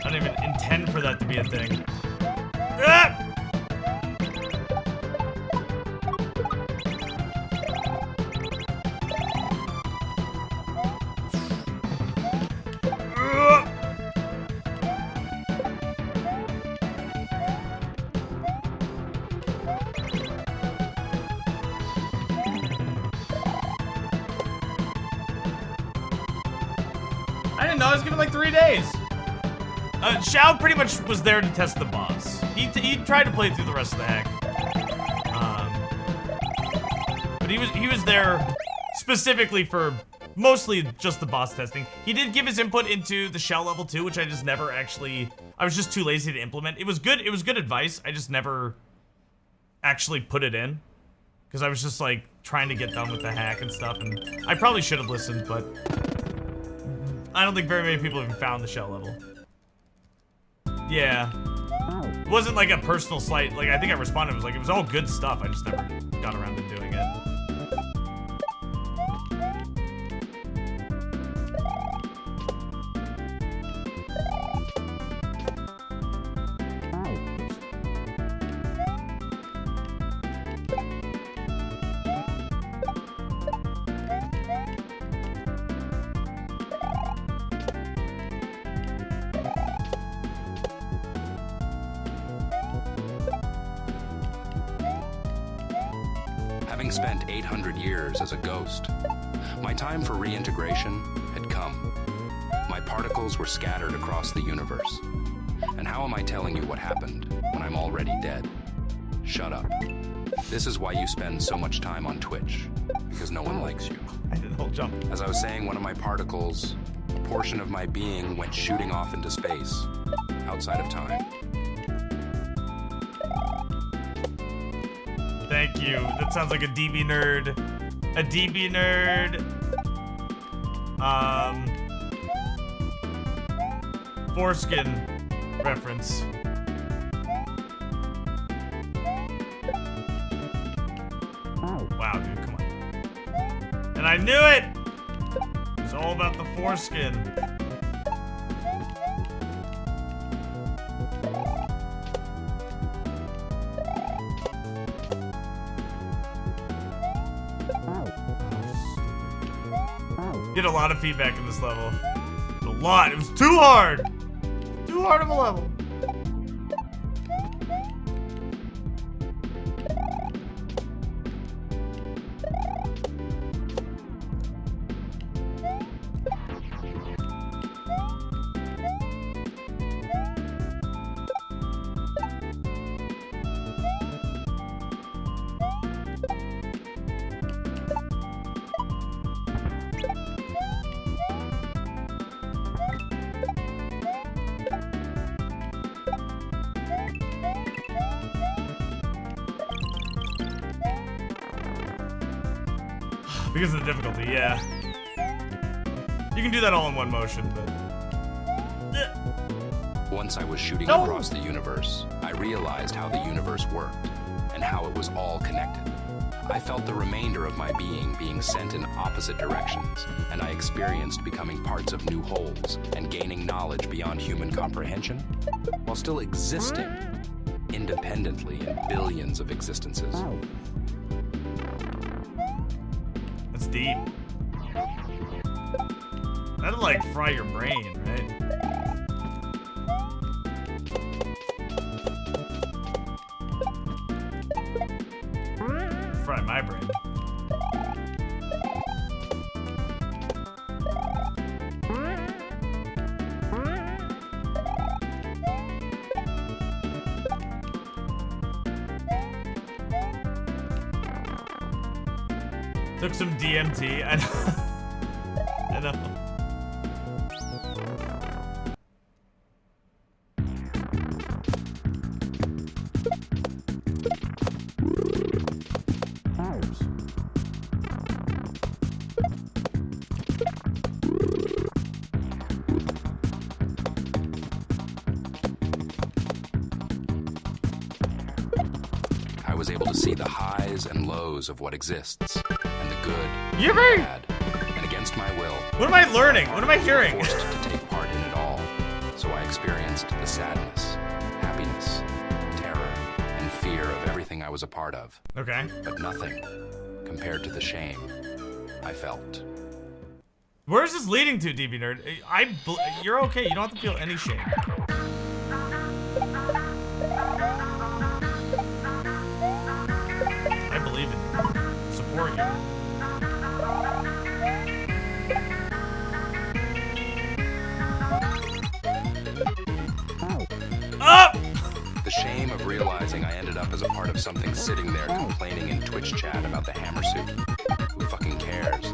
I didn't even intend for that to be a thing. Ah! I didn't know I was given like 3 days. Shao pretty much was there to test the boss. He tried to play through the rest of the hack. But he was there specifically for mostly just the boss testing. He did give his input into the Shell level 2, which I just never actually, I was just too lazy to implement. It was good advice. I just never actually put it in because I was just like trying to get done with the hack and stuff, and I probably should have listened, but I don't think very many people even found the Shell level. Yeah. It wasn't like a personal slight. Like, I think I responded. It was like, it was all good stuff. I just never got around to doing it. Having spent 800 years as a ghost, my time for reintegration had come. My particles were scattered across the universe. And how am I telling you what happened when I'm already dead? Shut up. This is why you spend so much time on Twitch, because no one likes you. I did the whole jump. As I was saying, one of my particles, a portion of my being, went shooting off into space, outside of time. Thank you. That sounds like a DB nerd. A DB nerd. Foreskin reference. Wow, dude, come on. And I knew it! It's all about the foreskin. Get a lot of feedback in this level. A lot. It was too hard. Too hard of a level. Because of the difficulty, yeah. You can do that all in one motion, but... Once I was shooting across the universe, I realized how the universe worked and how it was all connected. I felt the remainder of my being sent in opposite directions, and I experienced becoming parts of new wholes and gaining knowledge beyond human comprehension, while still existing independently in billions of existences. That's deep. That'll like fry your brain, right? Fry my brain. Took some DMT. I know. I know. I was able to see the highs and lows of what exists, and the good, and the Yippee! bad, and against my will. What am I learning? What am I hearing? I was forced to take part in it all, so I experienced the sadness, happiness, terror, and fear of everything I was a part of. Okay. But nothing compared to the shame I felt. Where is this leading to, DB Nerd? You're okay. You don't have to feel any shame. I believe in you. Support you. as a part of something sitting there complaining in Twitch chat about the hammer suit. Who fucking cares?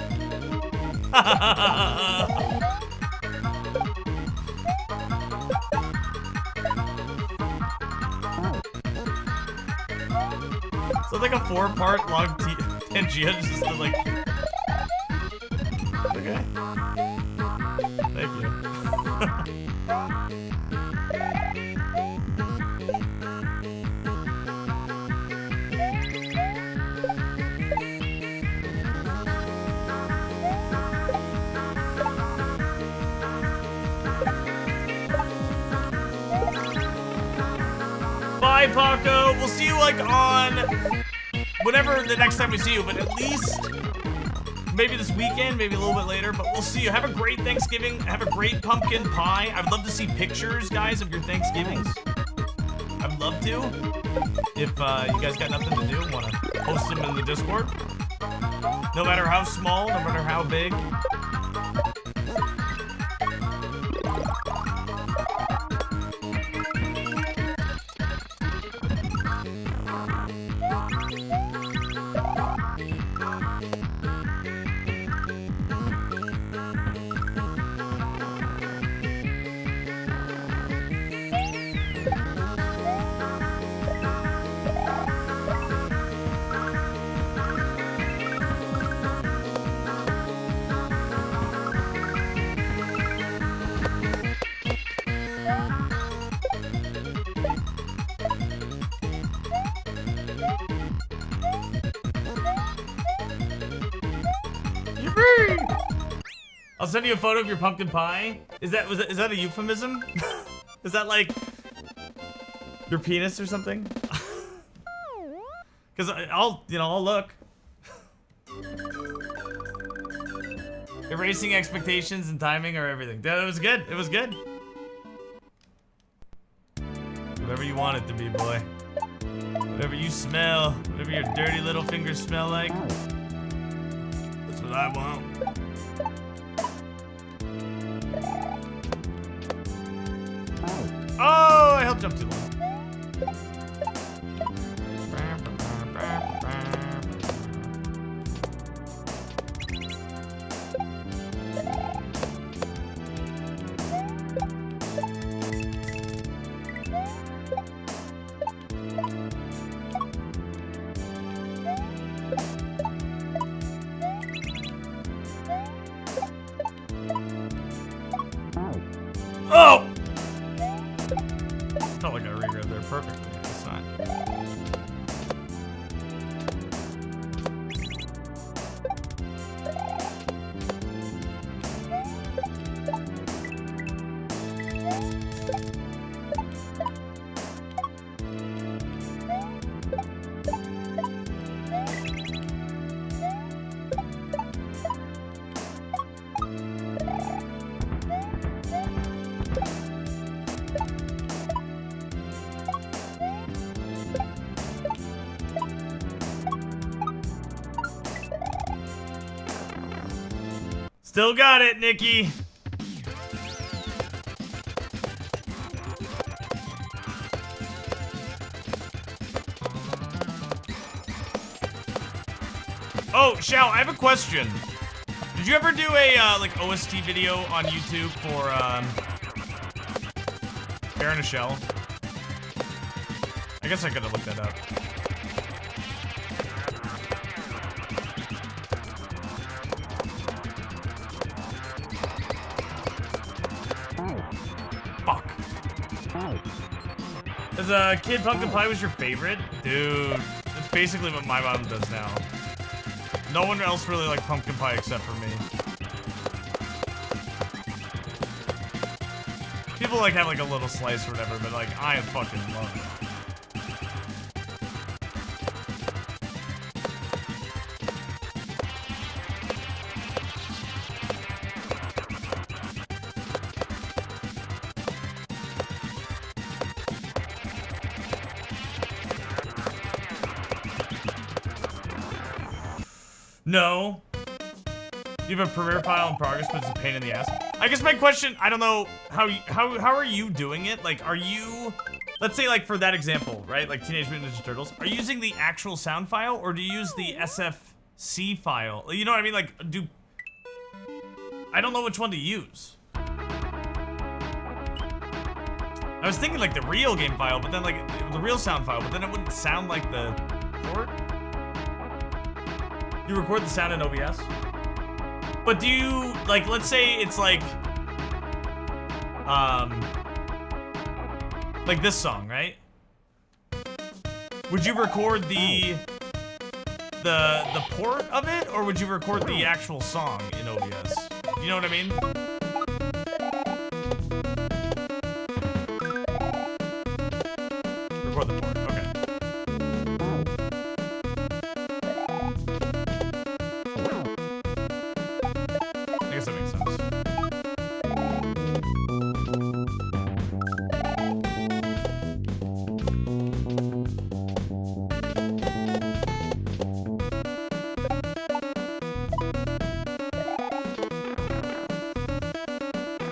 So like a 4-part long Tangea just to like. Okay. Thank you. Bye, Paco. We'll see you like on whenever the next time we see you, but at least maybe this weekend, maybe a little bit later, but we'll see you. Have a great Thanksgiving. Have a great pumpkin pie. I'd love to see pictures, guys, of your Thanksgivings. I'd love to. If you guys got nothing to do, want to post them in the Discord. No matter how small, no matter how big. I'll send you a photo of your pumpkin pie. Is that a euphemism? Is that like your penis or something? Because I'll look. Erasing expectations and timing are everything. That was good. It was good. Whatever you want it to be, boy. Whatever you smell, whatever your dirty little fingers smell like. That's what I want. Oh, I helped jump too long. Oh! Felt like I reread there perfectly. It's not. Still got it, Nikki. Oh, Shao, I have a question. Did you ever do a like OST video on YouTube for Baron of Shell? I guess I could have looked that up. Fuck. As a kid, pumpkin pie was your favorite? Dude, it's basically what my mom does now. No one else really liked pumpkin pie except for me. People like have like a little slice or whatever, but like I fucking love it. No. You have a Premiere file in progress, but it's a pain in the ass. I guess my question, I don't know how are you doing it? Like, are you let's say like for that example, right? Like Teenage Mutant Ninja Turtles, are you using the actual sound file or do you use the SFC file? You know what I mean? Like, I don't know which one to use. I was thinking like the real game file, but then like the real sound file, but then it wouldn't sound like the port. You record the sound in OBS, but do you like? Let's say it's like this song, right? Would you record the port of it, or would you record the actual song in OBS? You know what I mean? Record the port, okay. I guess that makes sense.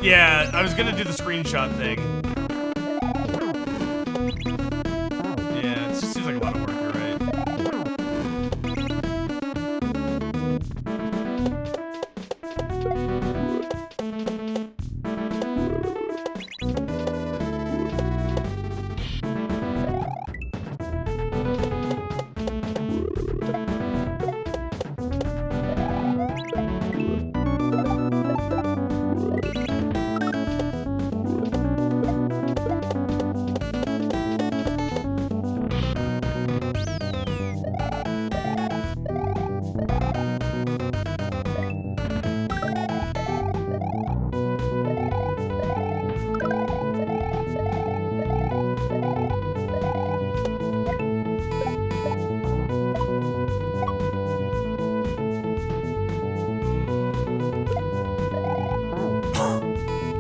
Yeah, I was gonna do the screenshot thing. Yeah, it just seems like a lot of work, you're right.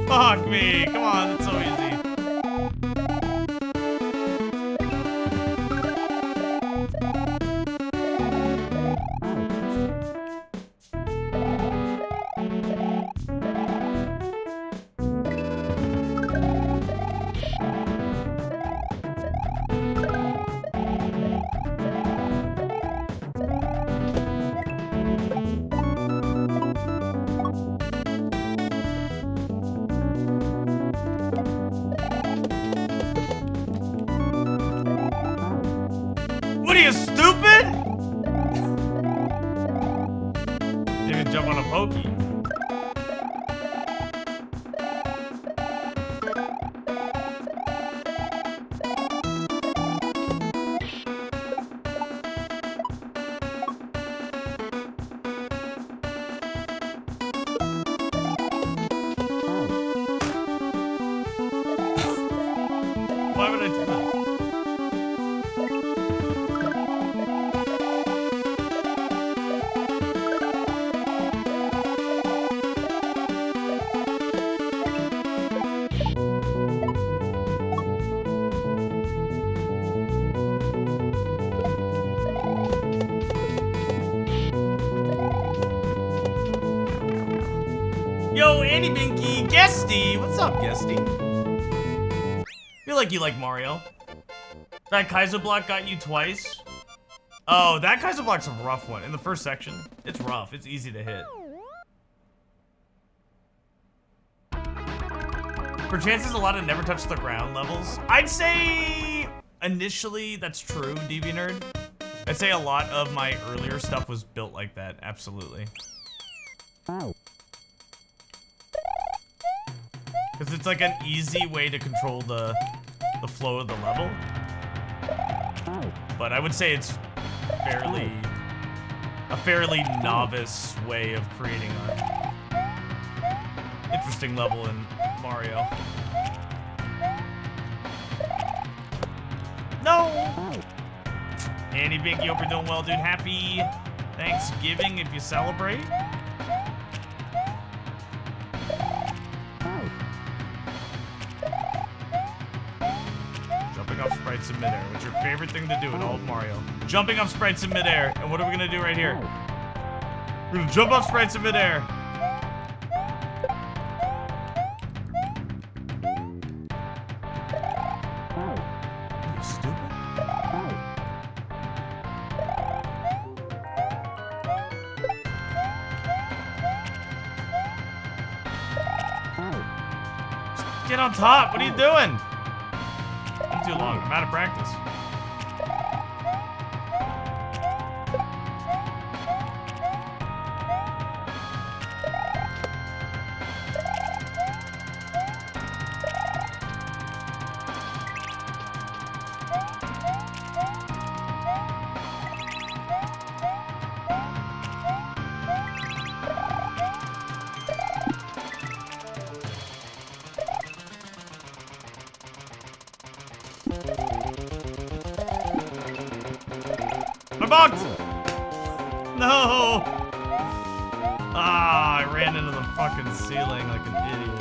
Fuck me, come on, that's so easy. What are you, stupid? You can jump on a pokey. Why would I do that? Yo, Andy Binky, Guesty! What's up, Guesty? Feel like you like Mario. That Kaizo block got you twice? Oh, that Kaizo block's a rough one. In the first section, it's rough. It's easy to hit. Perchance is a lot of never touch the ground levels. I'd say initially that's true, DB Nerd. I'd say a lot of my earlier stuff was built like that, absolutely. Because it's like an easy way to control the flow of the level. But I would say it's a fairly novice way of creating an interesting level in Mario. No! Andy Binky, hope you're doing well, dude. Happy Thanksgiving if you celebrate. Jumping off sprites in midair. What's your favorite thing to do in all of Mario? Jumping off sprites in midair. And what are we gonna do right here? We're gonna jump off sprites in midair. Get on top. What are you doing? Been too long. I'm out of practice. I bugged! No! Ah, I ran into the fucking ceiling like an idiot.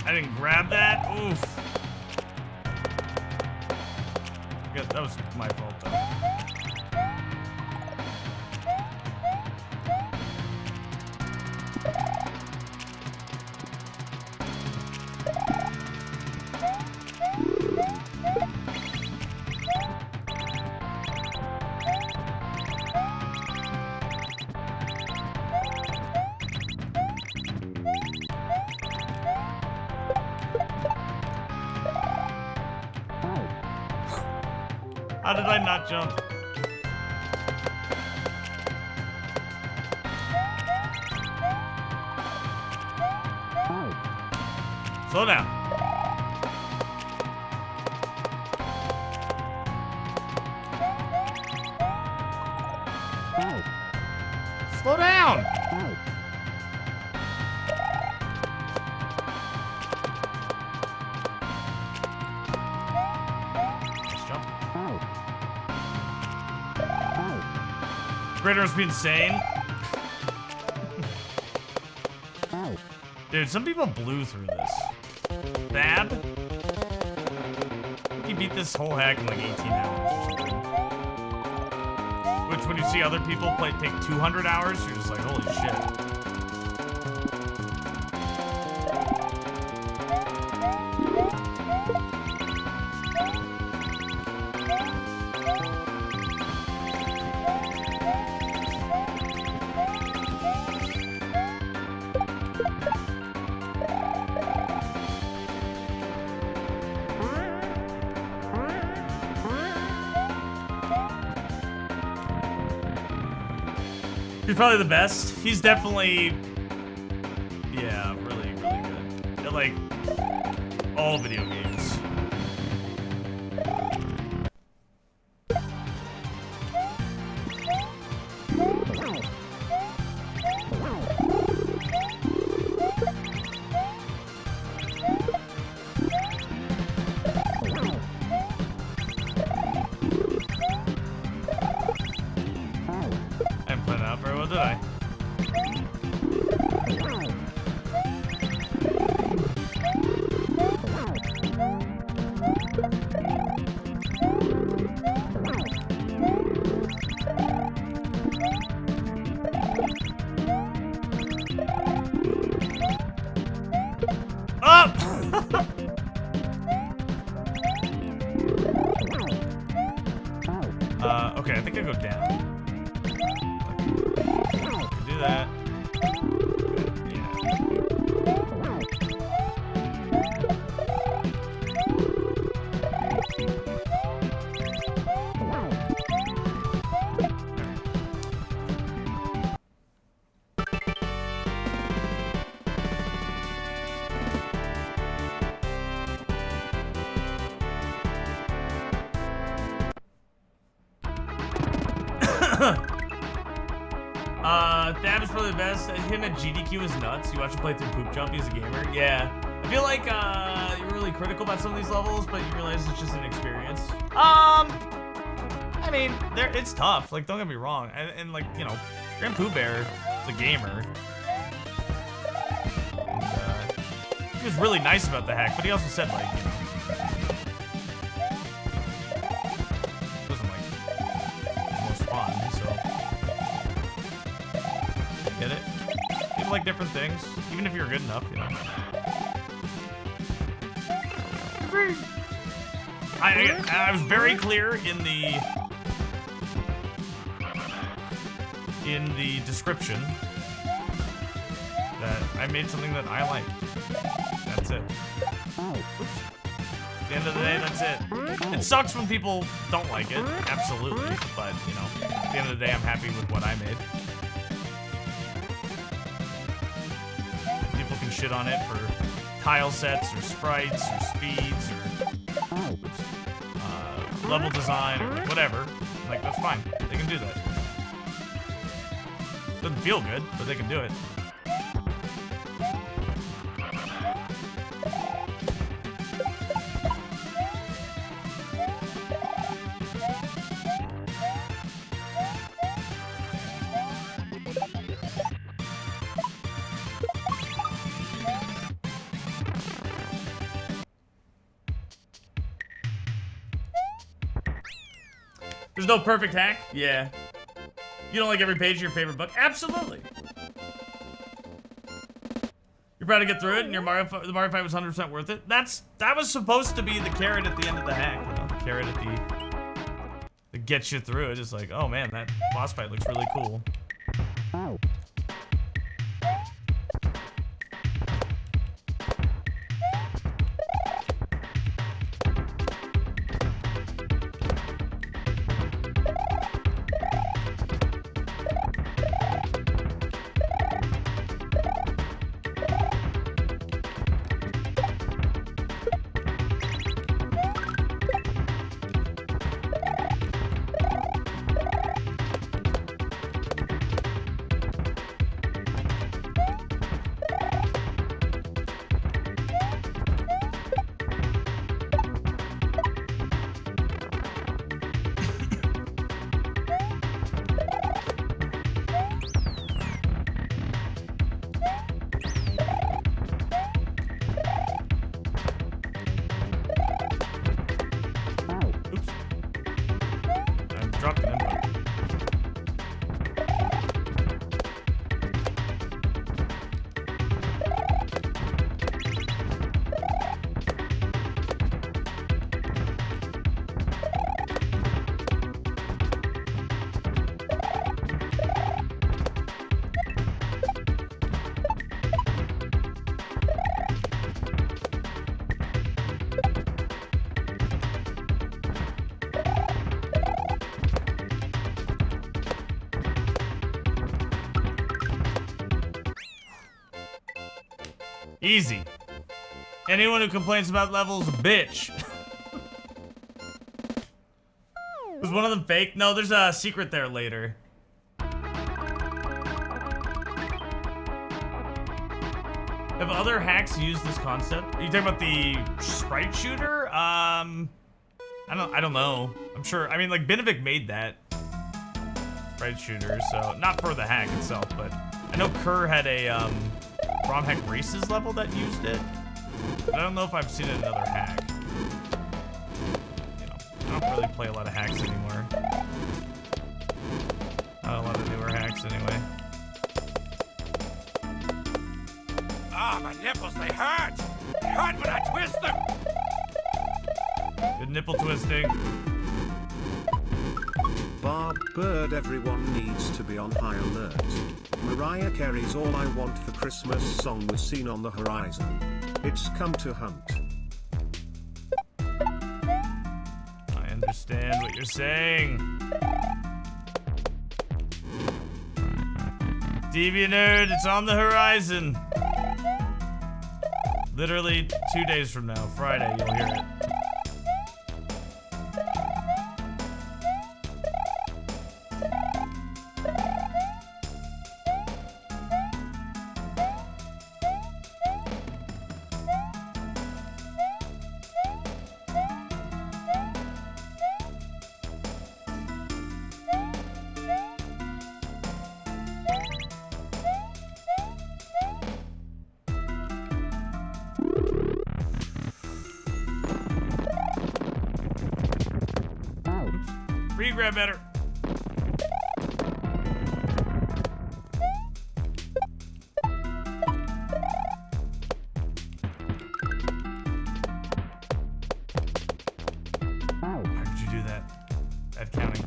I didn't grab that? Oof. Yeah, that was my fault though. How did I not jump? Slow down. Slow down. Critter must be insane. Dude, some people blew through this. Fab? He beat this whole hack in like 18 hours or something. Which, when you see other people take 200 hours, you're just like, holy shit. He's probably the best. He's definitely, yeah, really, really good at like all video games. Did I? Thab is probably the best. Him at GDQ is nuts. You watch him play through Poop Jump, he's a gamer. Yeah. I feel like you're really critical about some of these levels, but you realize it's just an experience. I mean, it's tough. Like, don't get me wrong. And like, you know, Grand Pooh Bear is a gamer. And, he was really nice about the hack, but he also said, like, you know, it wasn't like the most fun, so. Get it? People like different things, even if you're good enough, you know. I was very clear in the description that I made something that I like. That's it. Oops. At the end of the day, that's it. It sucks when people don't like it, absolutely. But, you know, at the end of the day, I'm happy with what I made. People can shit on it for tile sets or sprites or speeds or level design or whatever. Like, that's fine. They can do that. Doesn't feel good, but they can do it. There's no perfect hack? Yeah. You don't like every page of your favorite book? Absolutely. You're proud to get through it, and the Mario fight was 100% worth it. That was supposed to be the carrot at the end of the hack. You know, the carrot at that gets you through it. It's like, oh man, that boss fight looks really cool. Dropped an input. Easy. Anyone who complains about levels, bitch. Was one of them fake? No, there's a secret there later. Have other hacks used this concept? Are you talking about the sprite shooter? I don't know. I'm sure. I mean, like, Benevik made that sprite shooter, so not for the hack itself, but I know Kerr had a ROM hack races level that used it. But I don't know if I've seen it in another hack. You know, I don't really play a lot of hacks anymore. Not a lot of newer hacks anyway. Ah, my nipples, they hurt! They hurt when I twist them! Good nipple twisting. Barb Bird, everyone needs to be on high alert. Mariah Carey's All I Want for Christmas song was seen on the horizon. It's come to hunt. I understand what you're saying. Deviant Nerd, it's on the horizon. Literally 2 days from now, Friday, you'll hear it. regrab better. How did you do that? At counting.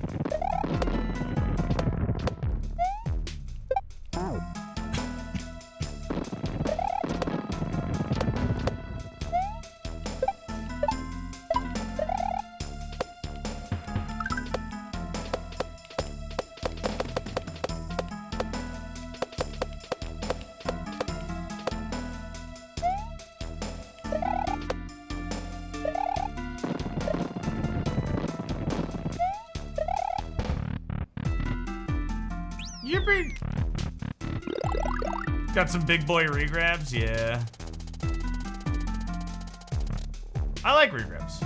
Yippee! Got some big boy regrabs, yeah. I like regrabs.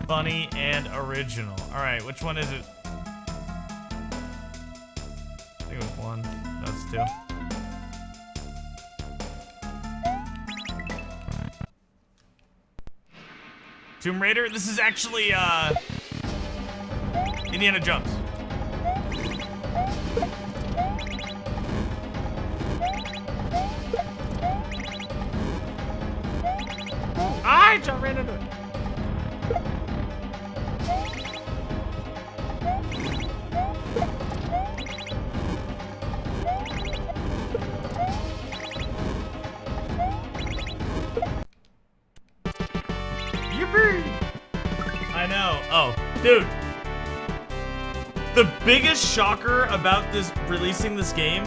Funny and original. All right, which one is it? I think it was one. No, it's two. Tomb Raider? This is actually, Indiana Jones. I just ran into it. I know. Oh, dude. The biggest shocker about this releasing this game,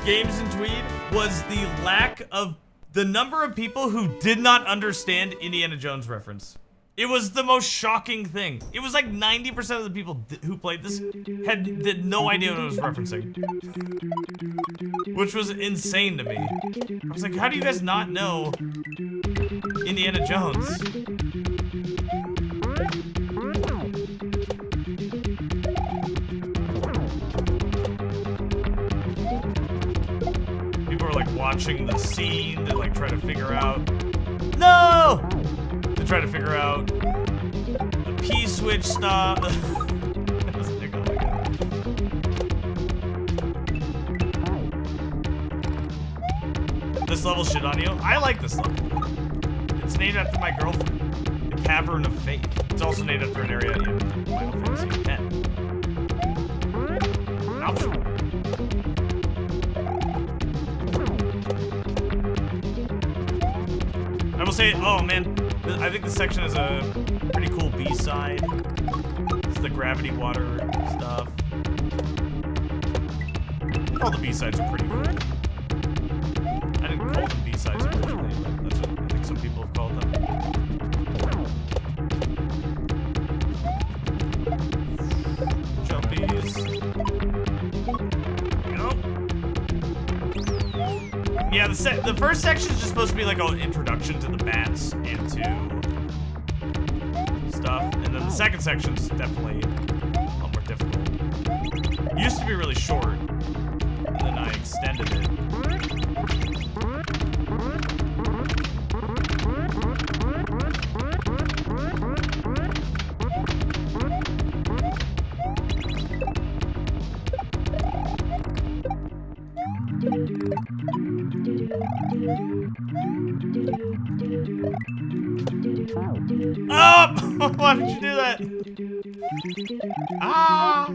Games and Tweed, was the lack of the number of people who did not understand Indiana Jones reference. It was the most shocking thing. It was like 90% of the people who played this had no idea what it was referencing. Which was insane to me. I was like, how do you guys not know Indiana Jones? People are like watching the scene to like try to figure out. No! To try to figure out the P-switch stuff. This level shit on you? I like this level. It's named after my girlfriend. The Cavern of Fate. It's also named after an area in Final Fantasy X. Optional. I will say, oh man, I think this section is a pretty cool B-side. It's the gravity water stuff. All the B-sides are pretty cool. I didn't call them B-sides originally, but that's what I think some people have called them. Jumpies. Yeah, the first section is just supposed to be like an introduction to the bats and to stuff, and then the second section is definitely a lot more difficult. It used to be really short, and then I extended it. Oh! Why did you do that? Ah!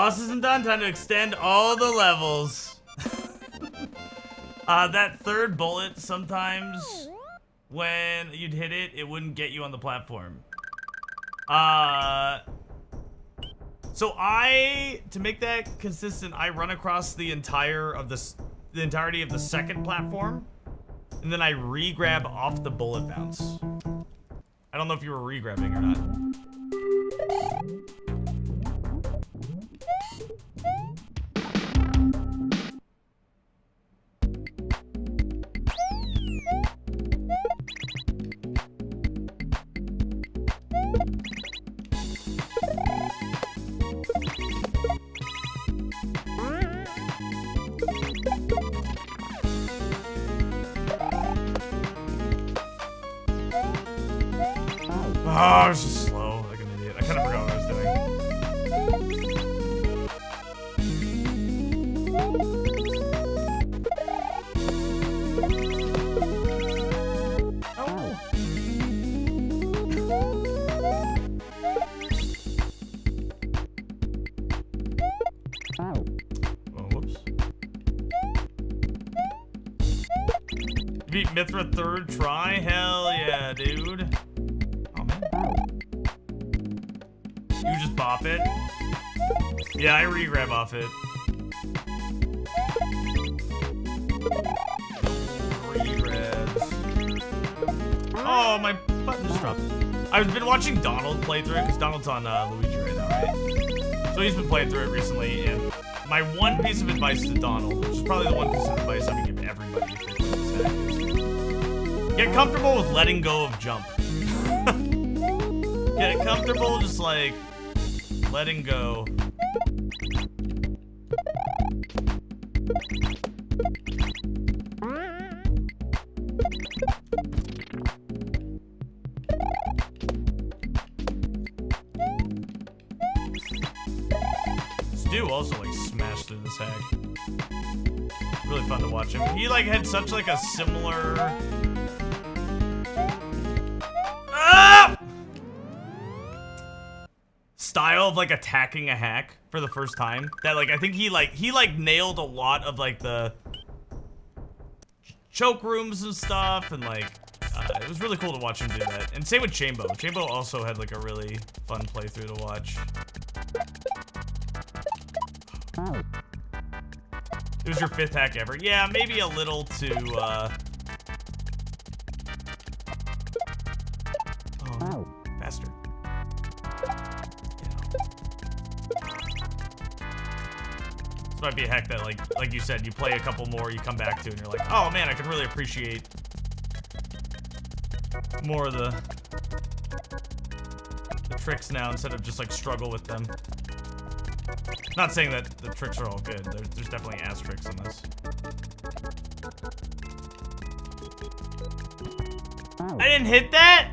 boss isn't done. Time to extend all the levels. That third bullet, sometimes when you'd hit it, it wouldn't get you on the platform. So to make that consistent, I run across the entirety of the second platform, and then I re-grab off the bullet bounce. I don't know if you were re-grabbing or not. Oh, I was just slow, like an idiot. I kind of forgot what I was doing. Oh, whoops. You beat Mithra third try? Hell yeah, dude. You just bop it? Yeah, I re-grab off it. Re-grabs. Oh, my button just dropped. I've been watching Donald play through it, because Donald's on Luigi right now, right? So he's been playing through it recently, and my one piece of advice to Donald, which is probably the one piece of advice I would give everybody if they play this hack, is get comfortable with letting go of jump. Get comfortable just like letting go. Stu also like smashed through this hack. Really fun to watch him. He like had such like a similar style of like attacking a hack for the first time that like I think he nailed a lot of like the choke rooms and stuff, and like it was really cool to watch him do that. And same with Chambo. Chambo also had like a really fun playthrough to watch. It was your 5th hack ever. Yeah, maybe a little too faster. This might be a hack that, like you said, you play a couple more, you come back to, and you're like, oh man, I can really appreciate more of the tricks now instead of just like struggle with them. Not saying that the tricks are all good. There's definitely ass tricks in this. I didn't hit that?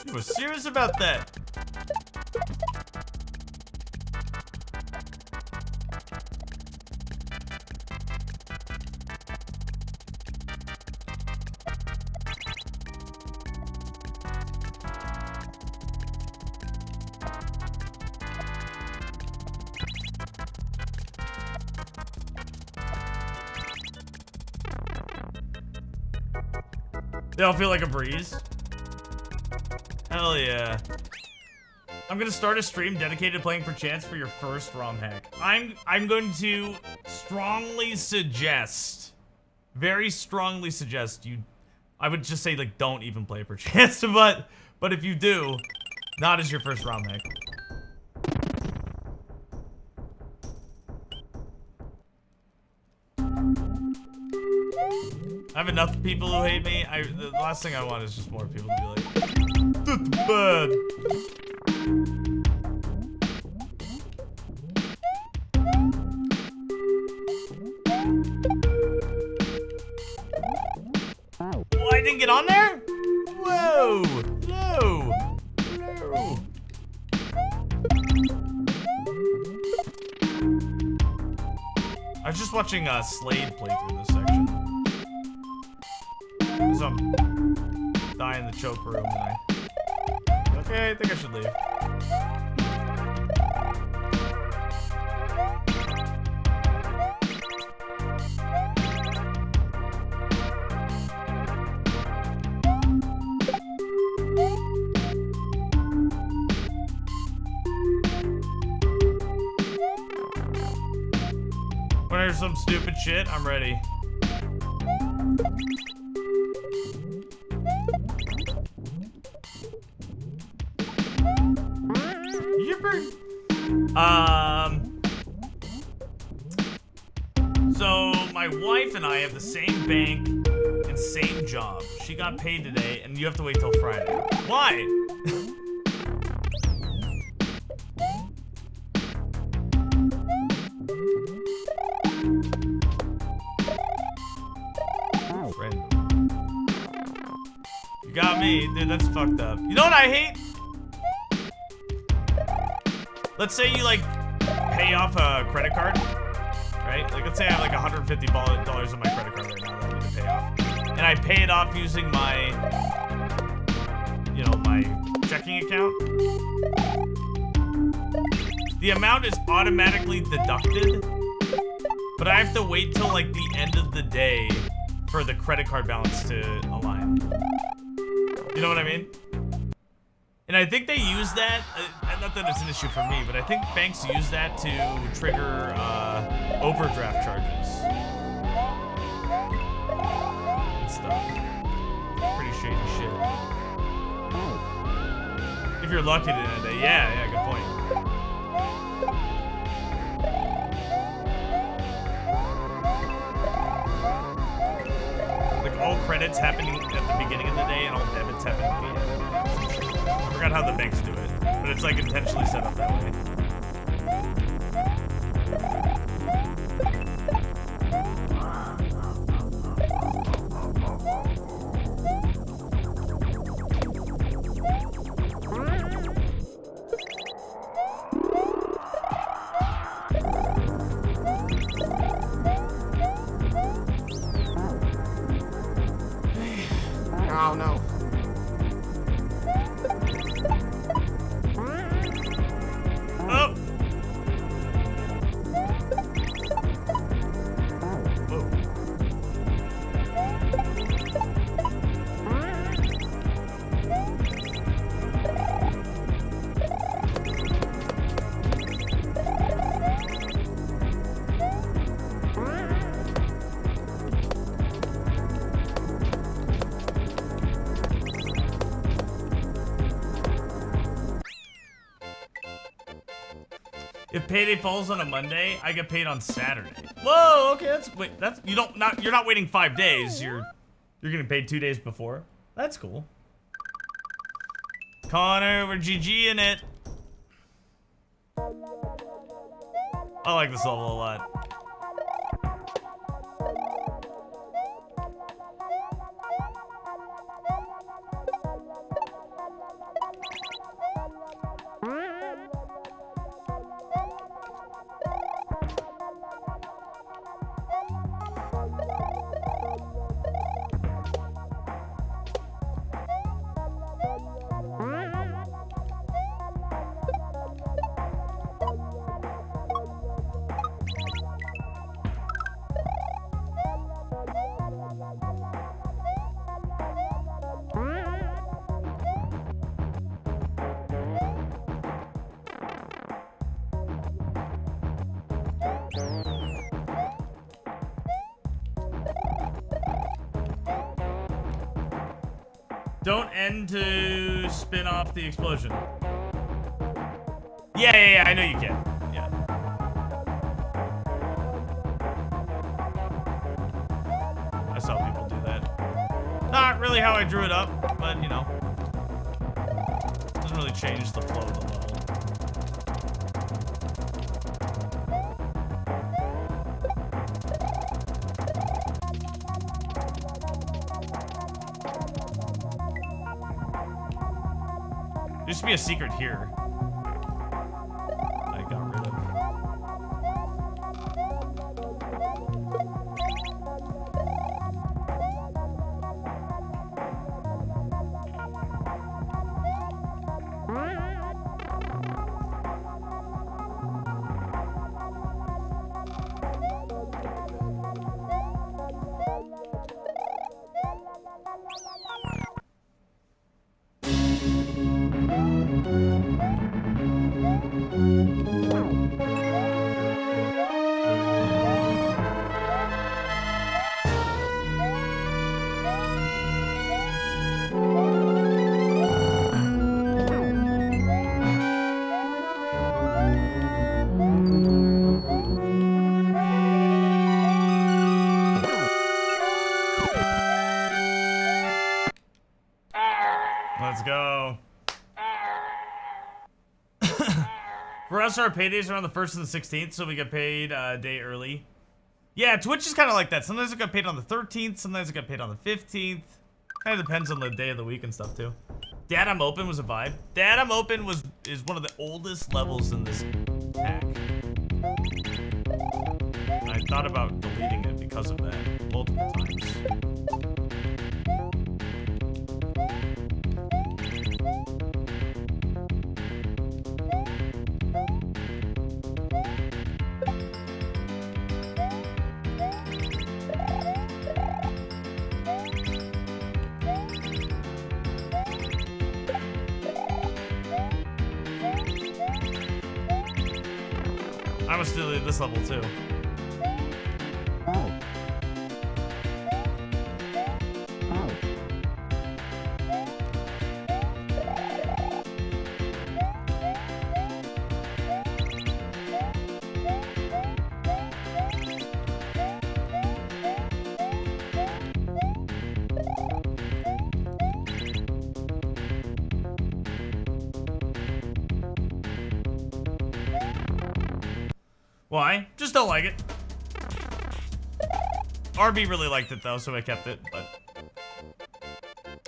You were serious about that? They all feel like a breeze. Hell yeah. I'm gonna start a stream dedicated to playing Perchance for your first ROM hack. I'm going to strongly suggest, very strongly suggest you, I would just say like don't even play Perchance, but if you do, not as your first ROM hack. I have enough people who hate me. The last thing I want is just more people to be like, that's bad. Oh, I didn't get on there? Whoa. No. No. I was just watching Slade play through this section. So in the choke room, and okay, I think I should leave. When there's some stupid shit, I'm ready. So my wife and I have the same bank and same job. She got paid today, and you have to wait till Friday. Why? You got me, dude. That's fucked up. You know what I hate? Let's say you like pay off a credit card, right? Like let's say I have like $150 on my credit card right now that I need to pay off, and I pay it off using my, you know, my checking account. The amount is automatically deducted, but I have to wait till like the end of the day for the credit card balance to align. You know what I mean? And I think they use that, not that it's an issue for me, but I think banks use that to trigger overdraft charges and stuff. Pretty shady shit. If you're lucky at the end of the day, yeah, good point. Like all credits happening at the beginning of the day and all debits happen at the end. I forgot how the banks do it, but it's like intentionally set up that way. Oh no. If payday falls on a Monday, I get paid on Saturday. Whoa, okay, you're not waiting 5 days. You're getting paid 2 days before. That's cool. Connor, we're GG in it. I like this level a lot. Don't end to spin off the explosion. Yeah, I know you can. Yeah. I saw people do that. Not really how I drew it up, but you know. Doesn't really change the flow of the level. There used to be a secret here. I got rid of. go. For us, our paydays are on the 1st and the 16th, so we get paid a day early. Yeah, Twitch is kind of like that. Sometimes I got paid on the 13th, sometimes I got paid on the 15th. Kind of depends on the day of the week and stuff, too. Dad, I'm Open was a vibe. Dad, I'm Open is one of the oldest levels in this pack. I thought about deleting it because of that multiple times. I must delete this level too. Why? Just don't like it. RB really liked it though, so I kept it, but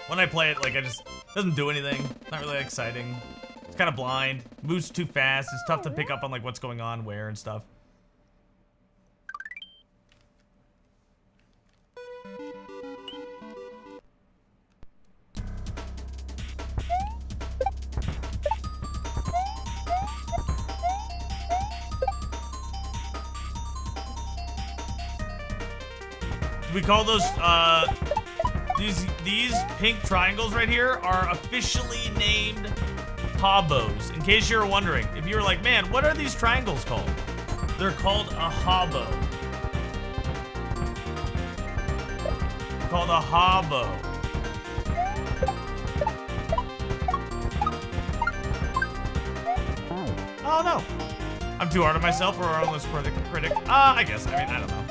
when I play it, like, it doesn't do anything. Not really exciting. It's kind of blind. Moves too fast. It's tough to pick up on like what's going on where and stuff. We call those, these pink triangles right here are officially named hobos. In case you're wondering, if you're like, man, what are these triangles called? They're called a hobo. Called a hobo. Oh no. I'm too hard on myself or on this critic. I guess. I mean, I don't know.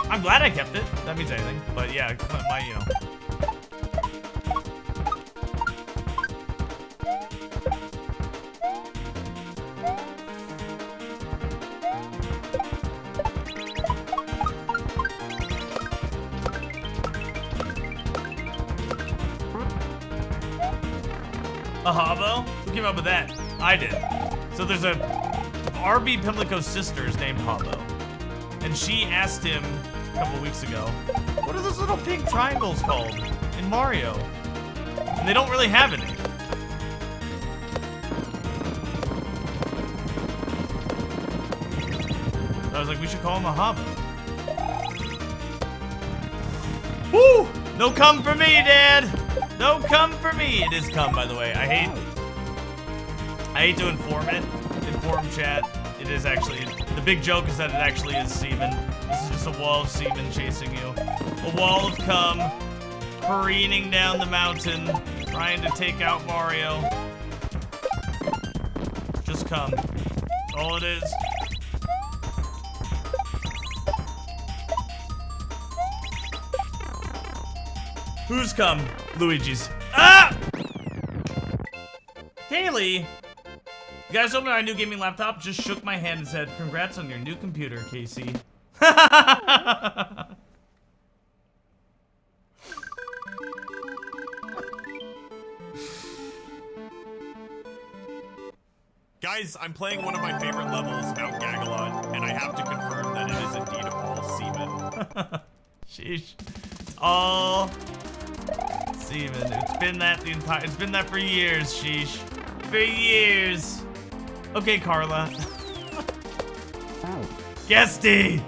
I'm glad I kept it. That means anything. But yeah, my you know. A hobo? Who came up with that? I did. So there's a RB Pimlico's sister is named Hobo. And she asked him a couple weeks ago, what are those little pink triangles called in Mario? And they don't really have any. So I was like, we should call him a hobo. Woo! No cum for me, Dad! No cum for me! It is cum, by the way. I hate to inform chat. It is actually, the big joke is that it actually is semen. This is just a wall of semen chasing you. A wall of cum careening down the mountain, trying to take out Mario. Just cum. That's all it is. Who's cum? Luigi's. Ah! Haley! You guys opened our new gaming laptop, just shook my hand and said, congrats on your new computer, Casey. Guys, I'm playing one of my favorite levels, Mount Gagalot, and I have to confirm that it is indeed all semen. Sheesh. It's all semen. It's been that for years, sheesh. For years. Okay, Carla. Guesty!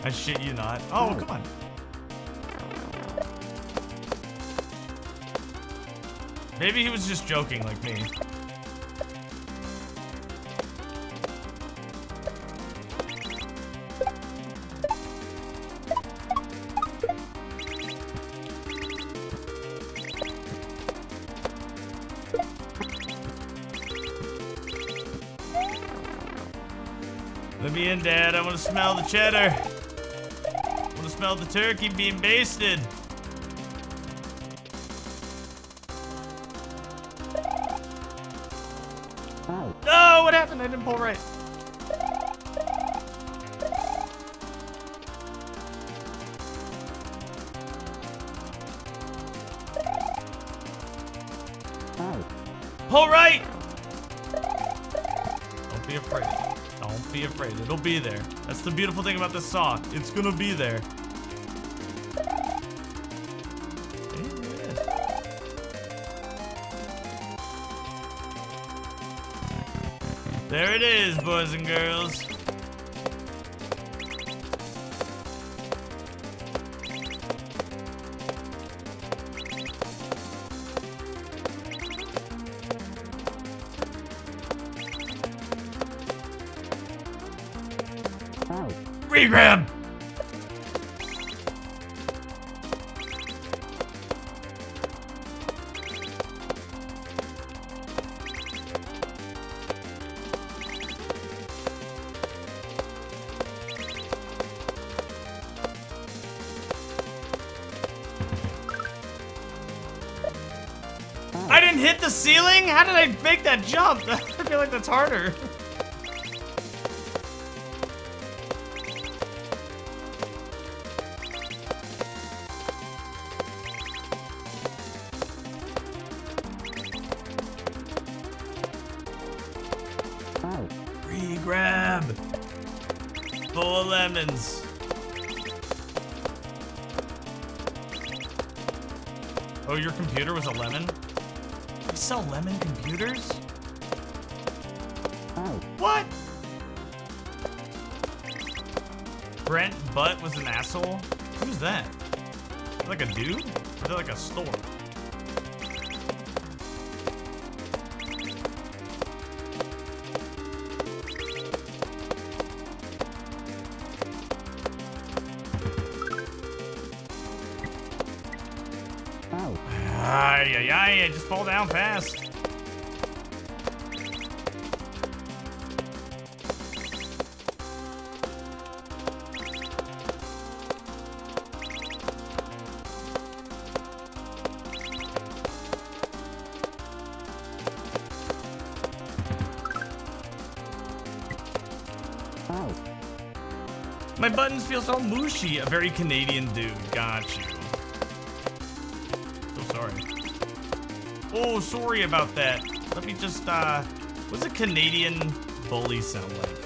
I shit you not. Oh, come on. Maybe he was just joking like me. Let me in, Dad. I want to smell the cheddar. I want to smell the turkey being basted. No, what happened? I didn't pull right. Pull right! Don't be afraid. Don't be afraid. It'll be there. That's the beautiful thing about this song. It's gonna be there. There it is, boys and girls. Regrab! I didn't hit the ceiling? How did I make that jump? I feel like that's harder. Re-grab. Full of lemons. Oh, your computer was a lemon? They sell lemon computers? What? Brent Butt was an asshole? Who's that? Like a dude? Or is that like a store? Ay, ay, ay, I just fall down fast. My buttons feel so mushy. A very Canadian dude. Got you. So sorry. Oh, sorry about that. Let me just, what's a Canadian bully sound like?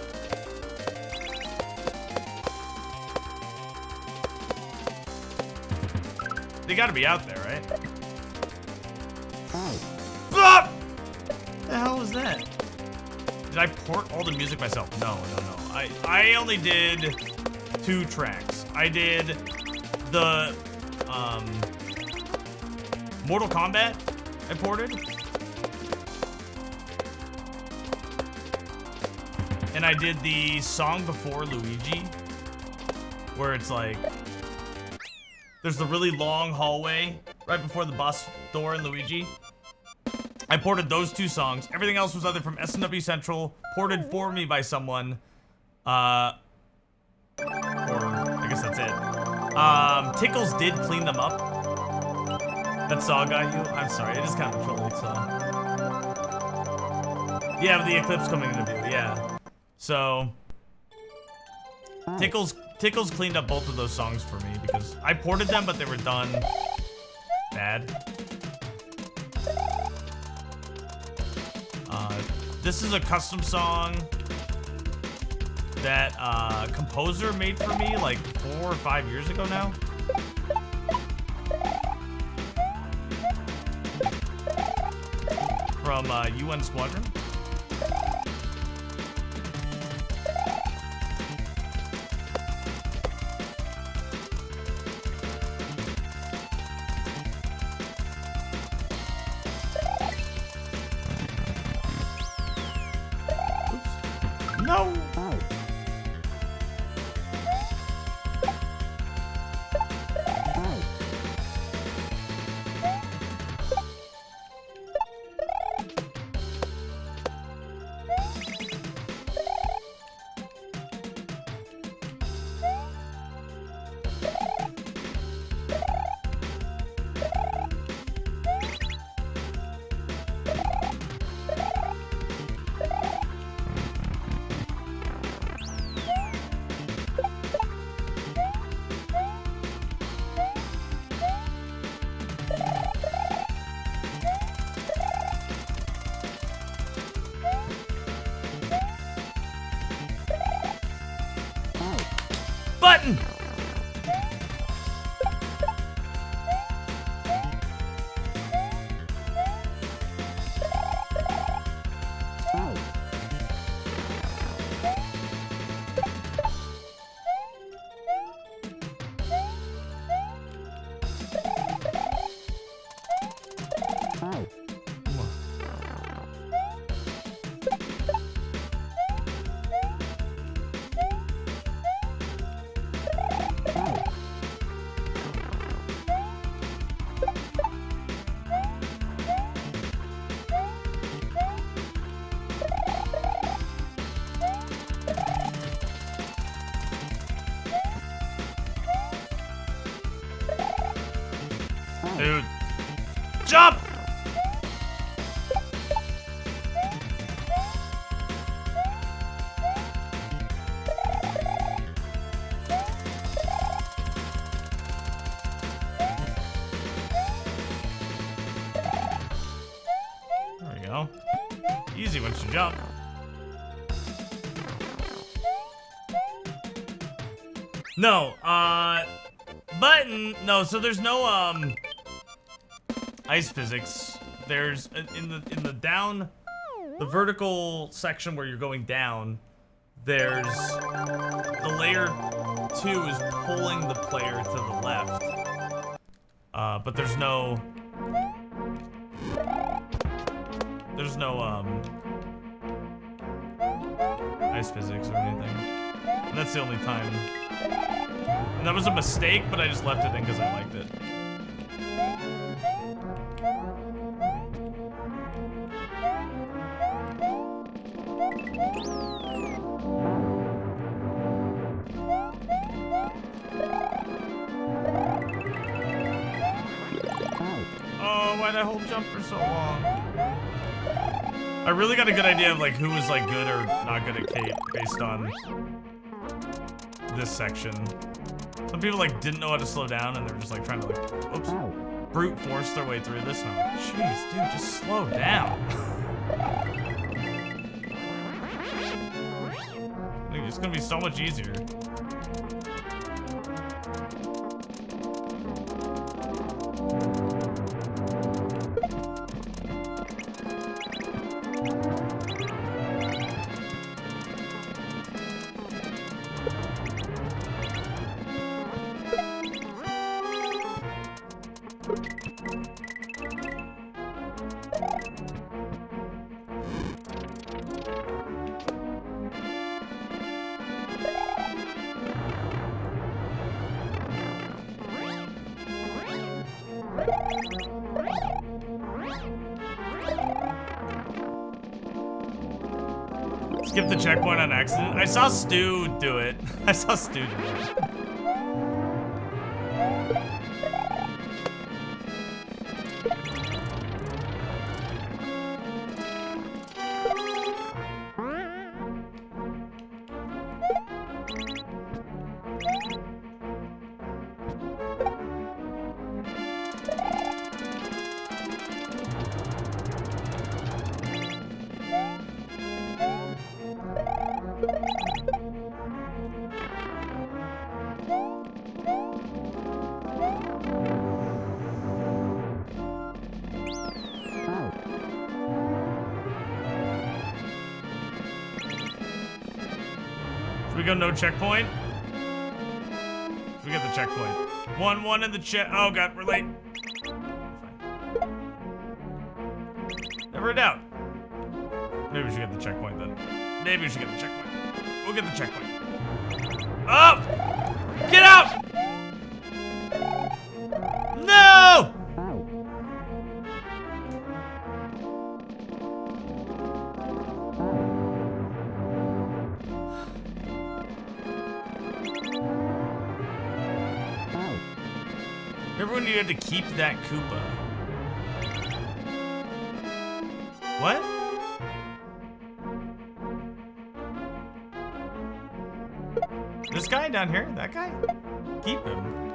They gotta be out there, right? Ah! The hell was that? Did I port all the music myself? No. I only did 2 tracks. I did the, Mortal Kombat I ported. And I did the song before Luigi, where it's like, there's the really long hallway right before the boss door in Luigi. I ported those 2 songs. Everything else was either from SNW Central, ported for me by someone, or I guess that's it. Tickles did clean them up. That song got you? I'm sorry, it is kind of a trolling song. Yeah, with the eclipse coming into view, yeah. So, Tickles cleaned up both of those songs for me because I ported them, but they were done bad. This is a custom song that a composer made for me like 4 or 5 years ago now. From UN Squadron. No! Dude. Jump! There we go. Easy once you jump. No, button. No, so there's no ice physics. There's in the down, the vertical section where you're going down. There's the layer 2 is pulling the player to the left. But there's no ice physics or anything. And that's the only time. And that was a mistake, but I just left it in because I liked it. Oh, why'd I hold jump for so long? I really got a good idea of like who was like good or not good at Kate based on this section. Some people like didn't know how to slow down and they were just like trying to like, oops, brute force their way through this. And I'm like, jeez, dude, just slow down. It's gonna be so much easier. Skip the checkpoint on accident. I saw Stu do it. I saw Stu do it. Should we go no checkpoint? We get the checkpoint. 1-1 in the check. Oh god, we're late. Fine. Never a doubt. Maybe we should get the checkpoint then. Maybe we should get the checkpoint. We'll get the checkpoint. Up! Get out! No! Remember when you had to keep that Koopa? What? This guy down here? That guy? Keep him.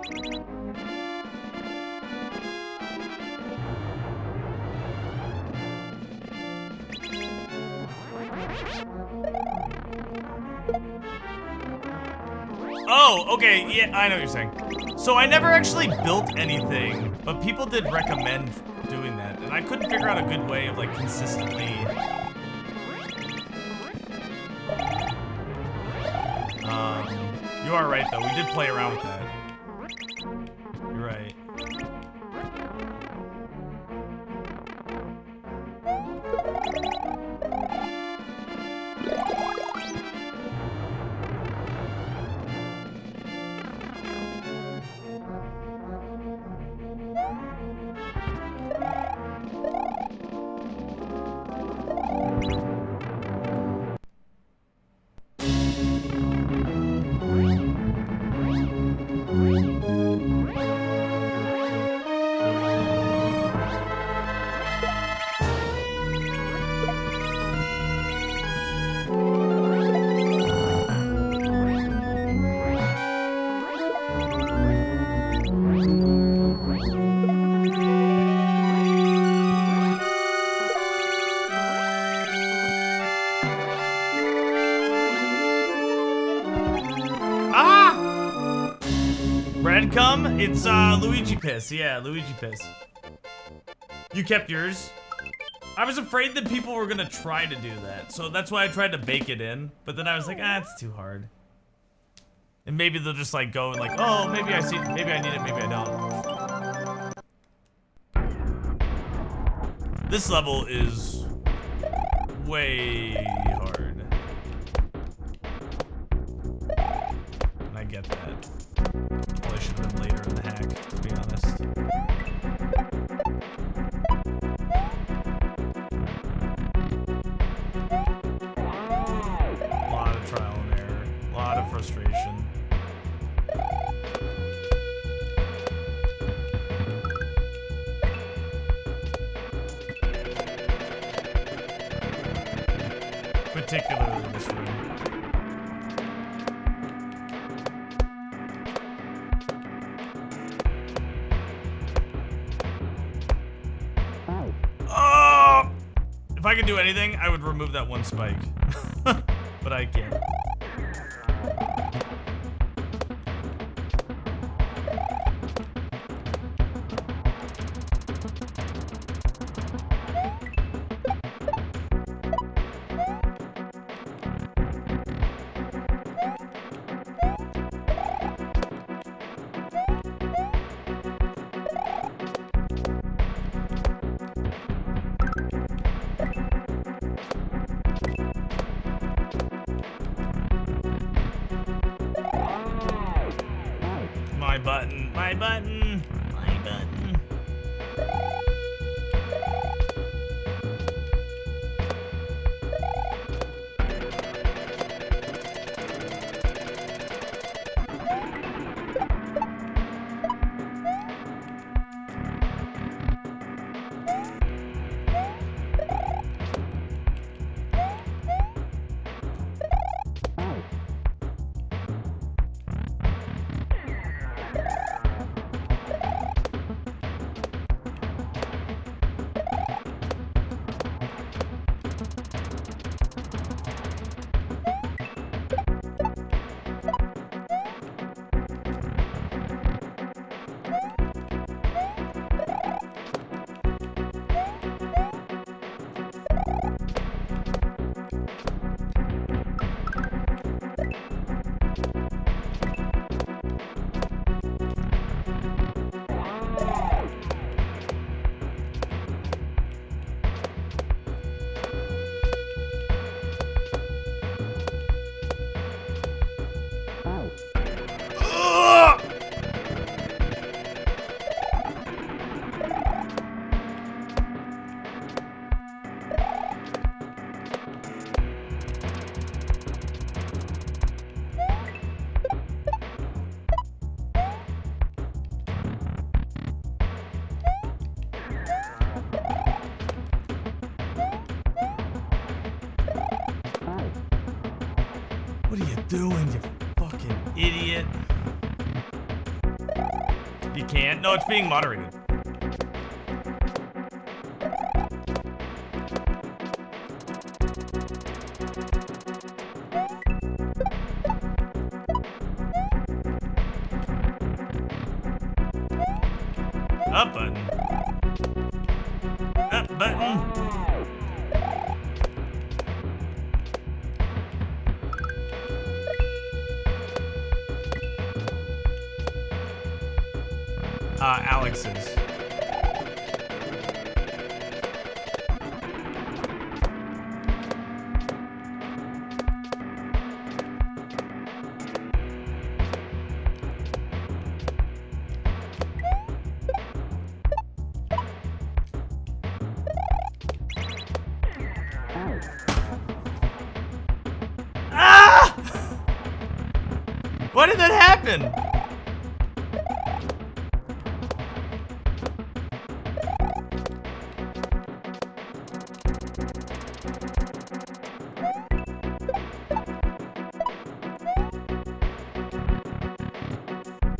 Oh, okay, yeah, I know what you're saying. So I never actually built anything, but people did recommend doing that, and I couldn't figure out a good way of like consistently. You are right though, we did play around with that. You're right. It's Luigi Piss. Yeah, Luigi Piss. You kept yours? I was afraid that people were gonna try to do that, so that's why I tried to bake it in. But then I was like, it's too hard. And maybe they'll just like go and like, oh, maybe I need it, maybe I don't. This level is way hard. And I get that. Probably should have been later in the hack, to be honest. A lot of trial and error. A lot of frustration. Particularly this room. Oh! If I could do anything, I would remove that one spike. But I can't. My button, my button, my button. What are you doing, you fucking idiot? You can't? No, it's being moderated. Up button. Up button. Alex's. Ah! Why did that happen?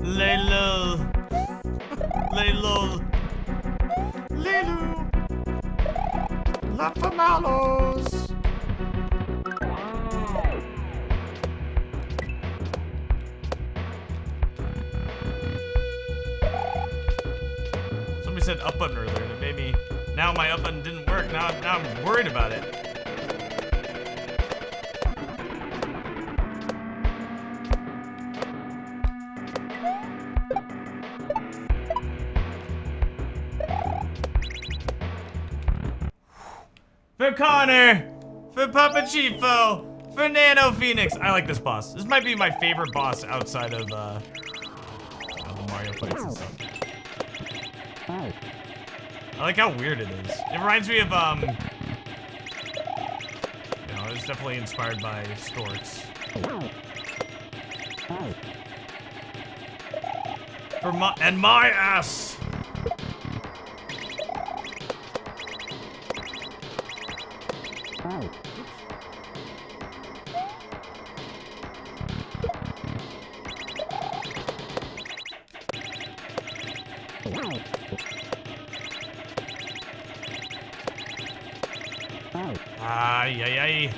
Lay low. Lay low. Lay low. Not for mallows. somebody said up button earlier, and it made me. Now my up button didn't work. Now I'm worried about it. For Connor, for Papa Chifo, for Nano Phoenix. I like this boss. This might be my favorite boss outside of the Mario fights and stuff. I like how weird it is. It reminds me of, you know, it was definitely inspired by Storks. For my ass! Ay, ay, ay.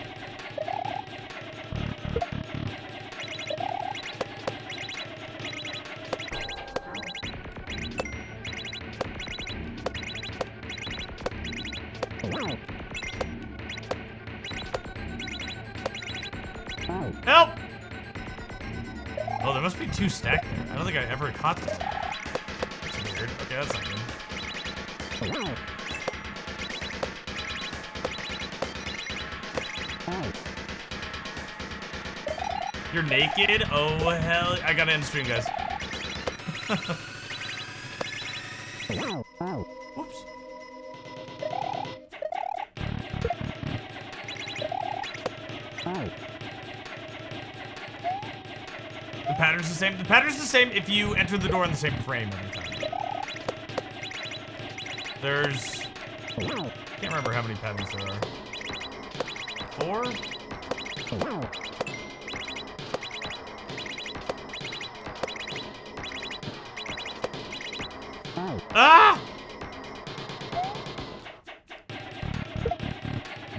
Help! Oh, there must be 2 stacked there. I don't think I ever caught that. That's weird. Okay, that's not good. You're naked? Oh, hell. I gotta end stream, guys. Whoops. The pattern's the same. The pattern's the same if you enter the door in the same frame every time. There's... I can't remember how many patterns there are. 4? Ah!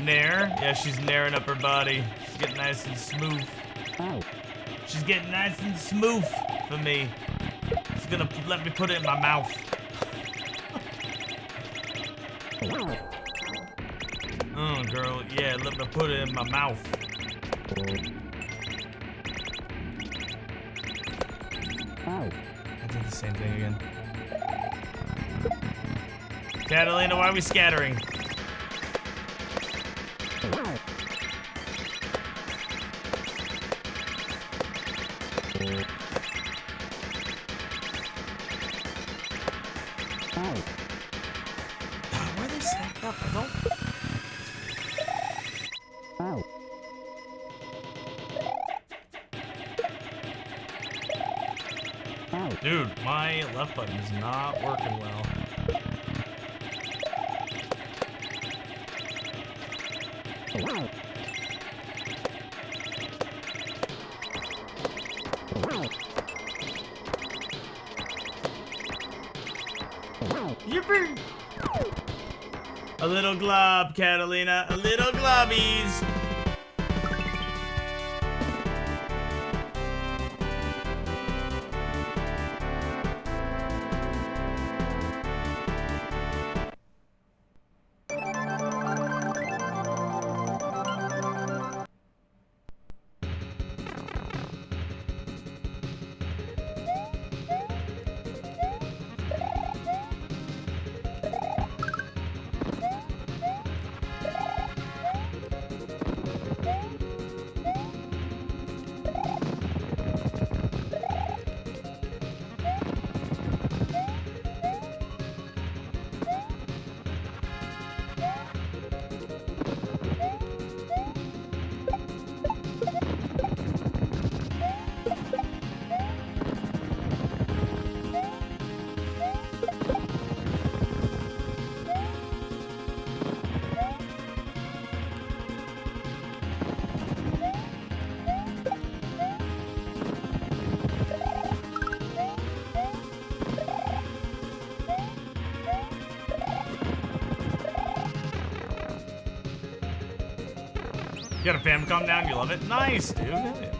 Nair? Yeah, she's nairing up her body. She's getting nice and smooth. She's getting nice and smooth for me. She's gonna let me put it in my mouth. Oh, girl, yeah, let me put it in my mouth. I did the same thing again. Catalina, why are we scattering? Why are they stacked up? I don't... Dude, my left button is not working well. Yippee! A little glob, Catalina. A little globbies. You got a Famicom down? You love it? Nice, dude. Yeah.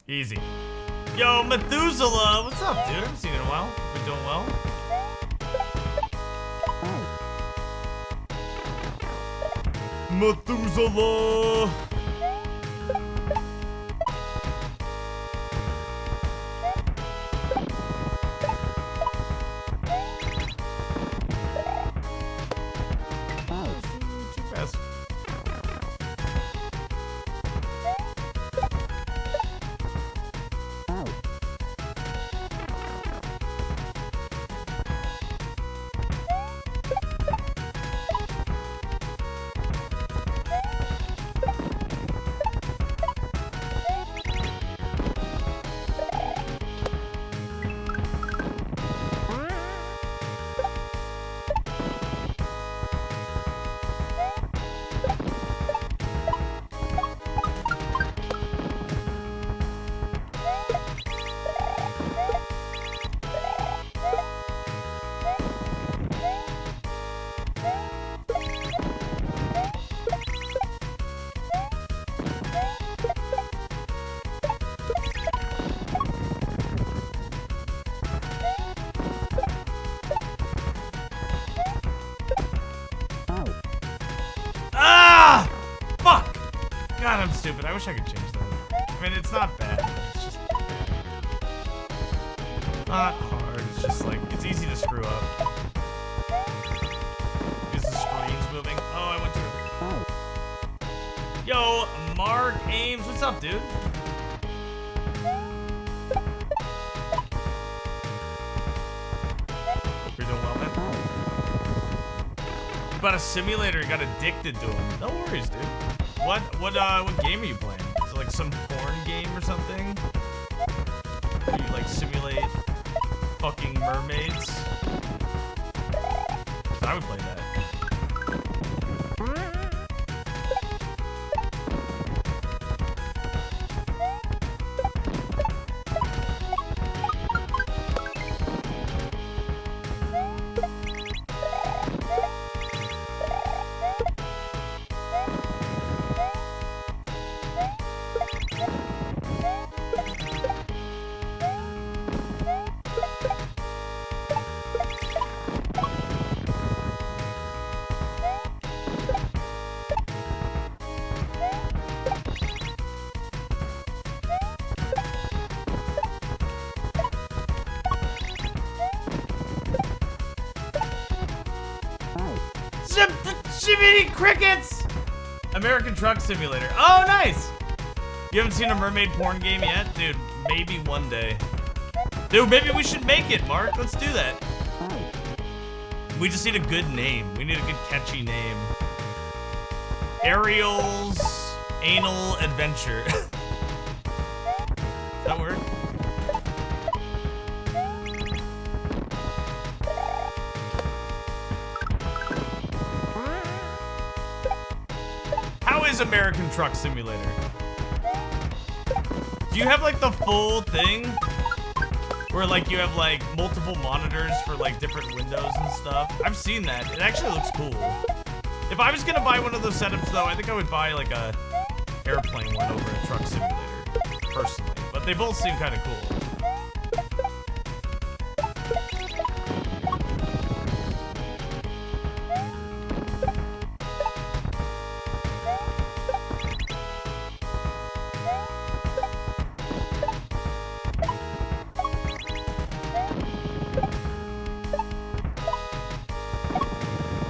Easy. Yo, Methuselah, what's up, dude? I haven't seen you in a while. Been doing well. Methuselah. Too fast. Ah! Fuck! God, I'm stupid. I wish I could change that. I mean, it's not bad. It's just not hard. It's just like, it's easy to screw up. Is the screen's moving? Oh, I went to... Yo, Mark Ames, what's up, dude? Hope you're doing well, man. About a simulator, got addicted to him. No worries, dude. What game are you playing? Is it like some porn game or something? Where you like simulate fucking mermaids? I would play that. Jiminy Crickets! American Truck Simulator. Oh, nice! You haven't seen a mermaid porn game yet? Dude, maybe one day. Dude, maybe we should make it, Mark. Let's do that. We just need a good name. We need a good catchy name. Ariel's Anal Adventure. Does that work? How is American Truck Simulator? Do you have like the full thing? Where like you have like multiple monitors for like different windows and stuff? I've seen that. It actually looks cool. If I was gonna buy one of those setups though, I think I would buy like a airplane one over a truck simulator, personally. But they both seem kind of cool.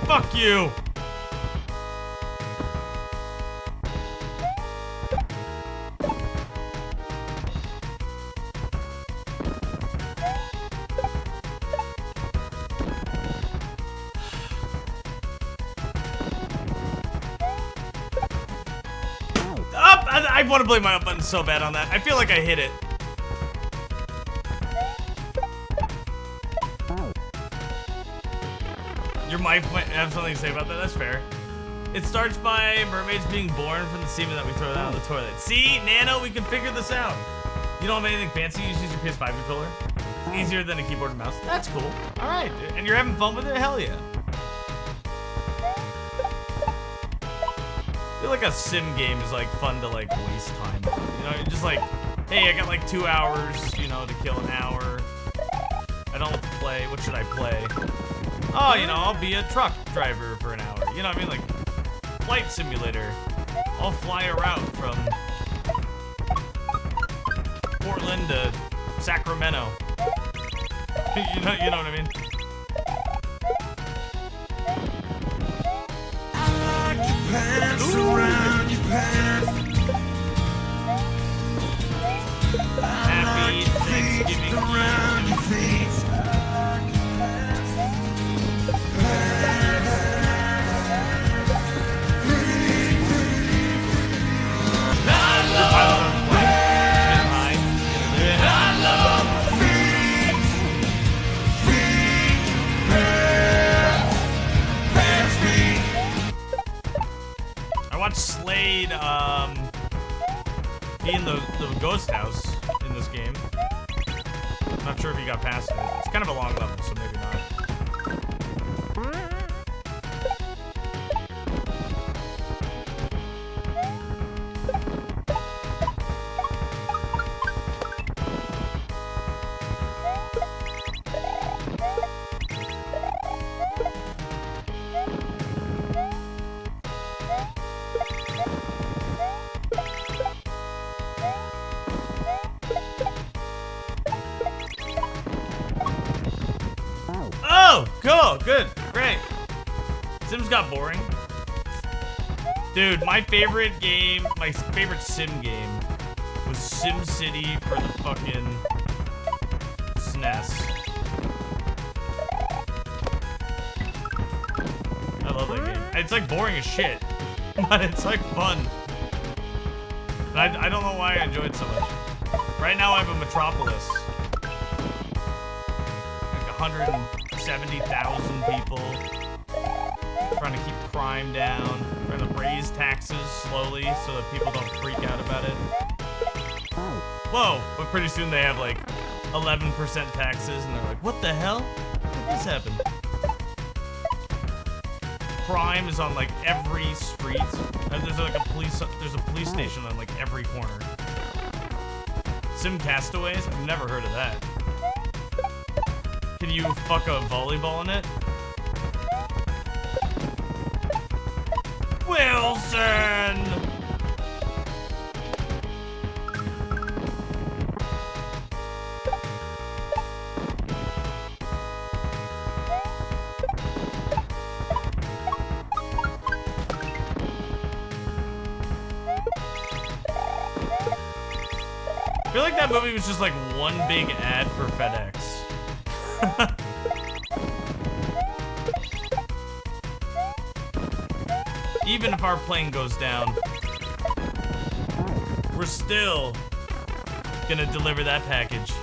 Fuck you! Up! I want to blame my up button so bad on that. I feel like I hit it. Your mic might have something to say about that. That's fair. It starts by mermaids being born from the semen that we throw down the toilet. See, Nano, we can figure this out. You don't have anything fancy? You just use your PS5 controller. It's easier than a keyboard and mouse. That's cool. All right, dude. And you're having fun with it? Hell yeah. I feel like a sim game is like fun to like waste time on. You know, you're just like hey, I got like 2 hours, you know, to kill an hour. I don't know what to play. What should I play? Oh, you know, I'll be a truck driver for an hour. You know what I mean? Like, flight simulator. I'll fly a route from Portland to Sacramento. you know what I mean? Happy Thanksgiving Eve. I watched Slade be in the ghost house in this game. Not sure if he got past it. It's kind of a long level, so maybe not. Oh, cool, good, great. Sims got boring. Dude, my favorite game, my favorite sim game was Sim City for the fucking SNES. I love that game. It's like boring as shit, but it's like fun. And I don't know why I enjoy it so much. Right now I have a Metropolis. Like 170,000 people. Trying to keep crime down. Trying to raise taxes slowly so that people don't freak out about it. Whoa, but pretty soon they have like 11% taxes and they're like, what the hell? How did this happen? Crime is on like every street. There's like a police station on like every corner. Sim Castaways? I've never heard of that. Can you fuck a volleyball in it? Wilson! I feel like that movie was just like one big ad for FedEx. Even if our plane goes down, we're still gonna deliver that package.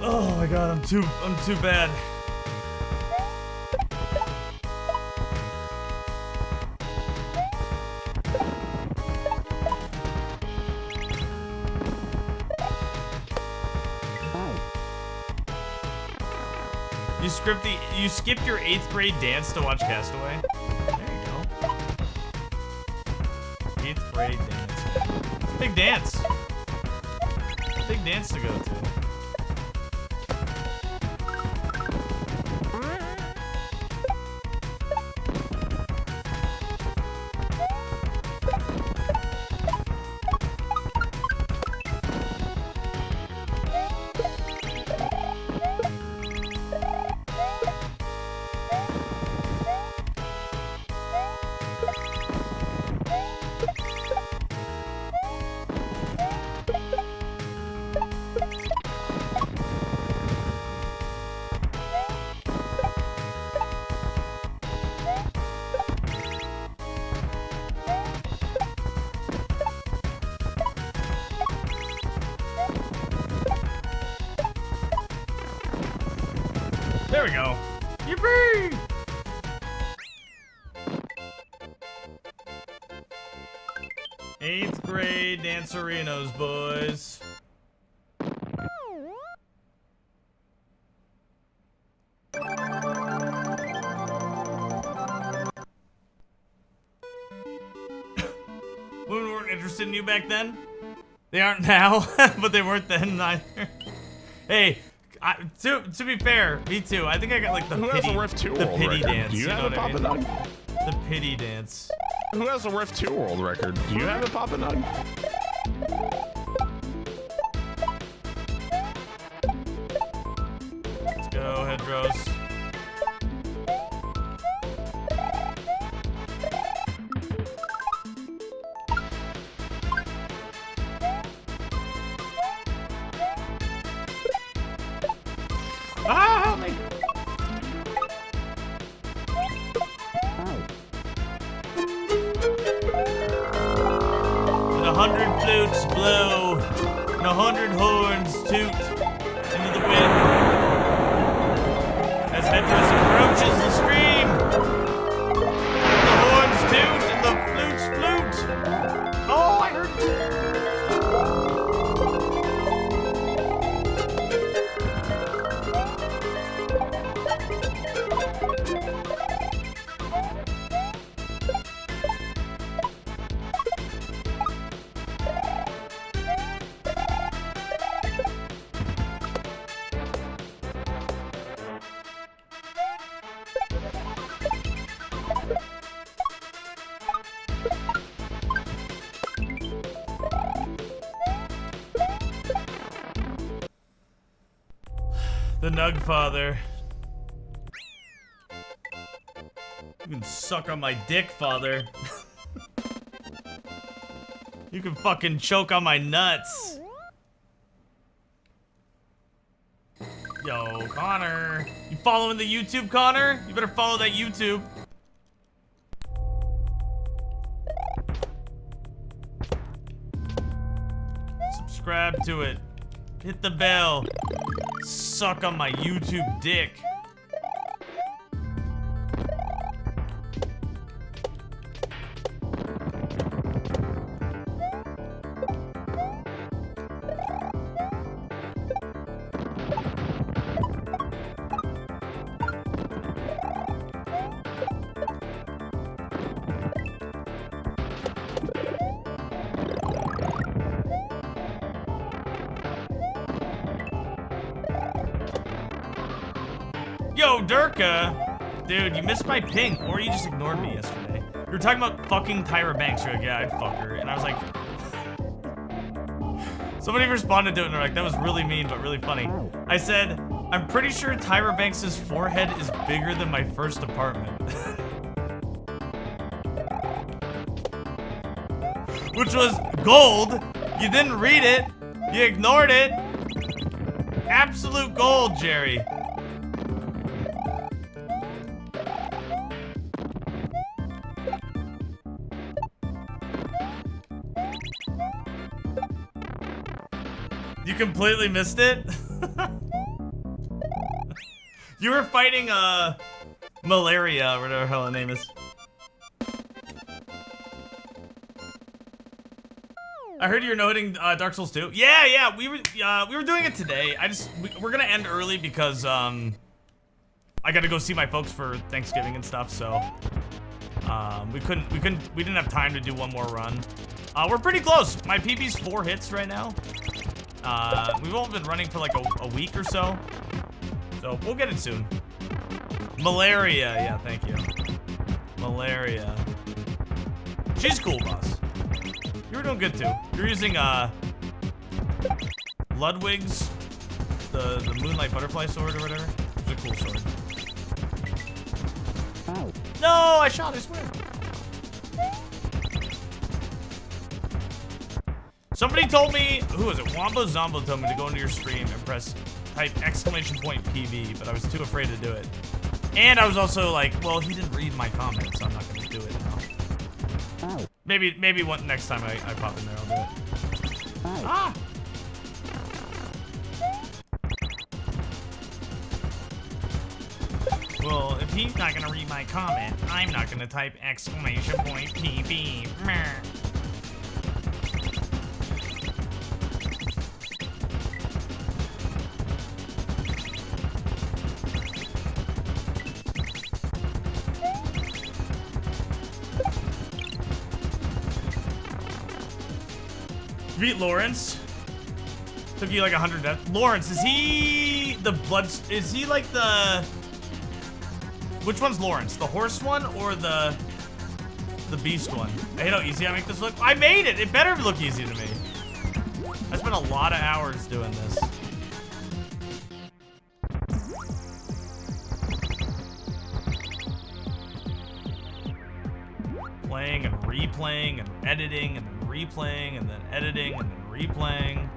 Oh my god, I'm too bad. You skipped your 8th grade dance to watch Castaway? There you go. 8th grade dance. It's a big dance. It's a big dance to go to. There we go. Yippee! Eighth grade dancerinos, boys. Women weren't interested in you back then. They aren't now, but they weren't then either. Hey, to be fair, me too. I think I got like the pity dance. Do you have a Papa Nug? The pity dance. Who has a Rift 2 world record? Do you have a Papa Nug? Let's go, Hedros. Ah, help me. 100 flutes blow, and 100 horns toot into the wind as Hedros approaches the stream. The horns toot and the flutes flute. Oh, I heard the Nug Father. You can suck on my dick, Father. You can fucking choke on my nuts. Yo, Connor. You following the YouTube, Connor? You better follow that YouTube. Subscribe to it. Hit the bell. Suck on my YouTube dick. Yo, Durka! Dude, you missed my ping, or you just ignored me yesterday. You were talking about fucking Tyra Banks. You're like, yeah, I'd fuck her. And I was like... Somebody responded to it and they're like, that was really mean, but really funny. I said, I'm pretty sure Tyra Banks' forehead is bigger than my first apartment. Which was gold. You didn't read it. You ignored it. Absolute gold, Jerry. You completely missed it? You were fighting, malaria, or whatever the hell her name is. I heard you're noting, Dark Souls 2. Yeah, we were doing it today. We're gonna end early because, I gotta go see my folks for Thanksgiving and stuff, so, we didn't have time to do one more run. We're pretty close. My PB's 4 hits right now. We've only been running for like a week or so. So we'll get it soon. Malaria, yeah, thank you. Malaria. She's cool, boss. You were doing good too. You're using Ludwig's the Moonlight Butterfly sword or whatever. It's a cool sword. Oh. No, I shot, I swear. Somebody told me, who was it? Wombo Zombo told me to go into your stream and type _PV, but I was too afraid to do it. And I was also like, well, he didn't read my comments, so I'm not gonna do it now. Oh. Maybe next time I pop in there, I'll do it. Oh. Ah! he's not gonna read my comment, I'm not gonna type exclamation point PB. Meh. Beat Lawrence. Took you like 100 deaths. Lawrence, is he the blood? Is he like the? Which one's Lawrence? The horse one or the beast one? I hate how easy I make this look. I made it. It better look easy to me. I spent a lot of hours doing this. Playing and replaying and editing and then replaying and then editing and then replaying.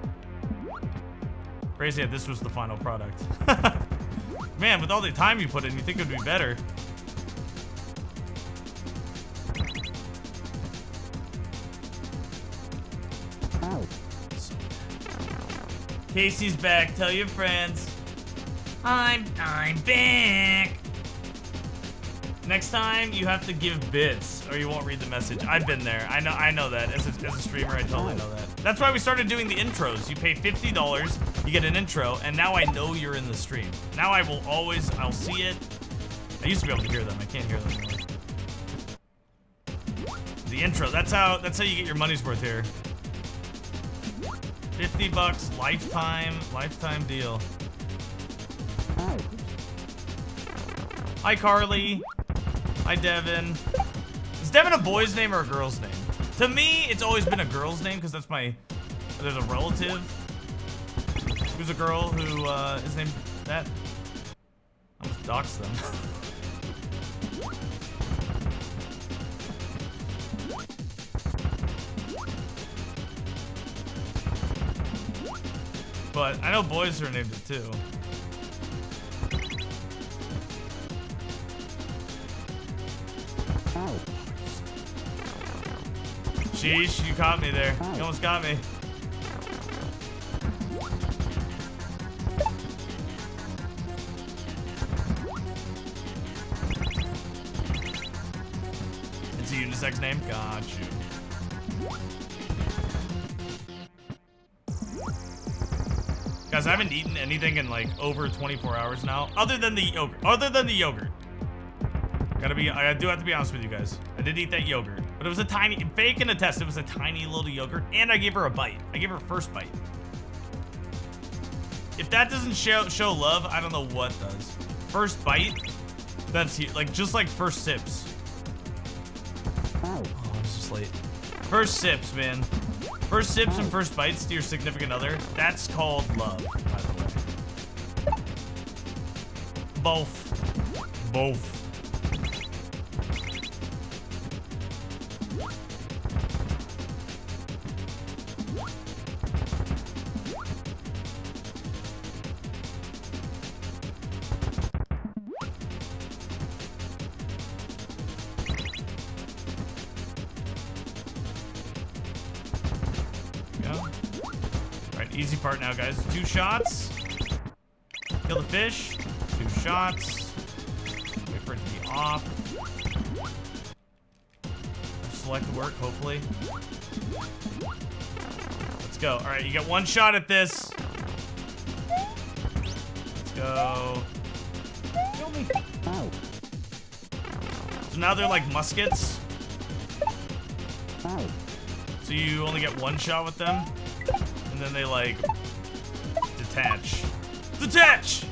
Crazy that this was the final product. Man, with all the time you put in, you think it would be better. Casey's back. Tell your friends. I'm back. Next time, you have to give bits, or you won't read the message. I've been there. I know that. As a streamer, I totally know that. That's why we started doing the intros. You pay $50, you get an intro, and now I know you're in the stream. Now I'll see it. I used to be able to hear them. I can't hear them anymore. The intro. That's how you get your money's worth here. $50, lifetime deal. Hi, Carly. Hi, Devin. Is Devin a boy's name or a girl's name? To me, it's always been a girl's name because that's there's a relative who's a girl who is named that. I almost doxed them. But I know boys are named it too. Sheesh, you caught me there. You almost got me. It's a unisex name? Got you. Guys, I haven't eaten anything in like over 24 hours now, other than the yogurt. I do have to be honest with you guys. I did eat that yogurt, but it was a tiny, fake and a test. It was a tiny little yogurt, and I gave her a bite. I gave her first bite. If that doesn't show love, I don't know what does. First bite, that's like just like first sips. Oh, it's just late. First sips, man. First sips and first bites to your significant other. That's called love, by the way. Both. Easy part now, guys. 2 shots. Kill the fish. 2 shots. Wait for it to be off. Select the work, hopefully. Let's go. All right, you get 1 shot at this. Let's go. Kill me. So now they're like muskets. So you only get 1 shot with them. And then they like detach. Detach!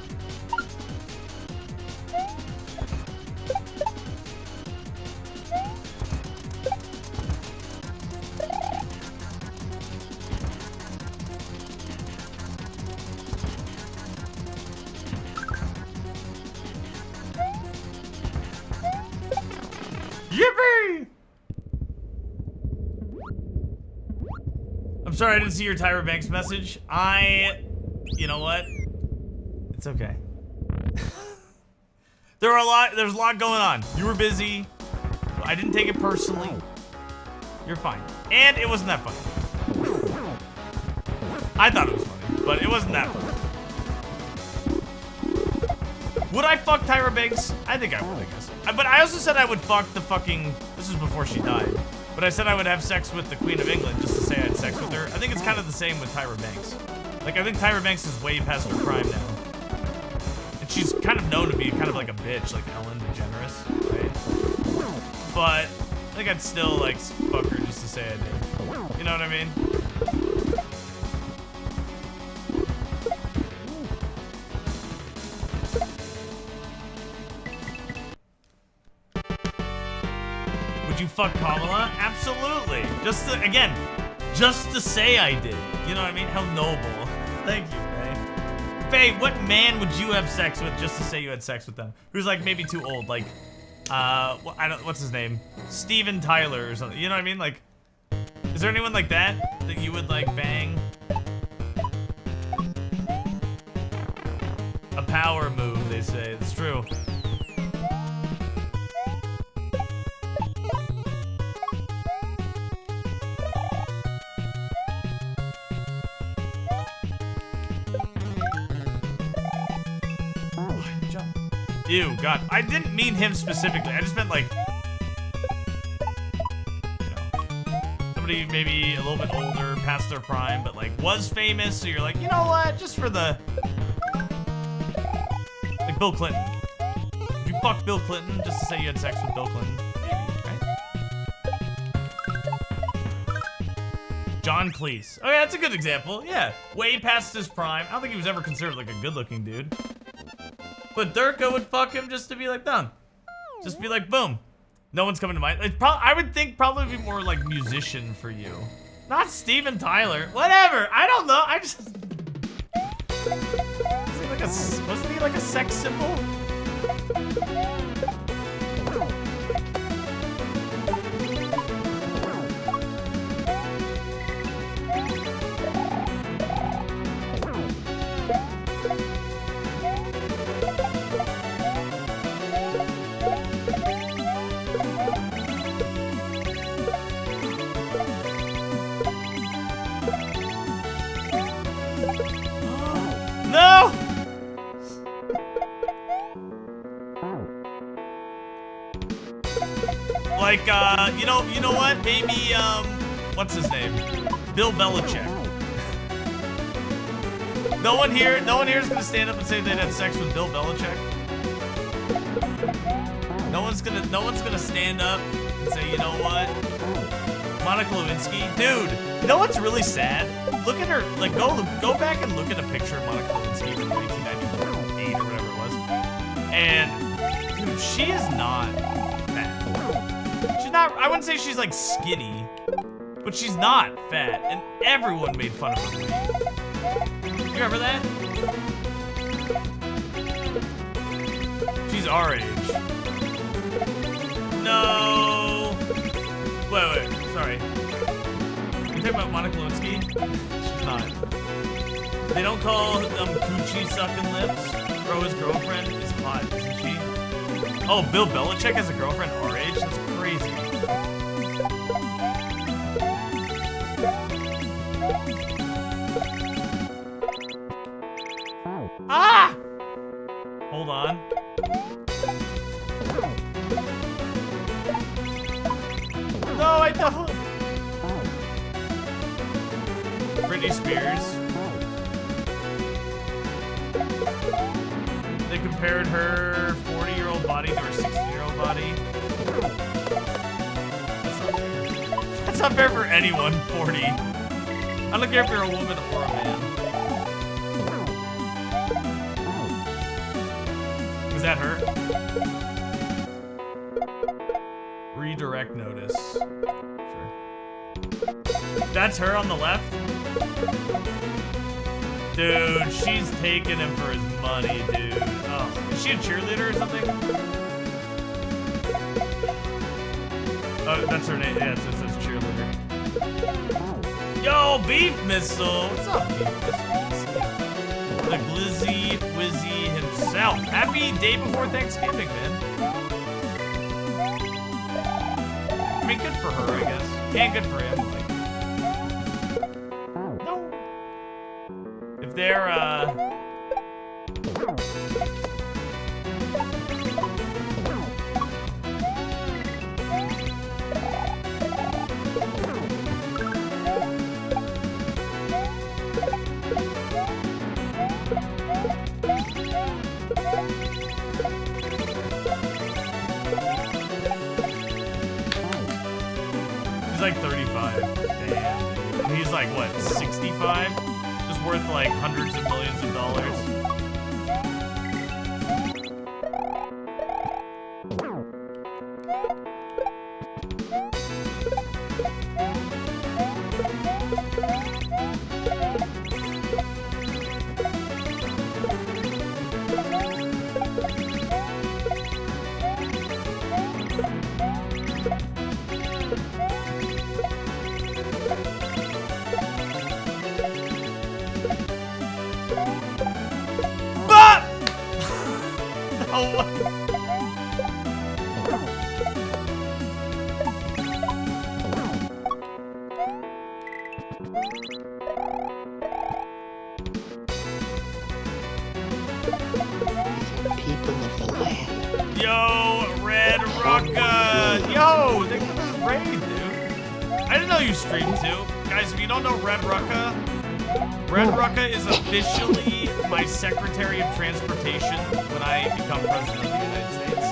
Yippee! I'm sorry I didn't see your Tyra Banks message. You know what? It's okay. There's a lot going on. You were busy. I didn't take it personally. You're fine. And it wasn't that funny. I thought it was funny, but it wasn't that funny. Would I fuck Tyra Banks? I think I would, I guess. But I also said I would fuck the fucking... This was before she died. But I said I would have sex with the Queen of England just to say I had sex with her. I think it's kind of the same with Tyra Banks. Like, I think Tyra Banks is way past her prime now. And she's kind of known to be kind of like a bitch, like Ellen DeGeneres, right? But I think I'd still, like, fuck her just to say I did. You know what I mean? Would you fuck Kamala? Absolutely. Just to, again, just to say I did. You know what I mean? How noble. Thank you, Faye. Faye, what man would you have sex with just to say you had sex with them? Who's like maybe too old, like, what's his name? Steven Tyler or something. You know what I mean? Like, is there anyone like that that you would like bang? A power move, they say. It's true. Ew, God. I didn't mean him specifically. I just meant like, you know, somebody maybe a little bit older, past their prime, but like was famous. So you're like, you know what? Just for the, like Bill Clinton. Would you fuck Bill Clinton just to say you had sex with Bill Clinton? Maybe, right? John Cleese. Oh yeah, that's a good example. Yeah, way past his prime. I don't think he was ever considered like a good-looking dude. But Durka would fuck him just to be like, done. Just be like, boom. No one's coming to mind. I would think probably be more like musician for you. Not Steven Tyler. Whatever. I don't know. I just... Wasn't he like a sex symbol? No! Like, you know what? Maybe, what's his name? Bill Belichick. No one here is gonna stand up and say they'd have sex with Bill Belichick. No one's gonna stand up and say, you know what? Monica Lewinsky, dude. You know what's really sad? Look at her. Like, go back and look at a picture of Monica Lewinsky from 1998 or whatever it was. And dude, she is not fat. She's not. I wouldn't say she's like skinny, but she's not fat. And everyone made fun of her weight. You remember that? She's our age. No. Wait. Sorry. You talking about Monica Lewinsky? She's not. They don't call coochie sucking lips. Bro, his girlfriend is hot, isn't she? Oh, Bill Belichick has a girlfriend our age? That's crazy. Ah! Hold on. No, I don't. Britney Spears. They compared her 40-year-old body to her 16-year-old body. That's not fair. That's not fair for anyone 40. I don't care if you're a woman or a man. Was that her? Redirect notice. Sure. That's her on the left? Dude, she's taking him for his money, dude. Oh, is she a cheerleader or something? Oh, that's her name. Yeah, it says cheerleader. Yo, Beef Missile. What's up, Beef Missile? The Glizzy Wizzy himself. Happy day before Thanksgiving, man. I mean, good for her, I guess. And good for him. Like, no. If they're, 25, just worth like hundreds of millions of dollars. Yo, Red Rucka! Yo, thank you for the raid, dude. I didn't know you streamed too. Guys, if you don't know Red Rucka is officially my Secretary of Transportation when I become President of the United States.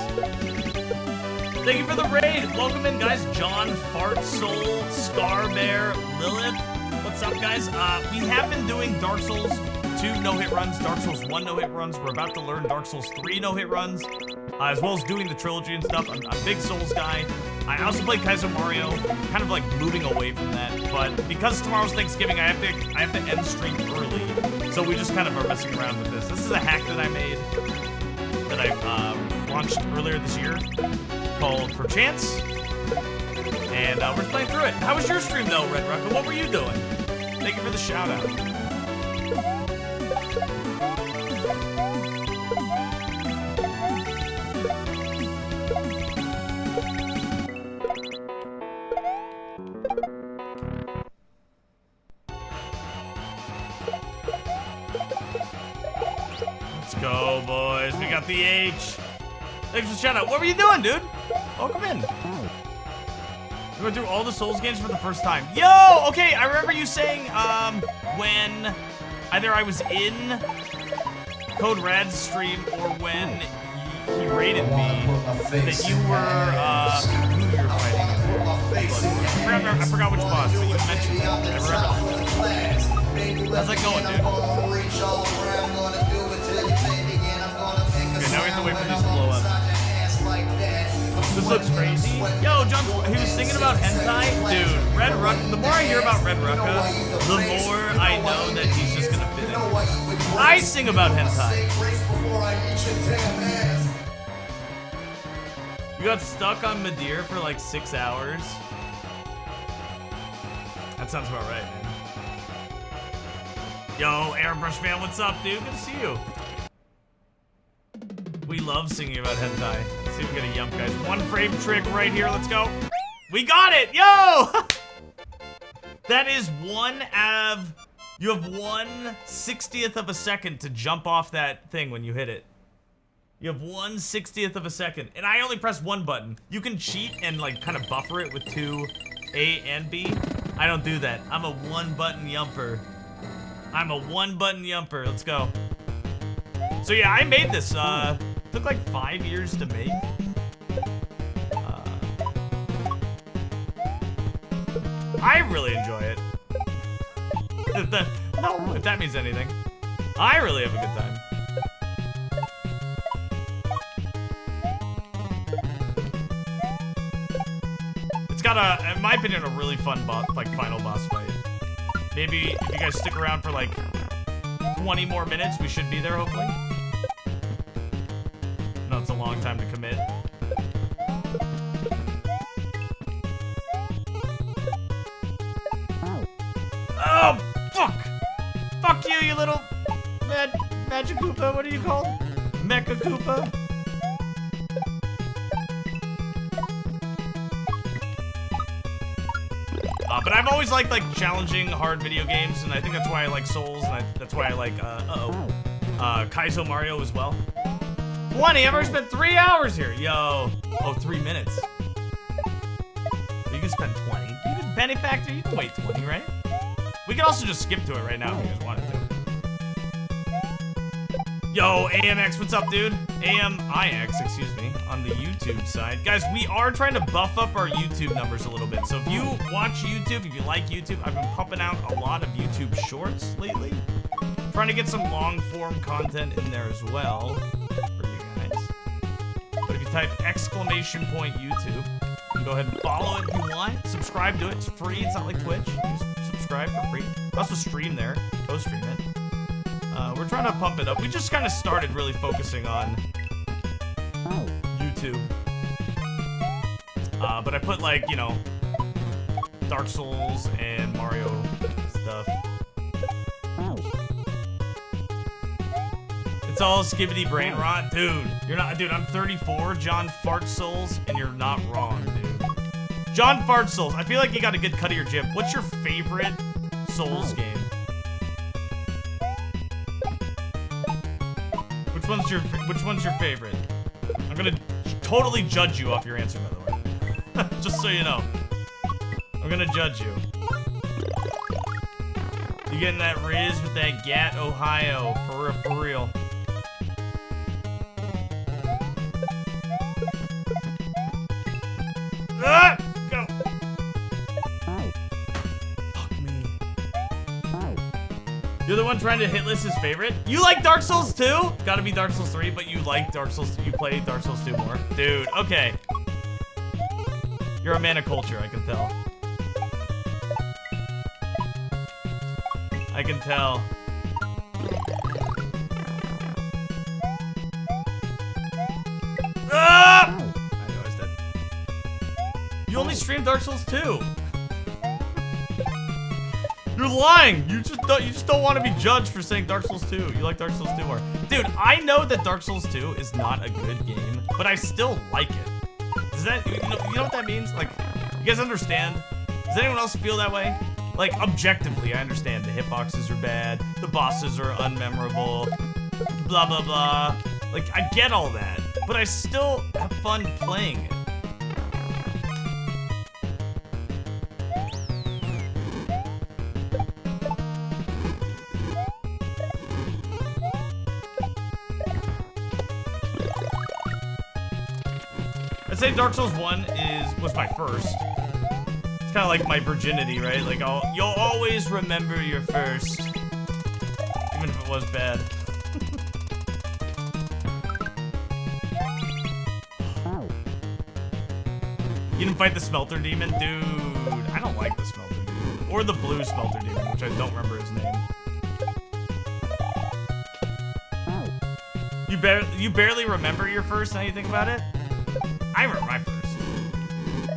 Thank you for the raid. Welcome in, guys. John, Fart Soul, Scar Bear, Lilith. What's up, guys? We have been doing Dark Souls 2 no-hit runs, Dark Souls 1 no-hit runs. We're about to learn Dark Souls 3 no-hit runs, as well as doing the trilogy and stuff. I'm a big Souls guy. I also play Kaizo Mario, kind of like moving away from that. But because tomorrow's Thanksgiving, I have to end stream early. So we just kind of are messing around with this. This is a hack that I made, that I launched earlier this year, called Perchance. And we're just playing through it. How was your stream though, Red Rucka? What were you doing? Thank you for the shout out. Let's go, boys. We got the H. Thanks for the shout out. What were you doing, dude? Welcome in. We went through all the Souls games for the first time. Yo! Okay, I remember you saying, when either I was in Code Red's stream or when he raided me, that you were, who you were fighting. I forgot which boss, but you mentioned it. I remember that. How's that going, dude? Okay, now we have to wait for these to blow up. This looks crazy. Yo, John, he was singing about hentai? Dude, Red Rucka, the more I hear about Red Rucka, the more I know that he's just gonna fit in. I sing about hentai. You got stuck on Madeira for like 6 hours? That sounds about right, man. Yo, Airbrush fan, what's up, dude? Good to see you. We love singing about hentai. Let's see if we get a yump, guys. One frame trick right here. Let's go. We got it. Yo! That is one of... You have 1/60th of a second to jump off that thing when you hit it. You have 1/60th of a second. And I only press one button. You can cheat and like kind of buffer it with 2 A and B. I don't do that. I'm a one-button yumper. I'm a one-button yumper. Let's go. So yeah, I made this. Took like 5 years to make. I really enjoy it. No, if that means anything. I really have a good time. It's got a, in my opinion, a really fun final boss fight. Maybe if you guys stick around for like 20 more minutes, we should be there hopefully. No, it's a long time to commit. Oh, fuck! Fuck you, you little Magic Koopa, what are you called? Mecha Koopa? But I've always liked like challenging, hard video games, and I think that's why I like Souls, and that's why I like Kaizo Mario as well. 20, I've already spent 3 hours here. Yo, oh, 3 minutes. You can spend 20. You can Penny Factor, you can wait 20, right? We can also just skip to it right now if you guys wanted to. Yo, AMX, what's up, dude? AMIX, excuse me, on the YouTube side. Guys, we are trying to buff up our YouTube numbers a little bit. So if you watch YouTube, if you like YouTube, I've been pumping out a lot of YouTube shorts lately. Trying to get some long-form content in there as well for you guys. But if you type !YouTube, you can go ahead and follow it if you want. Subscribe to it. It's free. It's not like Twitch. You just subscribe for free. Also stream there. Go stream it. We're trying to pump it up. We just kind of started really focusing on YouTube. But I put like, you know, Dark Souls and Mario stuff. It's all skibbity brain rot. Dude, you're not, dude, I'm 34, John Fart Souls, and you're not wrong, dude. John Fart Souls, I feel like you got a good cut of your jib. What's your favorite Souls game? Which one's your favorite? I'm gonna totally judge you off your answer, by the way. Just so you know. I'm gonna judge you. You getting that Riz with that Gat, Ohio. For real. Ah! Go! Fuck me. You're the one trying to hit list his favorite? You like Dark Souls 2? Gotta be Dark Souls 3, but you like Dark Souls 2. You play Dark Souls 2 more. Dude, okay. You're a man of culture, I can tell. I can tell. Ah! I know I was dead. You only stream Dark Souls 2. You're lying. You just don't want to be judged for saying Dark Souls 2. You like Dark Souls 2 more. Dude, I know that Dark Souls 2 is not a good game, but I still like it. Does that, you know what that means? Like, you guys understand? Does anyone else feel that way? Like, objectively, I understand the hitboxes are bad, the bosses are unmemorable, blah, blah, blah. Like, I get all that, but I still have fun playing it. I'd say Dark Souls 1 was my first. It's kind of like my virginity, right? Like, you'll always remember your first, even if it was bad. You didn't fight the Smelter Demon? Dude, I don't like the Smelter Demon. Or the blue Smelter Demon, which I don't remember his name. You barely remember your first, now you think about it? I remember my first.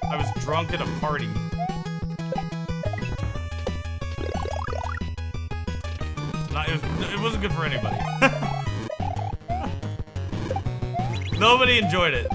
I was drunk at a party. It wasn't good for anybody. Nobody enjoyed it.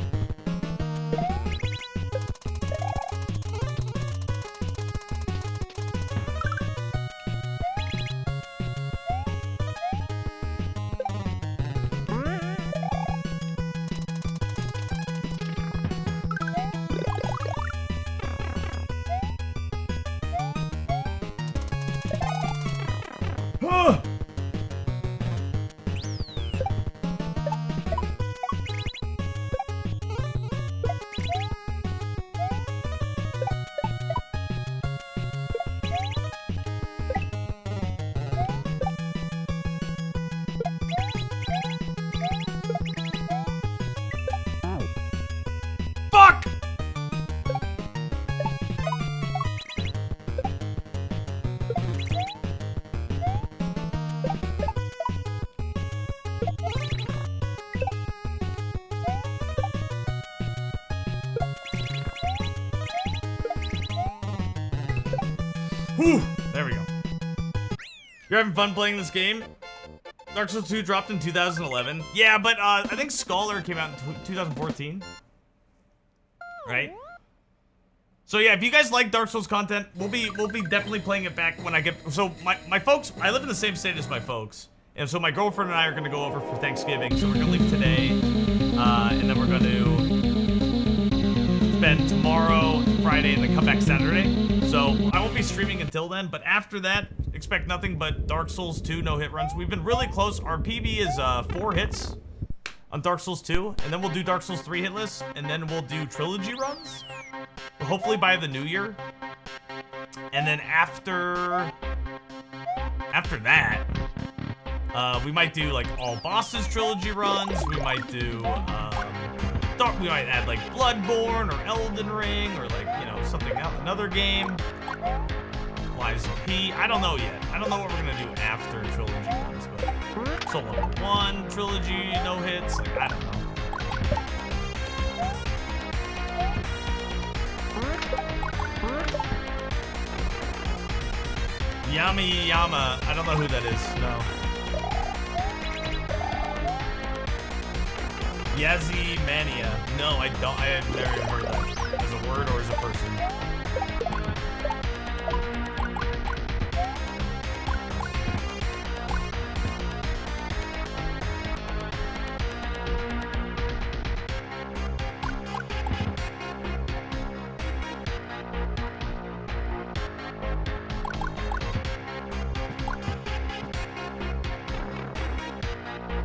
Whew, there we go. You're having fun playing this game? Dark Souls 2 dropped in 2011. Yeah, but I think Scholar came out in 2014. Right? So yeah, if you guys like Dark Souls content, we'll be definitely playing it back when I get. So my folks, I live in the same state as my folks, and so my girlfriend and I are gonna go over for Thanksgiving. So we're gonna leave today, and then we're gonna spend tomorrow, Friday, and then come back Saturday. So I won't be streaming until then, but after that, expect nothing but Dark Souls 2 no-hit runs. We've been really close. Our PB is 4 hits on Dark Souls 2, and then we'll do Dark Souls 3 hitless, and then we'll do trilogy runs, hopefully by the new year. And then after that, we might do like all bosses trilogy runs. We might do, we might add like Bloodborne or Elden Ring or like, you know, something else, another game. Lies of P. I don't know yet. I don't know what we're gonna do after trilogy runs, but Soul Level 1 trilogy no hits. Like, I don't know. Yami Yama. I don't know who that is. No. Yazzie Mania. No, I don't. I have never even heard that as a word or as a person.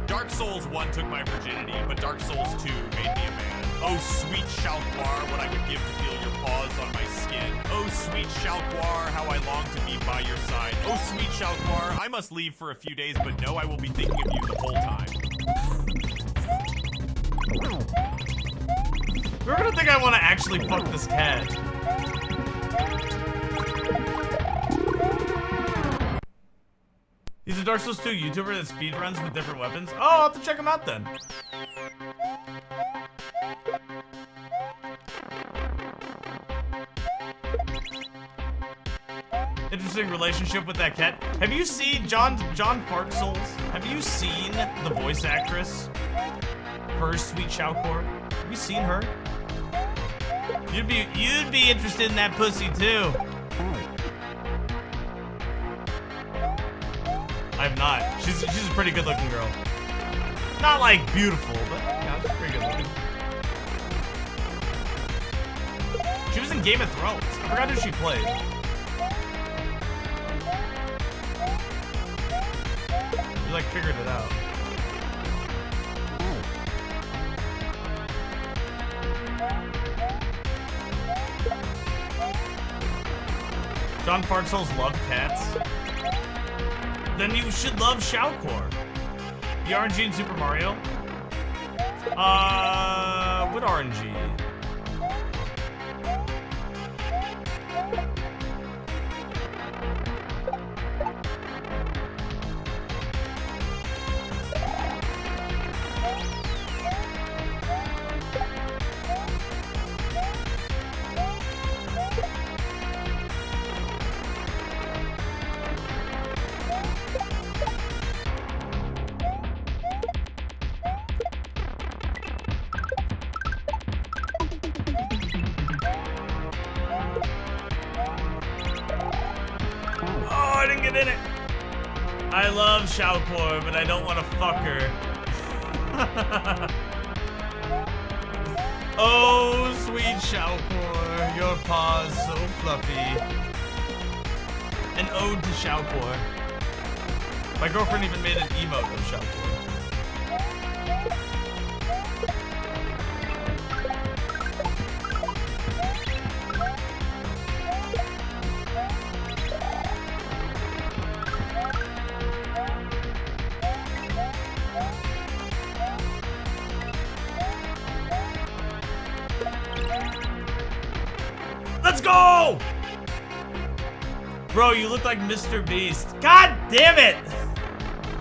Dark Souls 1 took my virginity, but Dark Souls 2 made me a man. Oh, sweet Shalquar, what I would give to feel your paws on my skin. Oh, sweet Shalquar, how I long to be by your side. Oh, sweet Shalquar, I must leave for a few days, but no, I will be thinking of you the whole time. We're gonna think I want to actually fuck this cat. He's a Dark Souls 2 YouTuber that speedruns with different weapons. Oh, I'll have to check him out then. Interesting relationship with that cat. Have you seen John Fart Souls? Have you seen the voice actress for Sweet Shalcor? Have you seen her? You'd be interested in that pussy too. I've not. She's a pretty good looking girl. Not like beautiful, but yeah, she's pretty good looking. She was in Game of Thrones. I forgot who she played. You like figured it out. John Fartsoul's love cats. Then you should love Shalcor. The RNG in Super Mario? What RNG? I love Shalcor, but I don't want to fuck her. Oh, sweet Shalcor, your paws so fluffy. An ode to Shalcor. My girlfriend even made an emote of Shalcor. Let's go! Bro, you look like Mr. Beast. God damn it!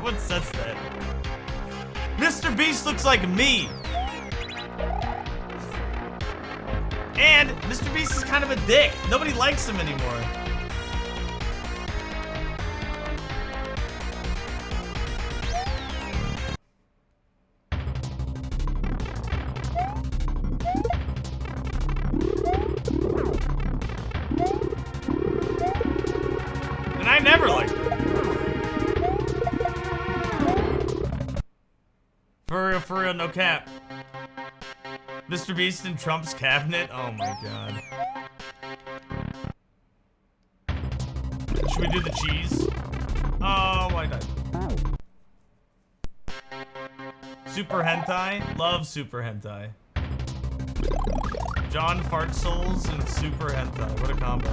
What says that? Mr. Beast looks like me. And Mr. Beast is kind of a dick. Nobody likes him anymore. And I never liked him. For real, no cap. Mr. Beast in Trump's cabinet? Oh my god. Should we do the cheese? why I died. Super hentai? Love super hentai. John Fart Souls and super hentai. What a combo.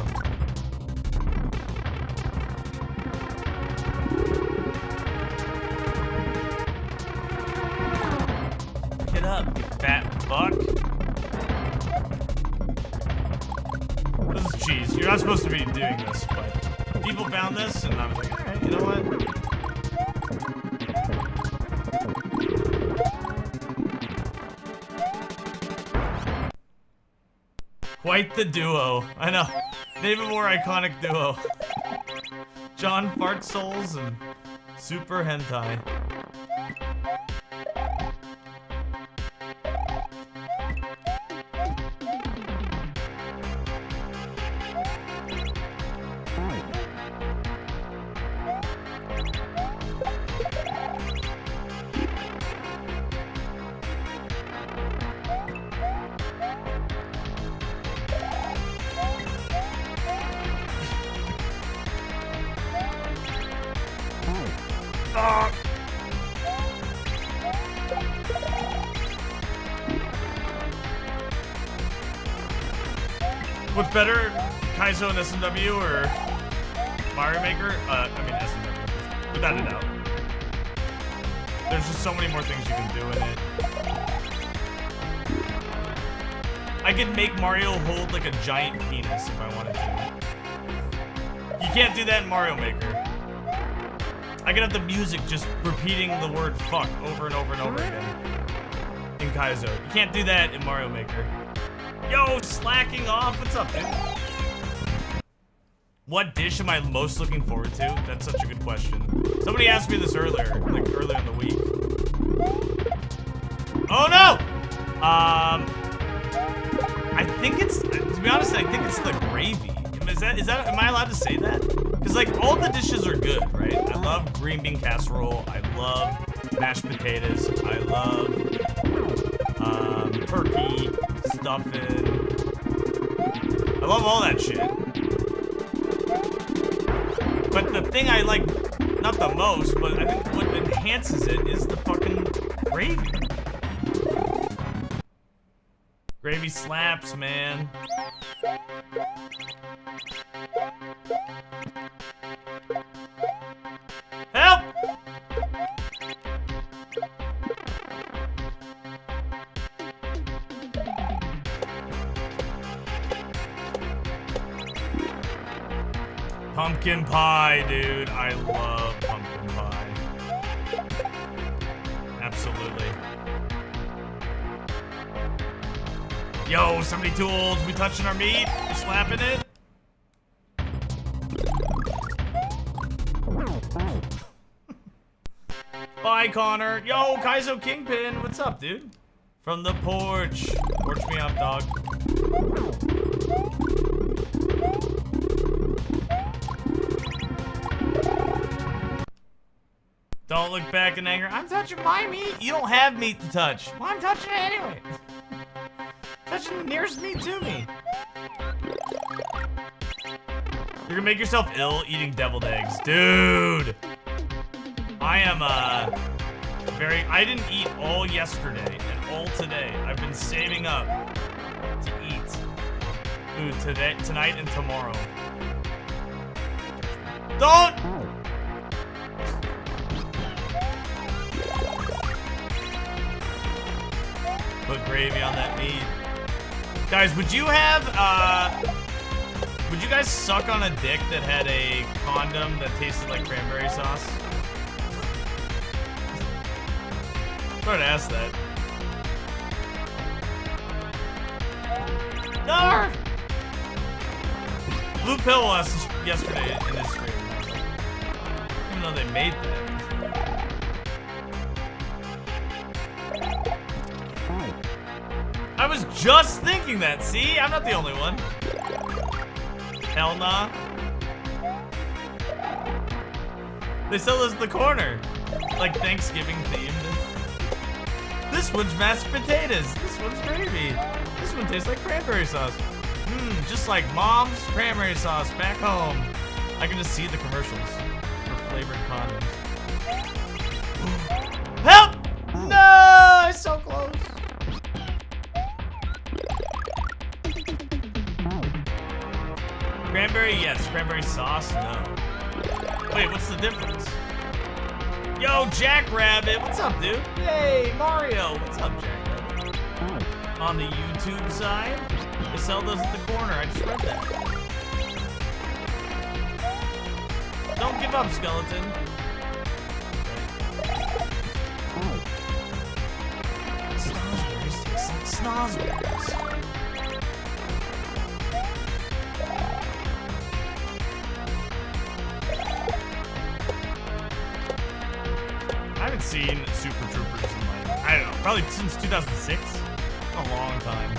Get up, you fat fuck. This is cheese. You're not supposed to be doing this, but people found this and I was like, alright, you know what? Quite the duo. I know. Name a more iconic duo. John Fart Souls and Super Hentai. What's better, Kaizo and SMW or Mario Maker? I mean SMW, without a doubt. There's just so many more things you can do in it. I could make Mario hold like a giant penis if I wanted to. You can't do that in Mario Maker. I could have the music just repeating the word fuck over and over and over again in Kaizo. You can't do that in Mario Maker. Yo, slacking off. What's up, dude? What dish am I most looking forward to? That's such a good question. Somebody asked me this earlier, like earlier in the week. Oh no! I think it's, to be honest, I think it's the gravy. Am I allowed to say that? Because like all the dishes are good, right? I love green bean casserole. I love mashed potatoes. I love turkey, stuffing. I love all that shit. But the thing I like, not the most, but I think what enhances it is the fucking gravy. Gravy slaps, man. Help! Pumpkin pie, dude. I love pumpkin pie. Absolutely. Yo, somebody too old. We touching our meat? We slapping it? Bye, Connor. Yo, Kaizo Kingpin. What's up, dude? From the porch. Porch me up, dog. Don't look back in anger. I'm touching my meat. You don't have meat to touch. Well, I'm touching it anyway. Touching the nearest meat to me. You're gonna make yourself ill eating deviled eggs. Dude. I am, I didn't eat all yesterday and all today. I've been saving up to eat food today, tonight and tomorrow. Don't! Put gravy on that meat. Guys, would you guys suck on a dick that had a condom that tasted like cranberry sauce? I'm trying to ask that. No! Blue Pill asked yesterday in his stream. Even though they made that. I was just thinking that. See? I'm not the only one. Hell nah. They sell this in the corner. Like Thanksgiving themed. This one's mashed potatoes. This one's gravy. This one tastes like cranberry sauce. Just like mom's cranberry sauce back home. I can just see the commercials for flavored condoms. Help! No, it's so close. Cranberry, yes. Cranberry sauce, no. Wait, what's the difference? Yo, Jackrabbit, what's up, dude? Hey, Mario, what's up, Jackrabbit? On the YouTube side, they sell those at the corner. I just read that. Don't give up, skeleton. Snozberries taste like snozberries. I haven't seen Super Troopers in like, I don't know, probably since 2006. A long time.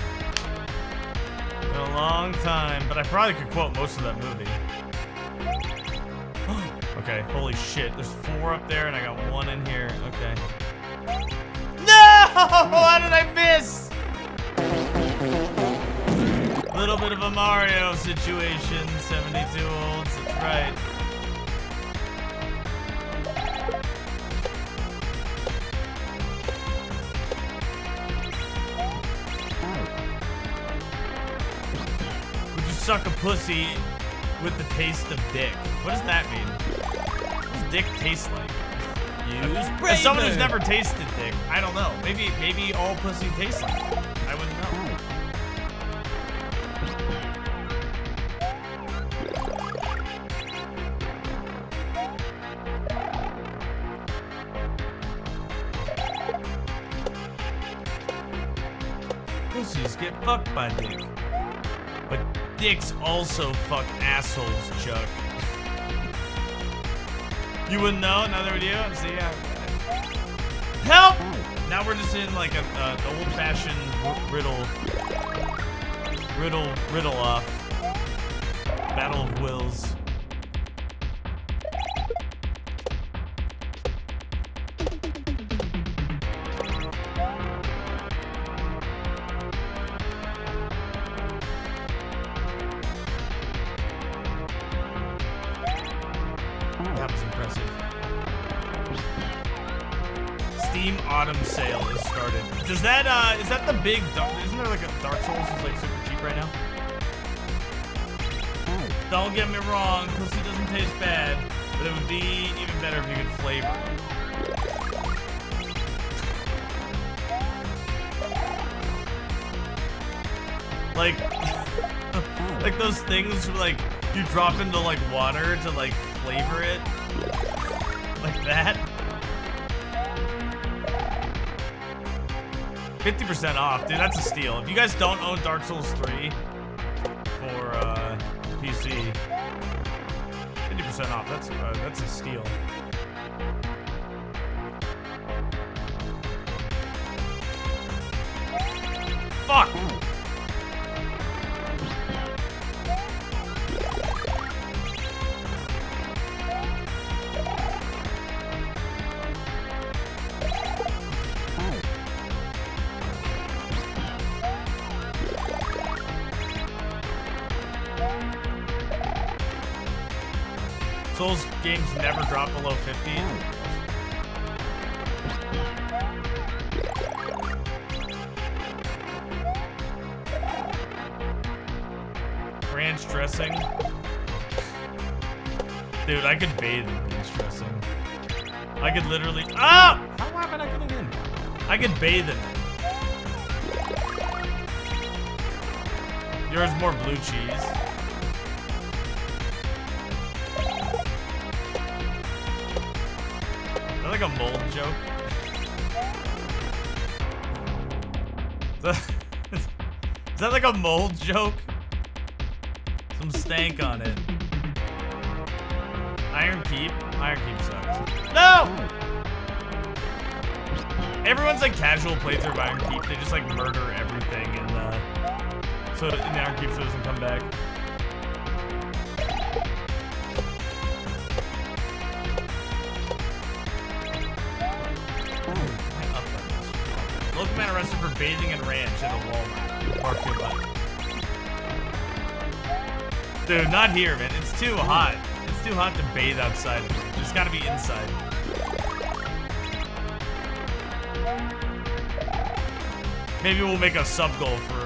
Been a long time, but I probably could quote most of that movie. Okay, holy shit. There's 4 up there and I got 1 in here. Okay. No! How did I miss? Little bit of a Mario situation. 72 olds, that's right. Would you suck a pussy with the taste of dick? What does that mean? What does dick taste like? As someone who's never tasted dick, I don't know. Maybe all pussy tastes like it. I wouldn't know. Pussies get fucked by dick. But dicks also fuck assholes, Chuck. You wouldn't know? Neither would you? See, yeah. Help! Now we're just in like an old-fashioned riddle off. Battle of wills. That was impressive. Steam Autumn Sale is started. Does that, is that the big, isn't there like a Dark Souls is like super cheap right now? Don't get me wrong, pussy doesn't taste bad, but it would be even better if you could flavor it. Like those things like you drop into like water to like flavor it. Like that. 50% off, dude, that's a steal. If you guys don't own Dark Souls 3 for PC, 50% off, that's a steal. Fuck! Souls games never drop below 50. Ranch dressing. Dude, I could bathe in ranch dressing. I could literally. Ah! How am I not getting in? I could bathe in it. Yours more blue cheese. Is that like a mold joke? Is that like a mold joke? Some stank on it. Iron Keep? Iron Keep sucks. No! Everyone's like casual playthrough of Iron Keep. They just like murder everything in the Iron Keep so it doesn't come back. Local man arrested for bathing in ranch at a Walmart parking lot. Dude, not here, man. It's too hot. It's too hot to bathe outside of it. It's gotta be inside. Maybe we'll make a sub goal for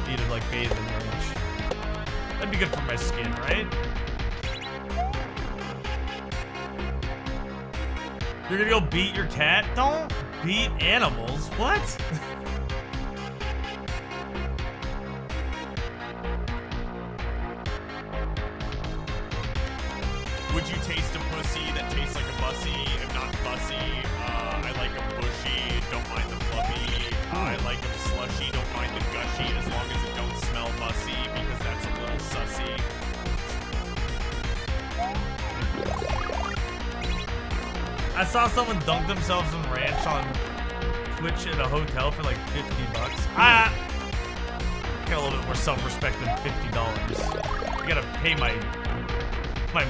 me to like bathe in ranch. That'd be good for my skin, right? You're gonna go beat your cat? Don't beat animals. What? Would you taste a pussy that tastes like a bussy? If not fussy, I like them bushy, don't mind the fluffy. I like them slushy, don't mind the gushy, as long as it don't smell mussy, because that's a little sussy. I saw someone dunk themselves in ranch on Twitch at a hotel for like $50. I got a little bit more self-respect than $50. I gotta pay my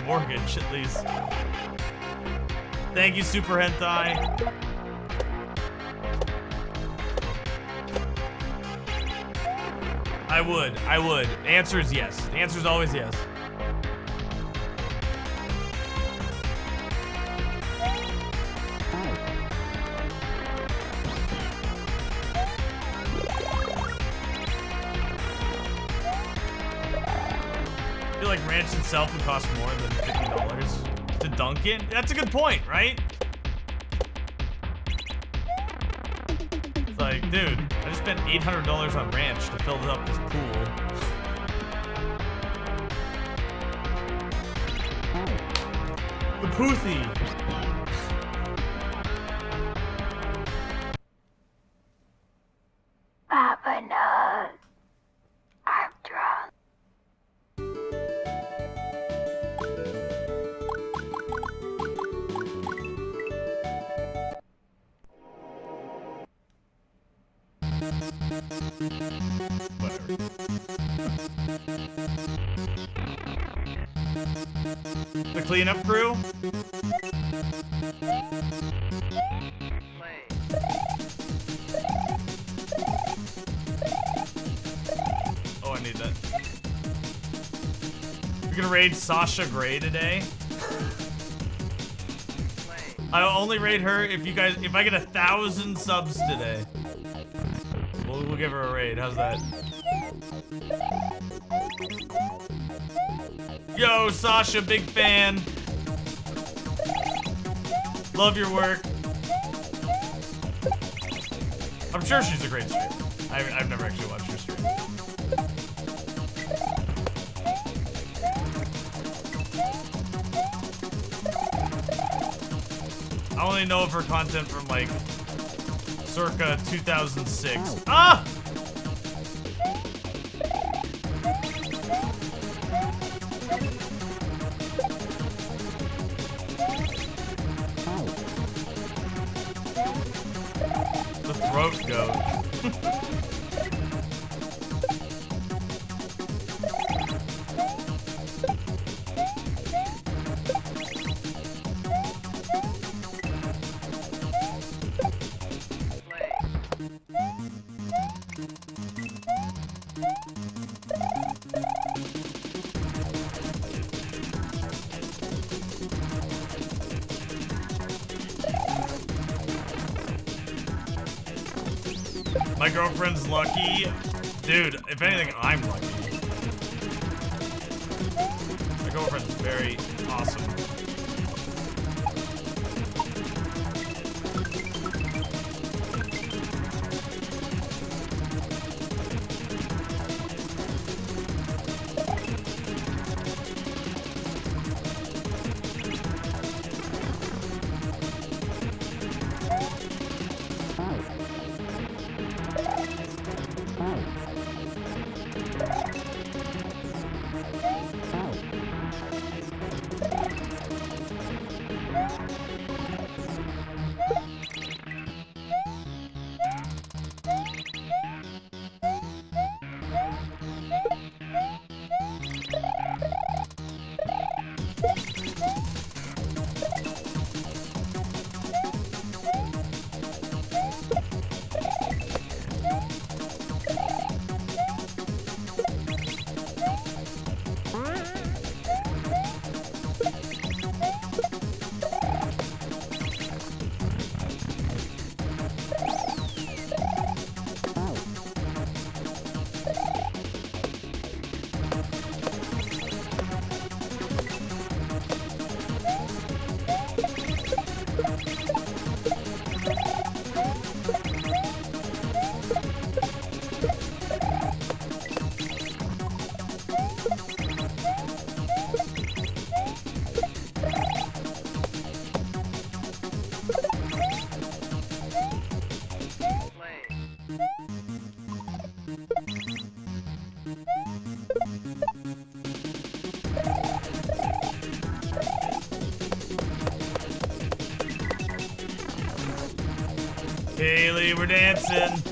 mortgage at least. Thank you, Super Hentai. I would. The answer is yes. The answer is always yes. I feel like ranch itself would cost more than $50 to dunk it. That's a good point, right? It's like, dude, I just spent $800 on ranch to fill up this pool. The poothy. Papa knows I'm drunk. The cleanup crew? Oh, I need that. We're gonna raid Sasha Grey today. I'll only raid her if I get 1,000 subs today. We'll give her a raid. How's that? Yo, Sasha, big fan. Love your work. I'm sure she's a great streamer. I've never actually watched her stream. I only know of her content from like circa 2006. Ah! The throat goat. My girlfriend's lucky. Dude, if anything, I'm lucky. My girlfriend's very awesome. Haley, we're dancing.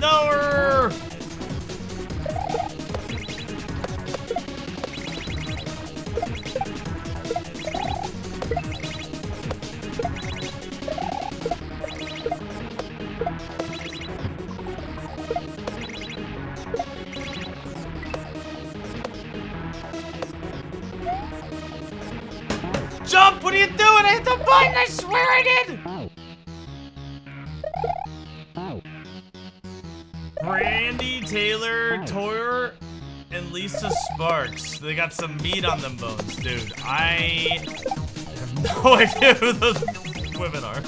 No! Jump! What are you doing? I hit the button! I swear I did! Brandy, Taylor, Toyer, and Lisa Sparks. They got some meat on them bones, dude. I have no idea who those women are.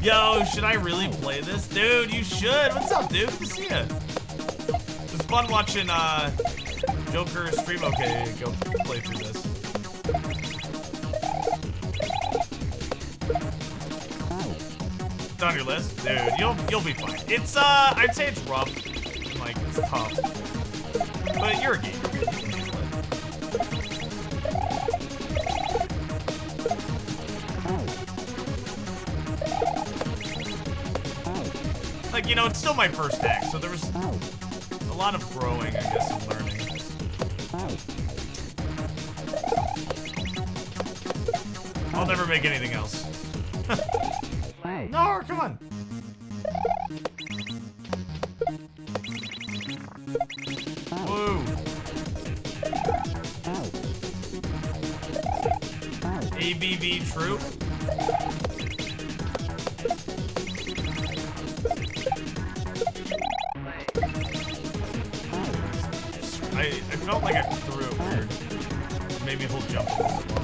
Yo, should I really play this? Dude, you should. What's up, dude? Good to see ya. It was fun watching Joker stream. Okay, go play through this. It's on your list, dude. You'll be fine. It's I'd say it's rough, and, like it's tough, but you're a gamer. Like, you know, it's still my first hack, so there was a lot of growing, I guess, and learning. I'll never make anything else. No, come on. Woo. ABV true. I felt like I threw it weird. It made me hold jump a little bit long.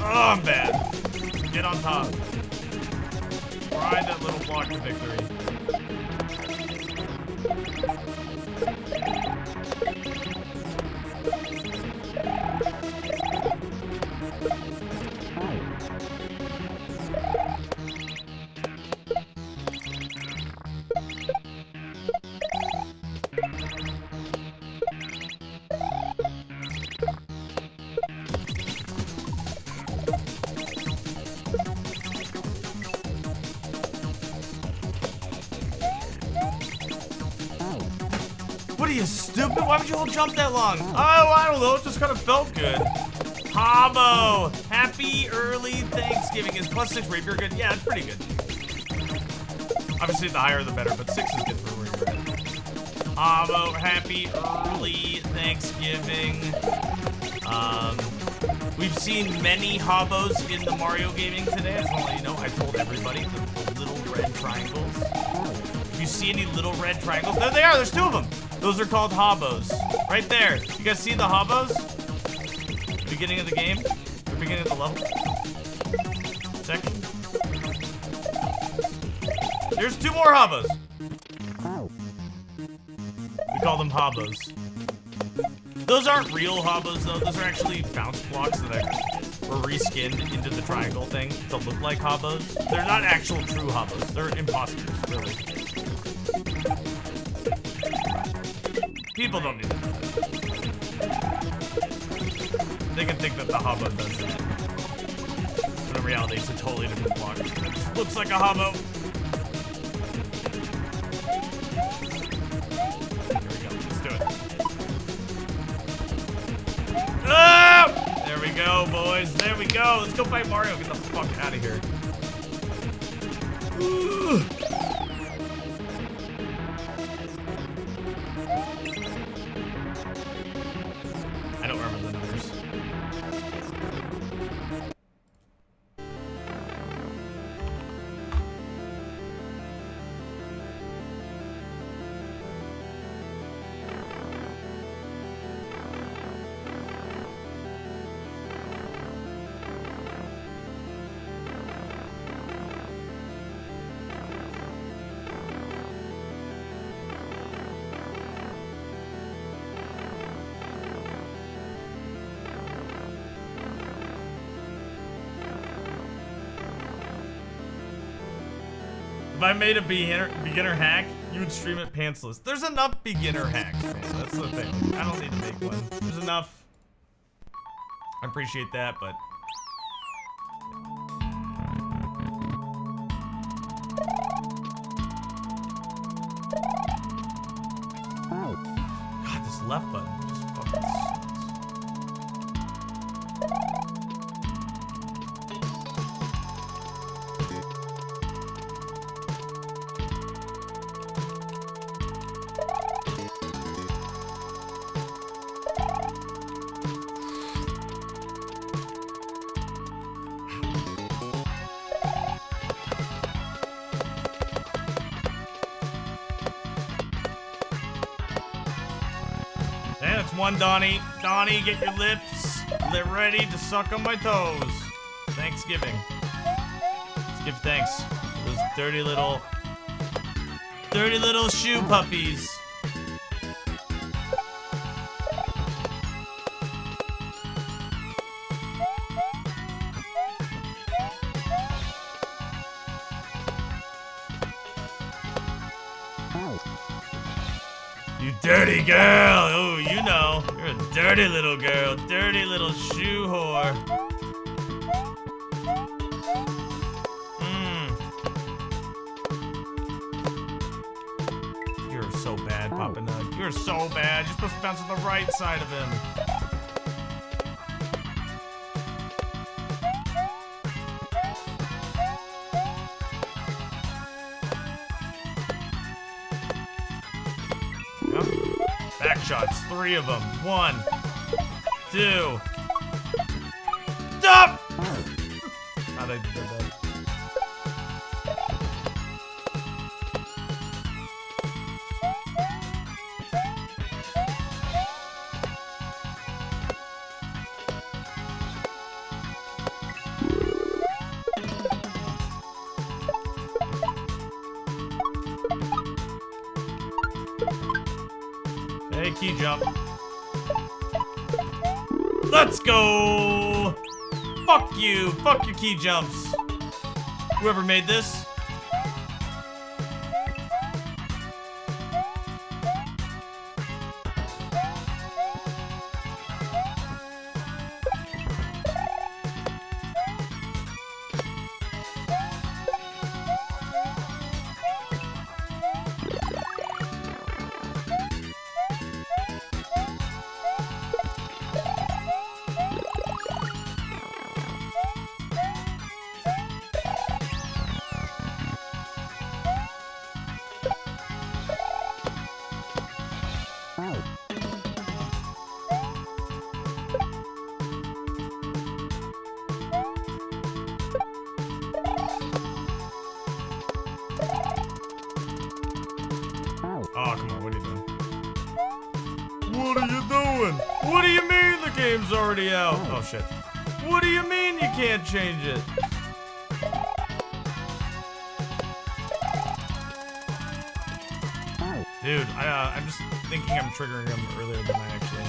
Oh, I'm bad. Get on top. Ride that little block to victory. What are you, stupid? Why would you hold jump that long? Oh, I don't know. It just kind of felt good. Habo, happy early Thanksgiving. Is +6 rapier good? Yeah, it's pretty good. Obviously, the higher the better, but 6 is good for where you're at. Habo, happy early Thanksgiving. We've seen many Habos in the Mario gaming today. I just want to let you know, I told everybody the little red triangles. If you see any little red triangles, there they are. There's 2 of them. Those are called Habos. Right there. You guys see the Habos? Beginning of the game? Or beginning of the level? Section? There's 2 more Habos. We call them Habos. Those aren't real Habos, though. Those are actually bounce blocks that were reskinned into the triangle thing to look like Habos. They're not actual true Habos. They're imposters, really. People don't need to know that. They can think that the Habo does that. But in reality, it's a totally different block. It just looks like a Habo. Here we go. Let's do it. Oh! There we go, boys. There we go. Let's go fight Mario. Get the fuck out of here. Ooh. I don't remember the numbers. If I made a beginner hack, you would stream it pantsless. There's enough beginner hacks, man. That's the thing. I don't need to make one. There's enough. I appreciate that, but... God, this left button just fucking sucks. And it's one, Donnie. Donnie, get your lips ready to suck on my toes. Thanksgiving. Let's give thanks for those dirty little shoe puppies. You dirty girl! Oh, you know. You're a dirty little girl. Dirty little shoe whore. You're so bad, Papa Nug. You're so bad. You're supposed to bounce on the right side of him. Back shots, 3 of them. 1, 2. Stop! How'd I do that? Hey, key jump. Let's go! Fuck you! Fuck your key jumps. Whoever made this. Oh, come on, what are you doing? What are you doing? What do you mean the game's already out? Oh, shit. What do you mean you can't change it? Dude, I'm just thinking I'm triggering him earlier than I actually am.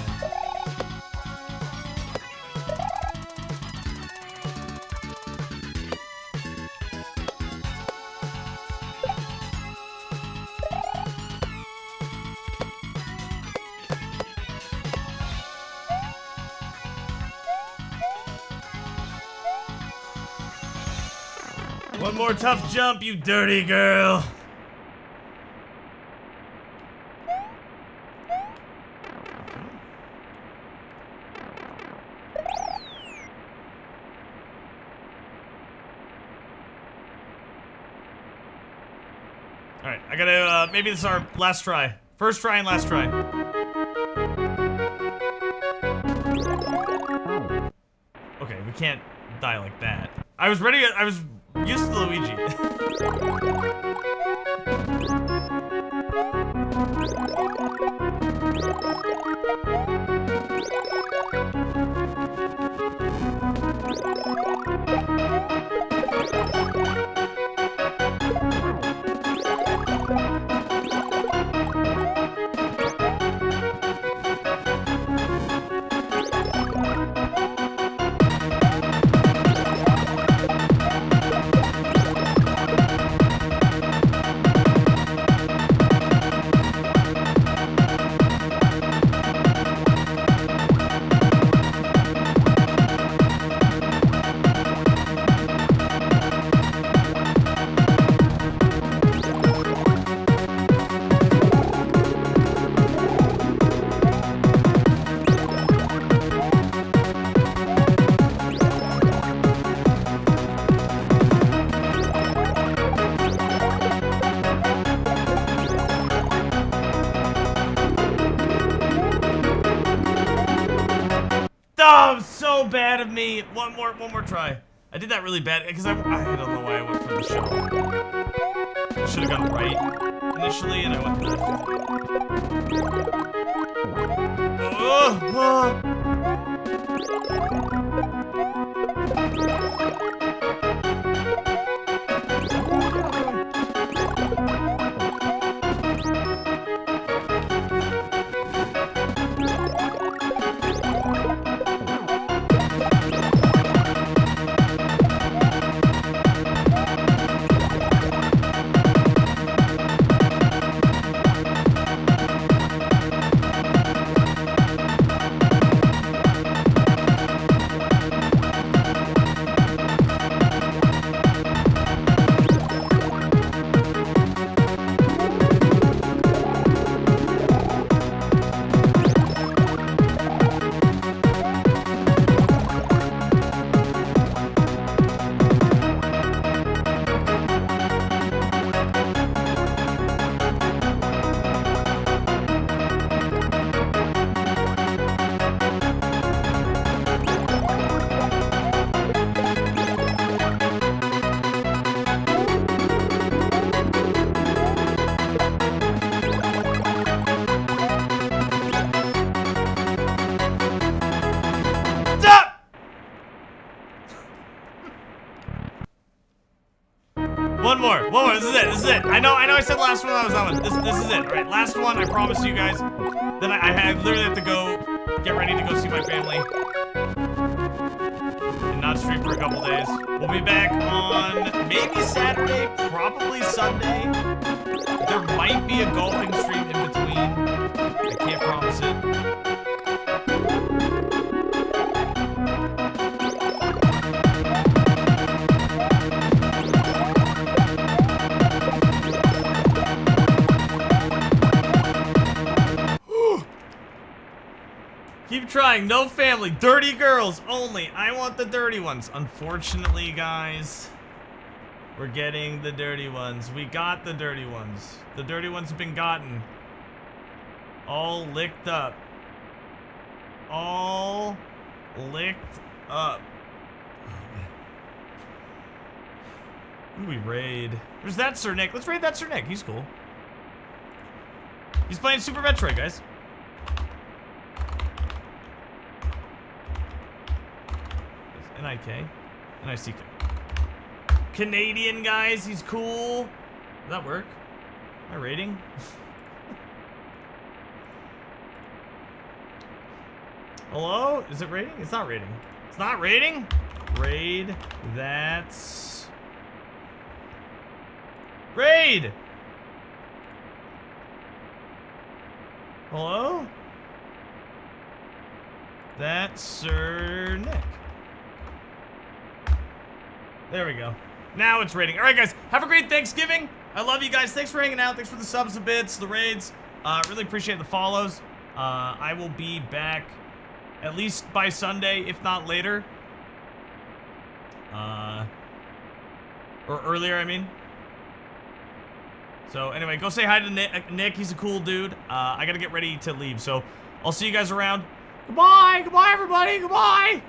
One more tough jump, you dirty girl. Alright, I gotta, maybe this is our last try. First try and last try. Okay, we can't die like that. I was ready, I was used to Luigi. one more try. I did that really bad because I don't know why I went for the show. Should have gone right initially, and I went left. One more. This is it. I know I said last one I was on. This is it. All right, last one. I promise you guys. Then I literally have to go get ready to go see my family and not stream for a couple days. We'll be back on maybe Saturday, probably Sunday. There might be a golfing stream in between. I can't promise it. Keep trying. No family. Dirty girls only. I want the dirty ones. Unfortunately, guys, we're getting the dirty ones. We got the dirty ones. The dirty ones have been gotten. All licked up. All licked up. Who do we raid? Where's that Sir Nick? Let's raid that Sir Nick. He's cool. He's playing Super Metroid, guys. N-I-K. N-I-C-K. Canadian, guys. He's cool. Does that work? Am I raiding? Hello? Is it raiding? It's not raiding. It's not raiding? Raid. That's... Raid! Hello? That's Sir Nick. There we go. Now it's raiding. All right, guys. Have a great Thanksgiving. I love you guys. Thanks for hanging out. Thanks for the subs, the bits, the raids. Really appreciate the follows. I will be back at least by Sunday, if not later. Or earlier, I mean. So anyway, go say hi to Nick. He's a cool dude. I gotta get ready to leave. So I'll see you guys around. Goodbye. Goodbye, everybody. Goodbye.